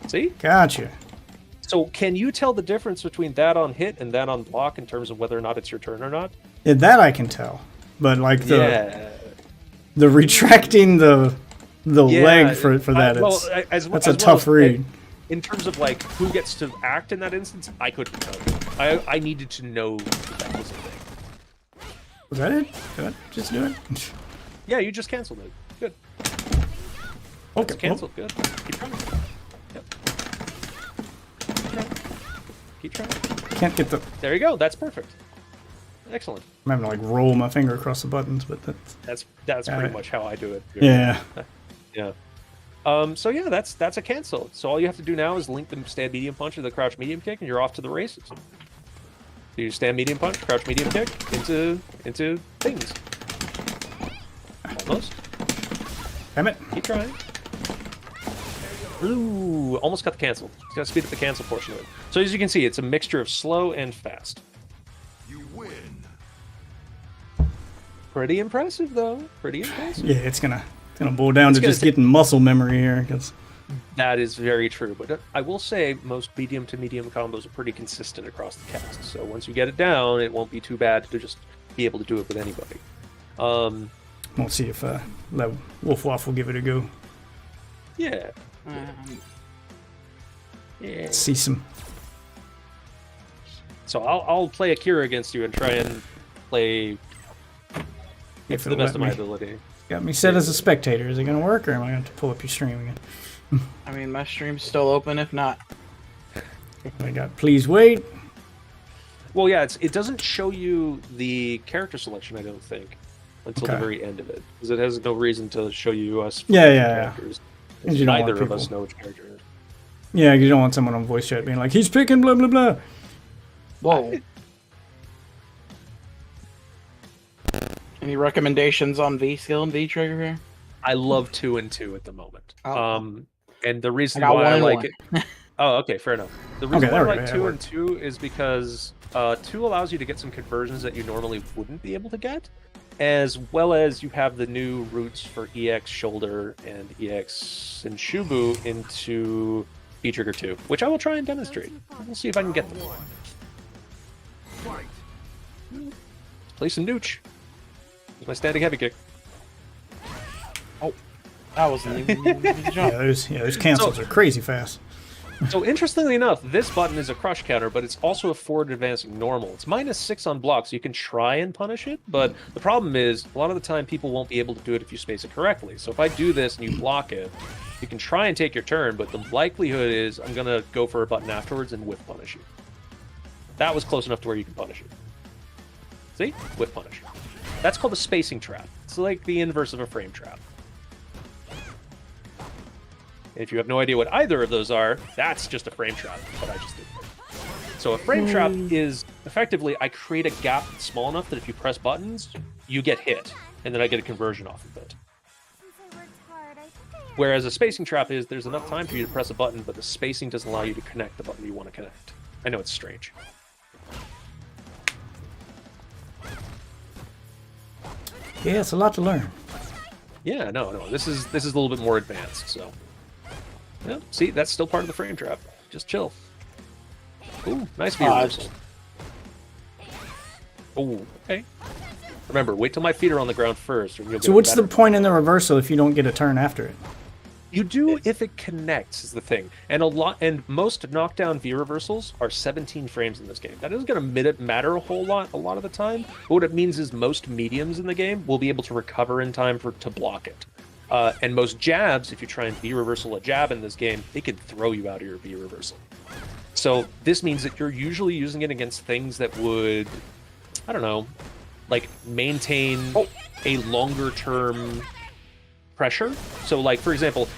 [SPEAKER 7] See?
[SPEAKER 1] Gotcha.
[SPEAKER 7] So can you tell the difference between that on hit and that on block in terms of whether or not it's your turn or not?
[SPEAKER 1] Yeah, that I can tell. But like
[SPEAKER 7] Yeah.
[SPEAKER 1] the retracting the leg for that, that's a tough read.
[SPEAKER 7] In terms of like who gets to act in that instance, I couldn't tell you. I needed to know that was a thing.
[SPEAKER 1] Was that it? Did I just do it?
[SPEAKER 7] Yeah, you just canceled it. Good.
[SPEAKER 1] Okay,
[SPEAKER 7] It's canceled. Good. Keep trying. Yep. Keep trying.
[SPEAKER 1] Can't get the.
[SPEAKER 7] There you go. That's perfect. Excellent.
[SPEAKER 1] I'm having to like roll my finger across the buttons, but
[SPEAKER 7] That's pretty much how I do it.
[SPEAKER 1] Yeah.
[SPEAKER 7] Yeah. So yeah, that's a cancel. So all you have to do now is link the stand medium punch to the crouch medium kick, and you're off to the races. So you stand medium punch, crouch medium kick into things. Almost.
[SPEAKER 1] Damn it.
[SPEAKER 7] Keep trying. Ooh, almost got the cancel. Just gotta speed up the cancel portion of it. So as you can see, it's a mixture of slow and fast.
[SPEAKER 3] You win.
[SPEAKER 7] Pretty impressive, though. Pretty impressive.
[SPEAKER 1] Yeah, it's gonna boil down to
[SPEAKER 7] gonna
[SPEAKER 1] just getting muscle memory here. Cause
[SPEAKER 7] That is very true, but I will say most medium to medium combos are pretty consistent across the cast. So once you get it down, it won't be too bad to just be able to do it with anybody.
[SPEAKER 1] we'll see if let Wolf Waffle give it a go.
[SPEAKER 7] Yeah. Yeah.
[SPEAKER 1] Let's see some.
[SPEAKER 7] So I'll play Akira against you and try and play
[SPEAKER 1] If
[SPEAKER 7] to the
[SPEAKER 1] it'll
[SPEAKER 7] best of
[SPEAKER 1] let
[SPEAKER 7] my
[SPEAKER 1] me.
[SPEAKER 7] ability.
[SPEAKER 1] Got me set as a spectator. Is it gonna work, or am I gonna have to pull up your stream again?
[SPEAKER 4] I mean, my stream's still open. If not,
[SPEAKER 1] I got please wait.
[SPEAKER 7] Well, yeah, it doesn't show you the character selection, I don't think, until the
[SPEAKER 1] Okay.
[SPEAKER 7] very end of it, because it has no reason to show you us
[SPEAKER 1] Yeah, yeah, yeah.
[SPEAKER 7] characters.
[SPEAKER 1] And you don't
[SPEAKER 7] Neither
[SPEAKER 1] want
[SPEAKER 7] of us
[SPEAKER 1] people-
[SPEAKER 7] know which character it is.
[SPEAKER 1] Yeah, you don't want someone on voice chat being like, he's picking blah blah blah.
[SPEAKER 4] whoa. Any recommendations on V skill and V trigger here?
[SPEAKER 7] I love 2 and 2 at the moment.
[SPEAKER 4] Oh.
[SPEAKER 7] And the reason
[SPEAKER 4] I got
[SPEAKER 7] why I
[SPEAKER 4] one and
[SPEAKER 7] like
[SPEAKER 4] one.
[SPEAKER 7] it. Oh, okay, fair enough. The reason
[SPEAKER 1] Okay,
[SPEAKER 7] why I
[SPEAKER 1] there we
[SPEAKER 7] like
[SPEAKER 1] go,
[SPEAKER 7] 2
[SPEAKER 1] that
[SPEAKER 7] and 2 is because 2 allows you to get some conversions that you normally wouldn't be able to get, as well as you have the new routes for EX Shoulder and EX and Shubu into V-Trigger 2, which I will try and demonstrate. We'll see if I can get them.
[SPEAKER 3] Fight.
[SPEAKER 7] Play some nooch. Here's my standing heavy kick.
[SPEAKER 4] That wasn't even a
[SPEAKER 1] Yeah,
[SPEAKER 4] jump.
[SPEAKER 1] those cancels are crazy fast.
[SPEAKER 7] So interestingly enough, this button is a crush counter, but it's also a forward advancing normal. It's -6 on block, so you can try and punish it, but the problem is a lot of the time people won't be able to do it if you space it correctly. So if I do this and you block it, you can try and take your turn, but the likelihood is I'm gonna go for a button afterwards and whiff punish you. That was close enough to where you can punish it. See? Whiff punish. That's called a spacing trap. It's like the inverse of a frame trap. If you have no idea what either of those are, that's just a frame trap that I just did. So a frame trap is effectively I create a gap that's small enough that if you press buttons, you get hit, and then I get a conversion off of it.
[SPEAKER 5] Since I worked hard, I think I earned
[SPEAKER 7] Whereas a spacing trap is there's enough time for you to press a button, but the spacing doesn't allow you to connect the button you want to connect. I know it's strange.
[SPEAKER 1] Yeah, it's a lot to learn.
[SPEAKER 7] Yeah, no. This is a little bit more advanced, so. Yeah, see, that's still part of the frame trap. Just chill. Ooh, nice V reversal. Ooh, okay. Remember, wait till my feet are on the ground first. Or you'll
[SPEAKER 1] So
[SPEAKER 7] get
[SPEAKER 1] what's the
[SPEAKER 7] better.
[SPEAKER 1] point in the reversal if you don't get a turn after it?
[SPEAKER 7] You do if it connects is the thing, and most knockdown V reversals are 17 frames in this game. That isn't going to matter a whole lot a lot of the time. But what it means is most mediums in the game will be able to recover in time to block it, and most jabs, if you try and V reversal a jab in this game, it can throw you out of your V reversal. So this means that you're usually using it against things that would, I don't know, like maintain a longer term pressure. So like, for example,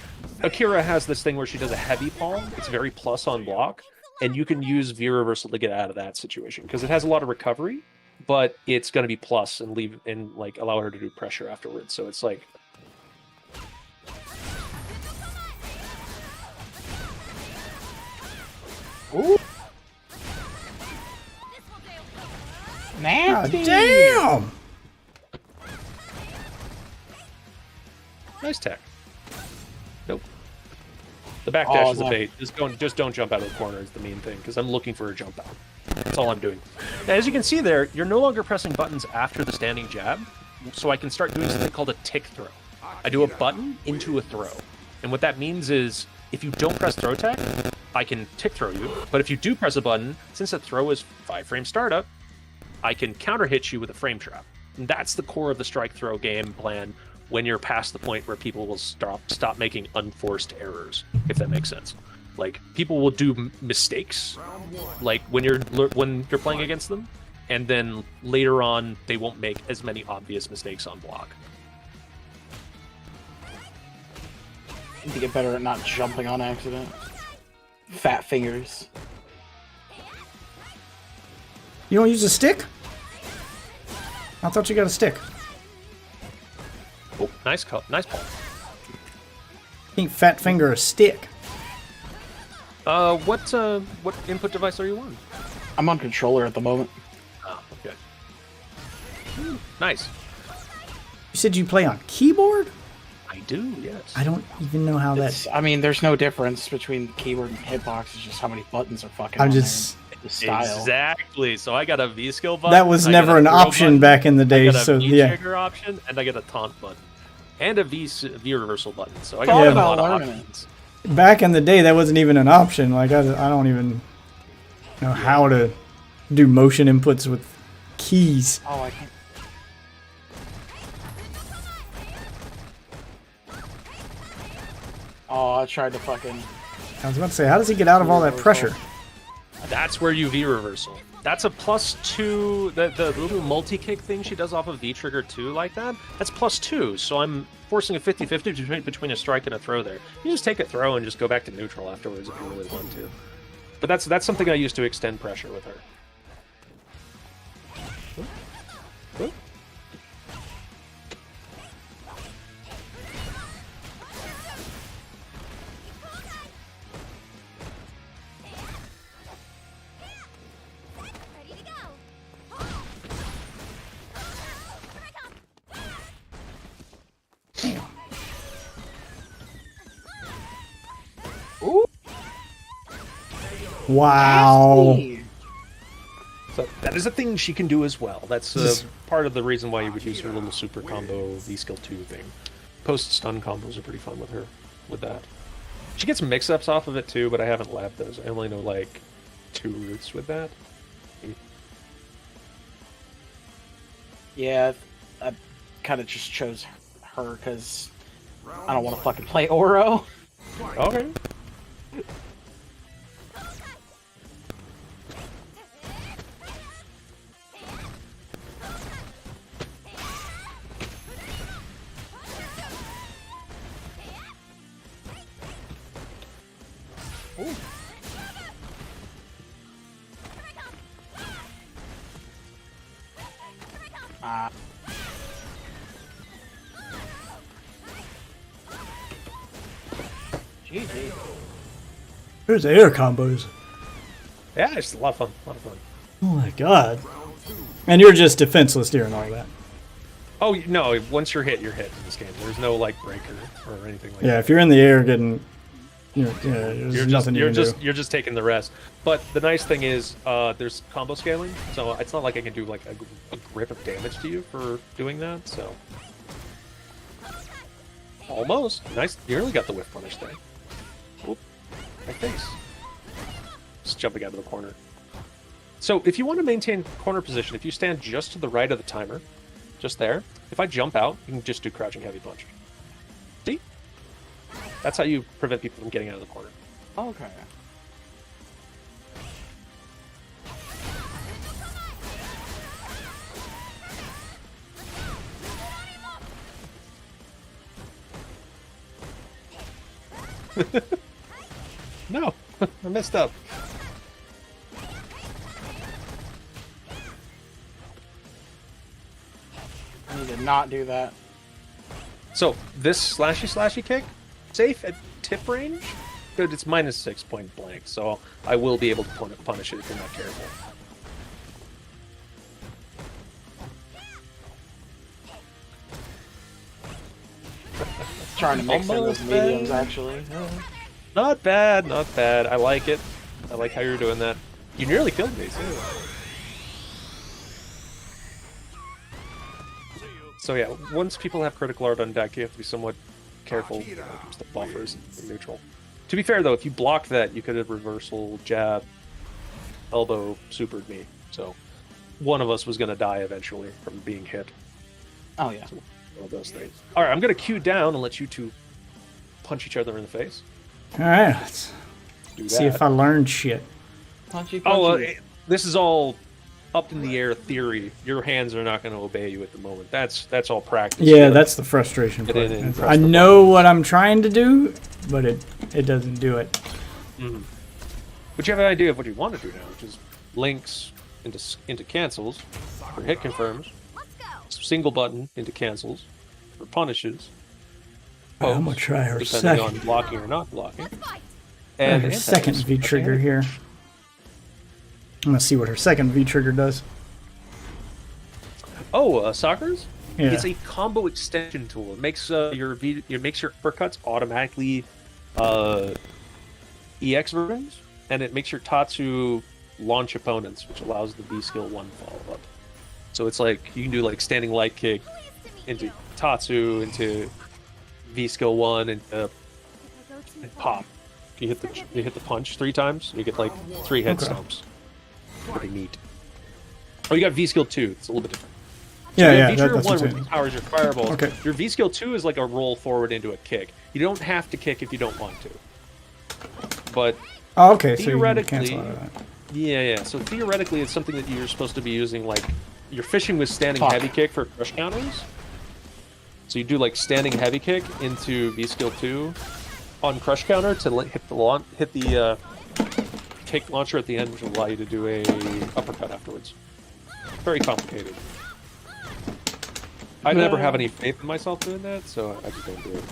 [SPEAKER 7] Akira has this thing where she does a heavy palm. It's very plus on block. and you can use V reversal to get out of that situation because it has a lot of recovery, but it's going to be plus and leave and like allow her to do pressure afterwards. So it's like.
[SPEAKER 4] Ooh.
[SPEAKER 1] God
[SPEAKER 4] Nasty.
[SPEAKER 1] damn!
[SPEAKER 7] Nice tech. Nope. The backdash is a
[SPEAKER 4] no.
[SPEAKER 7] bait. Just don't jump out of the corner is the main thing, because I'm looking for a jump out. That's all I'm doing. Now, as you can see there, you're no longer pressing buttons after the standing jab, so I can start doing something called a tick throw. I do a button into a throw. And what that means is, if you don't press throw tech, I can tick throw you. But if you do press a button, since a throw is 5-frame startup, I can counter hit you with a frame trap. And that's the core of the strike throw game plan when you're past the point where people will stop making unforced errors, if that makes sense. Like, people will do mistakes, like when you're playing against them, and then later on they won't make as many obvious mistakes on block.
[SPEAKER 4] Need to get better at not jumping on accident. Fat fingers.
[SPEAKER 1] You don't use a stick? I thought you got a stick.
[SPEAKER 7] Oh, nice ball.
[SPEAKER 1] Ain't fat finger a stick.
[SPEAKER 7] What input device are you on?
[SPEAKER 4] I'm on controller at the moment.
[SPEAKER 7] Oh, okay. Nice.
[SPEAKER 1] You said you play on keyboard?
[SPEAKER 7] I do, yes.
[SPEAKER 1] I don't even know how that.
[SPEAKER 4] I mean, there's no difference between keyboard and hitbox. It's just how many buttons are fucking.
[SPEAKER 1] I'm
[SPEAKER 4] on
[SPEAKER 1] just.
[SPEAKER 4] there. The style.
[SPEAKER 7] Exactly. So I got a V skill button.
[SPEAKER 1] That was
[SPEAKER 7] I got
[SPEAKER 1] never
[SPEAKER 7] a
[SPEAKER 1] an
[SPEAKER 7] throw
[SPEAKER 1] option
[SPEAKER 7] button,
[SPEAKER 1] back in the
[SPEAKER 7] I
[SPEAKER 1] day,
[SPEAKER 7] got a
[SPEAKER 1] so
[SPEAKER 7] V
[SPEAKER 1] yeah.
[SPEAKER 7] trigger option, and I got a taunt button, and a V reversal button. So I
[SPEAKER 4] Thought
[SPEAKER 7] got a
[SPEAKER 4] about
[SPEAKER 7] lot of
[SPEAKER 4] learning it.
[SPEAKER 7] options.
[SPEAKER 1] Back in the day, that wasn't even an option. Like I don't even know how to do motion inputs with keys.
[SPEAKER 4] Oh, I can't. Oh, I tried to fucking.
[SPEAKER 1] I was about to say, how does he get out of all that pressure?
[SPEAKER 7] That's where you V reversal. That's a +2. The little multi kick thing she does off of V trigger 2 like that. That's +2. So I'm forcing a 50-50 between a strike and a throw there. You just take a throw and just go back to neutral afterwards if you really want to. But that's something I use to extend pressure with her. Oop.
[SPEAKER 5] Ready to go.
[SPEAKER 1] Wow.
[SPEAKER 4] Nasty.
[SPEAKER 7] So that is a thing she can do as well. That's part of the reason why you would use her little super combo V skill 2 thing. Post stun combos are pretty fun with her with that. She gets mix-ups off of it too, but I haven't labbed those. I only know like 2 routes with that.
[SPEAKER 4] Yeah, I kind of just chose her because I don't want to fucking play Oro.
[SPEAKER 7] Okay.
[SPEAKER 4] GG.
[SPEAKER 1] There's air combos.
[SPEAKER 7] Yeah, it's a lot of fun. A lot of fun.
[SPEAKER 1] Oh my god. And you're just defenseless during all that.
[SPEAKER 7] Oh no! Once you're hit in this game. There's no like breaker or anything like
[SPEAKER 1] Yeah,
[SPEAKER 7] that.
[SPEAKER 1] if you're in the air getting, there's nothing you can do.
[SPEAKER 7] You're just taking the rest. But the nice thing is, there's combo scaling, so it's not like I can do like a grip of damage to you for doing that. So almost nice. You nearly got the whiff punish there. Oop, my face. Just jumping out of the corner. So if you want to maintain corner position, if you stand just to the right of the timer, just there, if I jump out, you can just do crouching heavy punch. See? That's how you prevent people from getting out of the corner.
[SPEAKER 4] Okay.
[SPEAKER 7] No, I messed up.
[SPEAKER 4] Need to not do that.
[SPEAKER 7] So this slashy kick, safe at tip range, but it's -6 point blank. So I will be able to punish it if you're not careful.
[SPEAKER 4] Trying to mix in those
[SPEAKER 7] Almost
[SPEAKER 4] mediums,
[SPEAKER 7] there.
[SPEAKER 4] actually.
[SPEAKER 7] Not bad, not bad. I like it. I like how you're doing that. You nearly killed me too. So yeah, once people have critical art on deck, you have to be somewhat careful when it comes to buffers and neutral. To be fair though, if you blocked that, you could have reversal, jab, elbow, supered me. So one of us was going to die eventually from being hit.
[SPEAKER 4] Oh yeah.
[SPEAKER 7] One of those things. All right, I'm going to queue down and let you two punch each other in the face.
[SPEAKER 1] All right, let's
[SPEAKER 7] Do
[SPEAKER 1] see
[SPEAKER 7] that.
[SPEAKER 1] if I learned shit.
[SPEAKER 4] Punchy, punchy.
[SPEAKER 7] Oh, this is all up in the air theory. Your hands are not going to obey you at the moment. That's all practice.
[SPEAKER 1] Yeah, that's the frustration
[SPEAKER 7] Get
[SPEAKER 1] part.
[SPEAKER 7] in and
[SPEAKER 1] That's-
[SPEAKER 7] press
[SPEAKER 1] I
[SPEAKER 7] the
[SPEAKER 1] know what I'm trying to do, but it doesn't do it.
[SPEAKER 7] But you have an idea of what you want to do now, which is links into cancels for hit confirms,
[SPEAKER 5] Let's go.
[SPEAKER 7] single button into cancels for punishes.
[SPEAKER 1] I'm gonna try her
[SPEAKER 7] depending
[SPEAKER 1] second.
[SPEAKER 7] on blocking or not blocking.
[SPEAKER 5] Let's fight.
[SPEAKER 7] And
[SPEAKER 1] Her
[SPEAKER 7] anti-hits.
[SPEAKER 1] second V trigger
[SPEAKER 7] Okay.
[SPEAKER 1] here. I'm gonna see what her second V trigger does.
[SPEAKER 7] Oh, Sakura's?
[SPEAKER 1] Yeah.
[SPEAKER 7] It's a combo extension tool. It makes your uppercuts automatically EX versions, and it makes your Tatsu launch opponents, which allows the V skill 1 follow up. So it's like you can do like standing light kick into Tatsu, into V skill 1, and pop. You hit the punch 3 times, you get like 3 head
[SPEAKER 1] Okay.
[SPEAKER 7] stomps. Pretty neat. Oh, you got V skill 2. It's a little bit different.
[SPEAKER 1] Yeah,
[SPEAKER 7] your
[SPEAKER 1] yeah,
[SPEAKER 7] V trigger
[SPEAKER 1] that's
[SPEAKER 7] 1
[SPEAKER 1] what I'm
[SPEAKER 7] which
[SPEAKER 1] saying.
[SPEAKER 7] powers your fireballs.
[SPEAKER 1] Okay.
[SPEAKER 7] Your V skill 2 is like a roll forward into a kick. You don't have to kick if you don't want to. But
[SPEAKER 1] Oh, okay, so you can
[SPEAKER 7] theoretically,
[SPEAKER 1] cancel out of that.
[SPEAKER 7] yeah. So theoretically, it's something that you're supposed to be using. Like you're fishing with standing
[SPEAKER 4] Fuck.
[SPEAKER 7] heavy kick for crush counters. So you do like standing heavy kick into V skill 2 on crush counter to hit the kick launcher at the end, which will allow you to do a uppercut afterwards. Very complicated. I never have any faith in myself doing that, so I just don't do it.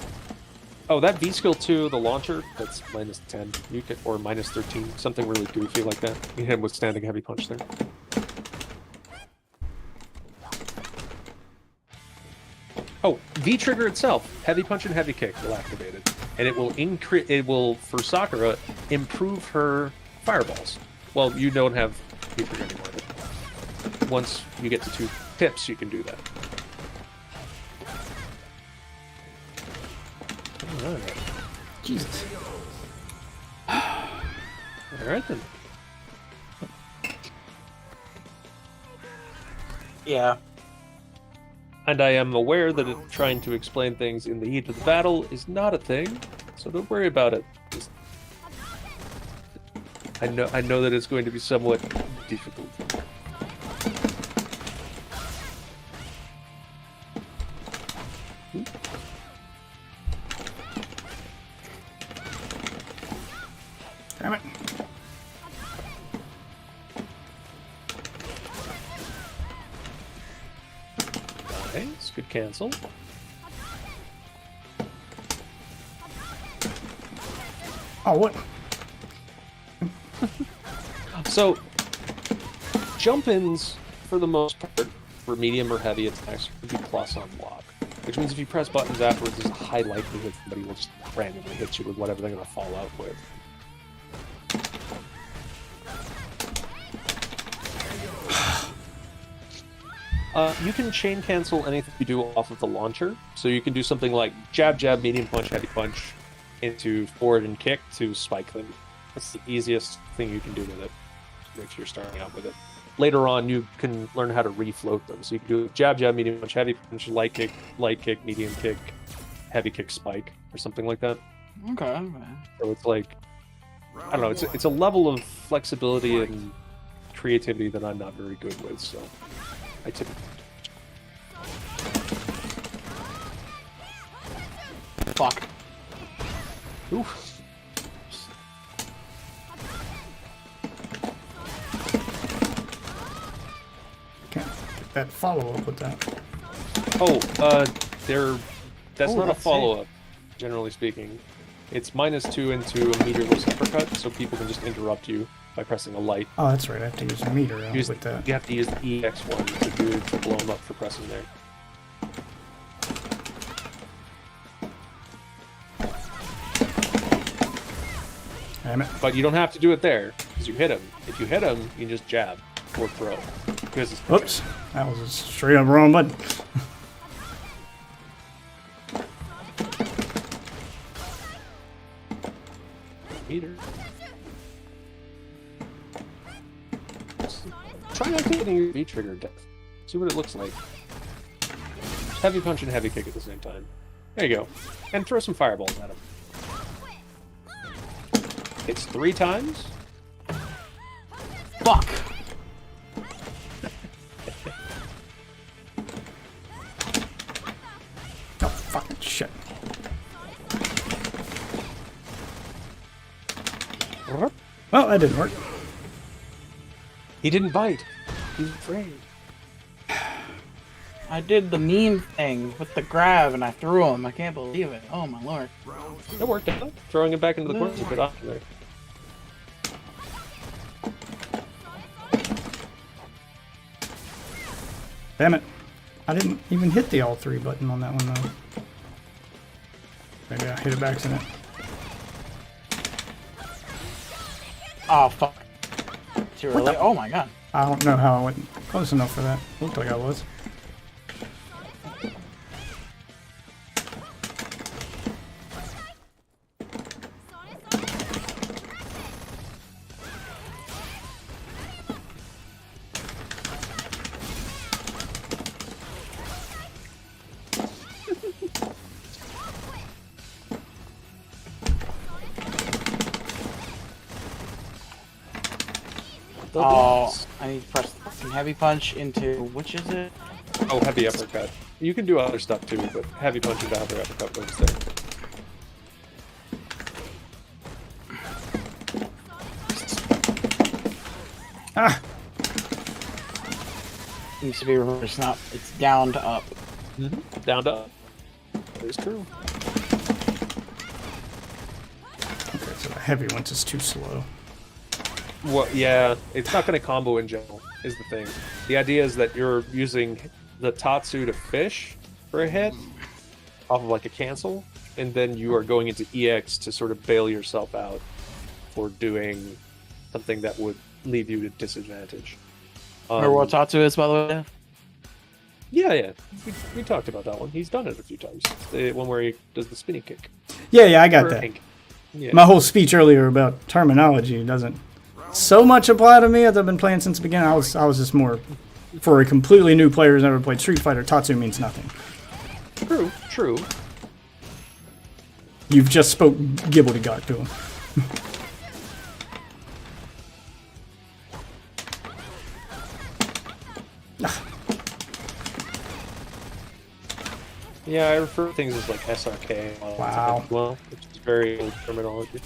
[SPEAKER 7] Oh, that V skill 2, the launcher, that's -10. You can, or -13, something really goofy like that. You hit him with standing heavy punch there. Oh, V trigger itself, heavy punch and heavy kick will activate it, and it will for Sakura improve her fireballs. Well, you don't have V trigger anymore. But once you get to 2 tips, you can do that. Alright.
[SPEAKER 1] Jesus.
[SPEAKER 7] Alright then.
[SPEAKER 4] Yeah.
[SPEAKER 7] And I am aware that trying to explain things in the heat of the battle is not a thing, so don't worry about it. Just... I know that it's going to be somewhat difficult.
[SPEAKER 1] Damn it.
[SPEAKER 7] Nice, good cancel.
[SPEAKER 1] Oh, what?
[SPEAKER 7] So, jump-ins, for the most part, for medium or heavy attacks, would be plus on block. Which means if you press buttons afterwards, there's a high likelihood somebody will just randomly hit you with whatever they're going to fall out with. You can chain cancel anything you do off of the launcher. So you can do something like jab, jab, medium punch, heavy punch into forward and kick to spike them. That's the easiest thing you can do with it if you're starting out with it. Later on, you can learn how to refloat them. So you can do jab, jab, medium punch, heavy punch, light kick, medium kick, heavy kick, spike, or something like that.
[SPEAKER 4] Okay.
[SPEAKER 7] So it's like, I don't know, it's a level of flexibility and creativity that I'm not very good with, so I typically...
[SPEAKER 4] Fuck.
[SPEAKER 7] Oof.
[SPEAKER 1] Can't get that follow up with that.
[SPEAKER 7] That's
[SPEAKER 4] Oh,
[SPEAKER 7] not a
[SPEAKER 4] that's
[SPEAKER 7] follow-up, generally speaking. It's -2 into a meterless uppercut, so people can just interrupt you by pressing a light.
[SPEAKER 1] Oh, that's right. I have to use a meter out
[SPEAKER 7] You
[SPEAKER 1] with that.
[SPEAKER 7] have to use the EX one to blow them up for pressing there.
[SPEAKER 1] Damn it.
[SPEAKER 7] But you don't have to do it there, because you hit him. If you hit him, you can just jab or throw. Because it's
[SPEAKER 1] Whoops. That was a straight up wrong button.
[SPEAKER 7] meter. Try activating your V trigger death. See what it looks like. Just heavy punch and heavy kick at the same time. There you go. And throw some fireballs at him. It's 3 times.
[SPEAKER 4] Fuck.
[SPEAKER 1] Oh, fucking shit. Well, that didn't work.
[SPEAKER 7] He didn't bite. He's afraid.
[SPEAKER 4] I did the meme thing with the grab and I threw him. I can't believe it. Oh my lord.
[SPEAKER 7] It worked out. Throwing him back into the corner is a good option there.
[SPEAKER 1] Damn it. I didn't even hit the all 3 button on that one, though. Maybe I hit it by accident.
[SPEAKER 4] Oh fuck. Too early. Oh my god.
[SPEAKER 1] I don't know how I went close enough for that. Looked like I was.
[SPEAKER 4] Oh, I need to press some heavy punch into which is it?
[SPEAKER 7] Oh, heavy uppercut. You can do other stuff too, but heavy punch and heavy uppercut goes there.
[SPEAKER 1] Ah!
[SPEAKER 4] Needs to be reversed, not it's down to up.
[SPEAKER 7] Down to up. That is true.
[SPEAKER 1] Okay, so the heavy one's just too slow.
[SPEAKER 7] Well, yeah, it's not going to combo in general, is the thing. The idea is that you're using the Tatsu to fish for a hit off of like a cancel, and then you are going into EX to sort of bail yourself out for doing something that would leave you at disadvantage.
[SPEAKER 4] Remember what Tatsu is, by the way?
[SPEAKER 7] Yeah. We talked about that one. He's done it a few times. The one where he does the spinning kick.
[SPEAKER 1] Yeah, I got that.
[SPEAKER 7] Pink. Yeah.
[SPEAKER 1] My whole speech earlier about terminology doesn't so much apply to me as I've been playing since the beginning. I was just more for a completely new player who's never played Street Fighter. Tatsu means nothing.
[SPEAKER 7] True.
[SPEAKER 1] You've just spoke gibbledygook to him.
[SPEAKER 7] Yeah, I refer to things as like SRK.
[SPEAKER 1] Wow.
[SPEAKER 7] Well, which is very old terminology.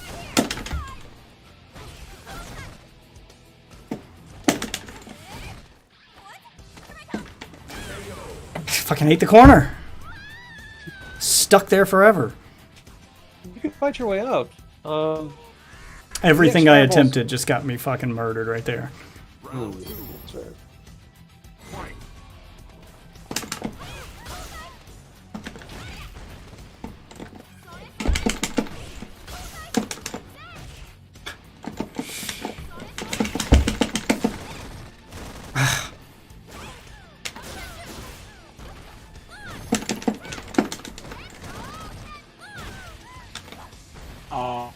[SPEAKER 1] Fucking hate the corner. Stuck there forever.
[SPEAKER 7] You can fight your way out.
[SPEAKER 1] Everything
[SPEAKER 7] Yes,
[SPEAKER 1] I
[SPEAKER 7] travels.
[SPEAKER 1] attempted just got me fucking murdered right there.
[SPEAKER 7] That's right.
[SPEAKER 4] Oh,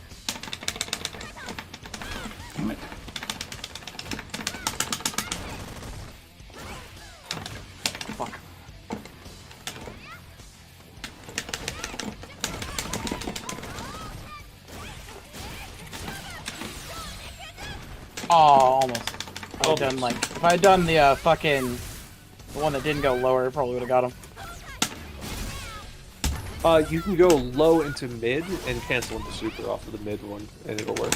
[SPEAKER 1] Damn it.
[SPEAKER 4] fuck. Oh, almost. If I'd done like, if I'd done the fucking, the one that didn't go lower, probably would have got him.
[SPEAKER 7] You can go low into mid and cancel into super off of the mid one, and it'll work.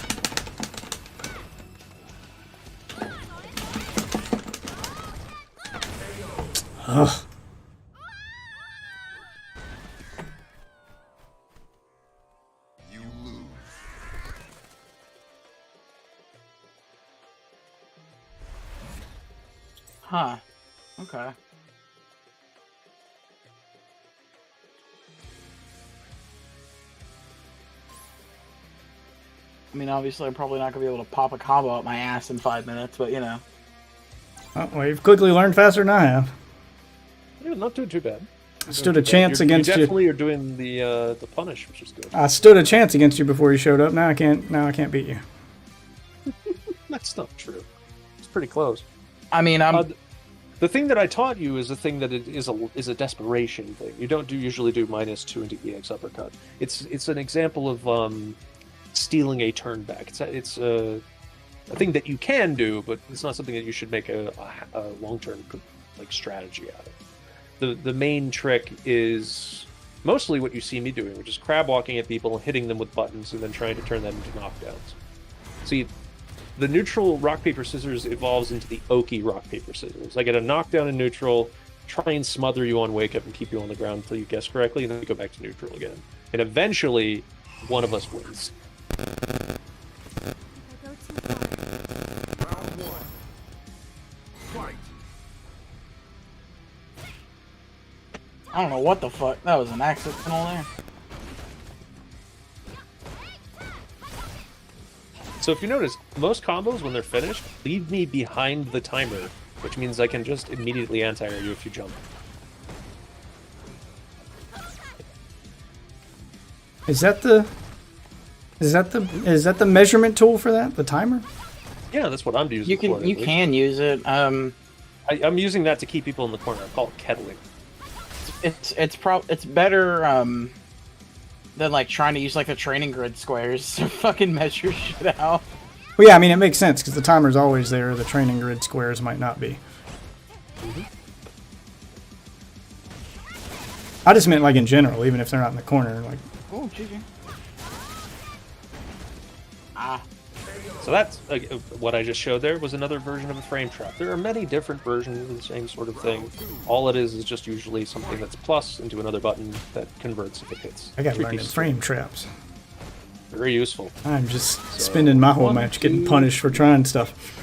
[SPEAKER 1] Ugh.
[SPEAKER 4] Huh. Okay. I mean, obviously, I'm probably not gonna be able to pop a combo up my ass in 5 minutes, but you know.
[SPEAKER 1] Oh, well, you've quickly learned faster than I have.
[SPEAKER 7] Yeah, not doing too bad.
[SPEAKER 1] Stood a chance against
[SPEAKER 7] you.
[SPEAKER 1] you.
[SPEAKER 7] Definitely are doing the punish, which is good.
[SPEAKER 1] I stood a chance against you before you showed up. Now I can't beat you.
[SPEAKER 7] That's not true. It's pretty close.
[SPEAKER 4] I mean,
[SPEAKER 7] The thing that I taught you is a thing that it is a desperation thing. You don't usually do -2 into EX uppercut. It's an example of stealing a turn back. It's a thing that you can do, but it's not something that you should make a long term like strategy out of. The main trick is mostly what you see me doing, which is crab walking at people and hitting them with buttons and then trying to turn them into knockdowns. See, the neutral rock paper scissors evolves into the oaky rock paper scissors. I get a knockdown in neutral, try and smother you on wake up and keep you on the ground until you guess correctly, and then we go back to neutral again. And eventually, one of us wins.
[SPEAKER 5] I go too far.
[SPEAKER 3] Round one. Fight.
[SPEAKER 4] I don't know what the fuck. That was an accidental there.
[SPEAKER 7] So if you notice, most combos, when they're finished, leave me behind the timer, which means I can just immediately anti-air you if you jump.
[SPEAKER 1] Is that the measurement tool for that? The timer?
[SPEAKER 7] Yeah, that's what I'm using.
[SPEAKER 4] You can
[SPEAKER 7] for it,
[SPEAKER 4] you
[SPEAKER 7] at least.
[SPEAKER 4] can use it.
[SPEAKER 7] I'm using that to keep people in the corner. I call it kettling.
[SPEAKER 4] It's better than like trying to use like the training grid squares to fucking measure shit out.
[SPEAKER 1] Well, yeah, I mean, it makes sense because the timer's always there. The training grid squares might not be. I just meant like in general, even if they're not in the corner. Like,
[SPEAKER 4] Oh, GG. Ah.
[SPEAKER 7] So that's what I just showed there was another version of a frame trap. There are many different versions of the same sort of thing. All it is just usually something that's plus into another button that converts if it hits.
[SPEAKER 1] I got
[SPEAKER 7] Three
[SPEAKER 1] learned in
[SPEAKER 7] pieces.
[SPEAKER 1] frame traps.
[SPEAKER 7] Very useful.
[SPEAKER 1] I'm just spending my whole match getting punished for trying stuff.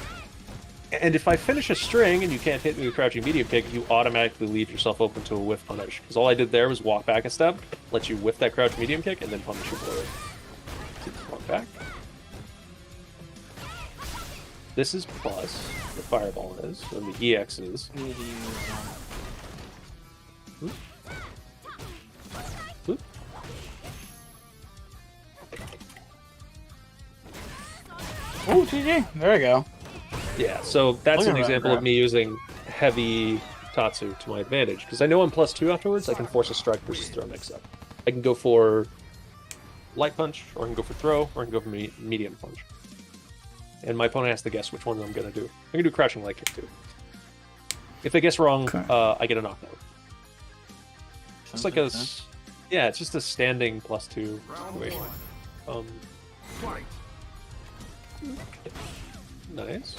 [SPEAKER 7] And if I finish a string and you can't hit me with crouching medium kick, you automatically leave yourself open to a whiff punish. Because all I did there was walk back a step, let you whiff that crouch medium kick, and then punish you for it. Walk back. This is plus, the fireball is, and the EX is. Oop.
[SPEAKER 4] Oh, GG. There we go.
[SPEAKER 7] Yeah, so that's
[SPEAKER 4] Look at
[SPEAKER 7] an
[SPEAKER 4] that
[SPEAKER 7] example
[SPEAKER 4] crap.
[SPEAKER 7] of me using heavy Tatsu to my advantage. Because I know I'm +2 afterwards, I can force a strike versus throw mix up. I can go for light punch, or I can go for throw, or I can go for medium punch. And my opponent has to guess which one I'm going to do. I can do crouching light kick too. If they guess wrong,
[SPEAKER 1] Okay.
[SPEAKER 7] I get a knockdown. It's like yeah, it's just a standing +2 situation.
[SPEAKER 3] Fight.
[SPEAKER 7] Nice.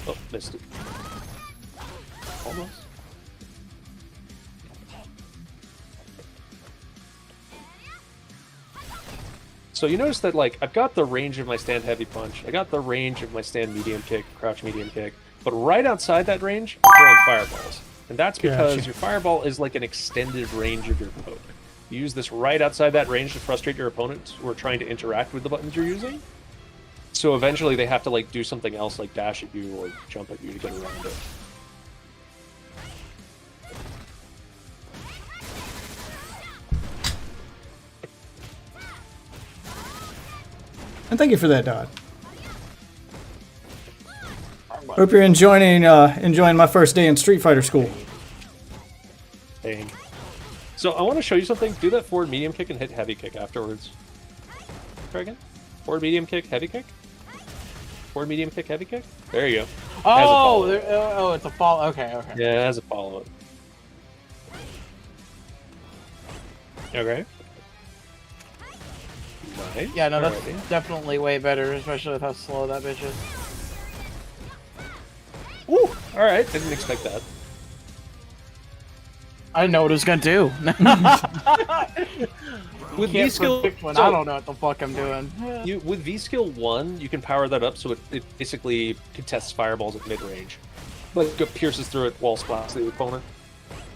[SPEAKER 7] Oh, missed it. Almost. So you notice that, like, I've got the range of my stand heavy punch, I got the range of my stand medium kick, crouch medium kick, but right outside that range, I'm throwing fireballs. And that's because
[SPEAKER 1] Gotcha.
[SPEAKER 7] your fireball is like an extended range of your poke. You use this right outside that range to frustrate your opponents who are trying to interact with the buttons you're using. So eventually they have to, like, do something else, like dash at you or jump at you to get around it.
[SPEAKER 1] And thank you for that, Dodd. Hope you're enjoying my first day in Street Fighter school.
[SPEAKER 7] Dang. So I want to show you something. Do that forward medium kick and hit heavy kick afterwards. Try again. Forward medium kick, heavy kick. Forward medium kick, heavy kick. There you go.
[SPEAKER 4] Oh,
[SPEAKER 7] follow-up.
[SPEAKER 4] it's a fall. Okay, okay.
[SPEAKER 7] Yeah, it has a follow-up. Okay. Nice.
[SPEAKER 4] Yeah, no, that's
[SPEAKER 7] Alrighty.
[SPEAKER 4] definitely way better, especially with how slow that bitch is.
[SPEAKER 7] Woo! Alright, didn't expect that.
[SPEAKER 4] I didn't know what it was gonna do.
[SPEAKER 7] With
[SPEAKER 4] Can't
[SPEAKER 7] V skill,
[SPEAKER 4] predict when
[SPEAKER 7] so
[SPEAKER 4] I don't know what the fuck I'm doing.
[SPEAKER 7] with V skill 1, you can power that up so it basically contests fireballs at mid range, like it pierces through it, wall splats the opponent,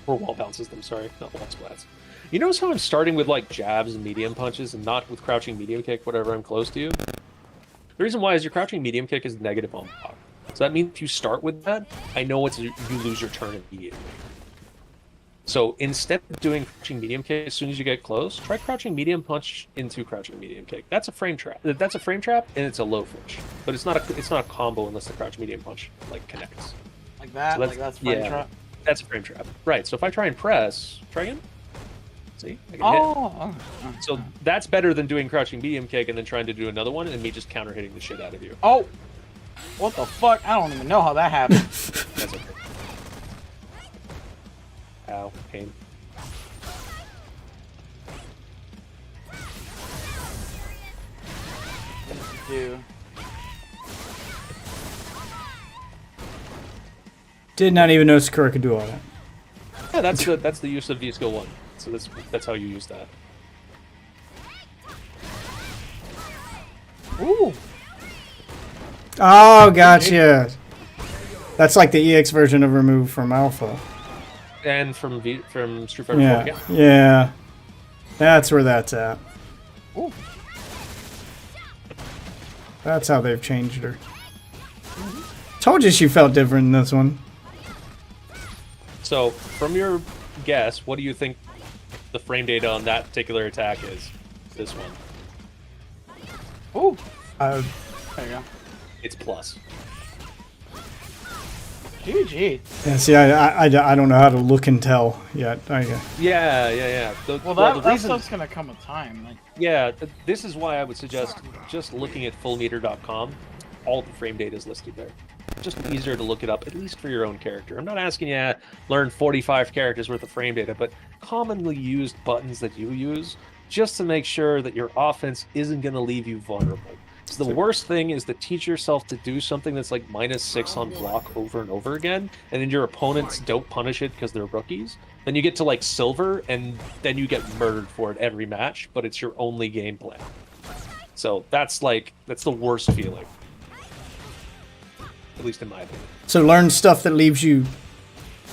[SPEAKER 7] or wall bounces them. Sorry, not wall splats. You notice how I'm starting with like jabs and medium punches, and not with crouching medium kick whenever I'm close to you. The reason why is your crouching medium kick is negative on block. So that means if you start with that, I know you lose your turn immediately. So instead of doing crouching medium kick as soon as you get close, try crouching medium punch into crouching medium kick. That's a frame trap. That's a frame trap, and it's a low flinch. But it's not a combo unless the crouch medium punch like connects.
[SPEAKER 4] Like that?
[SPEAKER 7] So
[SPEAKER 4] Like that's frame trap?
[SPEAKER 7] That's a frame trap. Right. So if I try and press, try again. See? I can hit.
[SPEAKER 4] Oh.
[SPEAKER 7] So that's better than doing crouching medium kick and then trying to do another one and me just counter hitting the shit out of you.
[SPEAKER 4] Oh. What the fuck? I don't even know how that happened.
[SPEAKER 7] That's okay. Ow, pain.
[SPEAKER 4] Dude.
[SPEAKER 1] Did not even know Sakura could do all that.
[SPEAKER 7] Yeah, that's the use of V skill 1. So that's how you use that.
[SPEAKER 4] Ooh.
[SPEAKER 1] Oh, gotcha. That's like the EX version of remove from Alpha.
[SPEAKER 7] And from Street Fighter 4
[SPEAKER 1] Yeah,
[SPEAKER 7] again.
[SPEAKER 1] yeah. That's where that's at.
[SPEAKER 4] Ooh.
[SPEAKER 1] That's how they've changed her. Told you she felt different in this one.
[SPEAKER 7] So, from your guess, what do you think the frame data on that particular attack is? This one.
[SPEAKER 4] Ooh.
[SPEAKER 1] Uh,
[SPEAKER 4] There you go.
[SPEAKER 7] It's plus.
[SPEAKER 4] GG.
[SPEAKER 1] yeah, see, I don't know how to look and tell yet.
[SPEAKER 7] Yeah.
[SPEAKER 4] Well,
[SPEAKER 7] the
[SPEAKER 4] that
[SPEAKER 7] reason,
[SPEAKER 4] stuff's gonna come with time. Like,
[SPEAKER 7] this is why I would suggest just looking at fullmeter.com. All the frame data is listed there. Just easier to look it up, at least for your own character. I'm not asking you to learn 45 characters worth of frame data, but commonly used buttons that you use just to make sure that your offense isn't going to leave you vulnerable. So the worst thing is to teach yourself to do something that's like -6 on block over and over again, and then your opponents don't punish it because they're rookies. Then you get to like silver, and then you get murdered for it every match, but it's your only game plan. So that's the worst feeling. At least in my opinion.
[SPEAKER 1] So learn stuff that leaves you.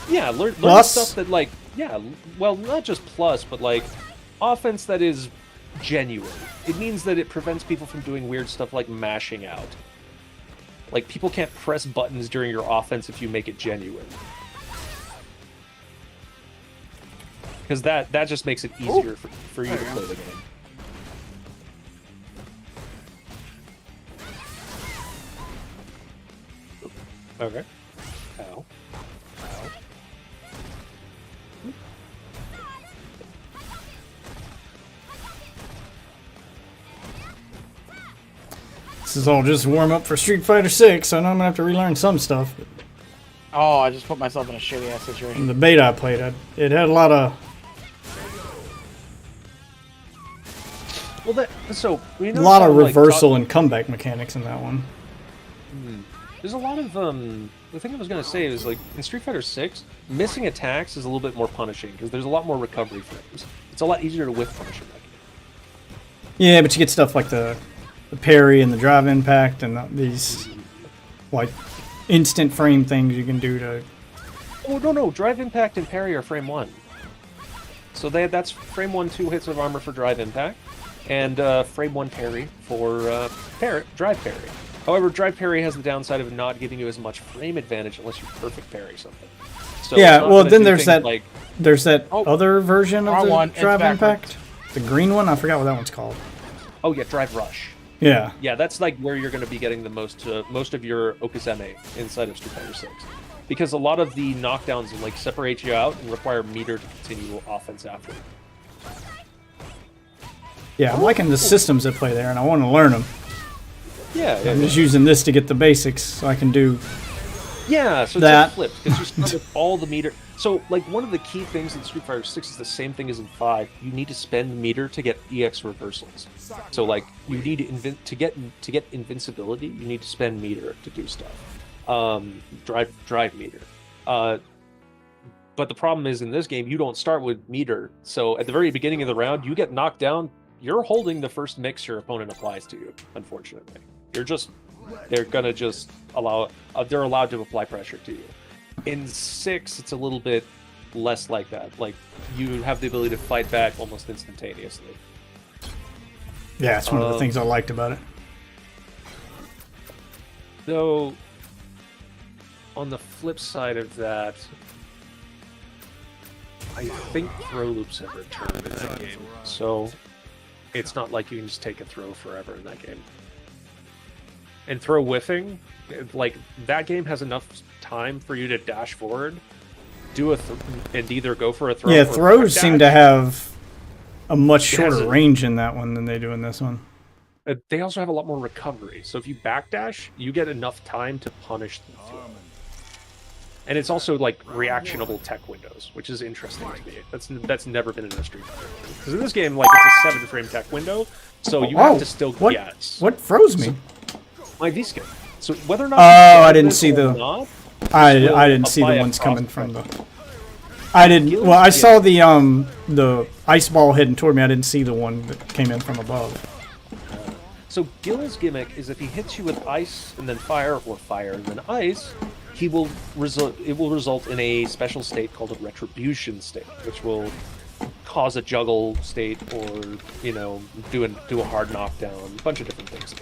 [SPEAKER 7] Yeah, learn
[SPEAKER 1] Plus?
[SPEAKER 7] stuff that like, yeah, well, not just plus, but like offense that is genuine. It means that it prevents people from doing weird stuff like mashing out. Like, people can't press buttons during your offense if you make it genuine. Because that just makes it easier for you to play the game. Okay. Ow. Ow.
[SPEAKER 1] This is all just warm up for Street Fighter 6. I know I'm gonna have to relearn some stuff. But
[SPEAKER 4] oh, I just put myself in a shitty ass
[SPEAKER 1] in
[SPEAKER 4] situation.
[SPEAKER 1] the beta I played, it had a lot of.
[SPEAKER 7] Well, so
[SPEAKER 1] A lot of reversal and comeback mechanics in that one.
[SPEAKER 7] There's a lot of the thing I was gonna say is like in Street Fighter 6, missing attacks is a little bit more punishing because there's a lot more recovery frames. It's a lot easier to whiff punish in that game.
[SPEAKER 1] Yeah, but you get stuff like the parry and the drive impact and these like instant frame things you can do to.
[SPEAKER 7] Oh no, drive impact and parry are frame 1. So that's frame 1, 2 hits of armor for drive impact, and frame 1 parry for drive parry. However, drive parry has the downside of not giving you as much frame advantage unless you perfect parry something. So
[SPEAKER 1] Yeah,
[SPEAKER 7] it's not
[SPEAKER 1] well
[SPEAKER 7] gonna
[SPEAKER 1] then
[SPEAKER 7] do
[SPEAKER 1] there's
[SPEAKER 7] things
[SPEAKER 1] that
[SPEAKER 7] like
[SPEAKER 1] there's that
[SPEAKER 4] Oh,
[SPEAKER 1] other version of
[SPEAKER 4] wrong
[SPEAKER 1] the
[SPEAKER 4] one, it's
[SPEAKER 1] drive
[SPEAKER 4] backwards.
[SPEAKER 1] impact, the green one. I forgot what that one's called.
[SPEAKER 7] oh yeah, drive rush.
[SPEAKER 1] Yeah,
[SPEAKER 7] Yeah, that's like where you're going to be getting the most of your Okuzeme inside of Street Fighter 6. Because a lot of the knockdowns like separate you out and require meter to continue offense after.
[SPEAKER 1] yeah. I'm liking the systems that play there, and I want to learn them.
[SPEAKER 7] Yeah,
[SPEAKER 1] I'm just using this to get the basics, so I can do.
[SPEAKER 7] yeah. So it's
[SPEAKER 1] that.
[SPEAKER 7] like flipped because you start with all the meter. So like one of the key things in Street Fighter 6 is the same thing as in 5. You need to spend meter to get EX reversals. So like you need to get invincibility. You need to spend meter to do stuff. Drive meter. But the problem is in this game, you don't start with meter. So at the very beginning of the round, you get knocked down. You're holding the first mix your opponent applies to you, unfortunately. They're gonna just allow, they're allowed to apply pressure to you. In 6, it's a little bit less like that. Like, you have the ability to fight back almost instantaneously.
[SPEAKER 1] Yeah, it's one of the things I liked about it.
[SPEAKER 7] Though, on the flip side of that, I think throw loops have returned in that game. So, it's not like you can just take a throw forever in that game. And throw whiffing, like, that game has enough time for you to dash forward, do a and either go for a throw.
[SPEAKER 1] Yeah,
[SPEAKER 7] or
[SPEAKER 1] throws
[SPEAKER 7] dash.
[SPEAKER 1] seem to have a much
[SPEAKER 7] It has
[SPEAKER 1] shorter
[SPEAKER 7] a-
[SPEAKER 1] range in that one than they do in this one.
[SPEAKER 7] They also have a lot more recovery. So if you backdash, you get enough time to punish the throw. And it's also like reactionable tech windows, which is interesting to me. That's never been in a Street Fighter. Because in this game, like, it's a 7-frame tech window, so you have to still
[SPEAKER 1] what?
[SPEAKER 7] guess.
[SPEAKER 1] What froze me?
[SPEAKER 7] My V-skip. So whether or not
[SPEAKER 1] Oh,
[SPEAKER 7] you
[SPEAKER 1] I
[SPEAKER 7] get
[SPEAKER 1] didn't
[SPEAKER 7] this
[SPEAKER 1] see
[SPEAKER 7] or
[SPEAKER 1] the-
[SPEAKER 7] not,
[SPEAKER 1] I
[SPEAKER 7] will
[SPEAKER 1] didn't see the
[SPEAKER 7] apply a
[SPEAKER 1] ones coming
[SPEAKER 7] cross
[SPEAKER 1] from the.
[SPEAKER 7] pressure.
[SPEAKER 1] I didn't.
[SPEAKER 7] Gills,
[SPEAKER 1] Well, I
[SPEAKER 7] yeah.
[SPEAKER 1] saw the ice ball heading toward me. I didn't see the one that came in from above.
[SPEAKER 7] So Gil's gimmick is if he hits you with ice and then fire, or fire and then ice, he will result. It will result in a special state called a retribution state, which will cause a juggle state, or do a hard knockdown, a bunch of different things.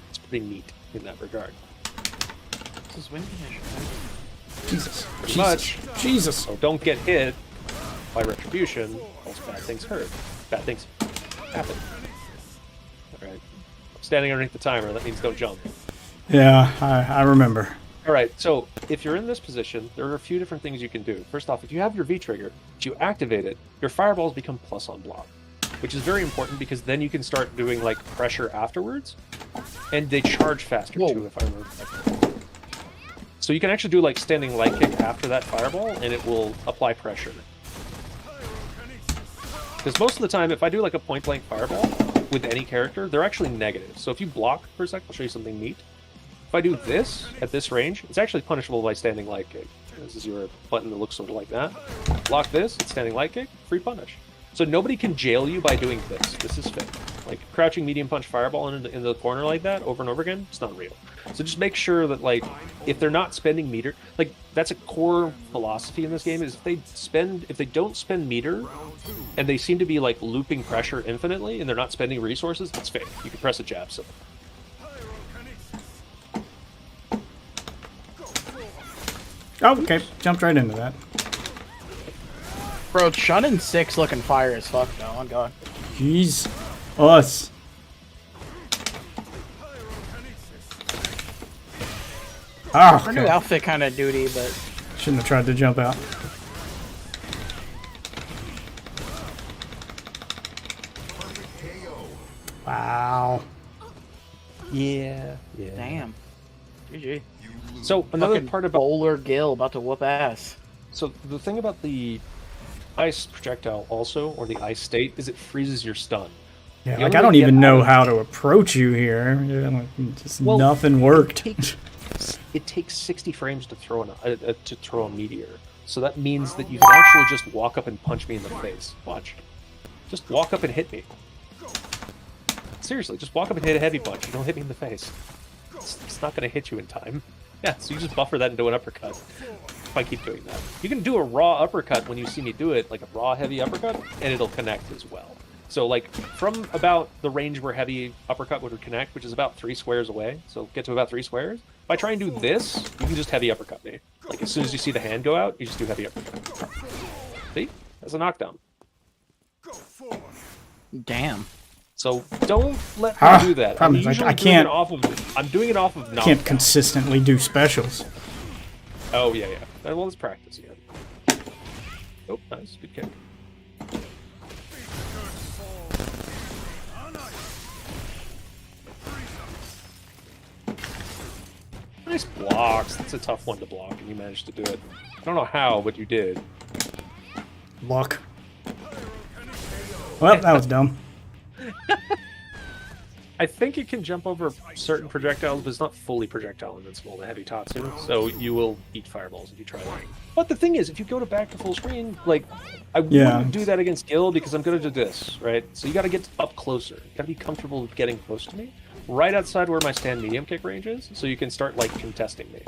[SPEAKER 7] It's pretty neat in that regard.
[SPEAKER 4] This is windy.
[SPEAKER 1] Jesus.
[SPEAKER 7] Pretty much.
[SPEAKER 1] Jesus.
[SPEAKER 7] So don't get hit by retribution, else bad things hurt. Bad things happen. Alright. I'm standing underneath the timer, that means don't jump.
[SPEAKER 1] Yeah, I remember.
[SPEAKER 7] Alright, so if you're in this position, there are a few different things you can do. First off, if you have your V trigger, if you activate it, your fireballs become plus on block. Which is very important because then you can start doing like pressure afterwards. And they charge faster too, if I remember correctly. So you can actually do like standing light kick after that fireball, and it will apply pressure. Because most of the time, if I do like a point blank fireball with any character, they're actually negative. So if you block for a sec, I'll show you something neat. If I do this at this range, it's actually punishable by standing light kick. This is your button that looks sort of like that. Block this, it's standing light kick, free punish. So nobody can jail you by doing this. This is fake. Like crouching medium punch fireball in the corner like that over and over again, it's not real. So just make sure that like if they're not spending meter, like that's a core philosophy in this game is if they don't spend meter and they seem to be like looping pressure infinitely and they're not spending resources, it's fake. You can press a jab so.
[SPEAKER 1] Oh, okay. Jumped right into that.
[SPEAKER 4] Bro, Shunin 6 looking fire as fuck though, on God.
[SPEAKER 1] Jeez. Us. Oh,
[SPEAKER 4] Her new
[SPEAKER 1] okay.
[SPEAKER 4] outfit kind of duty, but
[SPEAKER 1] Shouldn't have tried to jump out. Wow.
[SPEAKER 7] Yeah.
[SPEAKER 4] damn. GG.
[SPEAKER 7] So another
[SPEAKER 4] Fucking
[SPEAKER 7] part about
[SPEAKER 4] Bowler Gil about to whoop ass.
[SPEAKER 7] So the thing about the ice projectile also, or the ice state, is it freezes your stun.
[SPEAKER 1] Yeah,
[SPEAKER 7] The
[SPEAKER 1] like
[SPEAKER 7] only
[SPEAKER 1] I
[SPEAKER 7] way
[SPEAKER 1] don't
[SPEAKER 7] to get
[SPEAKER 1] even
[SPEAKER 7] out
[SPEAKER 1] know
[SPEAKER 7] of-
[SPEAKER 1] how to approach you here. Yeah, like, just
[SPEAKER 7] Well,
[SPEAKER 1] nothing worked.
[SPEAKER 7] It takes 60 frames to throw a meteor. So that means that you can actually just walk up and punch me in the face. Watch. Just walk up and hit me. Seriously, just walk up and hit a heavy punch. You don't hit me in the face. It's not going to hit you in time. Yeah, so you just buffer that into an uppercut. If I keep doing that. You can do a raw uppercut when you see me do it, like a raw heavy uppercut, and it'll connect as well. So like from about the range where heavy uppercut would connect, which is about 3 squares away, so get to about 3 squares. If I try and do this, you can just heavy uppercut me. Like as soon as you see the hand go out, you just do heavy uppercut. See? That's a knockdown.
[SPEAKER 4] Damn.
[SPEAKER 7] So don't let me
[SPEAKER 1] Ah,
[SPEAKER 7] do that.
[SPEAKER 1] problem is I
[SPEAKER 7] usually
[SPEAKER 1] can't-
[SPEAKER 7] I'm doing it off of
[SPEAKER 1] Can't
[SPEAKER 7] knockdown.
[SPEAKER 1] consistently do specials.
[SPEAKER 7] Oh yeah. Well, let's practice again. Oh, nice, good kick. Nice blocks. That's a tough one to block, and you managed to do it. I don't know how, but you did.
[SPEAKER 1] Luck. Well, that was dumb.
[SPEAKER 7] I think it can jump over certain projectiles, but it's not fully projectile invincible to heavy Tatsu, so you will eat fireballs if you try that. But the thing is, if you go to back to full screen, like, I wouldn't do that against Gil because I'm gonna do this, right? So you gotta get up closer. You gotta be comfortable with getting close to me, right outside where my stand medium kick range is, so you can start, like, contesting me.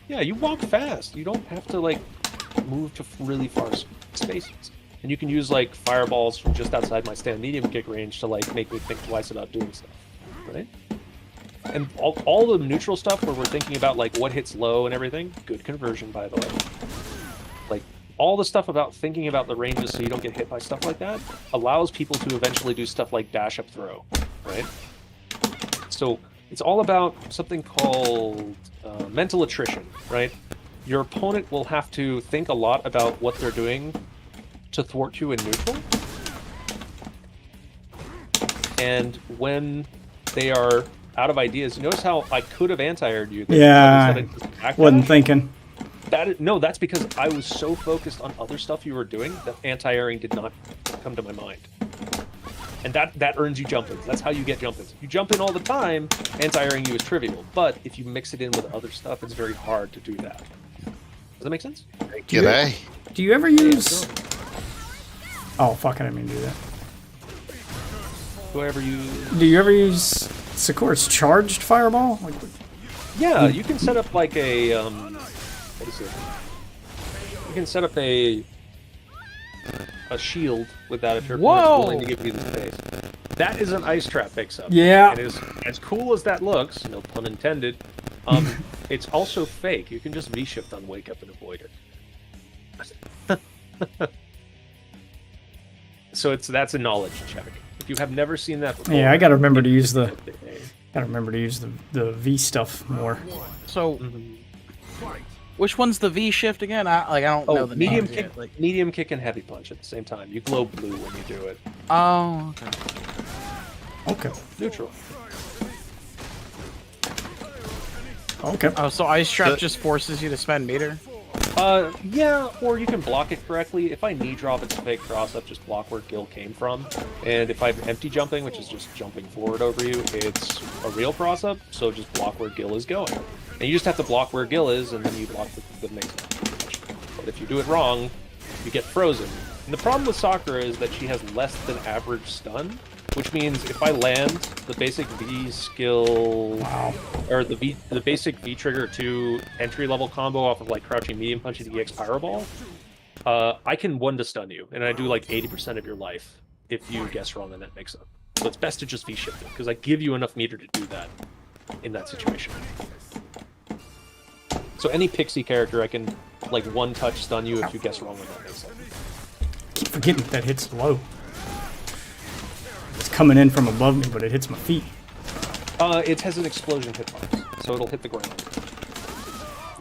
[SPEAKER 7] Yeah, you walk fast. You don't have to, like, move to really far spaces. And you can use, like, fireballs from just outside my stand medium kick range to, like, make me think twice about doing stuff, right? And all the neutral stuff where we're thinking about, like, what hits low and everything, good conversion, by the way. Like, all the stuff about thinking about the ranges so you don't get hit by stuff like that allows people to eventually do stuff like dash up throw, right? So it's all about something called mental attrition, right? Your opponent will have to think a lot about what they're doing to thwart you in neutral. And when they are out of ideas, you notice how I could have anti-aired you there.
[SPEAKER 1] Yeah, wasn't thinking.
[SPEAKER 7] No, that's because I was so focused on other stuff you were doing that anti-airing did not come to my mind. And that earns you jump-ins. That's how you get jump-ins. If you jump in all the time, anti-airing you is trivial. But if you mix it in with other stuff, it's very hard to do that. Does that make sense?
[SPEAKER 8] G'day.
[SPEAKER 1] Do you ever use... Oh, fuck, I didn't mean to do that.
[SPEAKER 7] Whoever you...
[SPEAKER 1] Do you ever use Sakura's charged fireball? Like,
[SPEAKER 7] yeah, you can set up like a... what is it? You can set up a shield with that if you're willing to give you the space. That is an ice trap mix-up.
[SPEAKER 1] Yeah.
[SPEAKER 7] It is as cool as that looks, no pun intended. It's also fake. You can just V-shift on Wake Up and avoid it. So that's a knowledge check. If you have never seen that before,
[SPEAKER 1] yeah, I gotta remember to use the the V stuff more.
[SPEAKER 4] So, which one's the V shift again? I don't know the
[SPEAKER 7] medium
[SPEAKER 4] names
[SPEAKER 7] kick,
[SPEAKER 4] yet, like...
[SPEAKER 7] medium kick and heavy punch at the same time. You glow blue when you do it.
[SPEAKER 4] Oh, okay.
[SPEAKER 1] Okay.
[SPEAKER 7] Neutral.
[SPEAKER 1] Okay.
[SPEAKER 4] Oh, so Ice Trap just forces you to spend meter?
[SPEAKER 7] Yeah, or you can block it correctly. If I knee drop, it's a fake cross-up, just block where Gil came from. And if I have empty jumping, which is just jumping forward over you, it's a real cross-up, so just block where Gil is going. And you just have to block where Gil is, and then you block the mix. But if you do it wrong, you get frozen. And the problem with Sakura is that she has less than average stun, which means if I land the basic V skill, or the basic V trigger 2 entry level combo off of like crouching medium punch and EX Pyro Ball, I can 1 to stun you, and I do like 80% of your life if you guess wrong on that mix up. So it's best to just V shift it because I give you enough meter to do that in that situation. So any pixie character, I can like 1 touch stun you if you guess wrong on that mix up.
[SPEAKER 1] Keep forgetting that hits low. It's coming in from above me, but it hits my feet.
[SPEAKER 7] It has an explosion hitbox, so it'll hit the ground.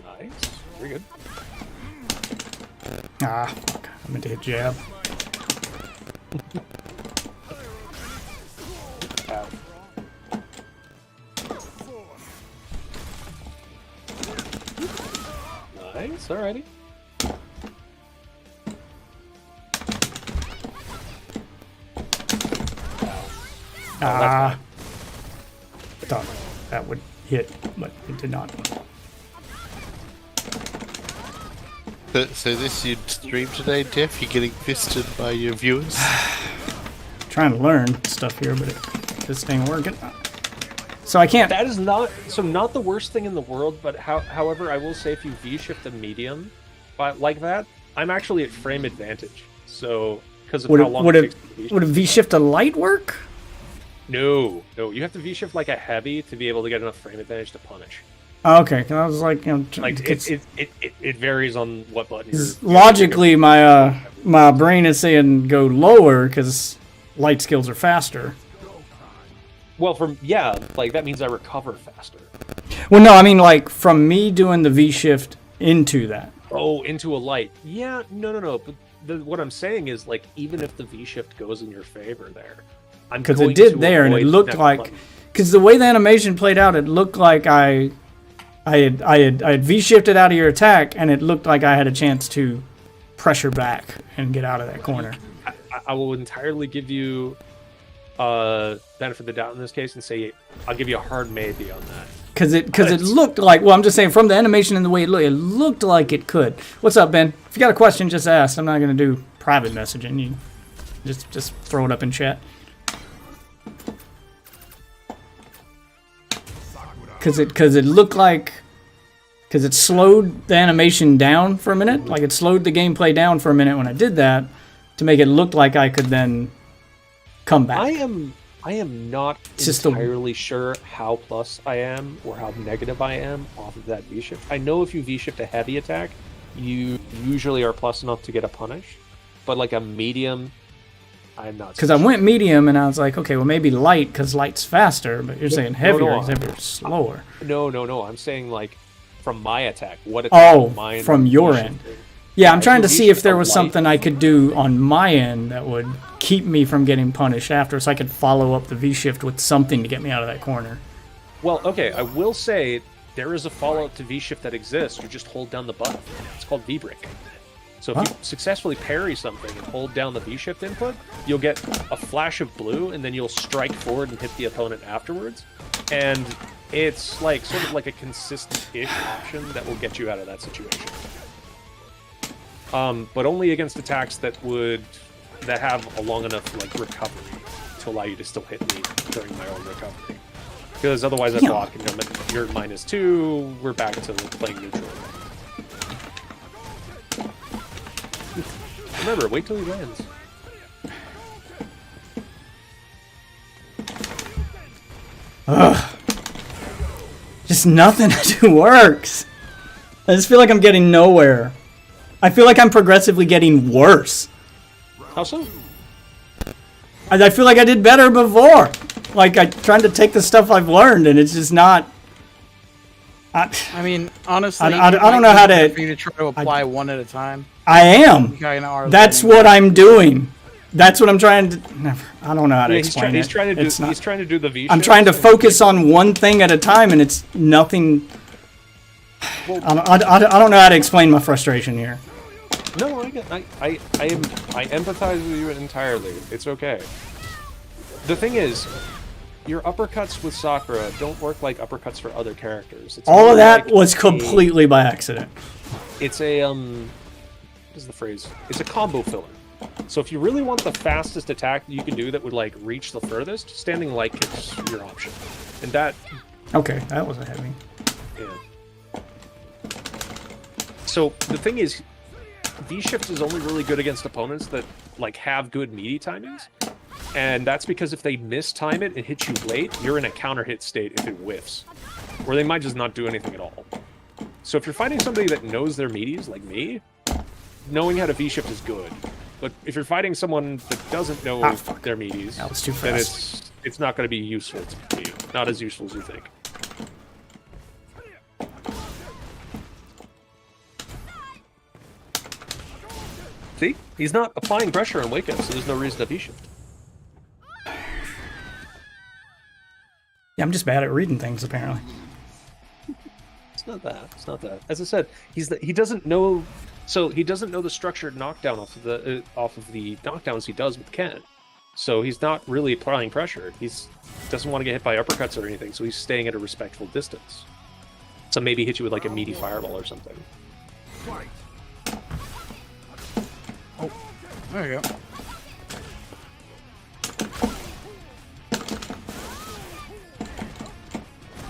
[SPEAKER 7] Nice. Very good.
[SPEAKER 1] Ah, fuck. I meant to hit jab.
[SPEAKER 7] Ow. Nice, alrighty.
[SPEAKER 1] Ah. I thought that would hit, but it did not.
[SPEAKER 8] So this you'd stream today, Jeff? You're getting fisted by your viewers?
[SPEAKER 1] Trying to learn stuff here, but this ain't working. So I can't.
[SPEAKER 7] That is not the worst thing in the world, but however, I will say if you V-shift a medium like that, I'm actually at frame advantage. So, because of how long it takes to V-shift.
[SPEAKER 1] Would a V-shift a light work?
[SPEAKER 7] No, you have to V-shift like a heavy to be able to get enough frame advantage to punish.
[SPEAKER 1] Oh, okay, because I was like,
[SPEAKER 7] it varies on what button you're...
[SPEAKER 1] Logically, my brain is saying go lower because light skills are faster.
[SPEAKER 7] Well, like that means I recover faster.
[SPEAKER 1] Well, no, I mean like from me doing the V-shift into that.
[SPEAKER 7] Oh, into a light. Yeah, no. But what I'm saying is like even if the V-shift goes in your favor there,
[SPEAKER 1] because it did there, and it looked like, because the way the animation played out, it looked like I had V-shifted out of your attack, and it looked like I had a chance to pressure back and get out of that corner.
[SPEAKER 7] I will entirely give you benefit of the doubt in this case and say I'll give you a hard maybe on that.
[SPEAKER 1] Because it looked like, well, I'm just saying from the animation and the way it looked like it could. What's up, Ben? If you got a question, just ask. I'm not gonna do private messaging. You just throw it up in chat. Because it looked like, because it slowed the animation down for a minute. Like it slowed the gameplay down for a minute when I did that to make it look like I could then come back.
[SPEAKER 7] I am not entirely sure how plus I am or how negative I am off of that V-shift. I know if you V-shift a heavy attack, you usually are plus enough to get a punish. But like a medium, I'm not.
[SPEAKER 1] Because I went medium and I was like, okay, well maybe light because light's faster, but you're saying heavier because heavier is slower.
[SPEAKER 7] No. I'm saying like from my attack. What attack
[SPEAKER 1] from your end. Yeah, I'm trying to see if there was something I could do on my end that would keep me from getting punished after, so I could follow up the V-shift with something to get me out of that corner.
[SPEAKER 7] Well, okay, I will say there is a follow-up to V-shift that exists. You just hold down the button. It's called V-break. So if you successfully parry something and hold down the V-shift input, you'll get a flash of blue, and then you'll strike forward and hit the opponent afterwards. And it's like sort of like a consistent-ish option that will get you out of that situation. But only against attacks that have a long enough like recovery to allow you to still hit me during my own recovery. Because otherwise I block and you're -2, we're back to playing neutral. Remember, wait till he lands.
[SPEAKER 1] Ugh. Just nothing works. I just feel like I'm getting nowhere. I feel like I'm progressively getting worse.
[SPEAKER 7] How so?
[SPEAKER 1] I feel like I did better before. Like, I'm trying to take the stuff I've learned, and it's just not...
[SPEAKER 4] I mean, honestly,
[SPEAKER 1] I don't know how to...
[SPEAKER 4] For you to try to apply one at a time.
[SPEAKER 1] I am. That's what I'm doing. That's what I'm trying to... I don't know how to explain it.
[SPEAKER 7] He's trying to do the V-shift.
[SPEAKER 1] I'm trying to focus on one thing at a time, and it's nothing...
[SPEAKER 7] Well,
[SPEAKER 1] I don't know how to explain my frustration here.
[SPEAKER 7] No, I empathize with you entirely. It's okay. The thing is, your uppercuts with Sakura don't work like uppercuts for other characters. It's
[SPEAKER 1] all of that was completely by accident.
[SPEAKER 7] It's a what is the phrase? It's a combo filler. So if you really want the fastest attack you can do that would like reach the furthest, standing light kick's your option. And that.
[SPEAKER 1] Okay, that was a heavy.
[SPEAKER 7] Yeah. So the thing is, V-shift is only really good against opponents that like have good meaty timings, and that's because if they mistime it and hit you late, you're in a counter hit state if it whiffs, or they might just not do anything at all. So if you're fighting somebody that knows their meaties, like me, knowing how to V-shift is good. But if you're fighting someone that doesn't know their meaties,
[SPEAKER 1] that was too
[SPEAKER 7] then
[SPEAKER 1] fast.
[SPEAKER 7] it's not going to be useful to you. Not as useful as you think. See? He's not applying pressure on wake up, so there's no reason to V-shift.
[SPEAKER 1] Yeah, I'm just bad at reading things, apparently.
[SPEAKER 7] It's not that. It's not that. As I said, he doesn't know. So he doesn't know the structured knockdown off of the knockdowns he does with Ken. So he's not really applying pressure. He doesn't want to get hit by uppercuts or anything. So he's staying at a respectful distance. So maybe hit you with like a meaty fireball or something.
[SPEAKER 4] Oh, there you go.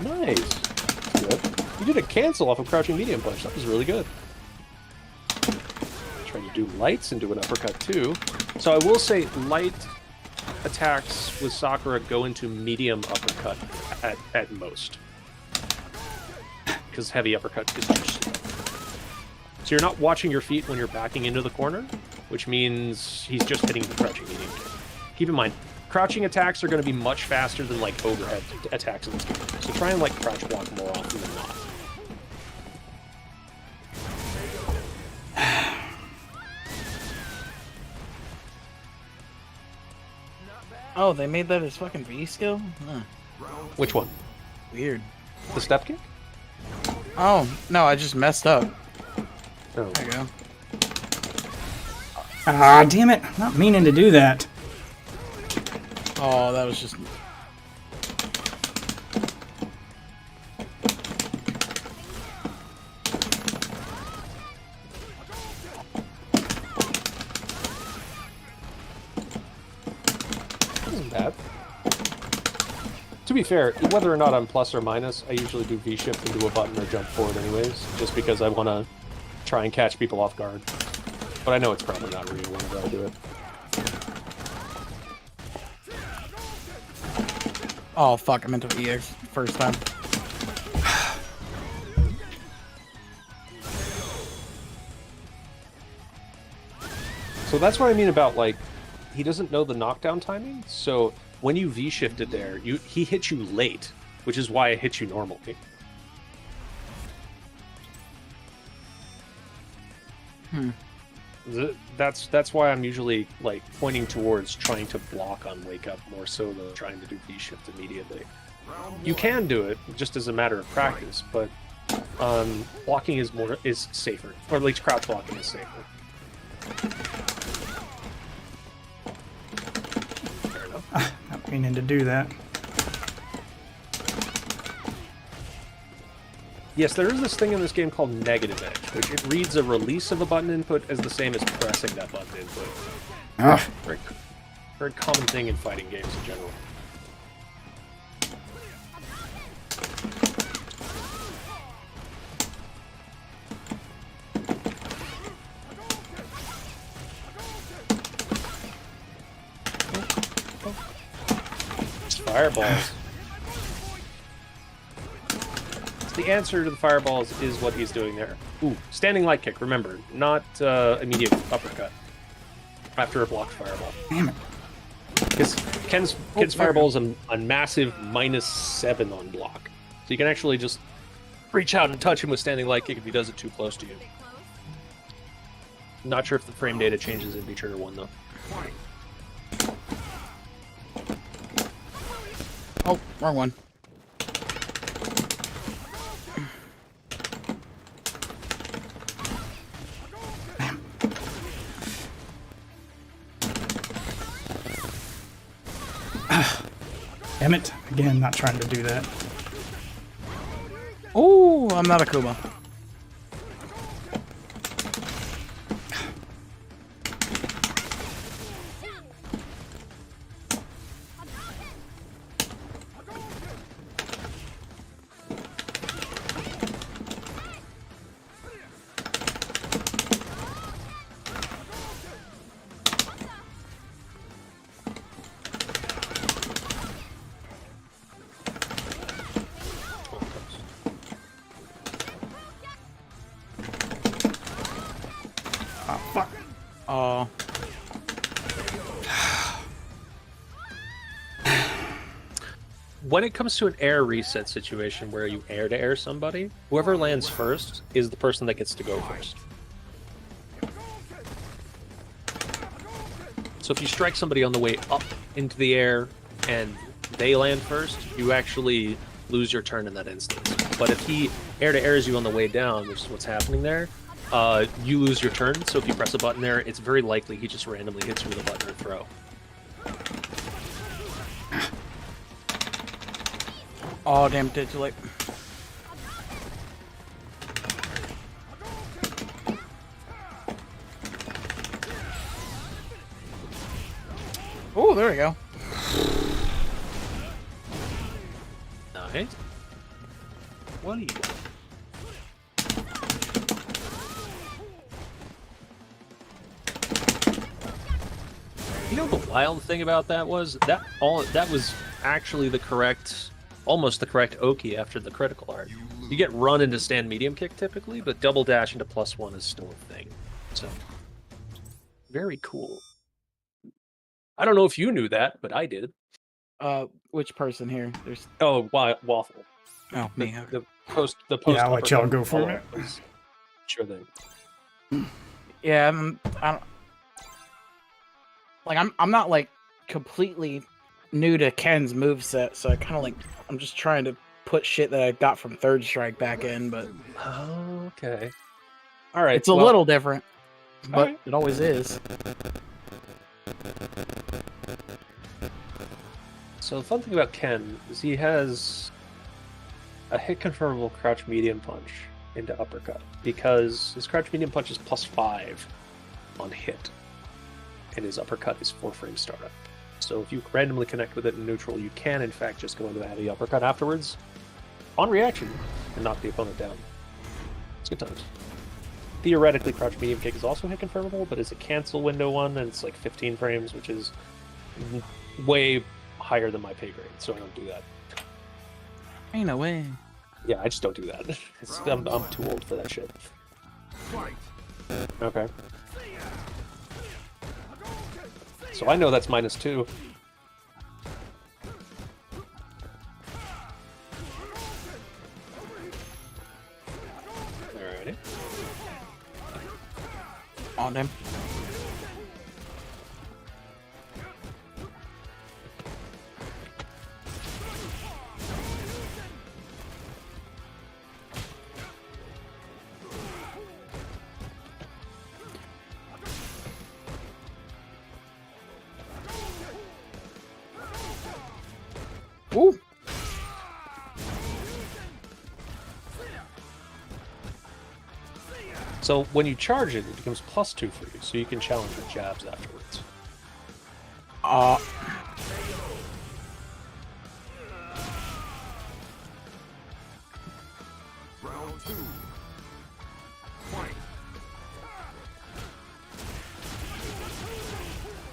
[SPEAKER 7] Nice. That's good. You did a cancel off of crouching medium punch. That was really good. Trying to do lights and do an uppercut too. So I will say light attacks with Sakura go into medium uppercut at most. Because heavy uppercut is too slow. So you're not watching your feet when you're backing into the corner, which means he's just hitting the crouching medium kick. Keep in mind, crouching attacks are going to be much faster than like overhead attacks in this game. So try and like crouch block more often than not.
[SPEAKER 4] Oh, they made that his fucking V skill? Huh.
[SPEAKER 7] Which one?
[SPEAKER 4] Weird.
[SPEAKER 7] The step kick?
[SPEAKER 4] Oh, no, I just messed up.
[SPEAKER 7] Oh.
[SPEAKER 4] There you go.
[SPEAKER 1] Ah, damn it. I'm not meaning to do that.
[SPEAKER 4] Oh, that was just.
[SPEAKER 7] Isn't bad. To be fair, whether or not I'm plus or minus, I usually do V-shift into a button or jump forward anyways, just because I want to try and catch people off guard. But I know it's probably not real whenever I do it.
[SPEAKER 4] Oh fuck! I meant to VX first time.
[SPEAKER 7] So that's what I mean about, like, he doesn't know the knockdown timing, so when you V-shifted there, he hit you late, which is why I hit you normally. That's why I'm usually, like, pointing towards trying to block on Wake Up more so than trying to do V-shift immediately. You can do it, just as a matter of practice, but blocking is safer, or at least crouch blocking is safer.
[SPEAKER 1] Not meaning to do that.
[SPEAKER 7] Yes, there is this thing in this game called negative edge, which it reads a release of a button input as the same as pressing that button input.
[SPEAKER 1] Ah,
[SPEAKER 7] Very common thing in fighting games in general. Fireballs. The answer to the fireballs is what he's doing there. Ooh, standing light kick, remember, not immediate uppercut after a blocked fireball.
[SPEAKER 1] damn it.
[SPEAKER 7] Because Ken's fireball is a massive -7 on block. So you can actually just reach out and touch him with standing light kick if he does it too close to you. Not sure if the frame data changes in V-Trigger 1 though.
[SPEAKER 4] Oh, wrong one.
[SPEAKER 1] Damn it. Again, not trying to do that.
[SPEAKER 4] Oh, I'm not a Kuma.
[SPEAKER 1] Oh, fuck.
[SPEAKER 4] Oh.
[SPEAKER 7] When it comes to an air reset situation where you air to air somebody, whoever lands first is the person that gets to go first. So if you strike somebody on the way up into the air and they land first, you actually lose your turn in that instance. But if he air to airs you on the way down, which is what's happening there, you lose your turn. So if you press a button there, it's very likely he just randomly hits you with a button or throw.
[SPEAKER 4] Oh, damn, did too late. Oh, there we go.
[SPEAKER 7] Nice. What are you doing? You know the wild thing about that was that was actually the correct, almost the correct Oki after the critical art. You get run into stand medium kick typically, but double dash into +1 is still a thing. So very cool. I don't know if you knew that, but I did.
[SPEAKER 4] Which person here? There's.
[SPEAKER 7] Oh, Waffle.
[SPEAKER 4] Oh, me.
[SPEAKER 7] The post.
[SPEAKER 1] Yeah, I'll let y'all go for it.
[SPEAKER 7] Sure thing.
[SPEAKER 4] Yeah, I'm not like completely new to Ken's moveset, so I kind of like I'm just trying to put shit that I got from Third Strike back in, but
[SPEAKER 7] Okay. All right.
[SPEAKER 4] it's a little different, but
[SPEAKER 7] right.
[SPEAKER 4] it always is.
[SPEAKER 7] So the fun thing about Ken is he has a hit confirmable crouch medium punch into uppercut because his crouch medium punch is +5 on hit, and his uppercut is 4 frame startup. So if you randomly connect with it in neutral, you can in fact just go into a heavy uppercut afterwards on reaction and knock the opponent down. It's good times. Theoretically, crouch medium kick is also hit confirmable, but it's a cancel window one, and it's like 15 frames, which is way higher than my pay grade, so I don't do that.
[SPEAKER 4] Ain't no way.
[SPEAKER 7] Yeah, I just don't do that. I'm too old for that shit. Okay. So I know that's -2. Alrighty.
[SPEAKER 4] On him. Ooh.
[SPEAKER 7] So when you charge it, it becomes +2 for you, so you can challenge with jabs afterwards.
[SPEAKER 3] Round 2. Fight.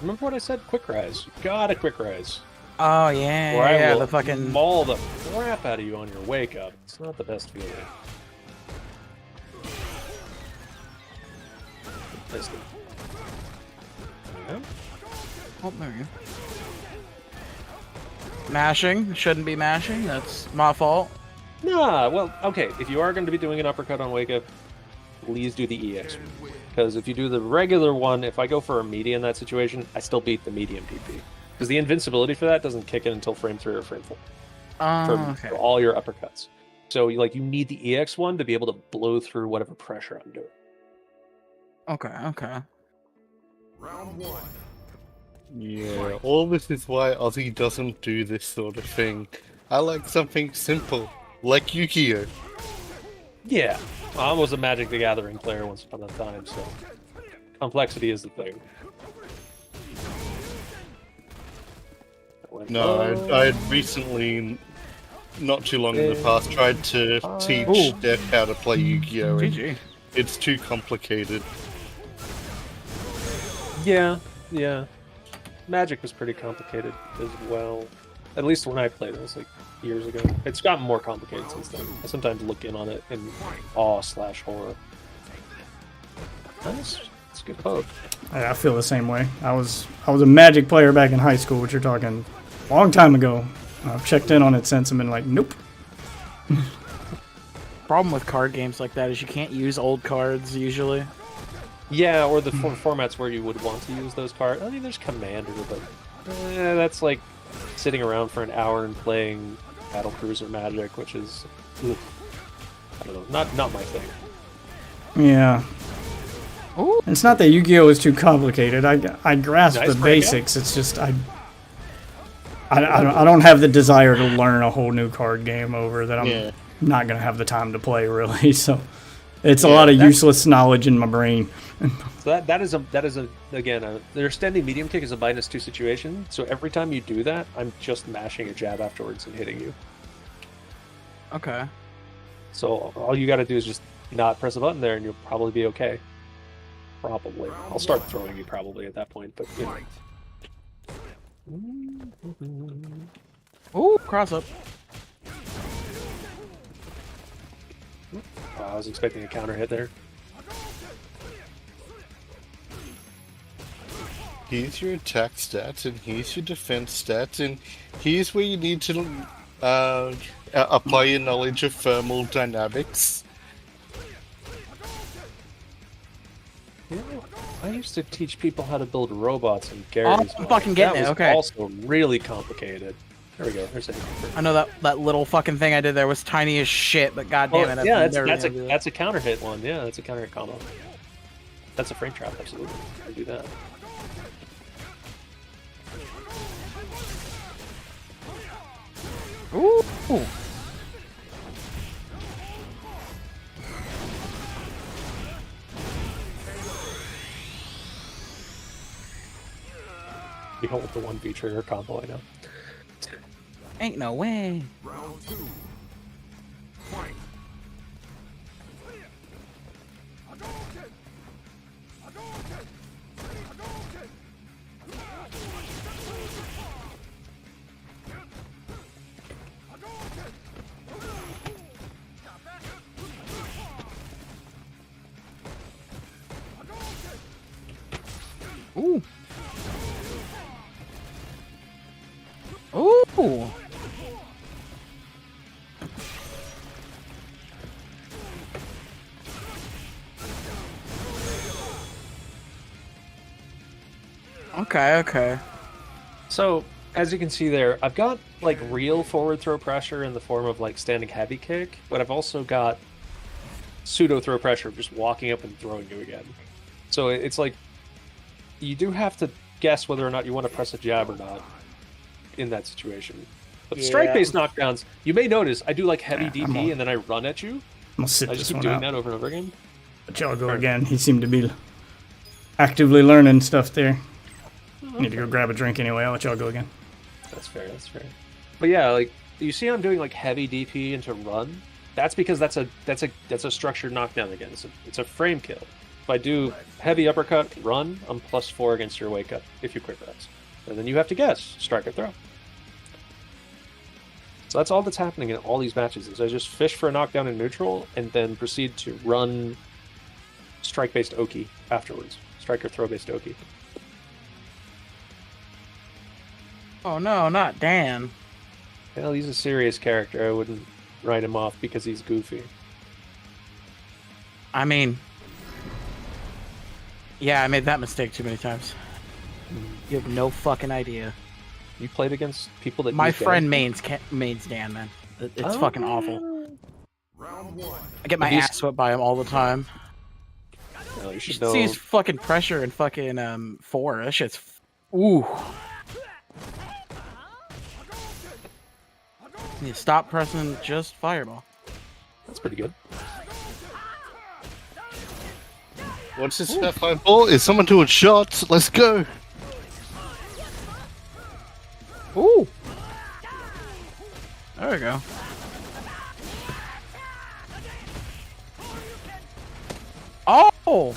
[SPEAKER 7] Remember what I said? Quick rise. You gotta quick rise.
[SPEAKER 4] Oh yeah,
[SPEAKER 7] Or I
[SPEAKER 4] yeah,
[SPEAKER 7] will
[SPEAKER 4] the fucking.
[SPEAKER 7] maul the crap out of you on your wake up. It's not the best feeling. Missed it. There you go.
[SPEAKER 4] Oh, there we go. Mashing shouldn't be mashing. That's my fault.
[SPEAKER 7] Nah, well, okay. If you are going to be doing an uppercut on wake up, please do the EX. Because if you do the regular one, if I go for a media in that situation, I still beat the medium PP. Because the invincibility for that doesn't kick in until frame 3 or frame 4.
[SPEAKER 4] Okay.
[SPEAKER 7] For all your uppercuts. So you need the EX one to be able to blow through whatever pressure I'm doing.
[SPEAKER 4] Okay.
[SPEAKER 3] Round 1.
[SPEAKER 8] Yeah, all this is why Ozzy doesn't do this sort of thing. I like something simple, like Yu-Gi-Oh!
[SPEAKER 7] Yeah, I was a Magic the Gathering player once upon a time, so complexity is the thing.
[SPEAKER 8] No, I had recently, not too long in the past, tried to teach Def how to play Yu-Gi-Oh! And
[SPEAKER 4] GG.
[SPEAKER 8] it's too complicated.
[SPEAKER 7] Yeah. Magic was pretty complicated as well. At least when I played it, was like years ago. It's gotten more complicated since then. I sometimes look in on it in awe/horror. Nice. It's a good poke.
[SPEAKER 1] I feel the same way. I was a Magic player back in high school, which you're talking a long time ago. I've checked in on it since and been like, nope.
[SPEAKER 4] Problem with card games like that is you can't use old cards usually.
[SPEAKER 7] Yeah, or the formats where you would want to use those cards. I mean, there's Commander, but that's like sitting around for an hour and playing Battle Cruiser Magic, which is, I don't know, not my thing.
[SPEAKER 1] Yeah.
[SPEAKER 4] Ooh.
[SPEAKER 1] It's not that Yu-Gi-Oh is too complicated. I grasp
[SPEAKER 7] Nice
[SPEAKER 1] the
[SPEAKER 7] breakout.
[SPEAKER 1] basics. It's just I don't have the desire to learn a whole new card game over that I'm not gonna have the time to play really. So it's a lot of useless knowledge in my brain.
[SPEAKER 7] So that is again their standing medium kick is a -2 situation. So every time you do that, I'm just mashing a jab afterwards and hitting you.
[SPEAKER 4] Okay.
[SPEAKER 7] So all you got to do is just not press a button there, and you'll probably be okay. Probably. I'll start throwing you probably at that point, but you know.
[SPEAKER 4] Ooh, cross up.
[SPEAKER 7] Oh, I was expecting a counter hit there.
[SPEAKER 8] Here's your attack stats, and here's your defense stats, and here's where you need to apply your knowledge of thermal dynamics.
[SPEAKER 7] You know, I used to teach people how to build robots in Gary's.
[SPEAKER 4] I'm fucking getting
[SPEAKER 7] that
[SPEAKER 4] it,
[SPEAKER 7] was
[SPEAKER 4] okay.
[SPEAKER 7] Also really complicated. There we go. There's a.
[SPEAKER 4] I know that little fucking thing I did there was tiny as shit, but goddamn it,
[SPEAKER 7] yeah,
[SPEAKER 4] never
[SPEAKER 7] that's
[SPEAKER 4] gonna do
[SPEAKER 7] a counter hit one. Yeah, that's a counter hit combo. That's a frame trap, absolutely. I do that.
[SPEAKER 4] Ooh.
[SPEAKER 7] You don't want the 1V trigger combo, I know.
[SPEAKER 4] Ain't no way.
[SPEAKER 6] Round two. Fight.
[SPEAKER 4] Ooh. Ooh. Okay, okay.
[SPEAKER 7] So, as you can see there, I've got like real forward throw pressure in the form of like standing heavy kick, but I've also got pseudo throw pressure of just walking up and throwing you again. So it's like you do have to guess whether or not you want to press a jab or not in that situation. But the strike-based knockdowns, you may notice I do like heavy
[SPEAKER 1] Yeah, I'm
[SPEAKER 7] DP
[SPEAKER 1] on.
[SPEAKER 7] and then I run at you.
[SPEAKER 1] I'm gonna sit
[SPEAKER 7] I
[SPEAKER 1] this
[SPEAKER 7] just keep
[SPEAKER 1] one
[SPEAKER 7] doing
[SPEAKER 1] out.
[SPEAKER 7] that over and over again.
[SPEAKER 1] But y'all go again. He seemed to be actively learning stuff there. Need to go grab a drink anyway. I'll let y'all go again.
[SPEAKER 7] That's fair, that's fair. But yeah, like you see I'm doing like heavy DP into run. That's because that's a structured knockdown again. It's a frame kill. If I do heavy uppercut, run, I'm +4 against your wake up if you quick rest. And then you have to guess, strike or throw. So that's all that's happening in all these matches is I just fish for a knockdown in neutral and then proceed to run strike-based Oki afterwards. Strike or throw-based Oki.
[SPEAKER 4] Oh no, not Dan.
[SPEAKER 7] Well, he's a serious character. I wouldn't write him off because he's goofy.
[SPEAKER 4] I mean, yeah, I made that mistake too many times. You have no fucking idea.
[SPEAKER 7] You played against people that
[SPEAKER 4] My
[SPEAKER 7] use Dan?
[SPEAKER 4] friend mains Dan, man. It's fucking awful.
[SPEAKER 6] Round one.
[SPEAKER 4] I get my
[SPEAKER 7] He's-
[SPEAKER 4] ass whipped by him all the time.
[SPEAKER 7] No, you
[SPEAKER 4] You
[SPEAKER 7] should
[SPEAKER 4] should
[SPEAKER 7] know.
[SPEAKER 4] see his fucking pressure in fucking 4. That shit's ooh. You stop pressing just fireball.
[SPEAKER 7] That's pretty good.
[SPEAKER 8] What's this Sapphire Ball? Is someone doing shots? Let's go!
[SPEAKER 4] Ooh. There we go. Oh!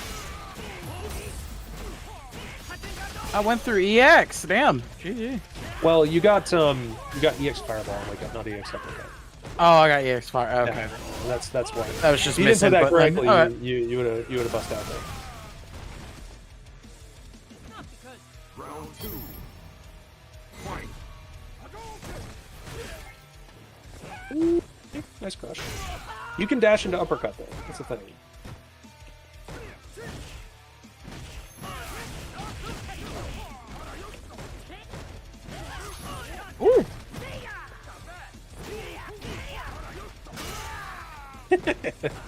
[SPEAKER 4] I went through EX. Damn. GG.
[SPEAKER 7] Well, you got EX Fireball, like not EX Uppercut.
[SPEAKER 4] Oh, I got EX fire. Okay.
[SPEAKER 7] Yeah, that's why.
[SPEAKER 4] That was just
[SPEAKER 7] If you didn't say
[SPEAKER 4] missing.
[SPEAKER 7] that
[SPEAKER 4] but
[SPEAKER 7] correctly,
[SPEAKER 4] alright.
[SPEAKER 7] you would have bust out there.
[SPEAKER 2] Not because
[SPEAKER 6] Round two. Fight.
[SPEAKER 7] Nice crush. You can dash into uppercut though. That's the thing.
[SPEAKER 4] Ooh.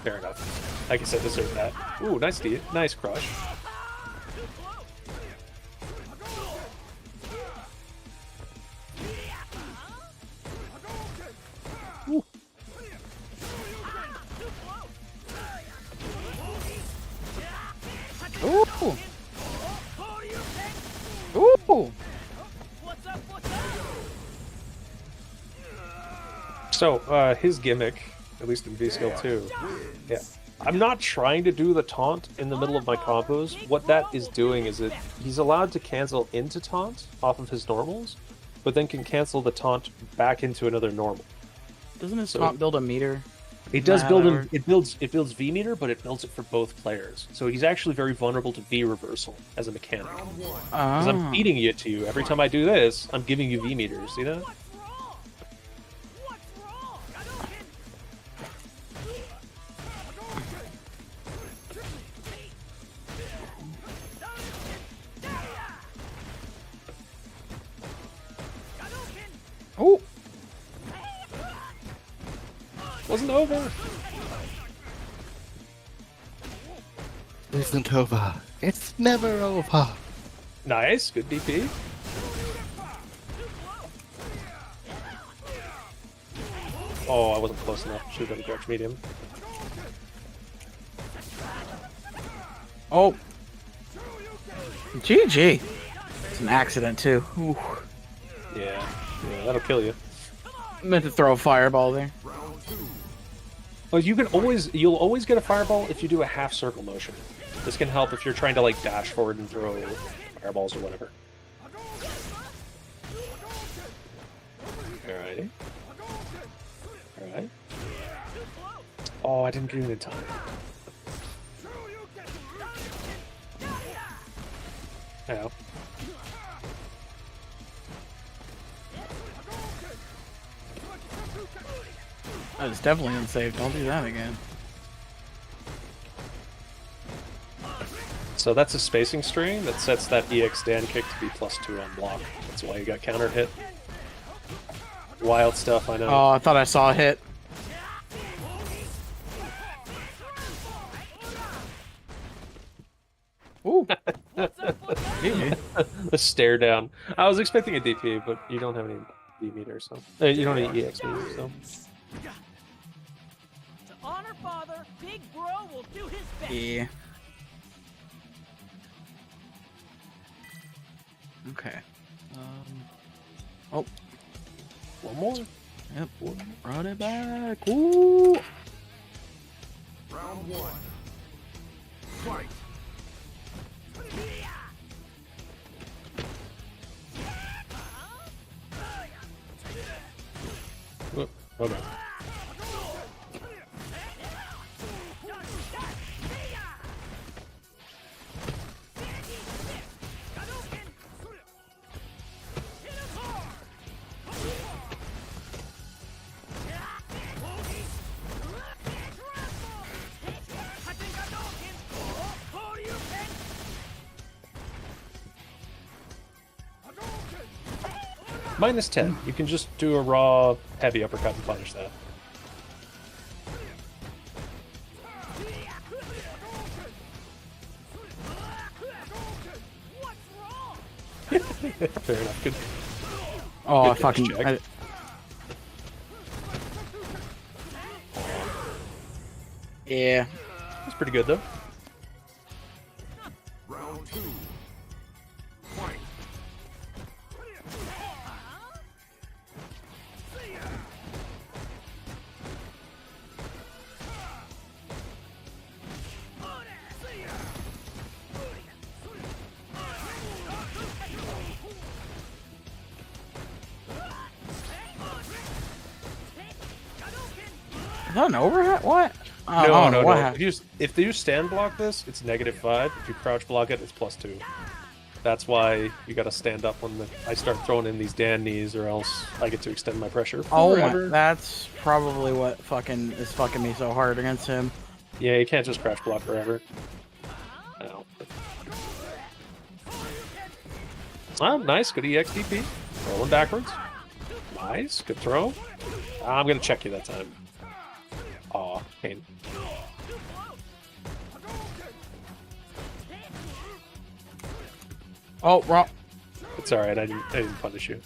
[SPEAKER 7] Fair enough. I guess I deserve that. Ooh, nice crush.
[SPEAKER 4] Ooh. Ooh.
[SPEAKER 2] what's up, what's up?
[SPEAKER 7] So, his gimmick, at least in V-Skill 2, yeah. I'm not trying to do the taunt in the middle of my combos. What that is doing is he's allowed to cancel into taunt off of his normals, but then can cancel the taunt back into another normal.
[SPEAKER 4] Doesn't his
[SPEAKER 7] So-
[SPEAKER 4] taunt build a meter?
[SPEAKER 7] It does
[SPEAKER 4] Nah,
[SPEAKER 7] build
[SPEAKER 4] that
[SPEAKER 7] him.
[SPEAKER 4] works.
[SPEAKER 7] It builds V meter, but it builds it for both players. So he's actually very vulnerable to V reversal as a mechanic. Because I'm
[SPEAKER 4] Ah.
[SPEAKER 7] feeding it to you every time I do this. I'm giving you V meters. See that?
[SPEAKER 2] What's wrong? What's wrong?
[SPEAKER 4] Ooh.
[SPEAKER 7] Wasn't over.
[SPEAKER 8] Isn't over. It's never over.
[SPEAKER 7] Nice, good DP. Oh, I wasn't close enough. Should have been crouch medium.
[SPEAKER 4] Oh. GG. It's an accident too. Ooh.
[SPEAKER 7] Yeah, that'll kill you.
[SPEAKER 4] Meant to throw a fireball there.
[SPEAKER 7] Well, you'll always get a fireball if you do a half circle motion. This can help if you're trying to like dash forward and throw fireballs or whatever. Alrighty. Alright. Oh, I didn't get it in time. Ow.
[SPEAKER 4] That was definitely unsafe. Don't do that again.
[SPEAKER 7] So that's a spacing string that sets that EX stand kick to be +2 on block. That's why you got counter hit. Wild stuff, I know.
[SPEAKER 4] Oh, I thought I saw a hit. Ooh.
[SPEAKER 7] The stare down. I was expecting a DP, but you don't have any V meter, so you don't have any EX meter, so.
[SPEAKER 2] To honor father, Big Bro will do his best.
[SPEAKER 4] Yeah. Okay. Oh.
[SPEAKER 7] One more.
[SPEAKER 4] Yep. Run it back. Ooh.
[SPEAKER 3] Round one. Fight.
[SPEAKER 7] Okay. -10. You can just do a raw heavy uppercut and punish that. Fair enough. Good.
[SPEAKER 4] Oh, I
[SPEAKER 7] Good
[SPEAKER 4] fucking.
[SPEAKER 7] check.
[SPEAKER 4] Yeah.
[SPEAKER 7] That's pretty good though.
[SPEAKER 3] Round two. Fight.
[SPEAKER 4] Is that an overhead? What? Oh,
[SPEAKER 7] No.
[SPEAKER 4] what happened?
[SPEAKER 7] If you stand block this, it's -5. If you crouch block it, it's +2. That's why you gotta stand up when I start throwing in these Dan knees, or else I get to extend my pressure
[SPEAKER 4] Oh my,
[SPEAKER 7] forever.
[SPEAKER 4] that's probably what fucking is fucking me so hard against him.
[SPEAKER 7] Yeah, you can't just crouch block forever. Ow. Ah, nice, good EXDP. Rolling backwards. Nice, good throw. I'm gonna check you that time. Aw, pain.
[SPEAKER 4] Oh, wrong.
[SPEAKER 7] It's alright, I didn't punish you.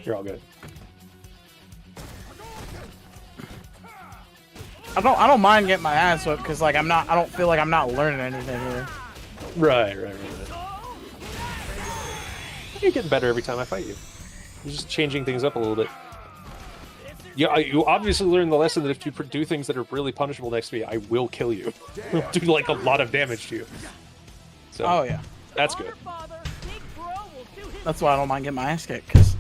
[SPEAKER 7] You're all good.
[SPEAKER 4] I don't mind getting my ass whipped because like I don't feel like I'm not learning anything here.
[SPEAKER 7] Right. You're getting better every time I fight you. You're just changing things up a little bit. Yeah, you obviously learned the lesson that if you do things that are really punishable next to me, I will kill you. Do like a lot of damage to you. So,
[SPEAKER 4] Oh yeah.
[SPEAKER 7] that's good.
[SPEAKER 2] Father, Big Bro will do his
[SPEAKER 4] That's why I don't mind getting my ass kicked. Cause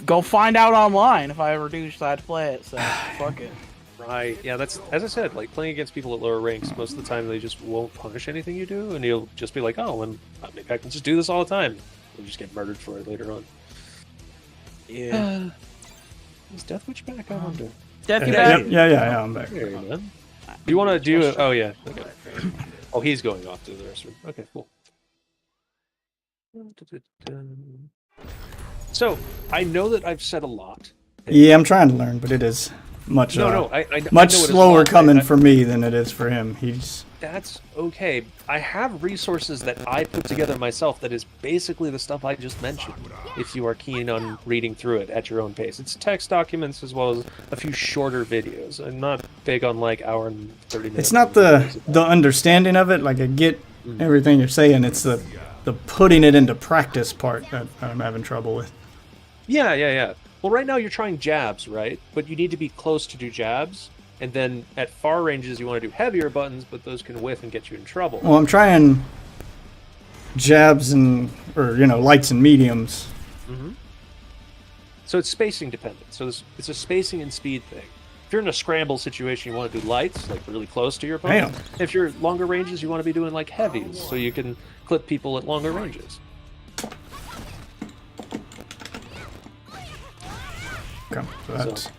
[SPEAKER 4] go find out online if I ever do decide to play it. So fuck it.
[SPEAKER 7] Right. Yeah, that's, as I said, like playing against people at lower ranks, most of the time they just won't punish anything you do, and you'll just be like, oh, and maybe I can just do this all the time. You'll just get murdered for it later on.
[SPEAKER 4] Yeah.
[SPEAKER 7] Is Deathwitch back? I wonder.
[SPEAKER 4] Death you
[SPEAKER 1] Yep,
[SPEAKER 4] back?
[SPEAKER 1] yeah, I'm back.
[SPEAKER 7] There you go. Do you want to do it? Oh, yeah. Okay. Oh, he's going off to the restroom. Okay, cool. So, I know that I've said a lot.
[SPEAKER 1] Yeah, I'm trying to learn, but it is much
[SPEAKER 7] No, I know
[SPEAKER 1] much
[SPEAKER 7] it is a
[SPEAKER 1] slower
[SPEAKER 7] lot.
[SPEAKER 1] coming for me than it is for him. He's
[SPEAKER 7] That's okay. I have resources that I put together myself that is basically the stuff I just mentioned. If you are keen on reading through it at your own pace, it's text documents as well as a few shorter videos. I'm not big on like hour and 30 minutes.
[SPEAKER 1] it's not the understanding of it. Like I get everything you're saying. It's the putting it into practice part that I'm having trouble with.
[SPEAKER 7] Yeah. Well, right now you're trying jabs, right? But you need to be close to do jabs. And then at far ranges, you want to do heavier buttons, but those can whiff and get you in trouble.
[SPEAKER 1] Well, I'm trying jabs and or lights and mediums.
[SPEAKER 7] So it's spacing dependent. So it's a spacing and speed thing. If you're in a scramble situation, you want to do lights, like really close to your opponent.
[SPEAKER 1] Damn.
[SPEAKER 7] If you're longer ranges, you want to be doing like heavies, so you can clip people at longer ranges.
[SPEAKER 1] Okay, so that's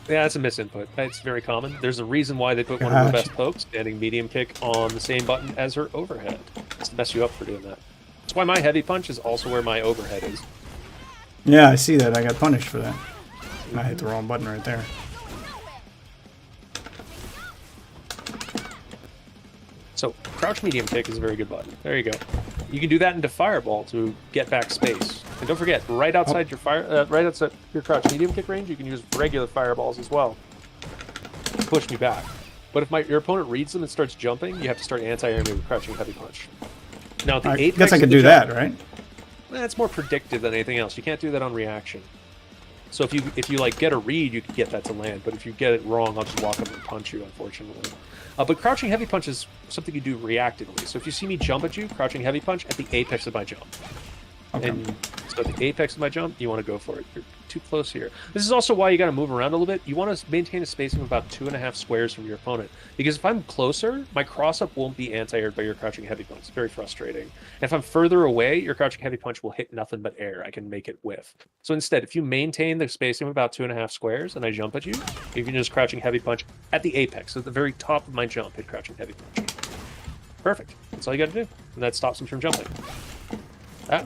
[SPEAKER 7] Yeah, that's a misinput. It's very common. There's a reason why they put one of her
[SPEAKER 1] Gotcha.
[SPEAKER 7] best pokes standing medium kick on the same button as her overhead. It's to mess you up for doing that. That's why my heavy punch is also where my overhead is.
[SPEAKER 1] yeah. I see that. I got punished for that. I hit the wrong button right there.
[SPEAKER 7] So crouch medium kick is a very good button. There you go. You can do that into fireball to get back space. And don't forget, right outside right outside your crouch medium kick range, you can use regular fireballs as well. Push me back. But if your opponent reads them and starts jumping, you have to start anti-air me with crouching heavy punch. Now the
[SPEAKER 1] I
[SPEAKER 7] apex
[SPEAKER 1] guess I
[SPEAKER 7] of
[SPEAKER 1] could
[SPEAKER 7] the
[SPEAKER 1] do
[SPEAKER 7] jump-
[SPEAKER 1] that, right?
[SPEAKER 7] That's more predictive than anything else. You can't do that on reaction. So if you like get a read, you can get that to land. But if you get it wrong, I'll just walk up and punch you, unfortunately. But crouching heavy punch is something you do reactively. So if you see me jump at you, crouching heavy punch at the apex of my jump.
[SPEAKER 1] Okay.
[SPEAKER 7] And so at the apex of my jump, you want to go for it. You're too close here. This is also why you got to move around a little bit. You want to maintain a spacing of about 2.5 squares from your opponent. Because if I'm closer, my cross-up won't be anti-aired by your crouching heavy punch. It's very frustrating. And if I'm further away, your crouching heavy punch will hit nothing but air. I can make it whiff. So instead, if you maintain the spacing of about 2.5 squares and I jump at you, you can just crouching heavy punch at the apex, at the very top of my jump, hit crouching heavy punch. Perfect. That's all you got to do. And that stops him from jumping.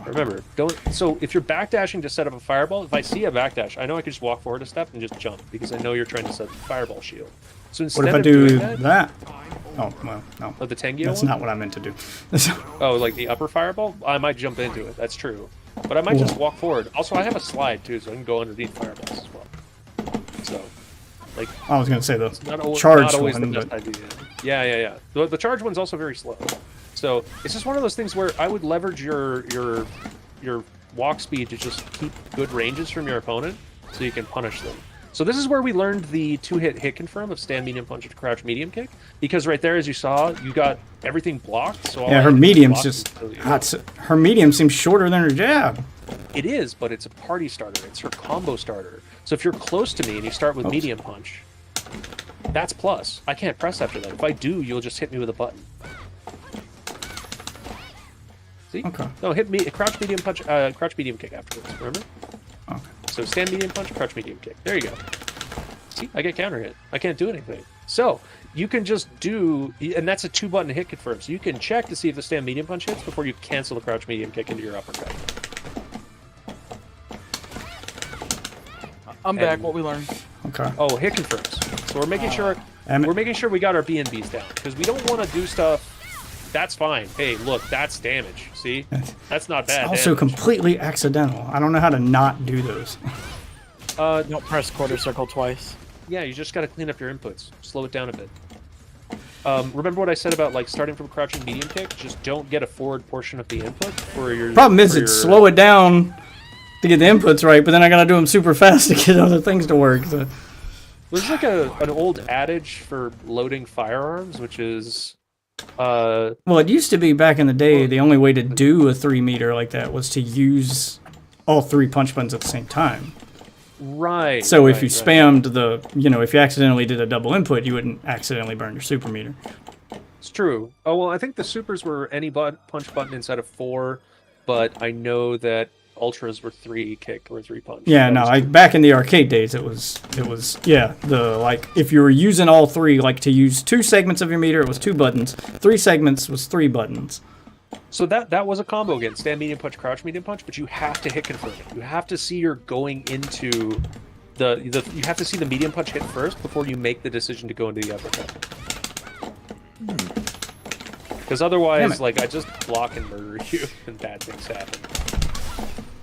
[SPEAKER 7] Remember, don't. So if you're backdashing to set up a fireball, if I see a backdash, I know I can just walk forward a step and just jump because I know you're trying to set up a fireball shield. So instead
[SPEAKER 1] What if I
[SPEAKER 7] of
[SPEAKER 1] do
[SPEAKER 7] doing
[SPEAKER 1] that? Oh well, no.
[SPEAKER 7] the Tengyo
[SPEAKER 1] That's
[SPEAKER 7] one?
[SPEAKER 1] not what I meant to do.
[SPEAKER 7] Oh, like the upper fireball? I might jump into it. That's true. But I might just walk forward. Also, I have a slide too, so I can go underneath fireballs as well. So, like,
[SPEAKER 1] I was gonna say the
[SPEAKER 7] not always,
[SPEAKER 1] charged
[SPEAKER 7] not always
[SPEAKER 1] one,
[SPEAKER 7] the best
[SPEAKER 1] but
[SPEAKER 7] idea. Yeah. The charge one's also very slow. So it's just one of those things where I would leverage your walk speed to just keep good ranges from your opponent, so you can punish them. So this is where we learned the 2-hit hit confirm of stand medium punch and crouch medium kick, because right there, as you saw, you got everything blocked. So all
[SPEAKER 1] yeah,
[SPEAKER 7] I
[SPEAKER 1] her
[SPEAKER 7] had to do was
[SPEAKER 1] medium's
[SPEAKER 7] block
[SPEAKER 1] just
[SPEAKER 7] and kill you.
[SPEAKER 1] her medium seems shorter than her jab.
[SPEAKER 7] It is, but it's a party starter. It's her combo starter. So if you're close to me and you start with medium punch, that's plus. I can't press after that. If I do, you'll just hit me with a button. See?
[SPEAKER 1] Okay.
[SPEAKER 7] No, hit me. Crouch medium punch. Crouch medium kick afterwards. Remember?
[SPEAKER 1] Okay.
[SPEAKER 7] So stand medium punch, crouch medium kick. There you go. See, I get counter hit. I can't do anything. So you can just do, and that's a 2-button hit confirm. So you can check to see if the stand medium punch hits before you cancel the crouch medium kick into your uppercut.
[SPEAKER 4] I'm back. What we learned.
[SPEAKER 1] Okay.
[SPEAKER 7] Oh, hit confirms. So we're making sure
[SPEAKER 1] Damn it.
[SPEAKER 7] we got our B&Bs down because we don't want to do stuff. That's fine. Hey, look, that's damage. See, that's not bad.
[SPEAKER 1] It's also
[SPEAKER 7] damage.
[SPEAKER 1] completely accidental. I don't know how to not do those.
[SPEAKER 4] Don't press quarter circle twice.
[SPEAKER 7] Yeah, you just got to clean up your inputs. Slow it down a bit. Remember what I said about like starting from crouching medium kick? Just don't get a forward portion of the input for your.
[SPEAKER 1] Problem is,
[SPEAKER 7] for
[SPEAKER 1] it's
[SPEAKER 7] your-
[SPEAKER 1] slow it down to get the inputs right, but then I gotta do them super fast to get other things to work. So.
[SPEAKER 7] There's like an old adage for loading firearms, which is,
[SPEAKER 1] Well, it used to be back in the day, the only way to do a 3-meter like that was to use all 3 punch buttons at the same time.
[SPEAKER 7] right.
[SPEAKER 1] So if
[SPEAKER 7] right,
[SPEAKER 1] you
[SPEAKER 7] right.
[SPEAKER 1] spammed the, if you accidentally did a double input, you wouldn't accidentally burn your super meter.
[SPEAKER 7] It's true. Oh well, I think the supers were any punch button instead of 4, but I know that ultras were 3 kick or 3 punch.
[SPEAKER 1] Yeah,
[SPEAKER 7] That
[SPEAKER 1] no,
[SPEAKER 7] was-
[SPEAKER 1] back in the arcade days, it was if you were using all 3, like to use 2 segments of your meter, it was 2 buttons. 3 segments was 3 buttons.
[SPEAKER 7] So that was a combo again. Stand medium punch, crouch medium punch, but you have to hit confirm it. You have to see you're going into You have to see the medium punch hit first before you make the decision to go into the uppercut. Because
[SPEAKER 1] Damn
[SPEAKER 7] otherwise,
[SPEAKER 1] it.
[SPEAKER 7] like, I just block and murder you, and bad things happen.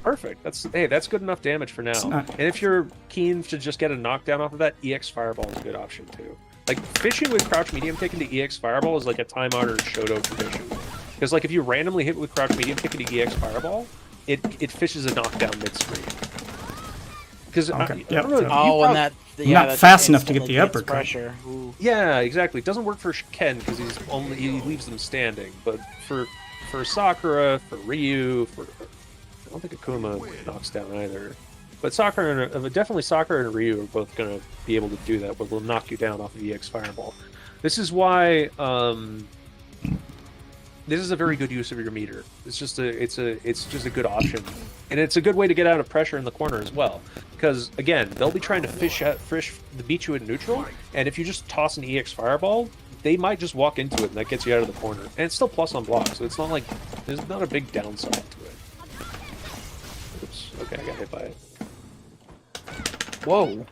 [SPEAKER 7] Perfect. That's good enough damage for now.
[SPEAKER 1] not-
[SPEAKER 7] And if you're keen to just get a knockdown off of that, EX Fireball is a good option too. Like, fishing with crouch medium kick into EX Fireball is like a time-honored Shoto tradition. Because, like, if you randomly hit with crouch medium kick into EX Fireball, it fishes a knockdown mid-screen. Because
[SPEAKER 1] Okay,
[SPEAKER 7] I
[SPEAKER 1] yep,
[SPEAKER 7] don't know,
[SPEAKER 1] so-
[SPEAKER 4] Oh, and that. Yeah,
[SPEAKER 1] Not
[SPEAKER 4] that
[SPEAKER 1] fast enough to get
[SPEAKER 4] instantly
[SPEAKER 1] the
[SPEAKER 4] gets
[SPEAKER 1] uppercut.
[SPEAKER 4] Pressure. Ooh.
[SPEAKER 7] yeah, exactly. It doesn't work for Ken because he leaves them standing. But for Sakura, for Ryu, I don't think Akuma knocks down either. But definitely Sakura and Ryu are both going to be able to do that, but will knock you down off of EX Fireball. This is why this is a very good use of your meter. It's just a good option, and it's a good way to get out of pressure in the corner as well. Because again, they'll be trying to beat you in neutral, and if you just toss an EX Fireball, they might just walk into it, and that gets you out of the corner. And it's still plus on block, so it's not like there's not a big downside to it. Oops. Okay, I got hit by it.
[SPEAKER 4] Whoa.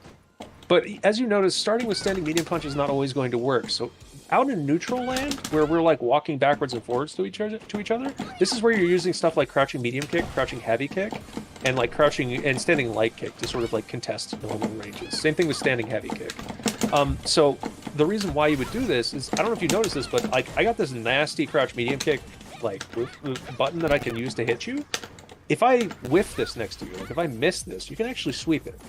[SPEAKER 7] But as you notice, starting with standing medium punch is not always going to work. So out in neutral land, where we're like walking backwards and forwards to each other, this is where you're using stuff like crouching medium kick, crouching heavy kick, and like crouching and standing light kick to sort of like contest normal ranges. Same thing with standing heavy kick. So the reason why you would do this is, I don't know if you noticed this, but like I got this nasty crouch medium kick like button that I can use to hit you. If I whiff this next to you, like if I miss this, you can actually sweep it.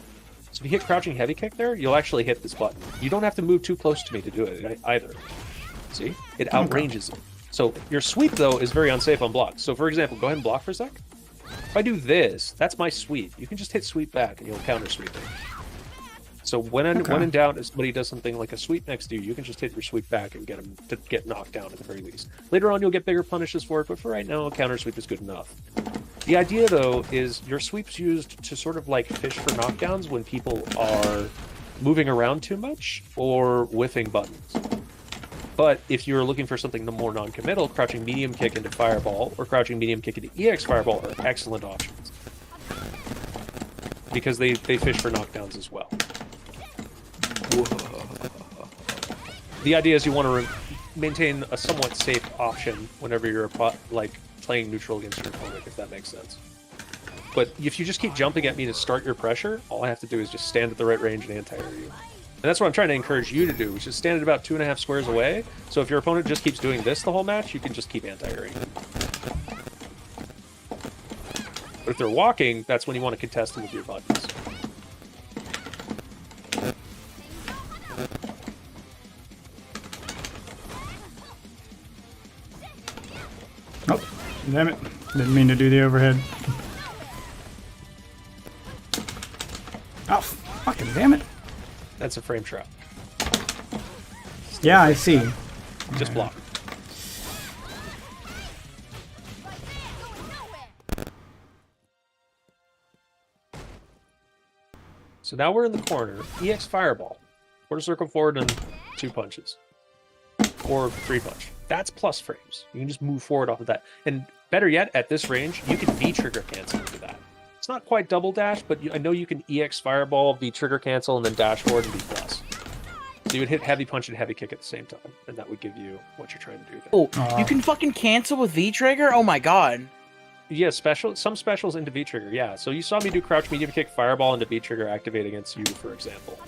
[SPEAKER 7] So if you hit crouching heavy kick there, you'll actually hit this button. You don't have to move too close to me to do it either. See? It outranges it. So your sweep, though, is very unsafe on blocks. So for example, go ahead and block for a sec. If I do this, that's my sweep. You can just hit sweep back and you'll counter sweep it. So when in doubt, if somebody does something like a sweep next to you, you can just hit your sweep back and get them to get knocked down at the very least. Later on, you'll get bigger punishes for it, but for right now, a counter sweep is good enough. The idea, though, is your sweep's used to sort of like fish for knockdowns when people are moving around too much or whiffing buttons. But if you're looking for something more non-committal, crouching medium kick into Fireball or crouching medium kick into EX Fireball are excellent options. Because they fish for knockdowns as well. The idea is you want to maintain a somewhat safe option whenever you're like playing neutral against your opponent, if that makes sense. But if you just keep jumping at me to start your pressure, all I have to do is just stand at the right range and anti-air you. And that's what I'm trying to encourage you to do, which is stand at about 2.5 squares away. So if your opponent just keeps doing this the whole match, you can just keep anti-airing. But if they're walking, that's when you want to contest them with your buttons.
[SPEAKER 1] Oh, damn it. Didn't mean to do the overhead. Oh, fucking damn it.
[SPEAKER 7] That's a frame trap.
[SPEAKER 1] Yeah, I see.
[SPEAKER 7] Just block. So now we're in the corner. EX Fireball. Quarter circle forward and 2 punches. Or 3 punch. That's plus frames. You can just move forward off of that. And better yet, at this range, you can V-trigger cancel into that. It's not quite double dash, but I know you can EX Fireball, V-trigger cancel, and then dash forward and V+. So you would hit heavy punch and heavy kick at the same time, and that would give you what you're trying to do there.
[SPEAKER 4] Oh, you can fucking cancel with V-trigger? Oh my god.
[SPEAKER 7] Yeah, some specials into V-trigger, yeah. So you saw me do crouch medium kick, Fireball into V-trigger activate against you, for example.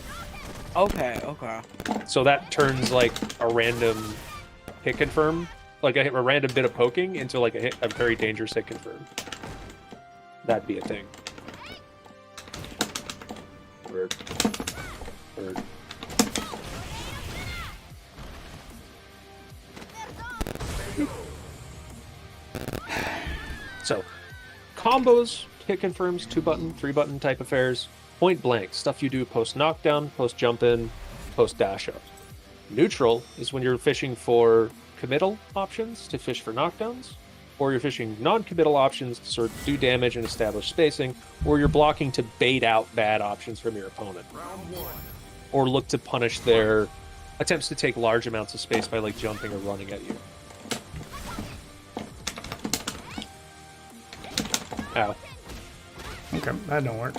[SPEAKER 4] Okay, okay.
[SPEAKER 7] So that turns like a random hit confirm, like a random bit of poking into like a very dangerous hit confirm. That'd be a thing. Word. So, combos, hit confirms, 2-button, 3-button type affairs, point blank, stuff you do post knockdown, post jump in, post dash up. Neutral is when you're fishing for committal options to fish for knockdowns, or you're fishing non-committal options to sort of do damage and establish spacing, or you're blocking to bait out bad options from your opponent. Or look to punish their attempts to take large amounts of space by like jumping or running at you. Ow.
[SPEAKER 1] Okay, that don't work.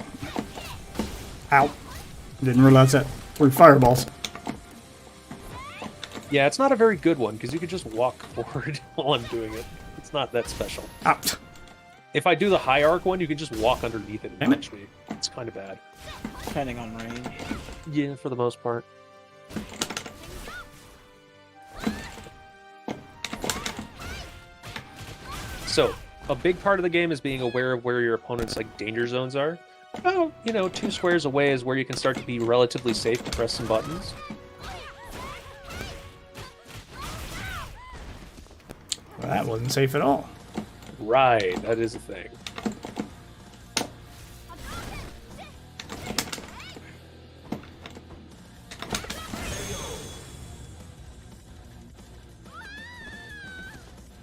[SPEAKER 1] Ow. Didn't realize that threw fireballs.
[SPEAKER 7] Yeah, it's not a very good one because you could just walk forward while I'm doing it. It's not that special.
[SPEAKER 1] Out.
[SPEAKER 7] If I do the high arc one, you can just walk underneath it and
[SPEAKER 1] Damn it.
[SPEAKER 7] punch me. It's kind of bad.
[SPEAKER 4] Depending on range.
[SPEAKER 7] Yeah, for the most part. So, a big part of the game is being aware of where your opponent's like danger zones are. Oh, 2 squares away is where you can start to be relatively safe to press some buttons.
[SPEAKER 1] Well, that wasn't safe at all.
[SPEAKER 7] Right, that is a thing.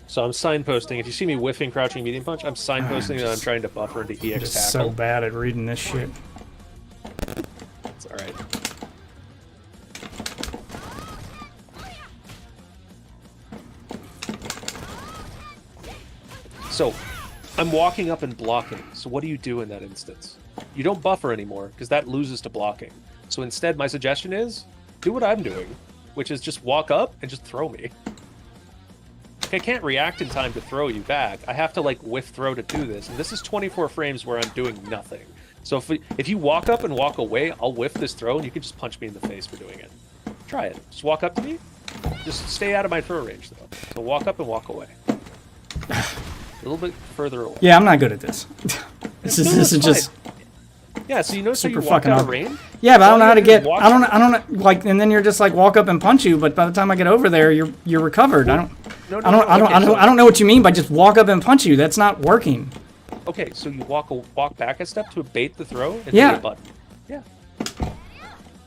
[SPEAKER 7] So I'm signposting. If you see me whiffing crouching medium punch, I'm signposting that I'm trying to buffer into
[SPEAKER 1] I'm
[SPEAKER 7] EX
[SPEAKER 1] just so
[SPEAKER 7] tackle.
[SPEAKER 1] bad at reading this shit.
[SPEAKER 7] It's alright. So, I'm walking up and blocking. So what do you do in that instance? You don't buffer anymore, because that loses to blocking. So instead, my suggestion is, do what I'm doing, which is just walk up and just throw me. I can't react in time to throw you back. I have to like whiff throw to do this, and this is 24 frames where I'm doing nothing. So if you walk up and walk away, I'll whiff this throw, and you can just punch me in the face for doing it. Try it. Just walk up to me. Just stay out of my throw range, though. So walk up and walk away. A little bit further away.
[SPEAKER 1] Yeah, I'm not good at this. This is just.
[SPEAKER 7] Yeah, so you notice how you
[SPEAKER 1] Super
[SPEAKER 7] walk
[SPEAKER 1] fucking
[SPEAKER 7] out of
[SPEAKER 1] up.
[SPEAKER 7] range?
[SPEAKER 1] Yeah, but I don't know how to
[SPEAKER 7] All you have
[SPEAKER 1] get.
[SPEAKER 7] to do is
[SPEAKER 1] I don't like, and then you're just like walk up and punch you. But by the time I get over there, you're recovered. I don't know what you mean by just walk up and punch you. That's not working.
[SPEAKER 7] Okay, so you walk back a step to bait the throw and
[SPEAKER 1] Yeah.
[SPEAKER 7] hit a button. Yeah.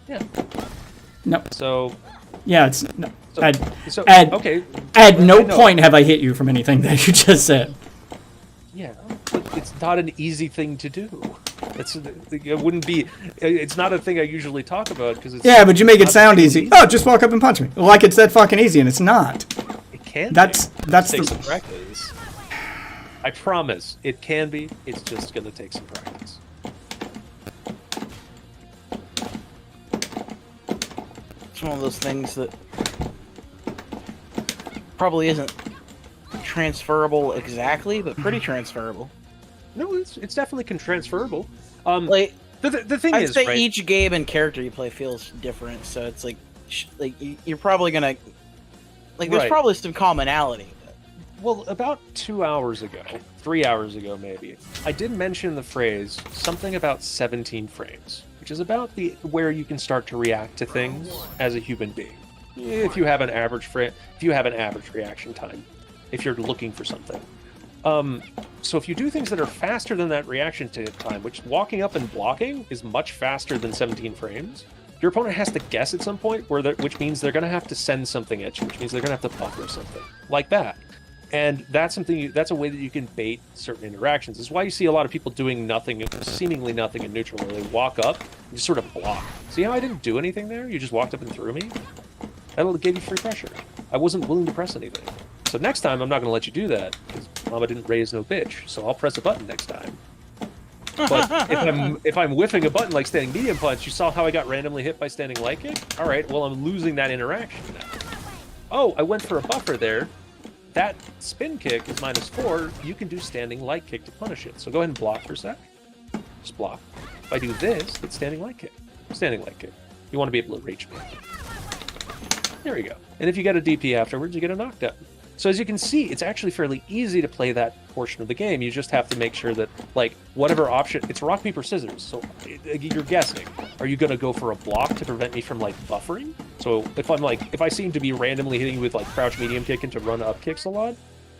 [SPEAKER 7] Yeah.
[SPEAKER 1] No.
[SPEAKER 7] So
[SPEAKER 1] Yeah, it's. No,
[SPEAKER 7] okay.
[SPEAKER 1] At no
[SPEAKER 7] I know.
[SPEAKER 1] point have I hit you from anything that you just said.
[SPEAKER 7] Yeah, but it's not an easy thing to do. It wouldn't be. It's not a thing I usually talk about because it's.
[SPEAKER 1] Yeah, but you make it
[SPEAKER 7] not
[SPEAKER 1] sound
[SPEAKER 7] that
[SPEAKER 1] easy. Oh, just walk up and punch me. Like it's that fucking easy, and it's not.
[SPEAKER 7] It can.
[SPEAKER 1] That's
[SPEAKER 7] take
[SPEAKER 1] the.
[SPEAKER 7] some practice. I promise it can be. It's just gonna take some practice.
[SPEAKER 4] It's one of those things that probably isn't transferable exactly, but pretty transferable.
[SPEAKER 7] No, it's definitely transferable.
[SPEAKER 4] Like,
[SPEAKER 7] The thing
[SPEAKER 4] I'd
[SPEAKER 7] is,
[SPEAKER 4] say
[SPEAKER 7] right?
[SPEAKER 4] each game and character you play feels different, so it's like you're probably gonna like. There's
[SPEAKER 7] Right.
[SPEAKER 4] probably some commonality.
[SPEAKER 7] Well, about 2 hours ago, 3 hours ago maybe, I did mention the phrase something about 17 frames, which is about where you can start to react to things as a human being. If you have an average reaction time, if you're looking for something. So if you do things that are faster than that reaction time, which walking up and blocking is much faster than 17 frames, your opponent has to guess at some point, which means they're going to have to send something at you, which means they're going to have to buffer something like that. And that's a way that you can bait certain interactions. It's why you see a lot of people doing nothing, seemingly nothing in neutral, where they walk up and just sort of block. See how I didn't do anything there? You just walked up and threw me? That'll give you free pressure. I wasn't willing to press anything. So next time, I'm not going to let you do that, because Mama didn't raise no bitch, so I'll press a button next time. But if I'm whiffing a button like standing medium punch, you saw how I got randomly hit by standing light kick? Alright, well I'm losing that interaction now. Oh, I went for a buffer there. That spin kick is -4, you can do standing light kick to punish it. So go ahead and block for a sec. Just block. If I do this, it's standing light kick. Standing light kick. You want to be able to reach me. There we go. And if you get a DP afterwards, you get a knockdown. So as you can see, it's actually fairly easy to play that portion of the game. You just have to make sure that, like, whatever option... It's rock, paper, scissors, so you're guessing. Are you going to go for a block to prevent me from, like, buffering? So if I seem to be randomly hitting you with, like, crouch medium kick and to run up kicks a lot,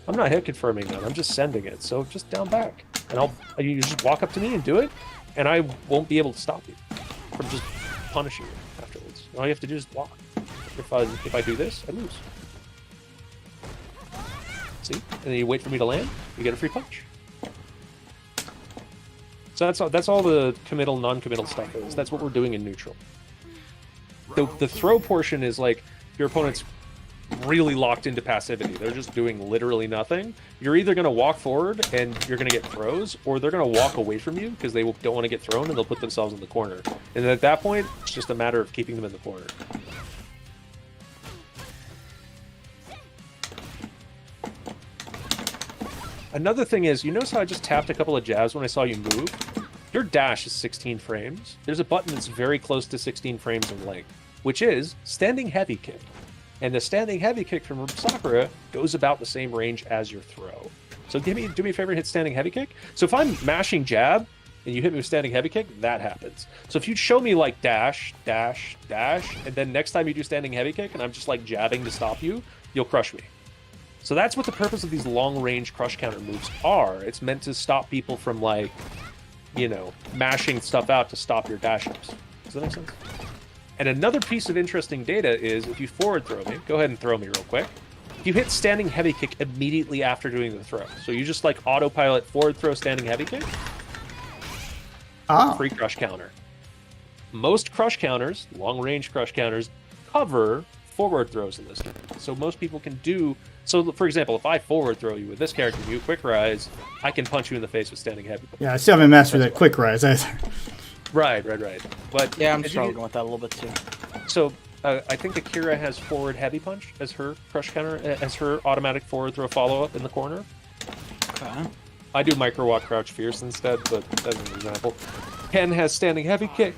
[SPEAKER 7] I'm not hit confirming that. I'm just sending it. So just down back. And you just walk up to me and do it, and I won't be able to stop you from just punishing you afterwards. All you have to do is block. If I do this, I lose. See? And then you wait for me to land, you get a free punch. So that's all the committal, non-committal stuff is. That's what we're doing in neutral. The throw portion is like your opponent's really locked into passivity. They're just doing literally nothing. You're either going to walk forward and you're going to get throws, or they're going to walk away from you because they don't want to get thrown and they'll put themselves in the corner. And at that point, it's just a matter of keeping them in the corner. Another thing is, you notice how I just tapped a couple of jabs when I saw you move? Your dash is 16 frames. There's a button that's very close to 16 frames in length, which is standing heavy kick. And the standing heavy kick from Sakura goes about the same range as your throw. So do me a favor and hit standing heavy kick. So if I'm mashing jab and you hit me with standing heavy kick, that happens. So if you show me like dash, dash, dash, and then next time you do standing heavy kick and I'm just like jabbing to stop you, you'll crush me. So that's what the purpose of these long range crush counter moves are. It's meant to stop people from like, you know, mashing stuff out to stop your dash ups. Does that make sense? And another piece of interesting data is if you forward throw me, go ahead and throw me real quick. You hit standing heavy kick immediately after doing the throw. So you just like autopilot forward throw standing heavy kick. Free crush counter. Most crush counters, long range crush counters, cover forward throws in this game. So most people can do. So for example, if I forward throw you with this character, you quick rise, I can punch you in the face with standing heavy kick.
[SPEAKER 1] Yeah, I still haven't mastered that quick rise either.
[SPEAKER 7] Right. But
[SPEAKER 4] Yeah, I'm struggling with that a little bit too.
[SPEAKER 7] So I think Akira has forward heavy punch as her crush counter, as her automatic forward throw follow up in the corner.
[SPEAKER 4] Okay.
[SPEAKER 7] I do micro walk crouch fierce instead, but that's an example. Ken has standing heavy kick,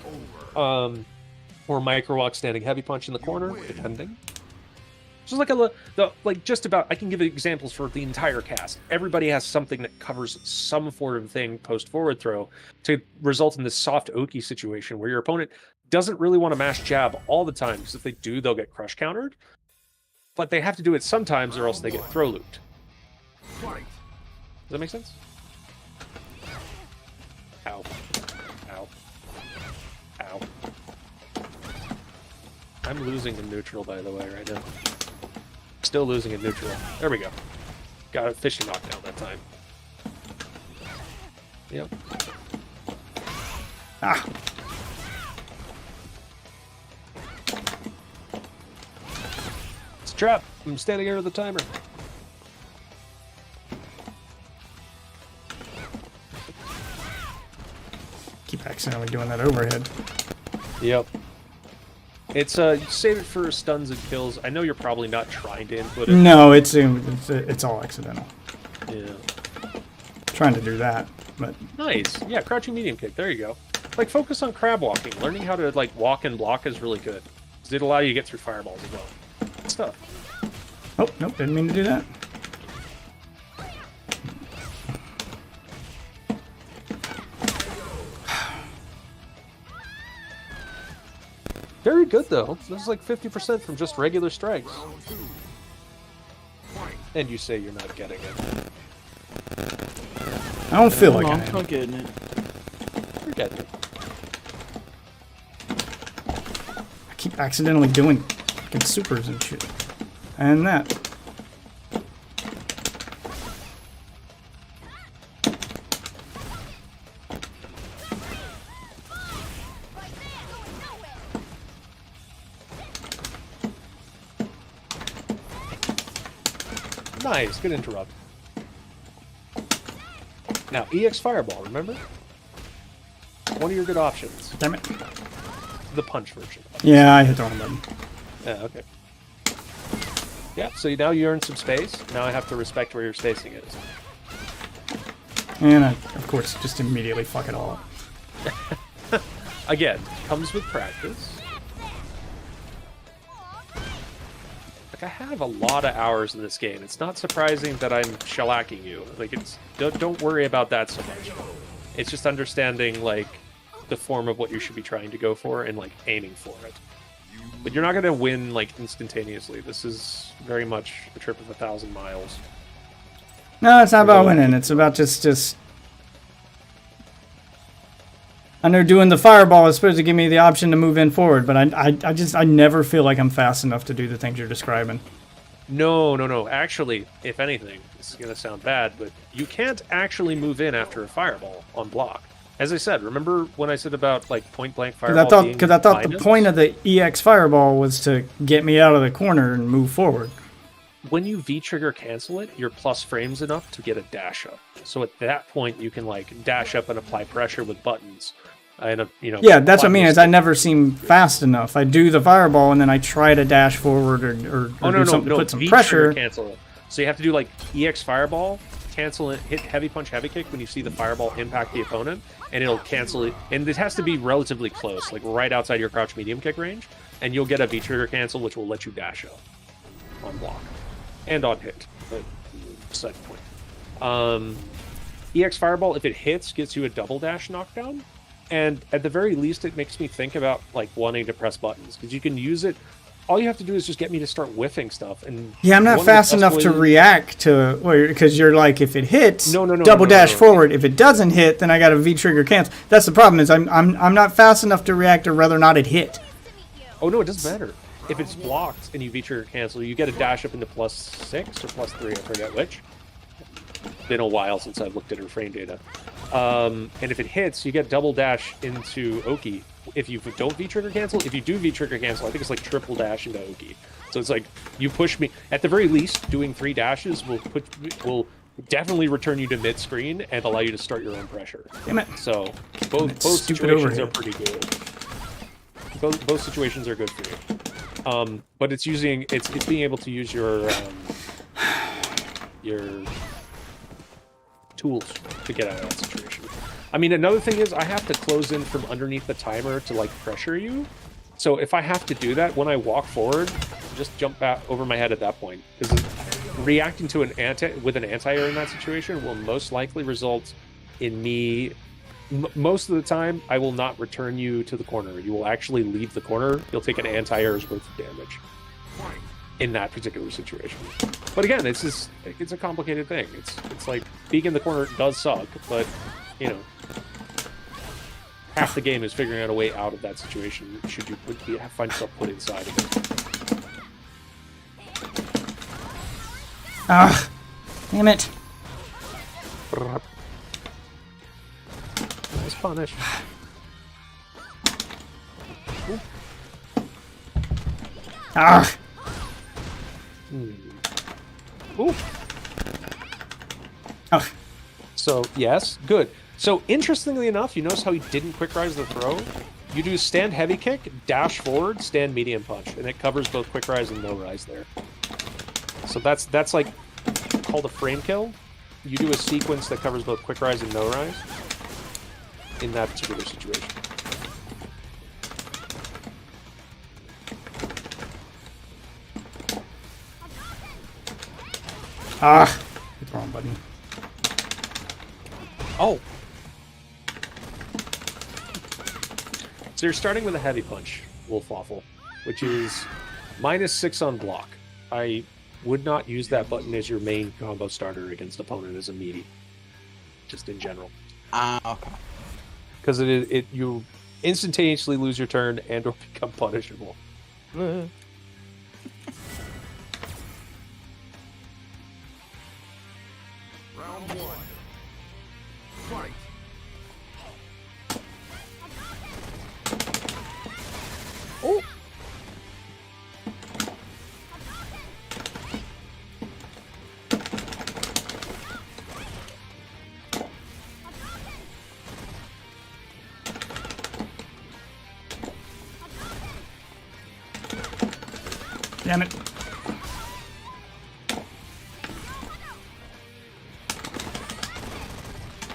[SPEAKER 7] or micro walk standing heavy punch in the corner, depending. Just like just about, I can give examples for the entire cast. Everybody has something that covers some form of thing post forward throw to result in this soft Oki situation where your opponent doesn't really want to mash jab all the time, because if they do, they'll get crush countered. But they have to do it sometimes or else they get throw looped. Does that make sense? Ow. Ow. Ow. I'm losing in neutral, by the way, right now. Still losing in neutral. There we go. Got a fishy knockdown that time. Yep.
[SPEAKER 1] Ah.
[SPEAKER 7] It's a trap. I'm standing here with the timer.
[SPEAKER 1] Keep accidentally doing that overhead.
[SPEAKER 7] Yep. It's save it for stuns and kills. I know you're probably not trying to input it.
[SPEAKER 1] No, it's all accidental.
[SPEAKER 7] Yeah.
[SPEAKER 1] Trying to do that, but
[SPEAKER 7] Nice. Yeah, crouching medium kick. There you go. Like, focus on crab walking. Learning how to, like, walk and block is really good. 'Cause it allows you to get through fireballs as well. Good stuff.
[SPEAKER 1] oh nope, didn't mean to do that.
[SPEAKER 7] Very good, though. This is like 50% from just regular strikes. And you say you're not getting it.
[SPEAKER 1] I don't feel like I
[SPEAKER 4] I'm
[SPEAKER 1] am.
[SPEAKER 4] not getting it.
[SPEAKER 7] You're getting it.
[SPEAKER 1] I keep accidentally doing fucking supers and shit. And that.
[SPEAKER 7] Nice. Good interrupt. Now, EX Fireball, remember? One of your good options.
[SPEAKER 1] Damn it.
[SPEAKER 7] The punch version.
[SPEAKER 1] Yeah, I hit the wrong button.
[SPEAKER 7] Yeah, okay. Yeah, so now you earn some space. Now I have to respect where your spacing is.
[SPEAKER 1] And I, of course, just immediately fuck it all up.
[SPEAKER 7] Again, comes with practice. Like, I have a lot of hours in this game. It's not surprising that I'm shellacking you. Like, it's don't worry about that so much. It's just understanding, like, the form of what you should be trying to go for and, like, aiming for it. But you're not going to win, like, instantaneously. This is very much a trip of 1,000 miles.
[SPEAKER 1] No, it's not about winning. It's about just. I know doing the fireball is supposed to give me the option to move in forward, but I never feel like I'm fast enough to do the things you're describing.
[SPEAKER 7] No. Actually, if anything, this is going to sound bad, but you can't actually move in after a fireball on block. As I said, remember when I said about, like, point blank fireball?
[SPEAKER 1] Because I thought the point of the EX fireball was to get me out of the corner and move forward.
[SPEAKER 7] when you V trigger cancel it, you're plus frames enough to get a dash up. So at that point, you can like dash up and apply pressure with buttons. And
[SPEAKER 1] Yeah, that's what I mean. Is I never seem fast enough. I do the fireball and then I try to dash forward or do something to put some
[SPEAKER 7] V
[SPEAKER 1] pressure.
[SPEAKER 7] trigger cancel it. So you have to do like EX fireball, cancel it, hit heavy punch, heavy kick when you see the fireball impact the opponent, and it'll cancel it. And it has to be relatively close, like right outside your crouch medium kick range, and you'll get a V trigger cancel, which will let you dash up on block and on hit. But side point. EX fireball, if it hits, gets you a double dash knockdown. And at the very least, it makes me think about like wanting to press buttons because you can use it. All you have to do is just get me to start whiffing stuff. And
[SPEAKER 1] Yeah, I'm not
[SPEAKER 7] one of the
[SPEAKER 1] fast
[SPEAKER 7] best
[SPEAKER 1] enough to
[SPEAKER 7] ways-
[SPEAKER 1] react to because you're like if it hits,
[SPEAKER 7] No,
[SPEAKER 1] double dash forward. If it doesn't hit, then I got a V trigger cancel. That's the problem is I'm not fast enough to react to whether or not it hit.
[SPEAKER 7] Oh no, it doesn't matter. If it's blocked and you V trigger cancel, you get a dash up into +6 or +3. I forget which. Been a while since I've looked at her frame data. And if it hits, you get double dash into Oki. If you don't V trigger cancel, if you do V trigger cancel, I think it's like triple dash into Oki. So it's like you push me. At the very least, doing 3 dashes will definitely return you to mid screen and allow you to start your own pressure.
[SPEAKER 1] Damn it.
[SPEAKER 7] So both
[SPEAKER 1] stupid
[SPEAKER 7] situations
[SPEAKER 1] overhead.
[SPEAKER 7] are pretty good. Both situations are good for you. But it's being able to use your tools to get out of that situation. I mean, another thing is I have to close in from underneath the timer to like pressure you. So if I have to do that when I walk forward, just jump back over my head at that point. Because reacting to an anti-air in that situation will most likely result in me. Most of the time, I will not return you to the corner. You will actually leave the corner. You'll take an anti-air's worth of damage in that particular situation. But again, it's a complicated thing. It's like being in the corner does suck, but you know, half the game is figuring out a way out of that situation. Should you find yourself put inside of it?
[SPEAKER 1] Ah, damn it.
[SPEAKER 7] Nice punish.
[SPEAKER 1] Ah.
[SPEAKER 7] Ooh.
[SPEAKER 1] Oh.
[SPEAKER 7] So yes, good. So interestingly enough, you notice how he didn't quick rise the throw? You do stand heavy kick, dash forward, stand medium punch, and it covers both quick rise and no rise there. So that's like called a frame kill. You do a sequence that covers both quick rise and no rise in that particular situation.
[SPEAKER 1] Ah. Hit the wrong button.
[SPEAKER 7] Oh. So you're starting with a heavy punch, Wolfwaffle, which is -6 on block. I would not use that button as your main combo starter against opponent as a meaty, just in general,
[SPEAKER 4] Okay.
[SPEAKER 7] because you instantaneously lose your turn and or become punishable.
[SPEAKER 3] Round 1. Fight.
[SPEAKER 4] Oh.
[SPEAKER 1] Damn it.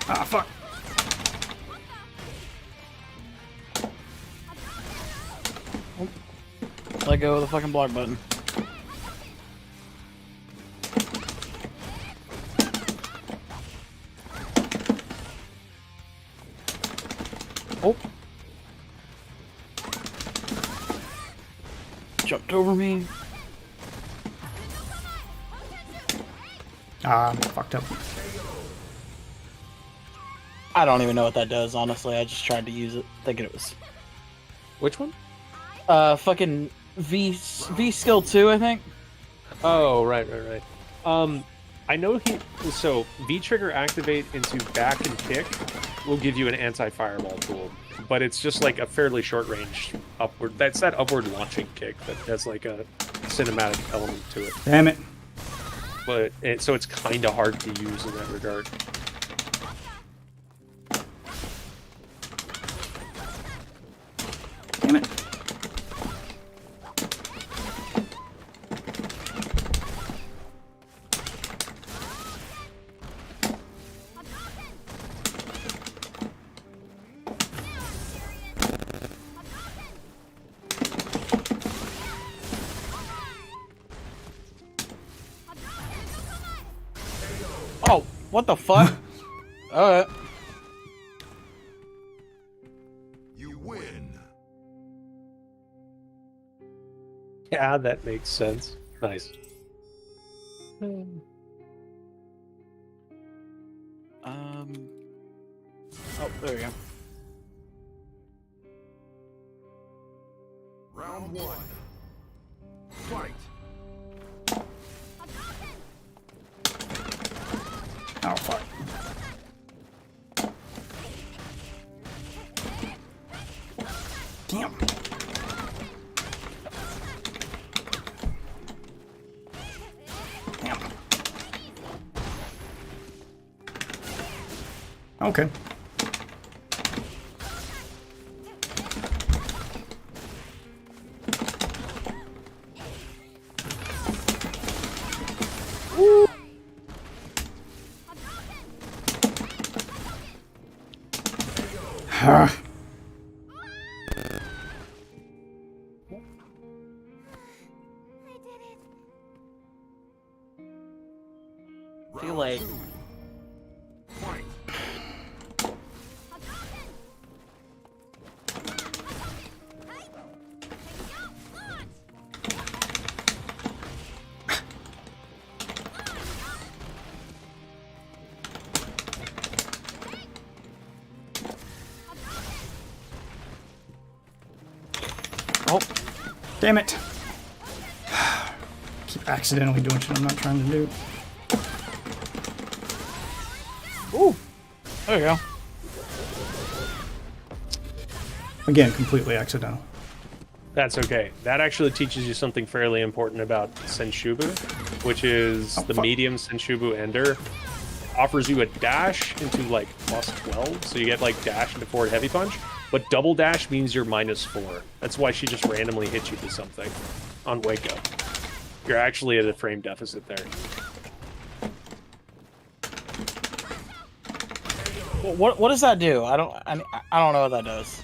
[SPEAKER 1] Ah, fuck.
[SPEAKER 4] Let go of the fucking block button. Oh. Jumped over me.
[SPEAKER 1] Ah, I'm fucked up.
[SPEAKER 4] I don't even know what that does, honestly. I just tried to use it, thinking it was
[SPEAKER 7] Which one?
[SPEAKER 4] fucking V skill 2, I think.
[SPEAKER 7] Oh, right. I know so V trigger activate into back and kick will give you an anti-fireball tool, but it's just like a fairly short range upward. That's that upward launching kick that has like a cinematic element to it.
[SPEAKER 1] Damn it.
[SPEAKER 7] but so it's kind of hard to use in that regard.
[SPEAKER 1] Damn it.
[SPEAKER 4] Oh, what the fuck? Alright.
[SPEAKER 3] You win.
[SPEAKER 7] Yeah, that makes sense. Nice.
[SPEAKER 4] Oh, there we go.
[SPEAKER 3] Round one. Fight.
[SPEAKER 1] Oh, fuck. Damn. Damn. Okay. Ah.
[SPEAKER 4] I feel like
[SPEAKER 3] Fight.
[SPEAKER 4] oh,
[SPEAKER 1] Damn it. Keep accidentally doing shit I'm not trying to do.
[SPEAKER 4] ooh, there you go.
[SPEAKER 1] Again, completely accidental.
[SPEAKER 7] That's okay. That actually teaches you something fairly important about Senshubu, which is the
[SPEAKER 1] fuck.
[SPEAKER 7] medium Senshubu Ender. Offers you a dash into like plus 12, so you get like dash into forward heavy punch, but double dash means you're -4. That's why she just randomly hits you to something on wake up. You're actually at a frame deficit there.
[SPEAKER 4] What does that do? I don't know what that does.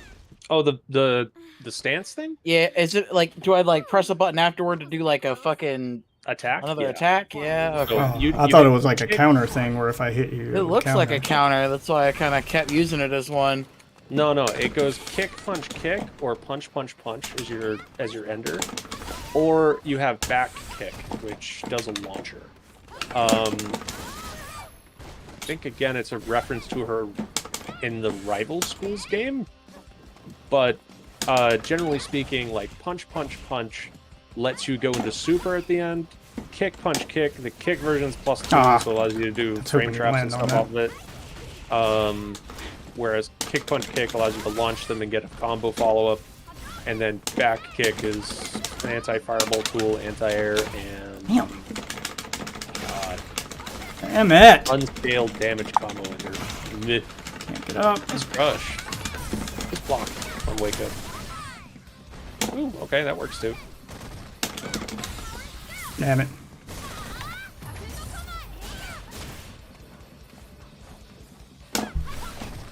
[SPEAKER 7] Oh, the stance thing?
[SPEAKER 4] Yeah, is it like, do I like press a button afterward to do like a fucking
[SPEAKER 7] Attack?
[SPEAKER 4] another
[SPEAKER 7] Yeah.
[SPEAKER 4] attack? Yeah, okay.
[SPEAKER 7] So
[SPEAKER 1] Oh,
[SPEAKER 7] you-
[SPEAKER 1] I
[SPEAKER 7] you
[SPEAKER 1] thought it
[SPEAKER 7] can
[SPEAKER 1] was like a
[SPEAKER 7] kick-
[SPEAKER 1] counter thing where if I hit you,
[SPEAKER 4] It
[SPEAKER 1] would
[SPEAKER 4] looks like a
[SPEAKER 1] counter.
[SPEAKER 4] counter. That's why I kind of kept using it as one.
[SPEAKER 7] No, it goes kick, kick, or punch, punch as your ender, or you have back kick, which does a launcher. I think again it's a reference to her in the Rival Schools game, but generally speaking, like punch lets you go into super at the end. Kick. The kick version's +2, so allows you to do
[SPEAKER 1] was
[SPEAKER 7] frame
[SPEAKER 1] hoping you'd
[SPEAKER 7] traps and
[SPEAKER 1] land on
[SPEAKER 7] stuff off of it. Whereas kick allows you to launch them and get a combo follow-up, and then back kick is an anti-fireball tool, anti-air, and
[SPEAKER 1] Damn. Damn it.
[SPEAKER 7] unscaled damage combo ender. Meh.
[SPEAKER 1] Can't get up.
[SPEAKER 7] Just rush. Just block on wake up. Ooh, okay, that works too.
[SPEAKER 1] Damn it.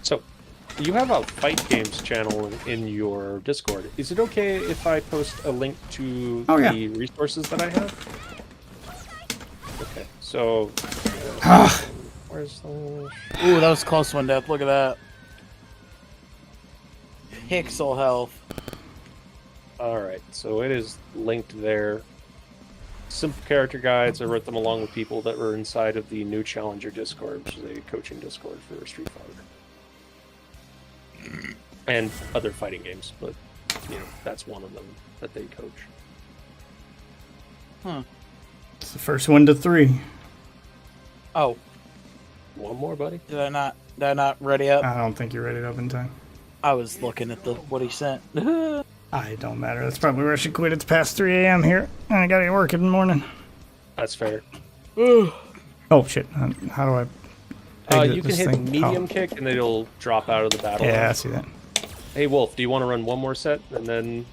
[SPEAKER 7] So, you have a fight games channel in your Discord. Is it okay if I post a link to
[SPEAKER 1] Oh, yeah.
[SPEAKER 7] the resources that I have? Okay, so where's the...
[SPEAKER 4] Ooh, that was a close one, Death. Look at that. Pixel health.
[SPEAKER 7] Alright, so it is linked there. Simple character guides. I wrote them along with people that were inside of the New Challenger Discord, which is a coaching Discord for Street Fighter. And other fighting games, but, that's one of them that they coach.
[SPEAKER 1] It's the first one to 3.
[SPEAKER 4] Oh,
[SPEAKER 7] One more, buddy?
[SPEAKER 4] did I not ready up?
[SPEAKER 1] I don't think you're ready up in time.
[SPEAKER 4] I was looking at what he sent.
[SPEAKER 1] It don't matter. That's probably where I should quit. It's past 3 a.m. here. And I gotta get work in the morning.
[SPEAKER 7] That's fair.
[SPEAKER 1] Oh shit! How do I? exit
[SPEAKER 7] You can
[SPEAKER 1] this
[SPEAKER 7] hit
[SPEAKER 1] thing?
[SPEAKER 7] medium
[SPEAKER 1] Oh.
[SPEAKER 7] kick and it'll drop out of the battle.
[SPEAKER 1] Yeah, I see that.
[SPEAKER 7] Hey Wolf, do you want to run one more set and then?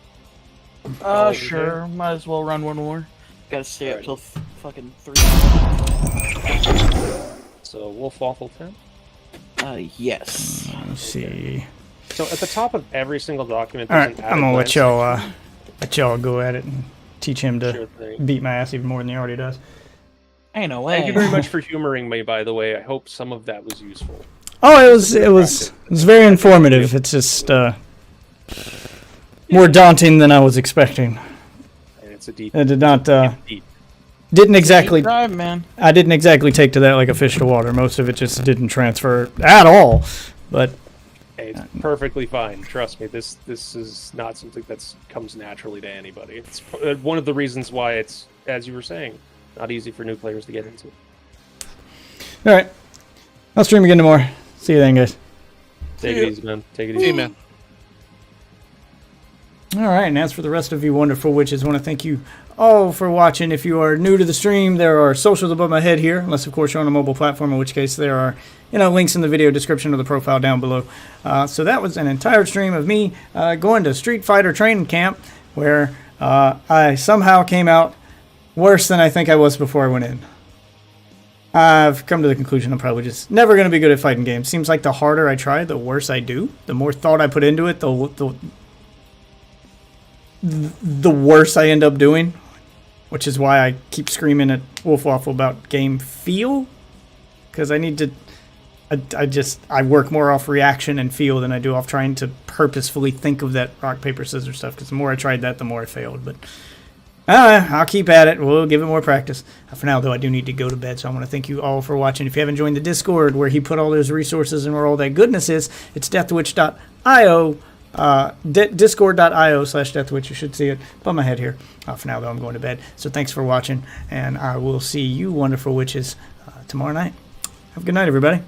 [SPEAKER 7] Oh,
[SPEAKER 4] Sure. Might as well run one more. Gotta stay up till fucking 3.
[SPEAKER 7] So Wolf Waffle 10.
[SPEAKER 4] Yes.
[SPEAKER 1] Let me see.
[SPEAKER 7] So at the top of every single document,
[SPEAKER 1] All
[SPEAKER 7] there's
[SPEAKER 1] right,
[SPEAKER 7] an
[SPEAKER 1] I'm
[SPEAKER 7] added
[SPEAKER 1] gonna
[SPEAKER 7] glance
[SPEAKER 1] let y'all go at it and teach him to
[SPEAKER 7] Sure thing.
[SPEAKER 1] beat my ass even more than he already does.
[SPEAKER 4] Ain't no way.
[SPEAKER 7] Thank you very much for humoring me, by the way. I hope some of that was useful.
[SPEAKER 1] Oh, it was very informative. It's just more daunting than I was expecting.
[SPEAKER 7] And it's a deep,
[SPEAKER 1] I did not
[SPEAKER 7] deep.
[SPEAKER 1] didn't exactly
[SPEAKER 4] Drive, man.
[SPEAKER 1] I didn't exactly take to that like a fish to water. Most of it just didn't transfer at all. But
[SPEAKER 7] Hey, it's perfectly fine. Trust me. This is not something that comes naturally to anybody. It's one of the reasons why it's, as you were saying, not easy for new players to get into.
[SPEAKER 1] all right, I'll stream again tomorrow. See you then, guys.
[SPEAKER 7] Take it easy, man. Take it
[SPEAKER 8] See
[SPEAKER 7] easy.
[SPEAKER 8] you, man.
[SPEAKER 1] All right, and as for the rest of you wonderful witches, I want to thank you all for watching. If you are new to the stream, there are socials above my head here, unless of course you're on a mobile platform, in which case there are links in the video description of the profile down below. So that was an entire stream of me going to Street Fighter training camp, where I somehow came out worse than I think I was before I went in. I've come to the conclusion I'm probably just never going to be good at fighting games. Seems like the harder I try, the worse I do. The more thought I put into it, the worse I end up doing, which is why I keep screaming at Wolf Waffle about game feel, because I need to. I work more off reaction and feel than I do off trying to purposefully think of that rock paper scissors stuff. Because the more I tried that, the more I failed. But I'll keep at it. We'll give it more practice. For now, though, I do need to go to bed. So I want to thank you all for watching. If you haven't joined the Discord where he put all those resources and where all that goodness is, it's deathwitch.io. Discord.io/deathwitch. You should see it above my head here. For now, though, I'm going to bed. So thanks for watching, and I will see you wonderful witches tomorrow night. Have a good night, everybody.